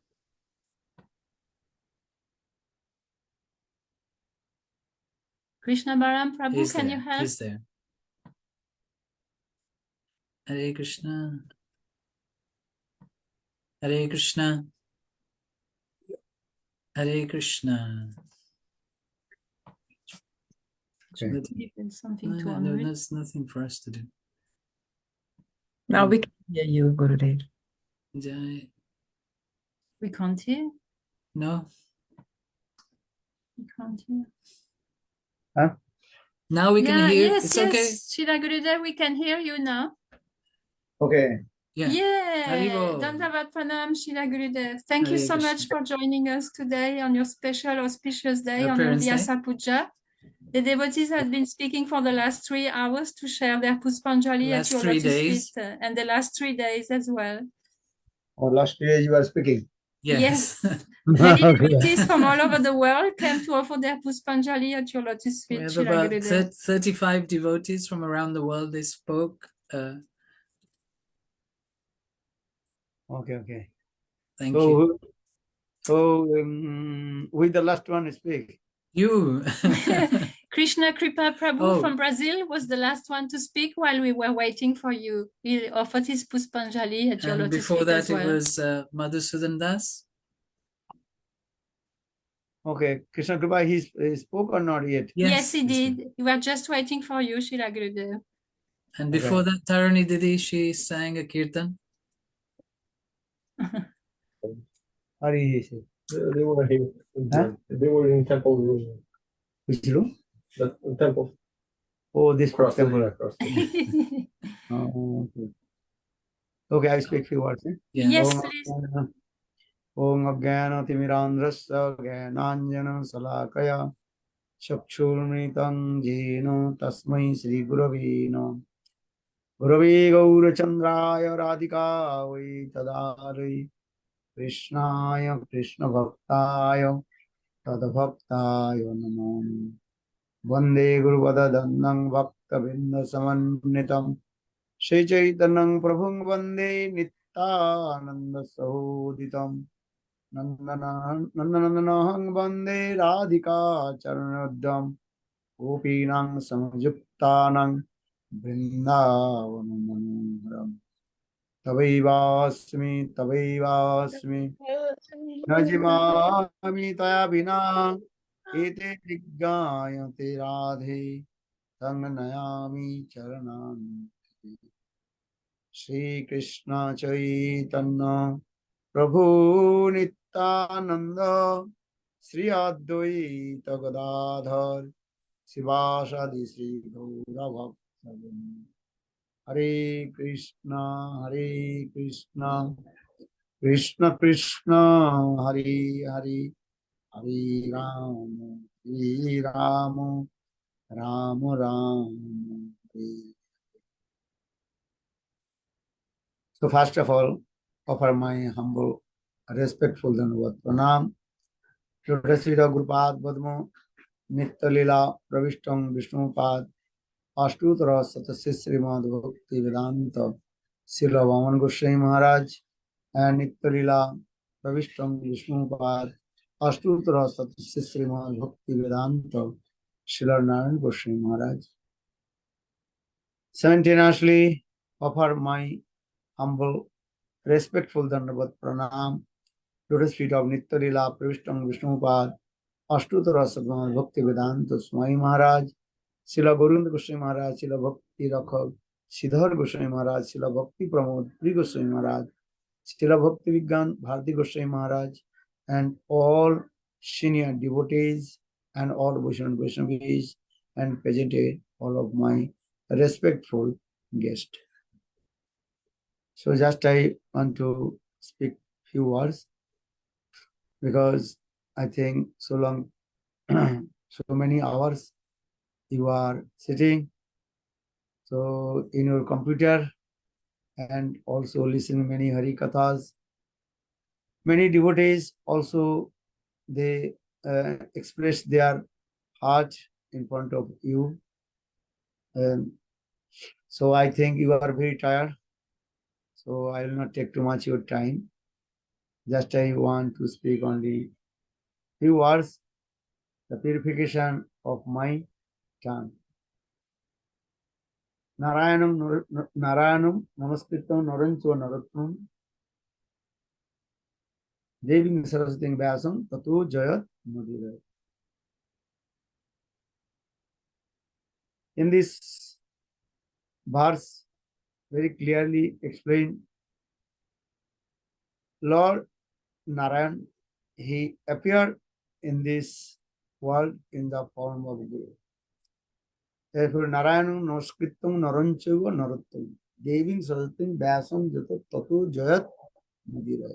Speaker 1: Krishna Baram Prabhu,
Speaker 4: He's
Speaker 1: can
Speaker 4: there.
Speaker 1: you help?
Speaker 4: He's there. Hare Krishna. Hare Krishna. Hare Krishna.
Speaker 1: Okay. Something to
Speaker 4: No, there's nothing for us to do.
Speaker 11: Now we can hear you, Gurudev.
Speaker 4: Jai.
Speaker 1: We can't hear.
Speaker 4: No.
Speaker 1: We can't hear.
Speaker 3: Huh?
Speaker 4: Now we can hear.
Speaker 1: Yes,
Speaker 4: It's
Speaker 1: yes.
Speaker 4: okay.
Speaker 1: Srila Gurudev, we can hear you now.
Speaker 3: Okay.
Speaker 4: Yeah.
Speaker 1: Yeah.
Speaker 4: Haribo.
Speaker 1: Dandavat Pranam, Srila Gurudev. Thank you
Speaker 4: Hare
Speaker 1: so
Speaker 4: Krishna.
Speaker 1: much for joining us today on your special auspicious day on your
Speaker 4: Appearance day.
Speaker 1: Vyasa Puja. The devotees have been speaking for the last 3 hours to share their Puspanjali at
Speaker 4: Last
Speaker 1: your
Speaker 4: 3
Speaker 1: lotus
Speaker 4: days.
Speaker 1: feet, and the last 3 days as well.
Speaker 3: Or last year you were speaking.
Speaker 1: Yes.
Speaker 3: Okay.
Speaker 1: Many devotees from all over the world came to offer their Puspanjali at your lotus
Speaker 4: We
Speaker 1: feet,
Speaker 4: have
Speaker 1: Srila
Speaker 4: about
Speaker 1: Gurudev.
Speaker 4: 35 devotees from around the world. They spoke.
Speaker 3: Okay.
Speaker 4: Thank you.
Speaker 3: So, with the last one speak.
Speaker 4: You.
Speaker 1: Krishna Kripa Prabhu
Speaker 4: Oh.
Speaker 1: from Brazil was the last one to speak while we were waiting for you. He offered his Puspanjali at your
Speaker 4: And
Speaker 1: lotus
Speaker 4: before
Speaker 1: feet
Speaker 4: that,
Speaker 1: as well.
Speaker 4: it was Madhusudan Das.
Speaker 3: Okay, Krishna Kripa, he spoke or not yet?
Speaker 1: Yes, he did. We were just waiting for you, Srila Gurudev.
Speaker 4: And before that, Tarani Didi, she sang a kirtan.
Speaker 3: Hari, he said.
Speaker 14: They were here.
Speaker 3: Huh?
Speaker 14: They were in temple room.
Speaker 3: Which room?
Speaker 14: The temple.
Speaker 3: Oh, this
Speaker 14: Temple.
Speaker 3: temple. Okay. Okay, I speak few words.
Speaker 1: Yes, please.
Speaker 3: Om Ajnana Timirandhrasya Jnananjana Salakaya Chakshurmritam Jeno Tasmai Shri Gurave Namah Gurave Gaurachandraya Radhika Vai Tadari Krishnaya Krishna Bhaktaya Tadbhaktaya Namo Vande Guru Pada Dandang Bhakta Binda Samanitam Shri Chaitanyang Prabhung Vande Nityananda Sahoditam Nandanahang Vande Radhika Charanodam Gopinang Samajuktanang Vrindavanam Tavaivasmi Najimami Taya Bina Ete Diggayate Radhe Tanganayami Charanan Shri Krishna Chaitanya Prabhu Nityananda Sri Advaita Gadadhar Sivasadi Sri Gaura Bhaktavan Hare Krishna Krishna Krishna Hare Hare Hare Rama Rama Rama Hare. So first of all, offer my humble, respectful Dandavat Pranam to Srila Gurupad Padma Nitya Lila Pravishtam Vishnupad Ashtutara Satasya Srimad Bhakti Vedanta Srila Vaman Goswami Maharaj and Nitya Lila Pravishtam Vishnupad Ashtutara Satasya Srimad Bhakti Vedanta Srila Narayan Goswami Maharaj. Simultaneously offer my humble, respectful Dandavat Pranam to the feet of Nitya Lila Pravishtam Vishnupad Ashtutara Satamad Bhakti Vedanta Swami Maharaj, Srila Govinda Goswami Maharaj, Srila Bhakti Rakhab, Siddhar Goswami Maharaj, Srila Bhakti Pramod Pri Goswami Maharaj, Srila Bhakti Vigyan Bharati Goswami Maharaj, and all senior devotees and all Vaishnavis and presented all of my respectful guests. So just I want to speak
Speaker 7: few words, because I think so long, so many hours you are sitting, so in your computer, and also listening many Hari Kathas. Many devotees also, they express their heart in front of you. So I think you are very tired. So I will not take too much your time. Just I want to speak only few words, the purification of my tongue. Narayanam namaskritam narancho naratnam deving saraswati vyasam tato jayat mudira. In this verse, very clearly explained, Lord Narayan, he appeared in this world in the form of Guru. Therefore, Narayanam namaskritam narancho naratnam deving saraswati vyasam tato jayat mudira.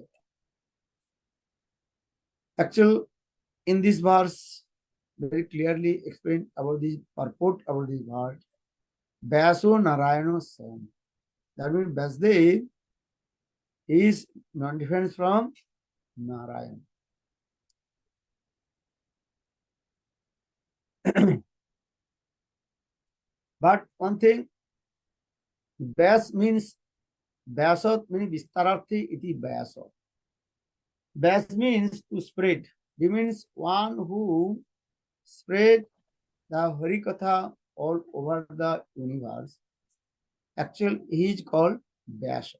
Speaker 7: Actually, in this verse, very clearly explained about the purport about this word. Vyaso Narayana Sam. That means Vasudev is non-different from Narayan. But one thing, Vyas means, Vyasat means Vistararthi iti Vyasa. Vyas means to spread. It means one who spread the Harikatha all over the universe. Actually, he is called Vyasa.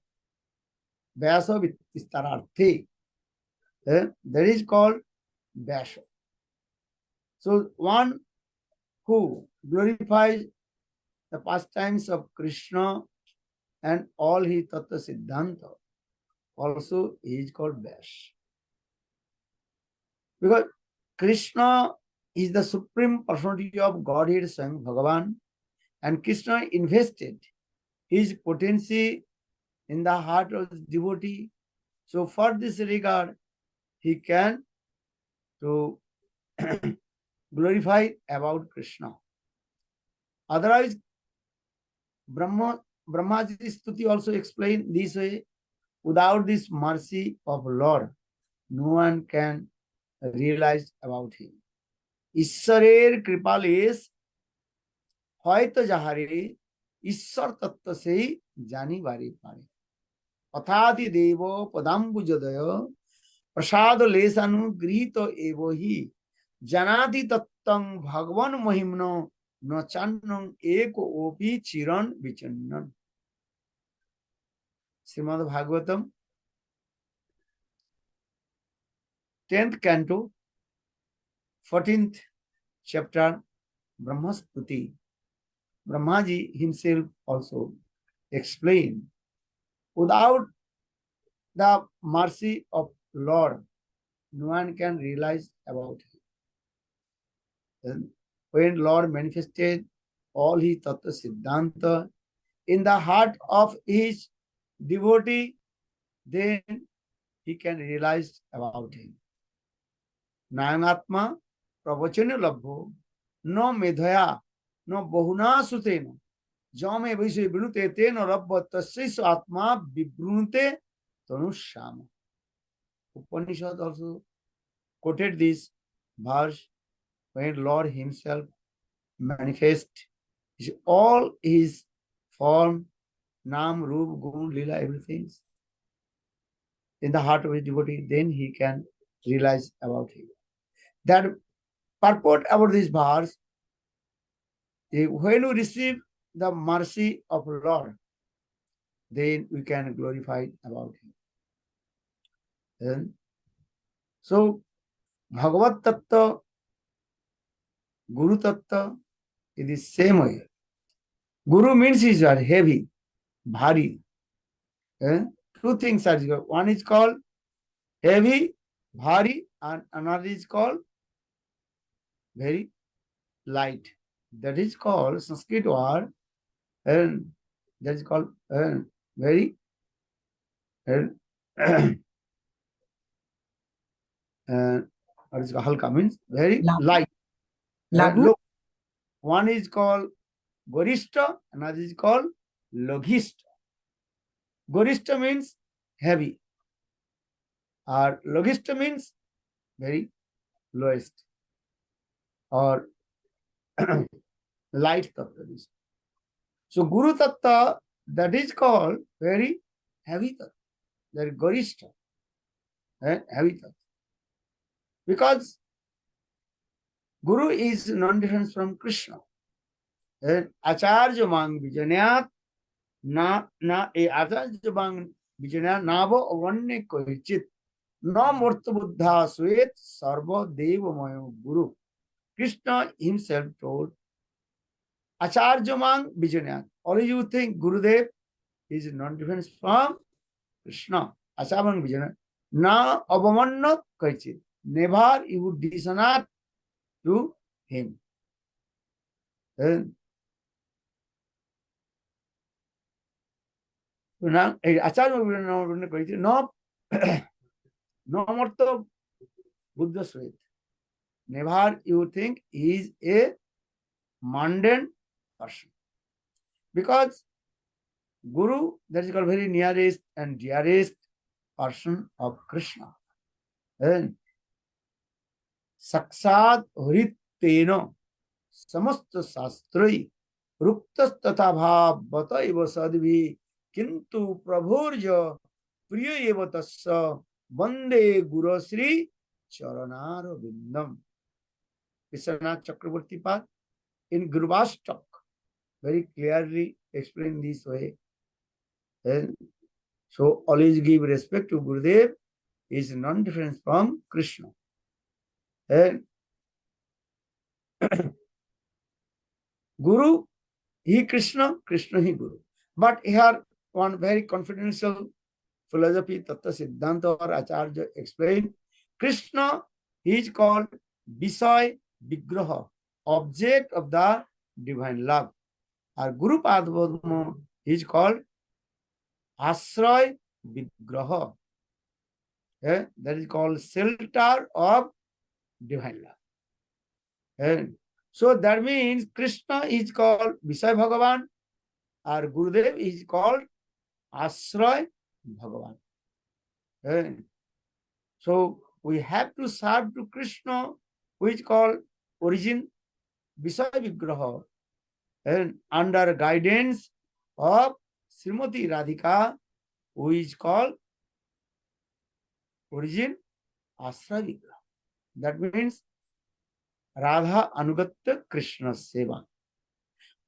Speaker 7: Vyasa Vistararthi. That is called Vyasa. So one who glorifies the pastimes of Krishna and all his Tattva Siddhanta, also he is called Vyasa. Because Krishna is the supreme personality of Godhead, Swayam Bhagavan, and Krishna invested his potency in the heart of the devotee. So for this regard, he can to glorify about Krishna. Otherwise, Brahmaji's Stuti also explained this way: without this mercy of Lord, no one can realize about him. Issarer kripales hoyto jahare Issar tattva se jani bari pare. Pathati devo padambu jadaya prasado lesanu grito evo hi janati tattam bhagwan mahimno no channam eko opi chiran vichannan. Srimad Bhagavatam, 10th canto, 14th chapter, Brahmastuti. Brahmaji himself also explained, without the mercy of Lord, no one can realize about him. And when Lord manifested all his Tattva Siddhanta in the heart of his devotee, then he can realize about him. Nayanatma pravachana labho no medhaya no bahuna sutena jame vishe vinute tena rabba tassis atma vibrunte tanushama. Upanishad also quoted this verse when Lord himself manifest all his form, nam, roop, gun, lila, everything in the heart of his devotee, then he can realize about him. That purport about this verse, when we receive the mercy of Lord, then we can glorify about him. Then, so, Bhagavad Tattva, Guru Tattva, it is same way. Guru means is heavy, bhari. Two things are there. One is called heavy, bhari, and another is called very light. That is called Sanskrit word, and that is called very what is halka means very
Speaker 11: Lagu.
Speaker 7: light.
Speaker 11: Lagu.
Speaker 7: Low. One is called Gorishta, another is called Loghishta. Gorishta means heavy, or Loghishta means very lowest or light tattva. So Guru Tattva, that is called very heavy tattva, very Gorishta, heavy tattva. Because Guru is non-different from Krishna. Acharya Mang Vijanyat na a Acharya Mang Vijanyat navo avanye koichit na murta buddha svet sarva deva mayo Guru. Krishna himself told Acharya Mang Vijanyat. Only you think Gurudev is non-different from Krishna. Acharya Mang Vijanyat na avamanna koichit. Never you would dishonor to him. Now, Acharya no Martha Buddha Svet. Never you think he is a mundane person. Because Guru, that is called very nearest and dearest person of Krishna. And Saksad Hritteno Samasta Sastrai Ruktas Tatha Bhav Bataiva Sadvi Kintu Prabhurja Priya Eva Tassa Vande Guru Sri Charanara Vindam. Vishwanath Chakravarti Pad in Gurvashtak very clearly explained this way. And so always give respect to Gurudev is non-different from Krishna. And Guru, he Krishna, Krishna he Guru. But here one very confidential philosophy, Tattva Siddhanta or Acharya explained, Krishna is called Visay Vigraha, object of the divine love. Our Guru Padma is called Asray Vigraha. That is called shelter of divine love. And so that means Krishna is called Visay Bhagavan, or Gurudev is called Asray Bhagavan. And so we have to serve to Krishna, which is called origin Visay Vigraha, and under guidance of Srimati Radhika, which is called origin Asray Vigraha. That means Radha Anugatta Krishna Seva.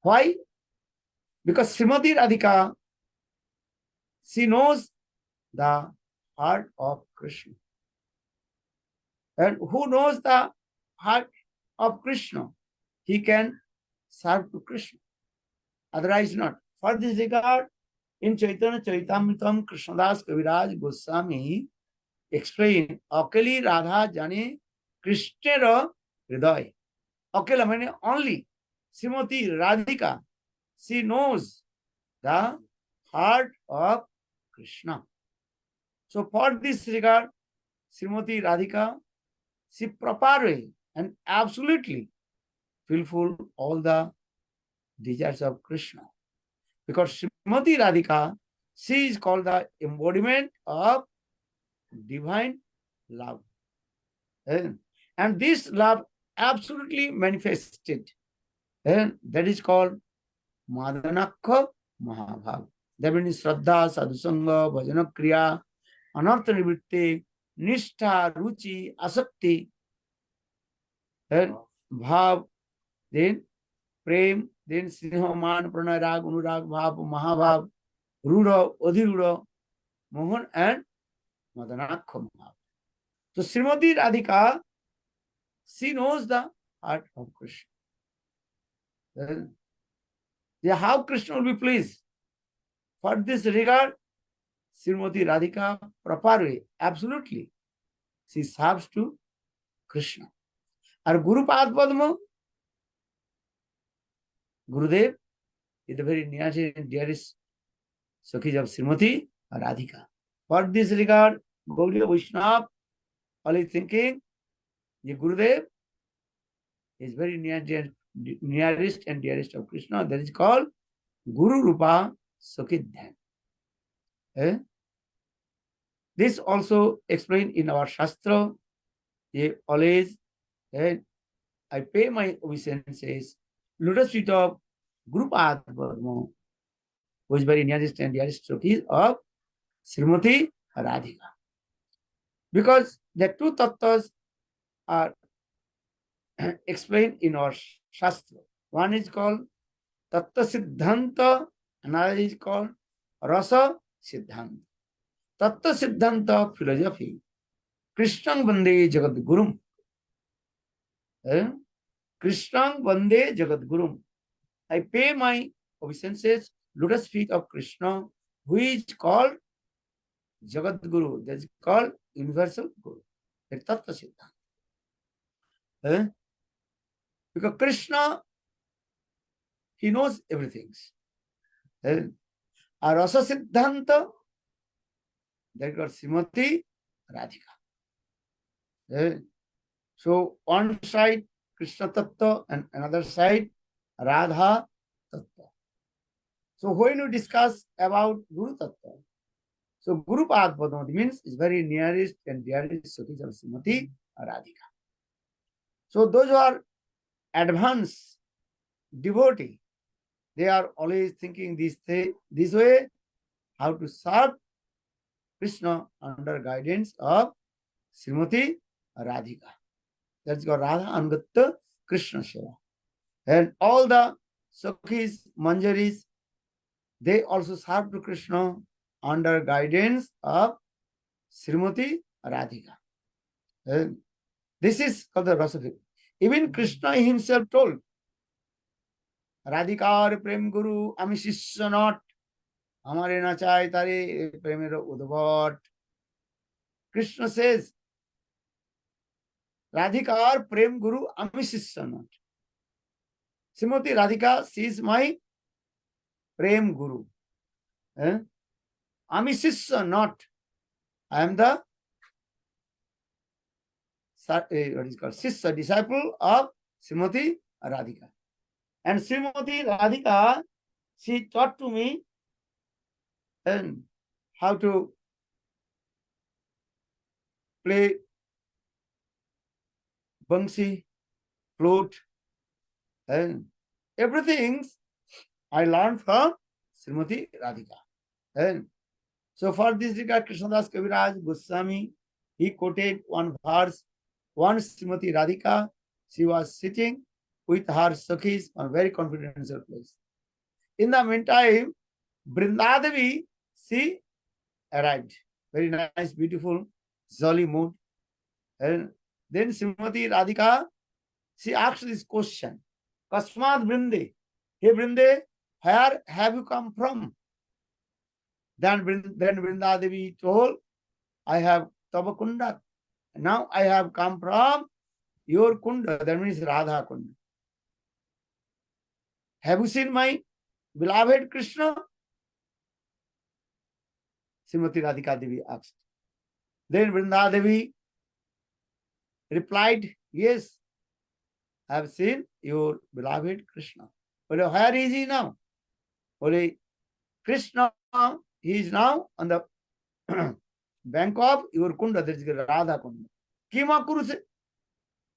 Speaker 7: Why? Because Srimati Radhika, she knows the heart of Krishna. And who knows the heart of Krishna, he can serve to Krishna. Otherwise not. For this regard, in Chaitanya Charitamritam, Krishnadas Kaviraj Goswami explained, Akali Radha Jane Krishna Hriday. Akela means only Srimati Radhika, she knows the heart of Krishna. So for this regard, Srimati Radhika, she properly and absolutely fulfill all the desires of Krishna. Because Srimati Radhika, she is called the embodiment of divine love. And this love absolutely manifested. And that is called Madhanakha Mahabhav. That means Shraddha, Sadhusanga, Bhajana Kriya, Anartha Nivritti, Nishtha, Ruchi, Asakti, and Bhav, then Prem, then Snehaman, Pranay, Rag, Anurag, Bhav, Mahabhav, Ruda, Adhiruda, Mohan, and Madhanakha Mahabhav. So Srimati Radhika, she knows the heart of Krishna. Then, how Krishna will be pleased. For this regard, Srimati Radhika properly, absolutely, she serves to Krishna. And Guru Padma, Gurudev is the very nearest and dearest Sakhis of Srimati Radhika. For this regard, Gaudiya Vaishnava always thinking the Gurudev is very nearest and dearest of Krishna. That is called Guru Rupa Sakidhan. This also explained in our Shastra. They always, I pay my obeisances, lotus feet of Guru Padma, who is very nearest and dearest of Srimati Radhika. Because the two tattvas are explained in our Shastra. One is called Tattva Siddhanta, another is called Rasa Siddhanta. Tattva Siddhanta philosophy. Krishnang Vande Jagat Gurum. Krishnang Vande Jagat Gurum. I pay my obeisances, lotus feet of Krishna, who is called Jagat Guru. That is called Universal Guru. That is Tattva Siddhanta. Because Krishna, he knows everything. Rasa Siddhanta, that is called Srimati Radhika. So one side Krishna Tattva and another side Radha Tattva. So when you discuss about Guru Tattva, so Guru Padma means is very nearest and dearest Sati Srimati Radhika. So those who are advanced devotee, they are always thinking this way, how to serve Krishna under guidance of Srimati Radhika. That's called Radha Angatta Krishna Seva. And all the Sakhis, Manjaris, they also serve to Krishna under guidance of Srimati Radhika. And this is called the Rasa. Even Krishna himself told, Radhikar Prem Guru Ami Shishya not Hamare na chai tare Premero Udvat. Krishna says, Radhikar Prem Guru Ami Shishya not. Srimati Radhika, she is my Prem Guru. Ami Shishya not. I am the what is called Shishya, disciple of Srimati Radhika. And Srimati Radhika, she taught to me how to play Bansi, flute, and everything I learned from Srimati Radhika. And so for this regard, Krishnadas Kaviraj Goswami, he quoted one verse, one Srimati Radhika, she was sitting with her Sakhis on a very confidential place. In the meantime, Brindadevi, she arrived. Very nice, beautiful, jolly mood. And then Srimati Radhika, she asked this question, Kasmad Brinde, hey Brinde, where have you come from? Then Vrindadevi told, I have Tava Kunda. Now I have come from your Kunda, that means Radha Kunda. Have you seen my beloved Krishna? Srimati Radhika Devi asked. Then Vrindadevi replied, yes, I have seen your beloved Krishna. But where is he now? Only Krishna, he is now on the bank of your Kunda, that is Radha Kunda. Kima Kurute?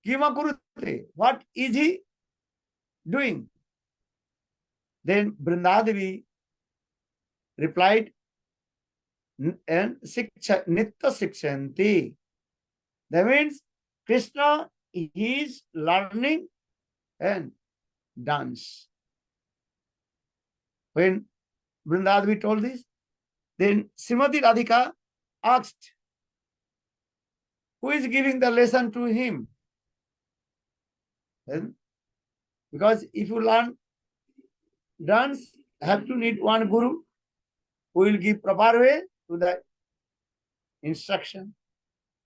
Speaker 7: Kima Kurute? What is he doing? Then Vrindadevi replied, and Nitta Sikshanti. That means Krishna is learning and dance. When Vrindadevi told this, then Srimati Radhika asked, who is giving the lesson to him? Then, because if you learn dance, have to need one guru who will give proper way to the instruction.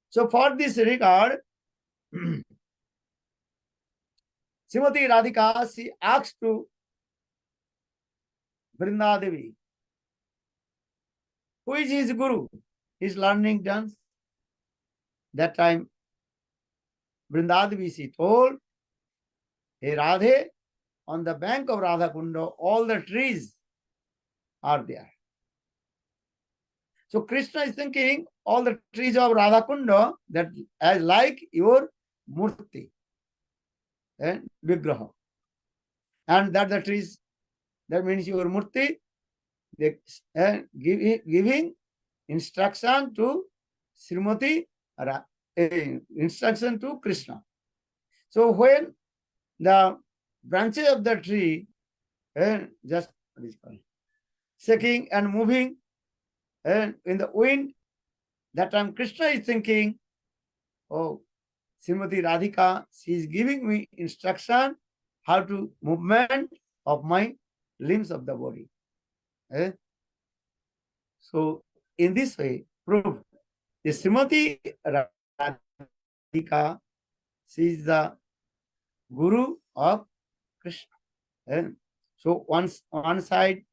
Speaker 7: So for this regard, Srimati Radhika, she asked to Vrindadevi, who is his guru? He is learning dance. That time, Vrindadavisi told, hey Radhe, on the bank of Radha Kunda, all the trees are there. So Krishna is thinking all the trees of Radha Kunda that as like your murti and vigraha. And that the trees, that means your murti, they giving instruction to Srimati, instruction to Krishna. So when the branches of the tree just shaking and moving and in the wind, that time Krishna is thinking, oh, Srimati Radhika, she is giving me instruction how to movement of my limbs of the body. So in this way, prove the Srimati Radhika, she is the Guru of Krishna. So one side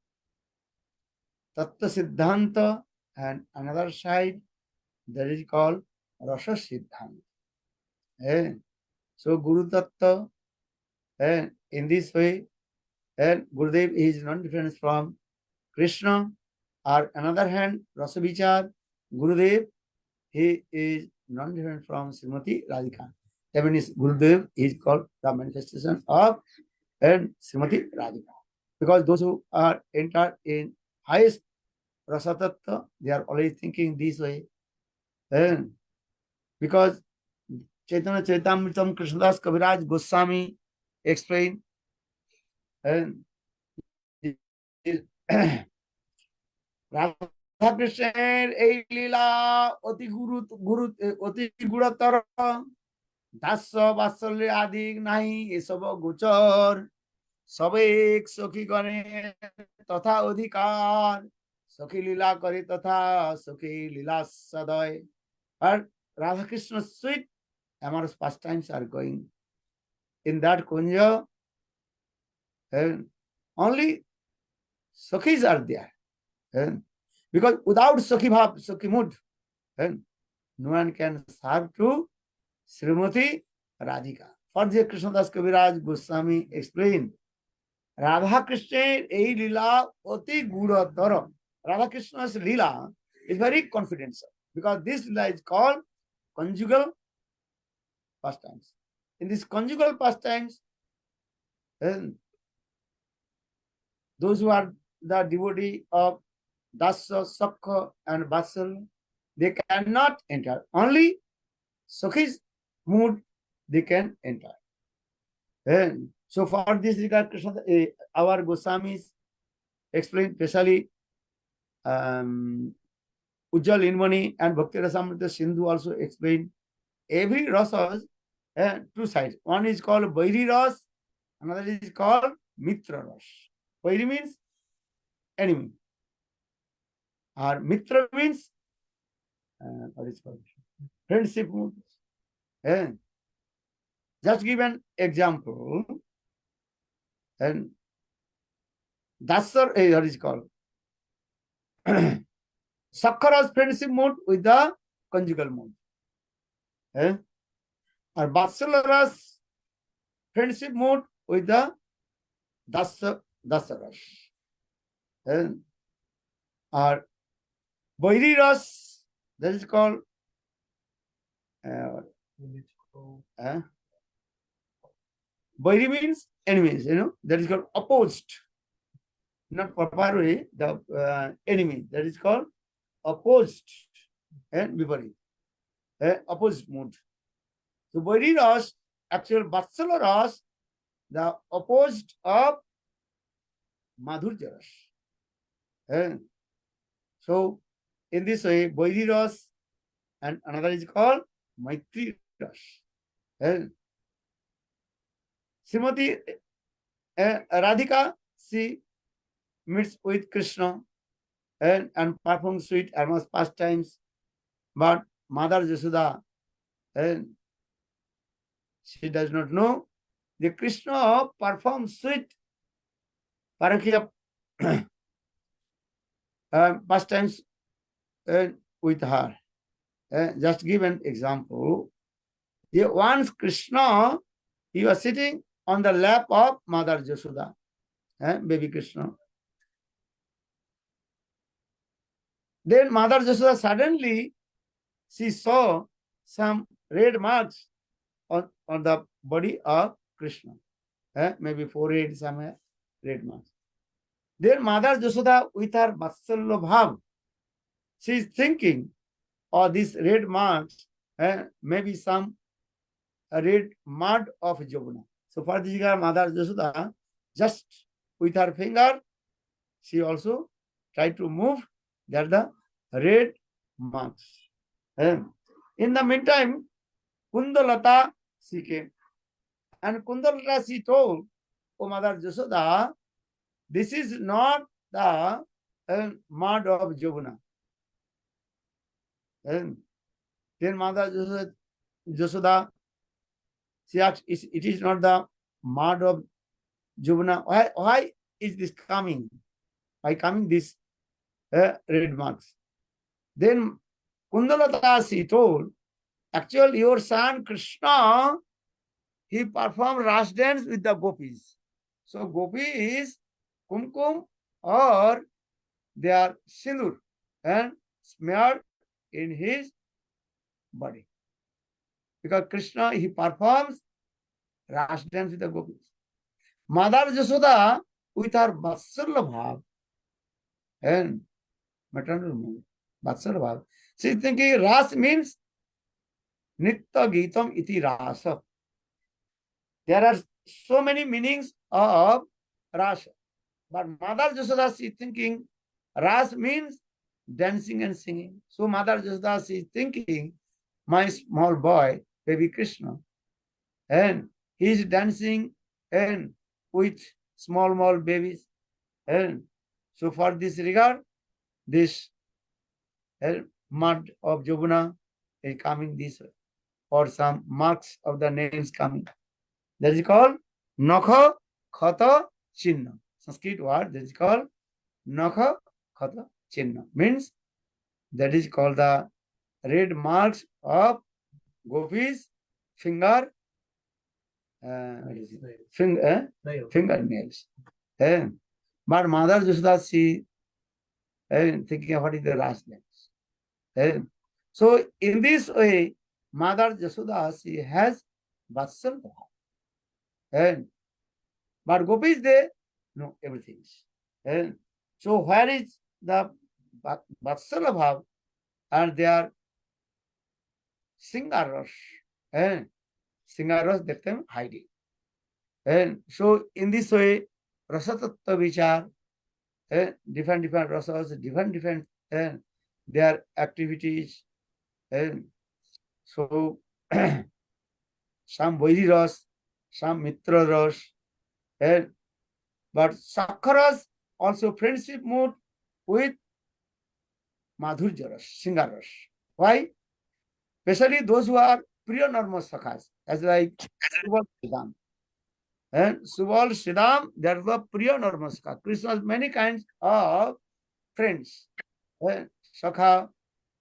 Speaker 7: Tattva Siddhanta and another side that is called Rasa Siddhanta. So Guru Tattva, in this way, Gurudev is non different from Krishna, or another hand, Rasa Vichar, Gurudev, he is non different from Srimati Radhika. That means Gurudev is called the manifestation of Srimati Radhika. Because those who are entered in highest Rasa Tattva, they are always thinking this way. Because Chaitanya Chaitamritam Krishnadas Kaviraj Goswami explained, Radha Krishner ei lila oti gurutar dasya vasalya adik nahi esab gochar sabe ek sakhi gane tatha adhikar sakhi lila kare tatha sakhi lila saday. But Radha Krishna's sweet amorous pastimes are going in that kunja, and only sakhis are there. Because without Sakhi Bhav, Sakhi mood, no one can serve to Srimati Radhika. Further, Krishnadas Kaviraj Goswami explained, Radha Krishna ei lila oti gura tara. Radha Krishna's lila is very confidential because this lila is called conjugal pastimes. In this conjugal pastimes, those who are the devotee of Dasya, Sakha and Vatsal, they cannot enter. Only Sakhi's mood they can enter. So for this regard, Krishna, our Goswamis explain, especially Ujjal Inmani and Bhakti Rasamrita Sindhu also explain every rasa has two sides. One is called Vairi Ras, another is called Mitra Ras. Vairi means enemy. Or Mitra means what is called friendship mood. Just give an example. And that's what is called Sakkara's friendship mood with the conjugal mood. Or Vatsalara's friendship mood with the Dasaras. Or Vairi Ras, that is called Vairi means enemies, that is called opposed. Not Paparui, the enemy, that is called opposed and Vivari. Opposed mood. So Vairi Ras, actual Vatsala Ras, the opposed of Madhurya Ras. So in this way, Vairi Ras and another is called Maitri Ras. Srimati Radhika, she meets with Krishna and performs sweet amorous pastimes. But Mother Yashoda, she does not know the Krishna performs sweet parakya pastimes with her. Just give an example. Once Krishna, he was sitting on the lap of Mother Yashoda, baby Krishna. Then Mother Yashoda suddenly, she saw some red marks on the body of Krishna. Maybe forehead somewhere, red marks. Then Mother Yashoda, with her Vatsalya Bhav, she is thinking, oh, these red marks, maybe some red mud of Jamuna. So for this regard, Mother Yashoda, just with her finger, she also tried to move that the red marks. In the meantime, Kundalata, she came. And Kundalata, she told, oh Mother Yashoda, this is not the mud of Jamuna. Then Mother Yashoda, she asked, it is not the mud of Jamuna. Why is this coming? Why coming this red marks? Then Kundalata, she told, actually your son Krishna, he performed Ras dance with the gopis. So gopis, kumkum or their sindur and smeared in his body. Because Krishna, he performs Ras dance with the gopis. Mother Yashoda, with her Vatsalya Bhav and maternal mood, Vatsalya Bhav, she is thinking Ras means Nitya Gitam iti Rasa. There are so many meanings of Rasa. But Mother Yashoda, she is thinking Ras means dancing and singing. So Mother Yashoda, she is thinking, my small boy, baby Krishna, and he is dancing and with small babies. And so for this regard, this mud of Jamuna is coming this way, or some marks of the nails coming. That is called Nakha Khata Chinna. Sanskrit word that is called Nakha Khata Chinna. Means that is called the red marks of gopis fingernails. But Mother Yashoda, she thinking what is the last dance. So in this way, Mother Yashoda, she has Vatsalya Bhav. But gopis, they know everything. So where is the Vatsalya Bhav and their Singaras? Singaras, that time hiding. And so in this way, Rasatattva Vichar, different rasas, different their activities. So some Vairi Ras, some Mitra Ras, but Sakharas also friendship mood with Madhurya Ras, Singar Ras. Why? Especially those who are Priya Norma Sakhas, as like Subal Siddham. And Subal Siddham, they are the Priya Norma Sakha. Krishna has many kinds of friends. Sakha,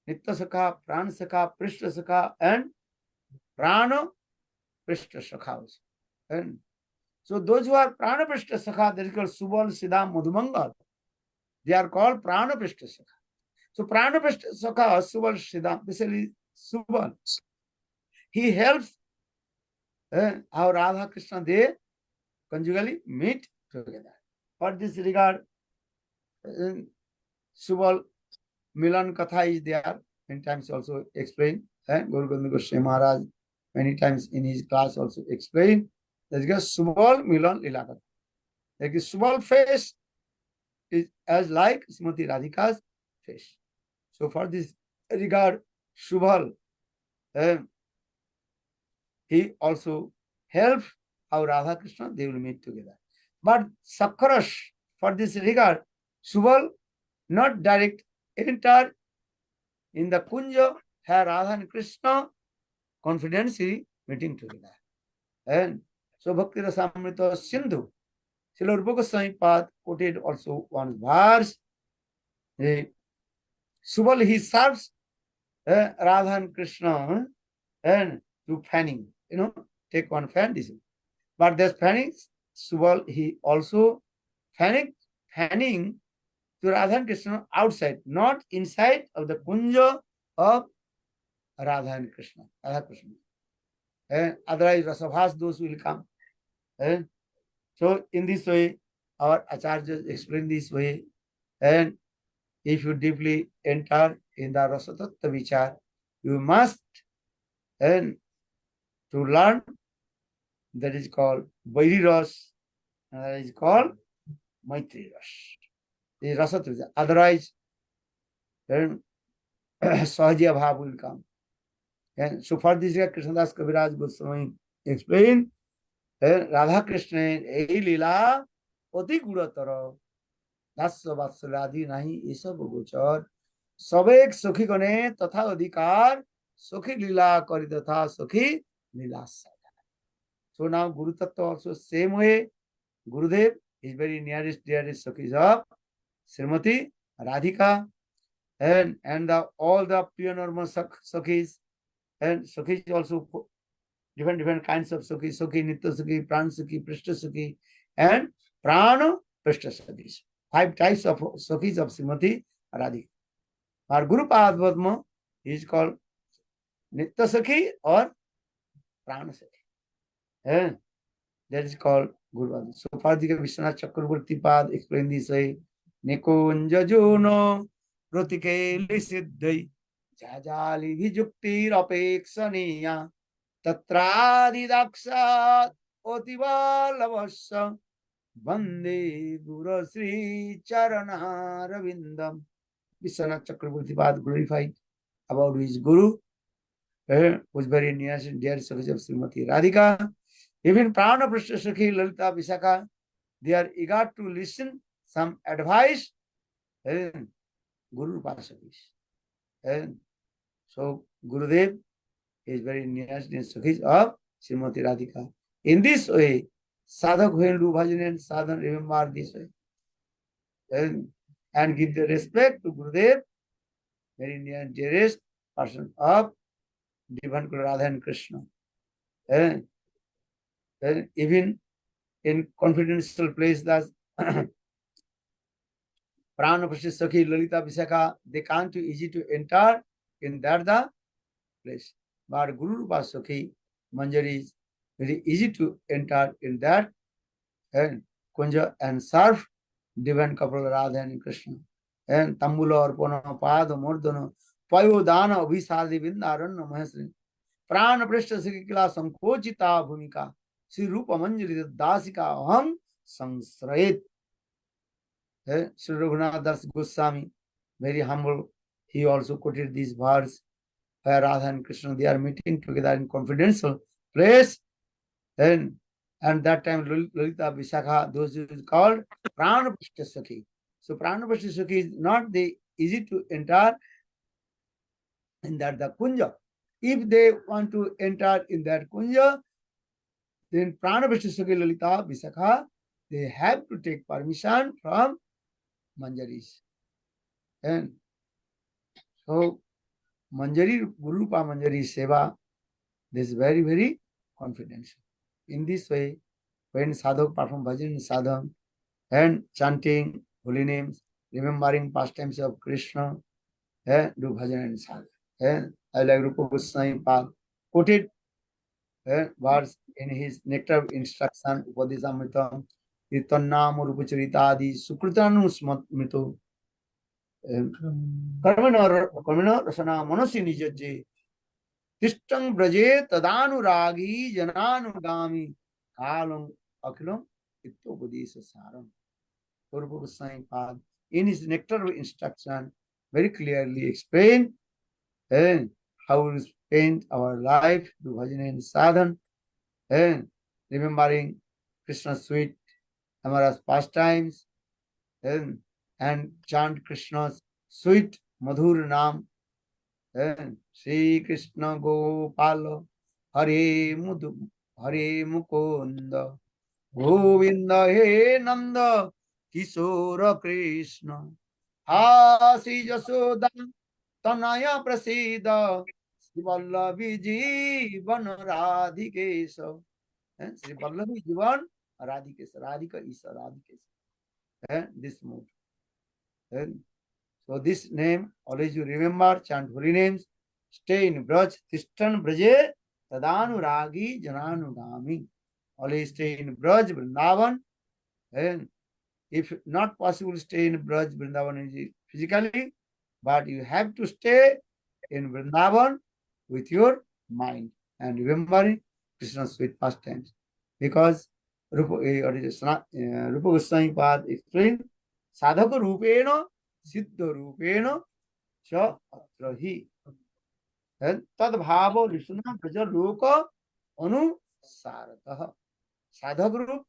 Speaker 7: Nitya Sakha, Prana Sakha, Prishta Sakha, and Prana Prishta Sakha. And so those who are Prana Prishta Sakha, that is called Subal Siddham Madhumangal. They are called Prana Prishta Sakha. So Prana Prishta Sakha, Subal Siddham, basically Subal, he helps our Radha Krishna, they conjugally meet together. For this regard, Subal Milan Katha is there. Many times also explained. Guru Govinda Goswami Maharaj many times in his class also explained. That is Subal Milan Lila Katha. That is Subal face is as like Srimati Radhika's face. So for this regard, Subal, he also helps our Radha Krishna, they will meet together. But Sakharas, for this regard, Subal not direct enter in the Kunja, where Radha and Krishna confidentially meeting together. And so Bhakti Rasamrita Sindhu, Srila Rupa Goswami Pad quoted also one verse. Subal, he serves Radha and Krishna and do fanning, take one fan, this. But there's fanning, Subal, he also fanning to Radha and Krishna outside, not inside of the kunja of Radha and Krishna. Radha Krishna. Otherwise, Rasabhas, those will come. So, in this way, our acharyas explain this way. And if you deeply enter in the Rasatattva Vichar, you must to learn, that is called Vairi Ras, and that is called Maitri Ras. The Rasattva Vichar. Otherwise, then Sahajya Bhav will come. And so for this, Krishnadas Kaviraj Goswami explained, Radha Krishna ei lila oti guratara dasya vatsaladhi nahi esab gochar sabek sukhi gane tatha adhikar sukhi lila kari tatha sukhi lilasa. So now Guru Tattva also same way. Gurudev is very nearest dearest Sukhis of Srimati Radhika and all the pure normal Sukhis. And Sukhis also different kinds of Sukhi, Sukhi, Nitya Sukhi, Pran Sukhi, Prishta Sukhi, and Prana Prishta Sukhis. 5 types of Sukhis of Srimati Radhika. Our Guru Padma is called Nitya Sukhi or Prana Sukhi. And that is called Guru Padma. So Fardika Vishwanath Chakravarti Pad explain this way. Nikunja Juno Pratike Lisiddhai Jajali Vijukti Rapeksaniya Tatradidakshat Otivalavasya Vande Guru Sri Charana Ravindam. Vishwanath Chakravarti Pad glorified about his Guru, was very near and dear service of Srimati Radhika. Even Prana Prishta Sakhi, Lalita, Visakha, they are eager to listen some advice, and Guru Pasakis. And so Gurudev is very near and Sakhis of Srimati Radhika. In this way, sadhak when do bhajan and sadhan remember this way. And give the respect to Gurudev, very near and dearest person of Divine Radha and Krishna. And even in confidential place, that Prana Prashit Sakhi, Lalita Visakha, they can't too easy to enter in that the place. But Guru Rupa Sakhi, Manjari is very easy to enter in that and Kunja and serve divine couple Radha and Krishna. And Tambula Arpana, Pada, Mordana, Payodana, Visadi Vindaran, Mahasri. Prana Prishta Sikila Sankochita Bhumika. Sri Rupa Manjari Dasika Aham Sangsrayet. Sri Raghunath Das Goswami, very humble, he also quoted these verse where Radha and Krishna, they are meeting together in confidential place. And that time Lalita Visakha, those is called Prana Prishta Sakhi. So Prana Prishta Sakhi is not the easy to enter in that the Kunja. If they want to enter in that Kunja, then Prana Prishta Sakhi Lalita Visakha, they have to take permission from Manjaris. And so Manjari, Guru Rupa Manjari Seva, this is very, very confidential. In this way, when sadhak perform bhajan sadham and chanting holy names, remembering pastimes of Krishna, do bhajan and sadham. I like Rupa Goswami Pad quoted verse in his nectar of instruction, Upadeshamritam, Kirtanam Rupacharitadi, Sukritanu Smito, Karmana Rasana Manasi Nijaji, Tishtang Braje Tadanuragi Jananugami, Kalam Akilam, Itopodisa Saram. Rupa Goswami Pad, in his nectar of instruction, very clearly explained how we spend our life to bhajan and sadhan, and remembering Krishna's sweet amorous pastimes, and chant Krishna's sweet madhur naam, and Sri Krishna Gopala Hare Mukunda Govinda He Nanda Kishora Krishna Hasi Jasoda Tanaya Prasida Sri Vallavi Jivan Radhikesa. Sri Vallavi Jivan Radhikesa. Radhika Isa Radhikesa. This mood. So this name, always you remember, chant holy names, stay in Braj, Tishtan Braje, Tadanu Ragi, Jananugami. Always stay in Braj, Vrindavan. And if not possible, stay in Braj, Vrindavan physically, but you have to stay in Vrindavan with your mind and remembering Krishna's sweet pastimes. Because Rupa Goswami Pad explained, Sadhaka Rupena, Siddha Rupena, Cha Atrahi. And Tad Bhava Vishnu Braja Loka Anu Sarataha. Sadhaka group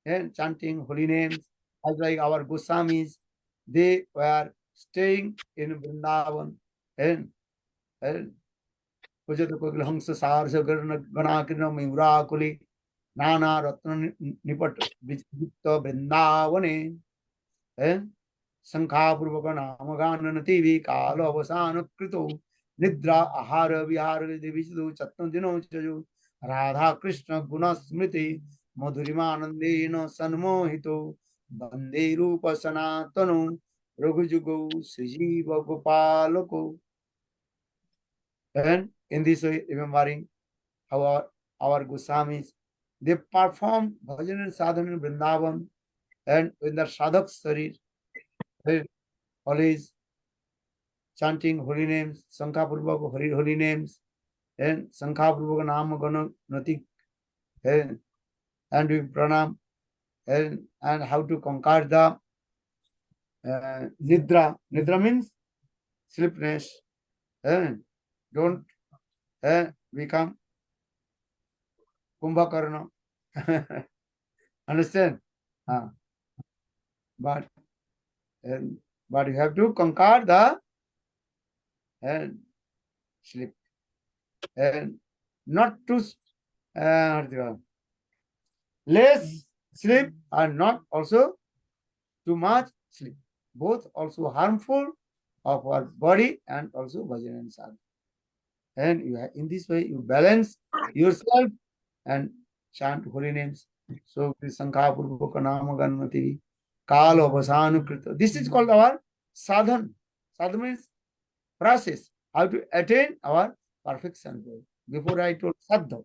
Speaker 7: and chanting holy names, as like our Goswamis, they were staying in Vrindavan and Hangsa Sarsa Ganakina Mimurakuli Nana Ratna Nipat Vijita Vrindavane and Sankha Purvakana Amagana TV Kala Vasana Krito Nidra Ahara Vihara Divisu Chatandino Chaju Radha Krishna Guna Smriti Madhurimanandino Sanmohito Bande Rupa Sanatanu Raghujugo Sijiva Gopaloko. And in this way, remembering our Goswamis, they perform bhajan and sadhana in Vrindavan, and in the sadhak sarir, they always chanting holy names, Sankha Purvaka holy names, and Sankha Purvaka Nama Gana Nati, and doing pranam, and how to conquer the nidra. Nidra means sleepiness, and don't become Kumbhakarna. Understand? But you have to conquer the sleep and not to less sleep and not also too much sleep. Both also harmful of our body and also bhajan and sadhana. And in this way you balance yourself and chant holy names. So Sankha Purvaka Nama Ganmati Kala Vasanu Krita. This is called our sadhan. Sadhan means process, how to attain our perfection goal. Before I told Sadha.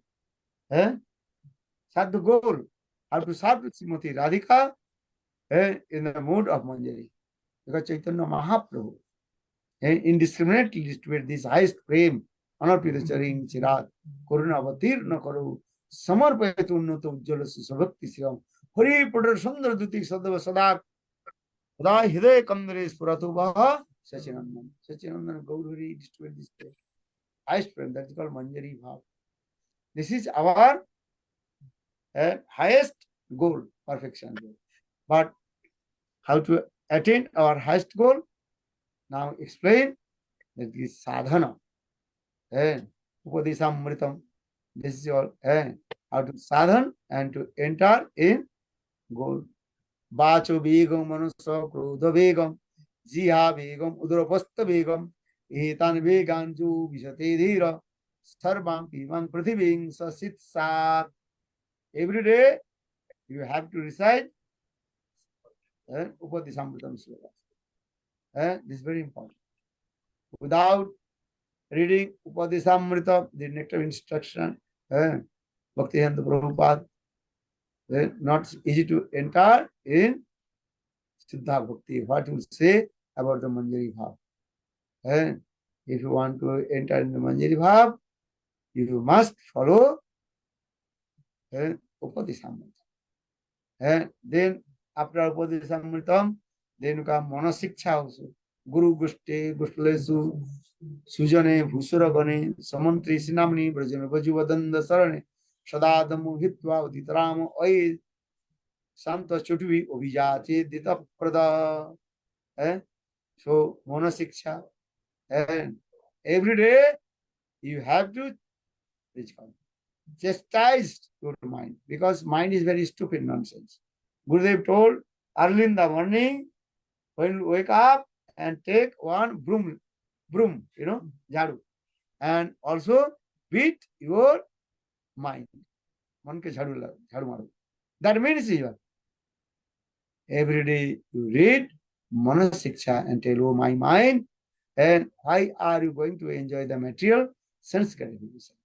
Speaker 7: Sadha goal, how to serve Srimati Radhika in the mood of Manjari. Because Chaitanya Mahaprabhu indiscriminately distributed this highest prem, Anarpita Charing Chirat, Koruna Avatir Nakaru, Samarpayatu Unnato Ujjala Susavakti Siram, Hari Putter Sundar Duti Sadava Sadak, Radha Hide Kandare Spuratu Baha, Sachinandan. Sachinandan Gauri distributed this prem. Highest prem, that is called Manjari Bhav. This is our highest goal, perfection goal. But how to attain our highest goal? Now explain that this sadhana. Upadesamritam. This is all how to sadhan and to enter in goal. Bacho begam manusa krodha begam jiha begam udrapasta begam etan veganju vishate dhira sarvam pimam prathiving sasit sat. Every day you have to recite Upadesamritam slokas. This is very important. Without reading Upadesamrita, the nectar instruction, Bhaktivedanta Prabhupada, not easy to enter in Siddha Bhakti. What you say about the Manjari Bhav? If you want to enter in the Manjari Bhav, you must follow Upadesamrita. Then after Upadesamritam, then you come Manasiksha also. Guru Gushte, Gushlesu, Sujane, Bhusuragane, Samantri Sinamni, Brajana Bajuvadanda Sarane, Shadadamu Hitva, Ditarama, Oy, Santa Chutuvi, Obijati, Dita Prada. So, Monasiksha. And every day you have to chastise your mind because mind is very stupid nonsense. Gurudev told early in the morning, when you wake up and take one broom broom, jhadu. And also beat your mind. Man ke jhadu maru. That means every day you read Mana Siksha and tell, oh my mind, and why are you going to enjoy the material sense gratification?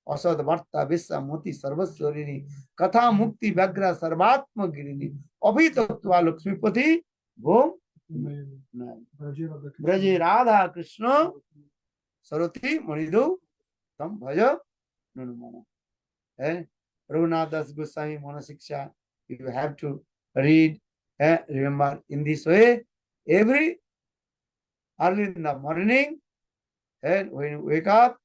Speaker 7: Asad वर्ता विश्व मोती सर्वस्वरिणी कथा मुक्ति व्यग्र सर्वात्म गिरिणी अभितत्वा लक्ष्मीपति भोम ब्रजे राधा कृष्ण सरस्वती मणिदो तम भज नुनुमन. Raghunath Das Goswami Mana Siksha, you have to read. Remember, in this way, every early in the morning, and when you wake up,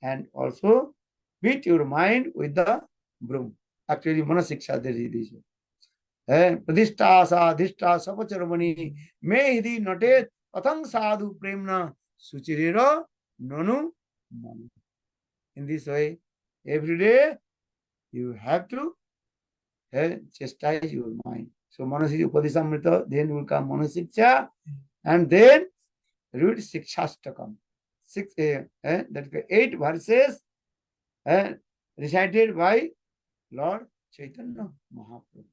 Speaker 7: and also beat your mind with the broom. Actually, Mana Siksha, there is this way. Pradishta sadhishta sapacharamani me hidi nate athang sadhu premna suchirira nanu manu. In this way, every day you have to chastise your mind. So Manasik Upadhisamrita, then will come Manasiksha, and then read Sikshastakam. That 8 verses recited by Lord Chaitanya Mahaprabhu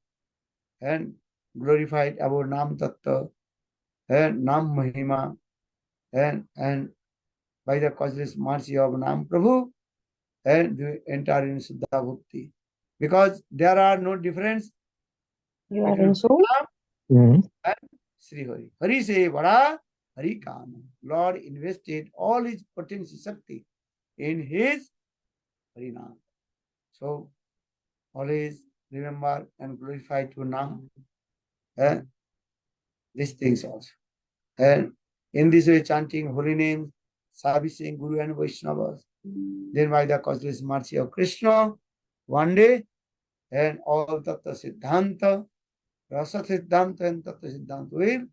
Speaker 7: and glorified about Nam Tattva and Nam Mahima and by the causeless mercy of Nam Prabhu and we enter in Siddha Bhakti. Because there are no difference between Nam and Sri Hari. Hari se vada Hari Kama. Lord invested all his potency Shakti in his Harinam. So always remember and glorify to Nam these things also. And in this way, chanting holy names, servicing Guru and Vaishnavas, then by the causeless mercy of Krishna, one day, and all Tattva Siddhanta, Rasa Siddhanta and Tattva Siddhanta will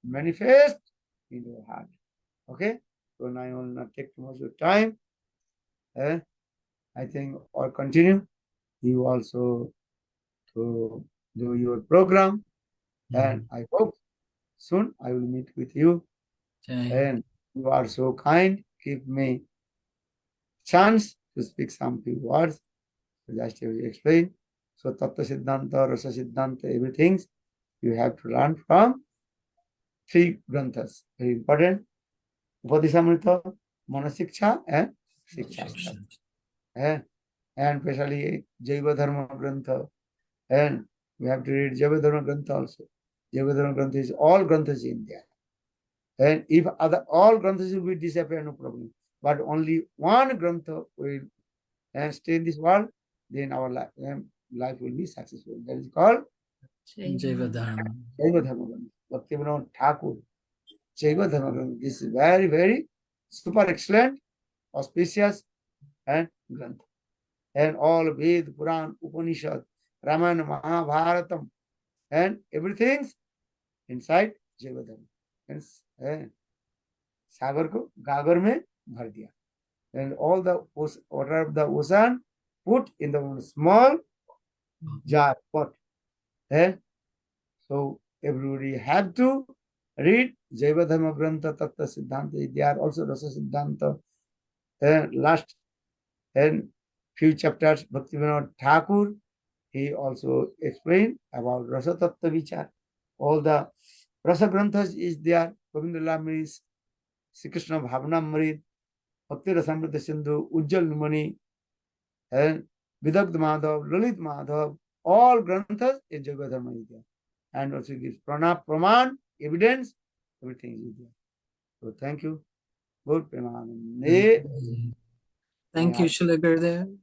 Speaker 7: manifest in your heart. Okay? So now I will not take too much of time. I think or continue. You also to do your program. And I hope soon I will meet with you. And you are so kind. Give me chance to speak some few words. Just to explain. So Tattva Siddhanta, Rasa Siddhanta, everything you have to learn from 3 granthas. Very important. Upadhisamrita, Manasiksha, and Siksha. And especially Jaiva Dharma Grantha. And we have to read Jaiva Dharma Grantha also. Jaiva Dharma Grantha is all granthas in there. And if all granthas will be disappear, no problem. But only one grantha will stay in this world, then our life will be successful. That is called
Speaker 4: Jaiva Dharma.
Speaker 7: Jaiva Dharma Grantha. Bhaktivinoda Thakur. Jaiva Dharma Grantha. This is very, very super excellent, auspicious, and Grantha. And all Ved, Puran, Upanishad, Ramayana, Mahabharatam, and everything inside Jaiva Dharma. And सागर को गागर में भर दिया. And all the water of the ocean put in the small jar pot. So everybody have to read Jaiva Dharma Grantha Tattva Siddhanta. They are also Rasa Siddhanta. Last and few chapters Bhaktivinoda Thakur, he also explained about Rasa Tattva Vichar. All the Rasa Granthas is there. Govinda Lamris, Sri Krishna Bhavnamrit, Bhakti Rasamrita Sindhu, Ujjal Numani, and Vidagd Madhav, Lalit Madhav, all granthas in Jaiva Dharma is there. And also gives Praman, evidence, everything is there. So thank you. Good Premanande.
Speaker 4: Thank you, Srila Gurudev.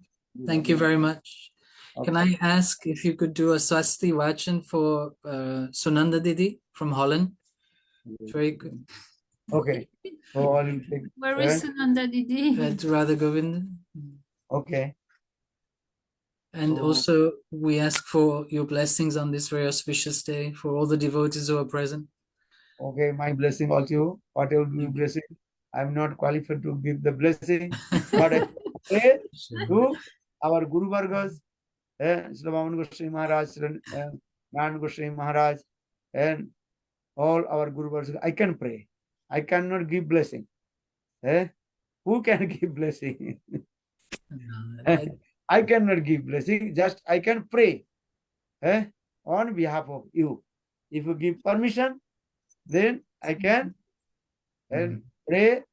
Speaker 4: Thank you very much.
Speaker 7: Okay.
Speaker 4: Can I ask if you could do a Swasti Vachan for Sunanda Didi from Holland? Very good.
Speaker 7: Okay. So all you take.
Speaker 1: Where is Sunanda Didi?
Speaker 4: That's Radha Govinda.
Speaker 7: Okay.
Speaker 4: And also, we ask for your blessings on this very auspicious day for all the devotees who are present.
Speaker 7: Okay, my blessing also. Whatever you blessing, I'm not qualified to give the blessing, but I pray to our Guru Vargas, Sri Vaman Goswami Maharaj, Nan Goswami Maharaj, and all our Guru Vargas. I can pray. I cannot give blessing. Who can give blessing? I cannot give blessing, just I can pray on behalf of you. If you give permission, then I can and pray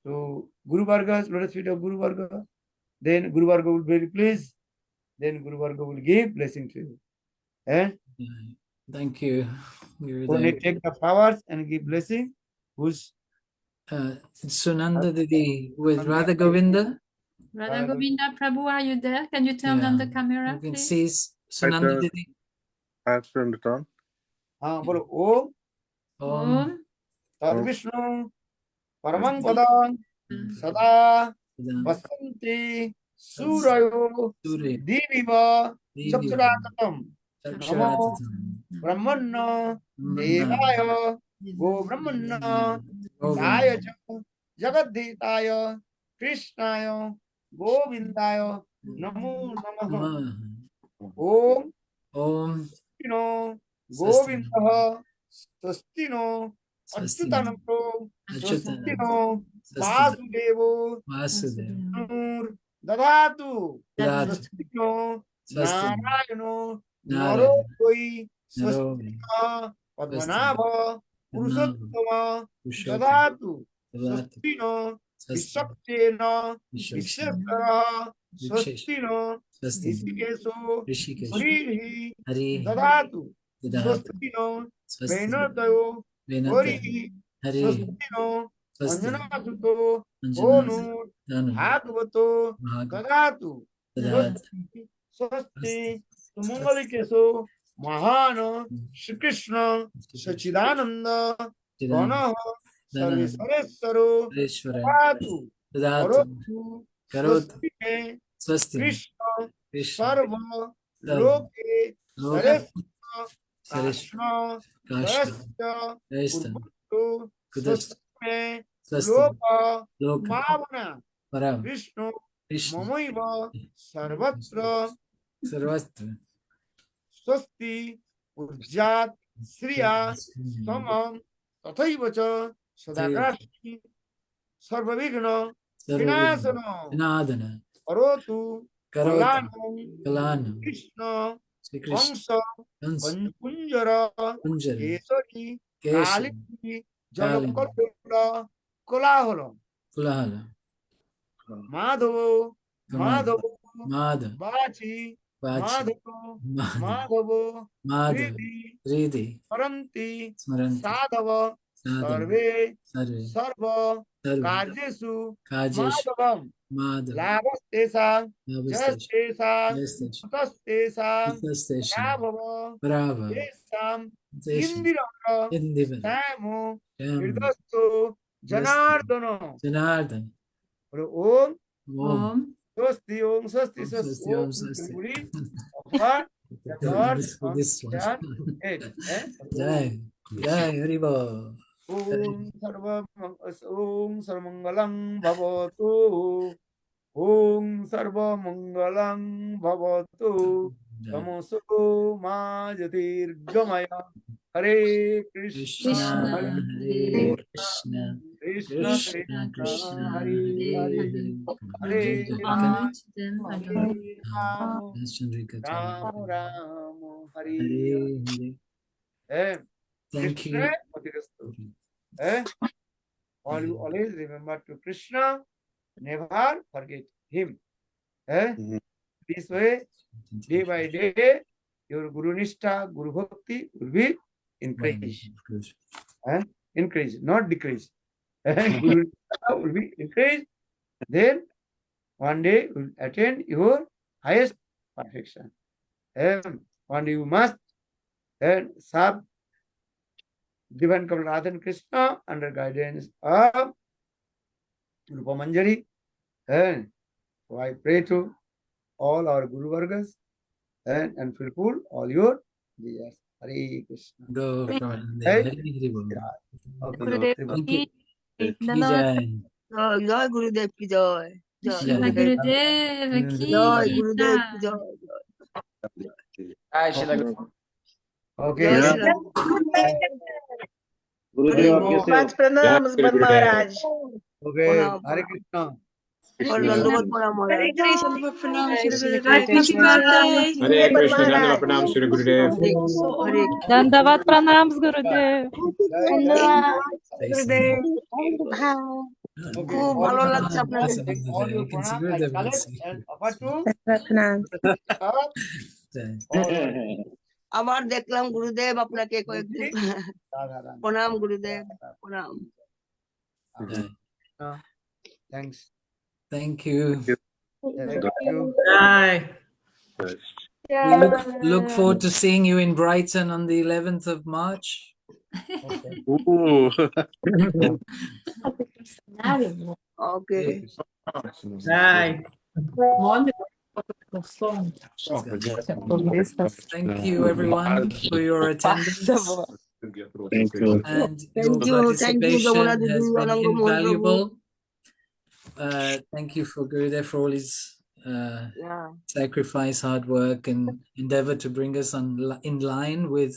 Speaker 7: to Guru Varga's lotus feet of Guru Varga. Then Guru Varga will be very pleased. Then Guru Varga will give blessing to you.
Speaker 4: Thank you.
Speaker 7: When you take the flowers and give blessing, who's
Speaker 4: Sunanda Didi with Radha Govinda.
Speaker 1: Radha Govinda Prabhu, are you there? Can you turn on the camera,
Speaker 4: You can
Speaker 1: please?
Speaker 4: see Sunanda Didi.
Speaker 12: I have turned it on.
Speaker 7: Bolo Om
Speaker 1: Om
Speaker 7: Sarvishnu Paramang Padang Sada Vasanti Surayo Diviva Chapsurakatam Namo Brahmanna Devaya Go Brahmanna Daya Jagaditaya Krishnaya Govindaya Namo Namaha Om
Speaker 4: Om
Speaker 7: Govindaha Sastino Achyutanamto Sastino Vasudevo Nur Dadatu Sastino Narayano Narokoi Sastina Padmanabha Purushottama Dadatu Sastino Vishakshena Vishakshara Sastino Rishikeso Harihi Dadatu Sastino Venatayo Harihi Sastino Anjanasuto Onu Bhagavato Dadatu Swasti Sumangalikeso Mahana Shri Krishna Sachidananda Ganaha Sarvesarasaro Dadatu Karotu Swasti Krishna Sarva Loke Sarasya Krishna Dasya Urvato Swasti Loka Bhavana Vishnu Mamaiva Sarvatra Swasti Urjat Sriya Samam Tathaivacha Sadakrashti Sarvavigna Vinasana Karotu Kalanam Krishna Hamsa Pankunjara Kesari Kaliki Jalakola Kolahala Madhavo Bachi Madhavo Ridi Paranti Sadhava Sarve Sarva Kajesu Madhavam Lavastesa Justesa Sutastesa Brava Desam Indira Samo Irdasto Janardano Om
Speaker 1: Om
Speaker 7: Swasti Om Swasti Swasti Om
Speaker 4: Jai Haribo.
Speaker 7: Om Sarvamangalam Bhavatu Om Sarvamangalam Bhavatu Tamoso Majatir Gamaya Hare Krishna Hare
Speaker 4: Krishna
Speaker 7: Krishna
Speaker 4: Krishna Krishna
Speaker 7: Hare Hare
Speaker 1: Honor to
Speaker 7: Ram
Speaker 1: them, I
Speaker 7: Hare
Speaker 1: don't
Speaker 7: Ram Ram Ram Hare Hare.
Speaker 4: Thank
Speaker 7: Krishna
Speaker 4: you.
Speaker 7: Always remember to Krishna, never forget him. This way, day by day, your Guru Nishtha, Guru Bhakti will be increased. Increase, not decrease. Guru Nishtha will be increased. Then one day you will attain your highest perfection. One day you must serve Divine Kamal Radha and Krishna under guidance of Rupa Manjari. And so I pray to all our Guru Vargas and fulfill all your desires. Hare Krishna.
Speaker 4: Go,
Speaker 7: Hey?
Speaker 8: Gurudev
Speaker 4: Thank
Speaker 8: ki
Speaker 4: you.
Speaker 8: Jai Jai Gurudev ki Jai.
Speaker 1: Shri Gurudev ki
Speaker 8: Jai Gurudev ki
Speaker 1: Jai.
Speaker 8: Jai.
Speaker 7: Okay.
Speaker 8: Jai Shri
Speaker 20: Gurudev आज्ञा से
Speaker 18: Shripad Pranams, Bv Maharaj.
Speaker 7: Okay,
Speaker 8: Pranam,
Speaker 7: Hare
Speaker 8: pranam.
Speaker 7: Krishna.
Speaker 8: और दंडवत प्रणाम
Speaker 19: Hare
Speaker 8: महाराज।
Speaker 19: Krishna, Pranam, Shri
Speaker 22: Shri
Speaker 19: Gurudev.
Speaker 22: Krishna.
Speaker 19: Happy birthday.
Speaker 22: Hare
Speaker 18: Bv
Speaker 22: Krishna, Dandava
Speaker 18: Maharaj.
Speaker 22: Pranam, Shri Gurudev.
Speaker 8: Hare Hare
Speaker 9: Dandavat pranams Gurudev.
Speaker 4: Jason.
Speaker 8: खूब ভালো লাগছে আপনাকে।
Speaker 4: That's another day. I can see Gurudev will see you.
Speaker 8: আবার দেখলাম গুরুদেব আপনাকে কয়েকদিন। প্রণাম গুরুদেব, প্রণাম।
Speaker 7: Thanks.
Speaker 4: Thank you.
Speaker 7: Thank you.
Speaker 10: Bye.
Speaker 4: We look forward to seeing you in Brighton on the 11th of March.
Speaker 12: Ooh.
Speaker 8: Okay.
Speaker 10: Bye.
Speaker 4: Thank you, everyone, for your attendance.
Speaker 15: Thank you.
Speaker 4: And your
Speaker 8: Thank you,
Speaker 4: participation
Speaker 8: Jamuna Didi,
Speaker 4: has been
Speaker 8: Ananga Mohan Prabhu.
Speaker 4: invaluable. Thank you for Gurudev for all his
Speaker 8: Yeah.
Speaker 4: sacrifice, hard work, and endeavor to bring us in line with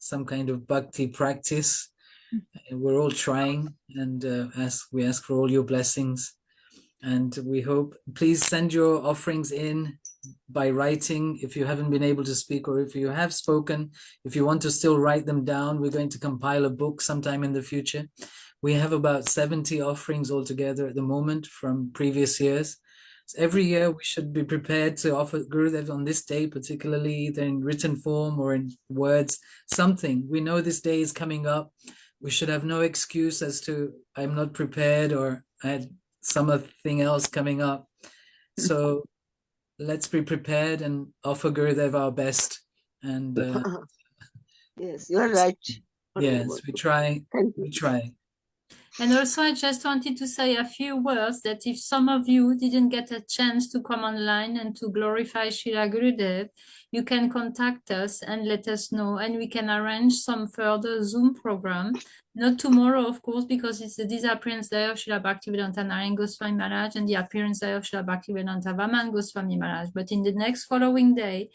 Speaker 4: some kind of bhakti practice. We're all trying, and we ask for all your blessings. And we hope, please send your offerings in by writing if you haven't been able to speak, or if you have spoken, if you want to still write them down. We're going to compile a book sometime in the future. We have about 70 offerings altogether at the moment from previous years. So every year we should be prepared to offer Gurudev on this day, particularly either in written form or in words, something. We know this day is coming up. We should have no excuse as to I'm not prepared or I had something else coming up. So let's be prepared and offer Gurudev our best. And
Speaker 8: Yes, you're right.
Speaker 4: yes, we try. We try.
Speaker 1: And also, I just wanted to say a few words that if some of you didn't get a chance to come online and to glorify Srila Gurudev, you can contact us and let us know, and we can arrange some further Zoom program. Not tomorrow, of course, because it's the disappearance day of Srila Bhaktivedanta Narayan Goswami Maharaj and the appearance day of Srila Bhaktivedanta Vaman Goswami Maharaj. But in the next following day,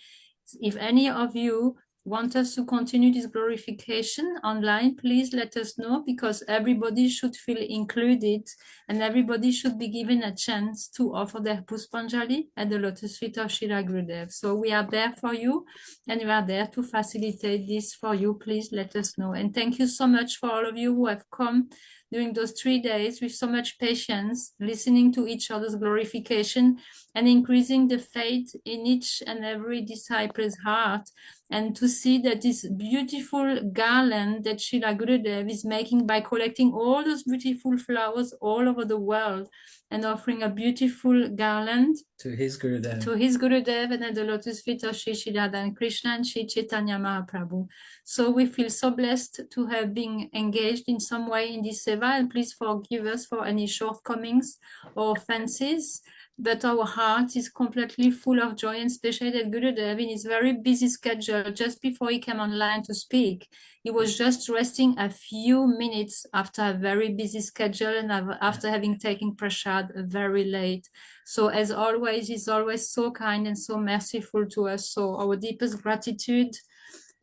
Speaker 1: if any of you want us to continue this glorification online, please let us know, because everybody should feel included and everybody should be given a chance to offer their Puspanjali at the lotus feet of Srila Gurudev. So we are there for you and we are there to facilitate this for you. Please let us know. And thank you so much for all of you who have come during those 3 days with so much patience, listening to each other's glorification and increasing the faith in each and every disciple's heart, and to see that this beautiful garland that Srila Gurudev is making by collecting all those beautiful flowers all over the world and offering a beautiful garland
Speaker 4: to his Gurudev
Speaker 1: and at the lotus feet of Shri Radha Krishna and Shri Chaitanya Mahaprabhu. So we feel so blessed to have been engaged in some way in this seva, and please forgive us for any shortcomings or offenses. But our heart is completely full of joy, and especially that Gurudev, in his very busy schedule, just before he came online to speak, he was just resting a few minutes after a very busy schedule and after having taken prasad very late. So as always, he's always so kind and so merciful to us. So our deepest gratitude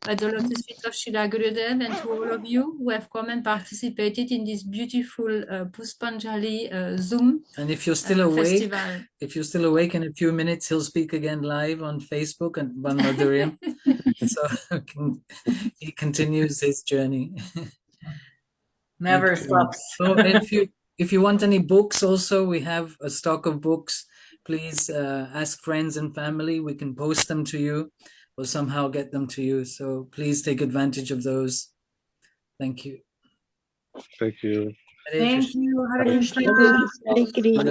Speaker 1: at the lotus feet of Srila Gurudev, and to all of you who have come and participated in this beautiful Puspanjali Zoom.
Speaker 4: And if you're still awake,
Speaker 1: festival.
Speaker 4: In a few minutes, he'll speak again live on Facebook and Vanmadhurya. So he continues his journey.
Speaker 10: Never stops.
Speaker 4: So if you want any books also, we have a stock of books. Please ask friends and family. We can post them to you or somehow get them to you. So please take advantage of those. Thank you.
Speaker 12: Thank you.
Speaker 10: Thank you. Hare Krishna.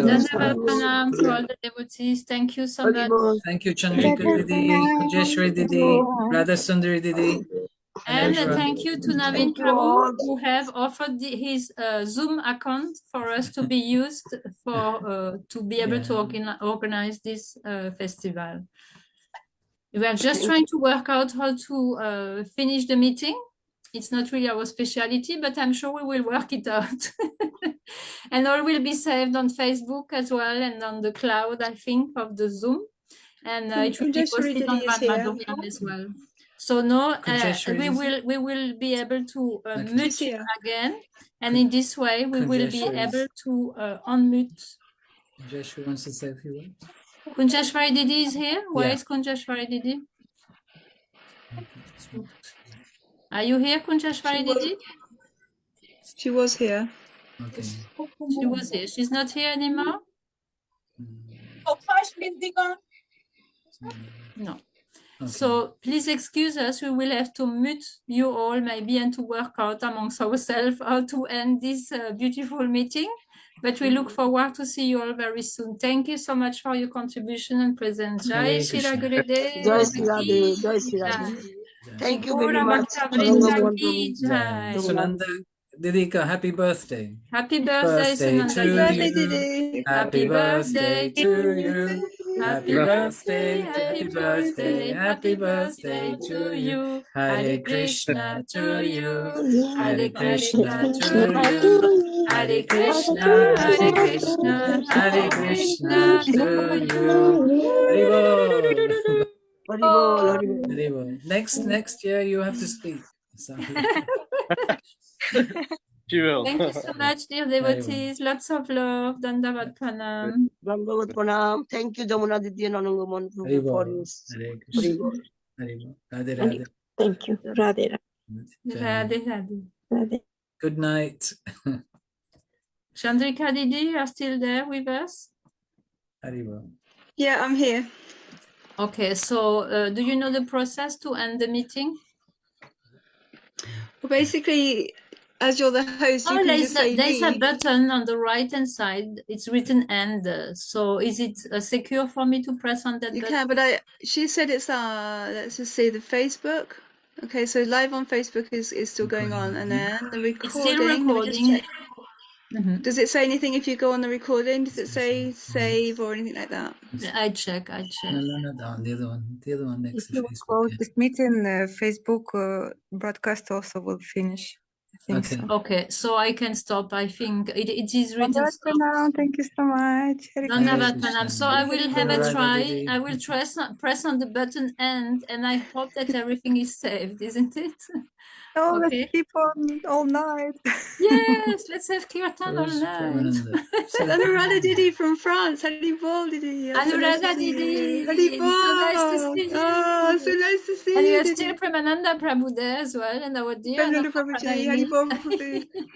Speaker 1: Dandavat pranam to all the devotees. Thank you so much.
Speaker 4: Thank you, Chandrika Didi, Kujeshwari Didi, Radha Sundari Didi.
Speaker 1: And thank you to Naveen Prabhu, who have offered his Zoom account for us to be used for to be able to organize this festival. We are just trying to work out how to finish the meeting. It's not really our speciality, but I'm sure we will work it out. And all will be saved on Facebook as well and on the cloud, I think, of the Zoom. And it will be posted on Vanmadhurya as well. So now
Speaker 4: Conjecturing.
Speaker 1: we will be able to
Speaker 4: Okay.
Speaker 1: mute again, and in this way we will be
Speaker 4: Conjecturing.
Speaker 1: able to unmute.
Speaker 4: Conjecturing wants to say a few words.
Speaker 1: Kunjeshwari Didi is here. Where
Speaker 4: Yeah.
Speaker 1: is Kunjeshwari Didi? Are you here, Kunjeshwari Didi?
Speaker 19: She was here.
Speaker 4: Okay.
Speaker 1: She was here. She's not here anymore? No.
Speaker 4: Okay.
Speaker 1: So please excuse us. We will have to mute you all maybe and to work out amongst ourselves how to end this beautiful meeting. But we look forward to see you all very soon. Thank you so much for your contribution and presence. Jai Shri Gurudev.
Speaker 8: Jai Shri Radhe, Jai Shri Radhe. Thank you very much.
Speaker 4: Sunanda Didika, happy birthday.
Speaker 1: Happy birthday, Sunanda.
Speaker 4: to
Speaker 1: Birthday,
Speaker 4: you.
Speaker 1: Didi.
Speaker 4: Happy birthday to you. Happy birthday, happy birthday, happy birthday to you. Hare Krishna to you. Hare Krishna to you. Hare Krishna, Hare Krishna, Hare Krishna to you. Haribol. Next year you have to speak.
Speaker 12: She will.
Speaker 1: Thank you so much, dear devotees. Lots of love. Dandavat Pranam.
Speaker 8: Dandavat Pranam. Thank you, Jamuna Didi and Anangaman for your
Speaker 4: Hare Krishna. Haribol. Radhe Radhe.
Speaker 11: Thank you. Radhe
Speaker 1: Radhe Radhe.
Speaker 11: Radhe.
Speaker 4: Good night.
Speaker 1: Chandrika Didi, you are still there with us?
Speaker 4: Haribol.
Speaker 19: Yeah, I'm here.
Speaker 1: Okay, so do you know the process to end the meeting?
Speaker 19: Well, basically, as you're the host, you can just say
Speaker 1: there's a
Speaker 19: leave.
Speaker 1: button on the right hand side. It's written end. So is it secure for me to press on that
Speaker 19: You
Speaker 1: button?
Speaker 19: can, but she said it's let's just see the Facebook. Okay, so live on Facebook is still going on, and then the recording.
Speaker 1: It's still
Speaker 19: Let me just
Speaker 1: recording.
Speaker 19: check. Does it say anything if you go on the recording? Does it say save or anything like that?
Speaker 1: I check.
Speaker 4: No, the other one next
Speaker 2: If
Speaker 4: to
Speaker 2: you
Speaker 4: Facebook.
Speaker 2: close this meeting, Facebook broadcast also will finish. I think
Speaker 4: Okay.
Speaker 2: so.
Speaker 1: Okay, so I can stop. I think it is written.
Speaker 2: Thank you so much.
Speaker 1: Dandavat Pranam. So I will have a
Speaker 4: Radhe
Speaker 1: try.
Speaker 4: Didi.
Speaker 1: I will press on the button end, and I hope that everything is saved, isn't it?
Speaker 2: Oh, let's
Speaker 1: Okay.
Speaker 2: keep on all night.
Speaker 1: Yes, let's have kirtan all night.
Speaker 19: Anuradha Didi from France. Haribol Didi.
Speaker 1: Anuradha Didi. So nice to see you.
Speaker 19: Oh, so nice to see
Speaker 1: And
Speaker 19: you,
Speaker 1: you have
Speaker 19: Didi.
Speaker 1: still Premananda Prabhu there as well, and our dear
Speaker 19: Premananda
Speaker 1: Ananda
Speaker 19: Prabhuji,
Speaker 1: Pranayini.
Speaker 19: Haribol Prabhuji.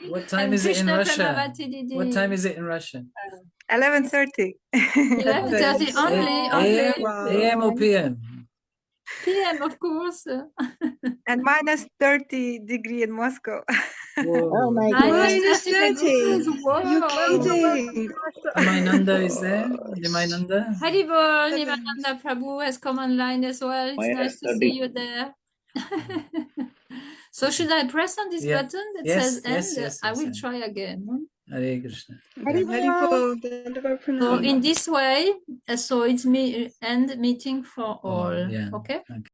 Speaker 4: What time
Speaker 1: And
Speaker 4: is it in
Speaker 1: Krishna
Speaker 4: Russia?
Speaker 1: Premavati Didi.
Speaker 4: What time is it in Russia?
Speaker 2: 11:30.
Speaker 1: 11:30 only.
Speaker 4: AM or PM?
Speaker 1: PM, of course.
Speaker 2: And minus 30 degree in Moscow.
Speaker 11: Oh my
Speaker 1: Minus
Speaker 11: God.
Speaker 1: 30 degrees. Whoa.
Speaker 19: You're kidding.
Speaker 4: Nimananda is there? Nimananda?
Speaker 1: Haribol, Nimananda Prabhu has come online as well. It's nice to see you there. So should I press on this button that says end? I will try again.
Speaker 4: Hare Krishna.
Speaker 19: Haribol.
Speaker 1: So in this way, so it's me end meeting for all.
Speaker 4: Yeah.
Speaker 1: Okay.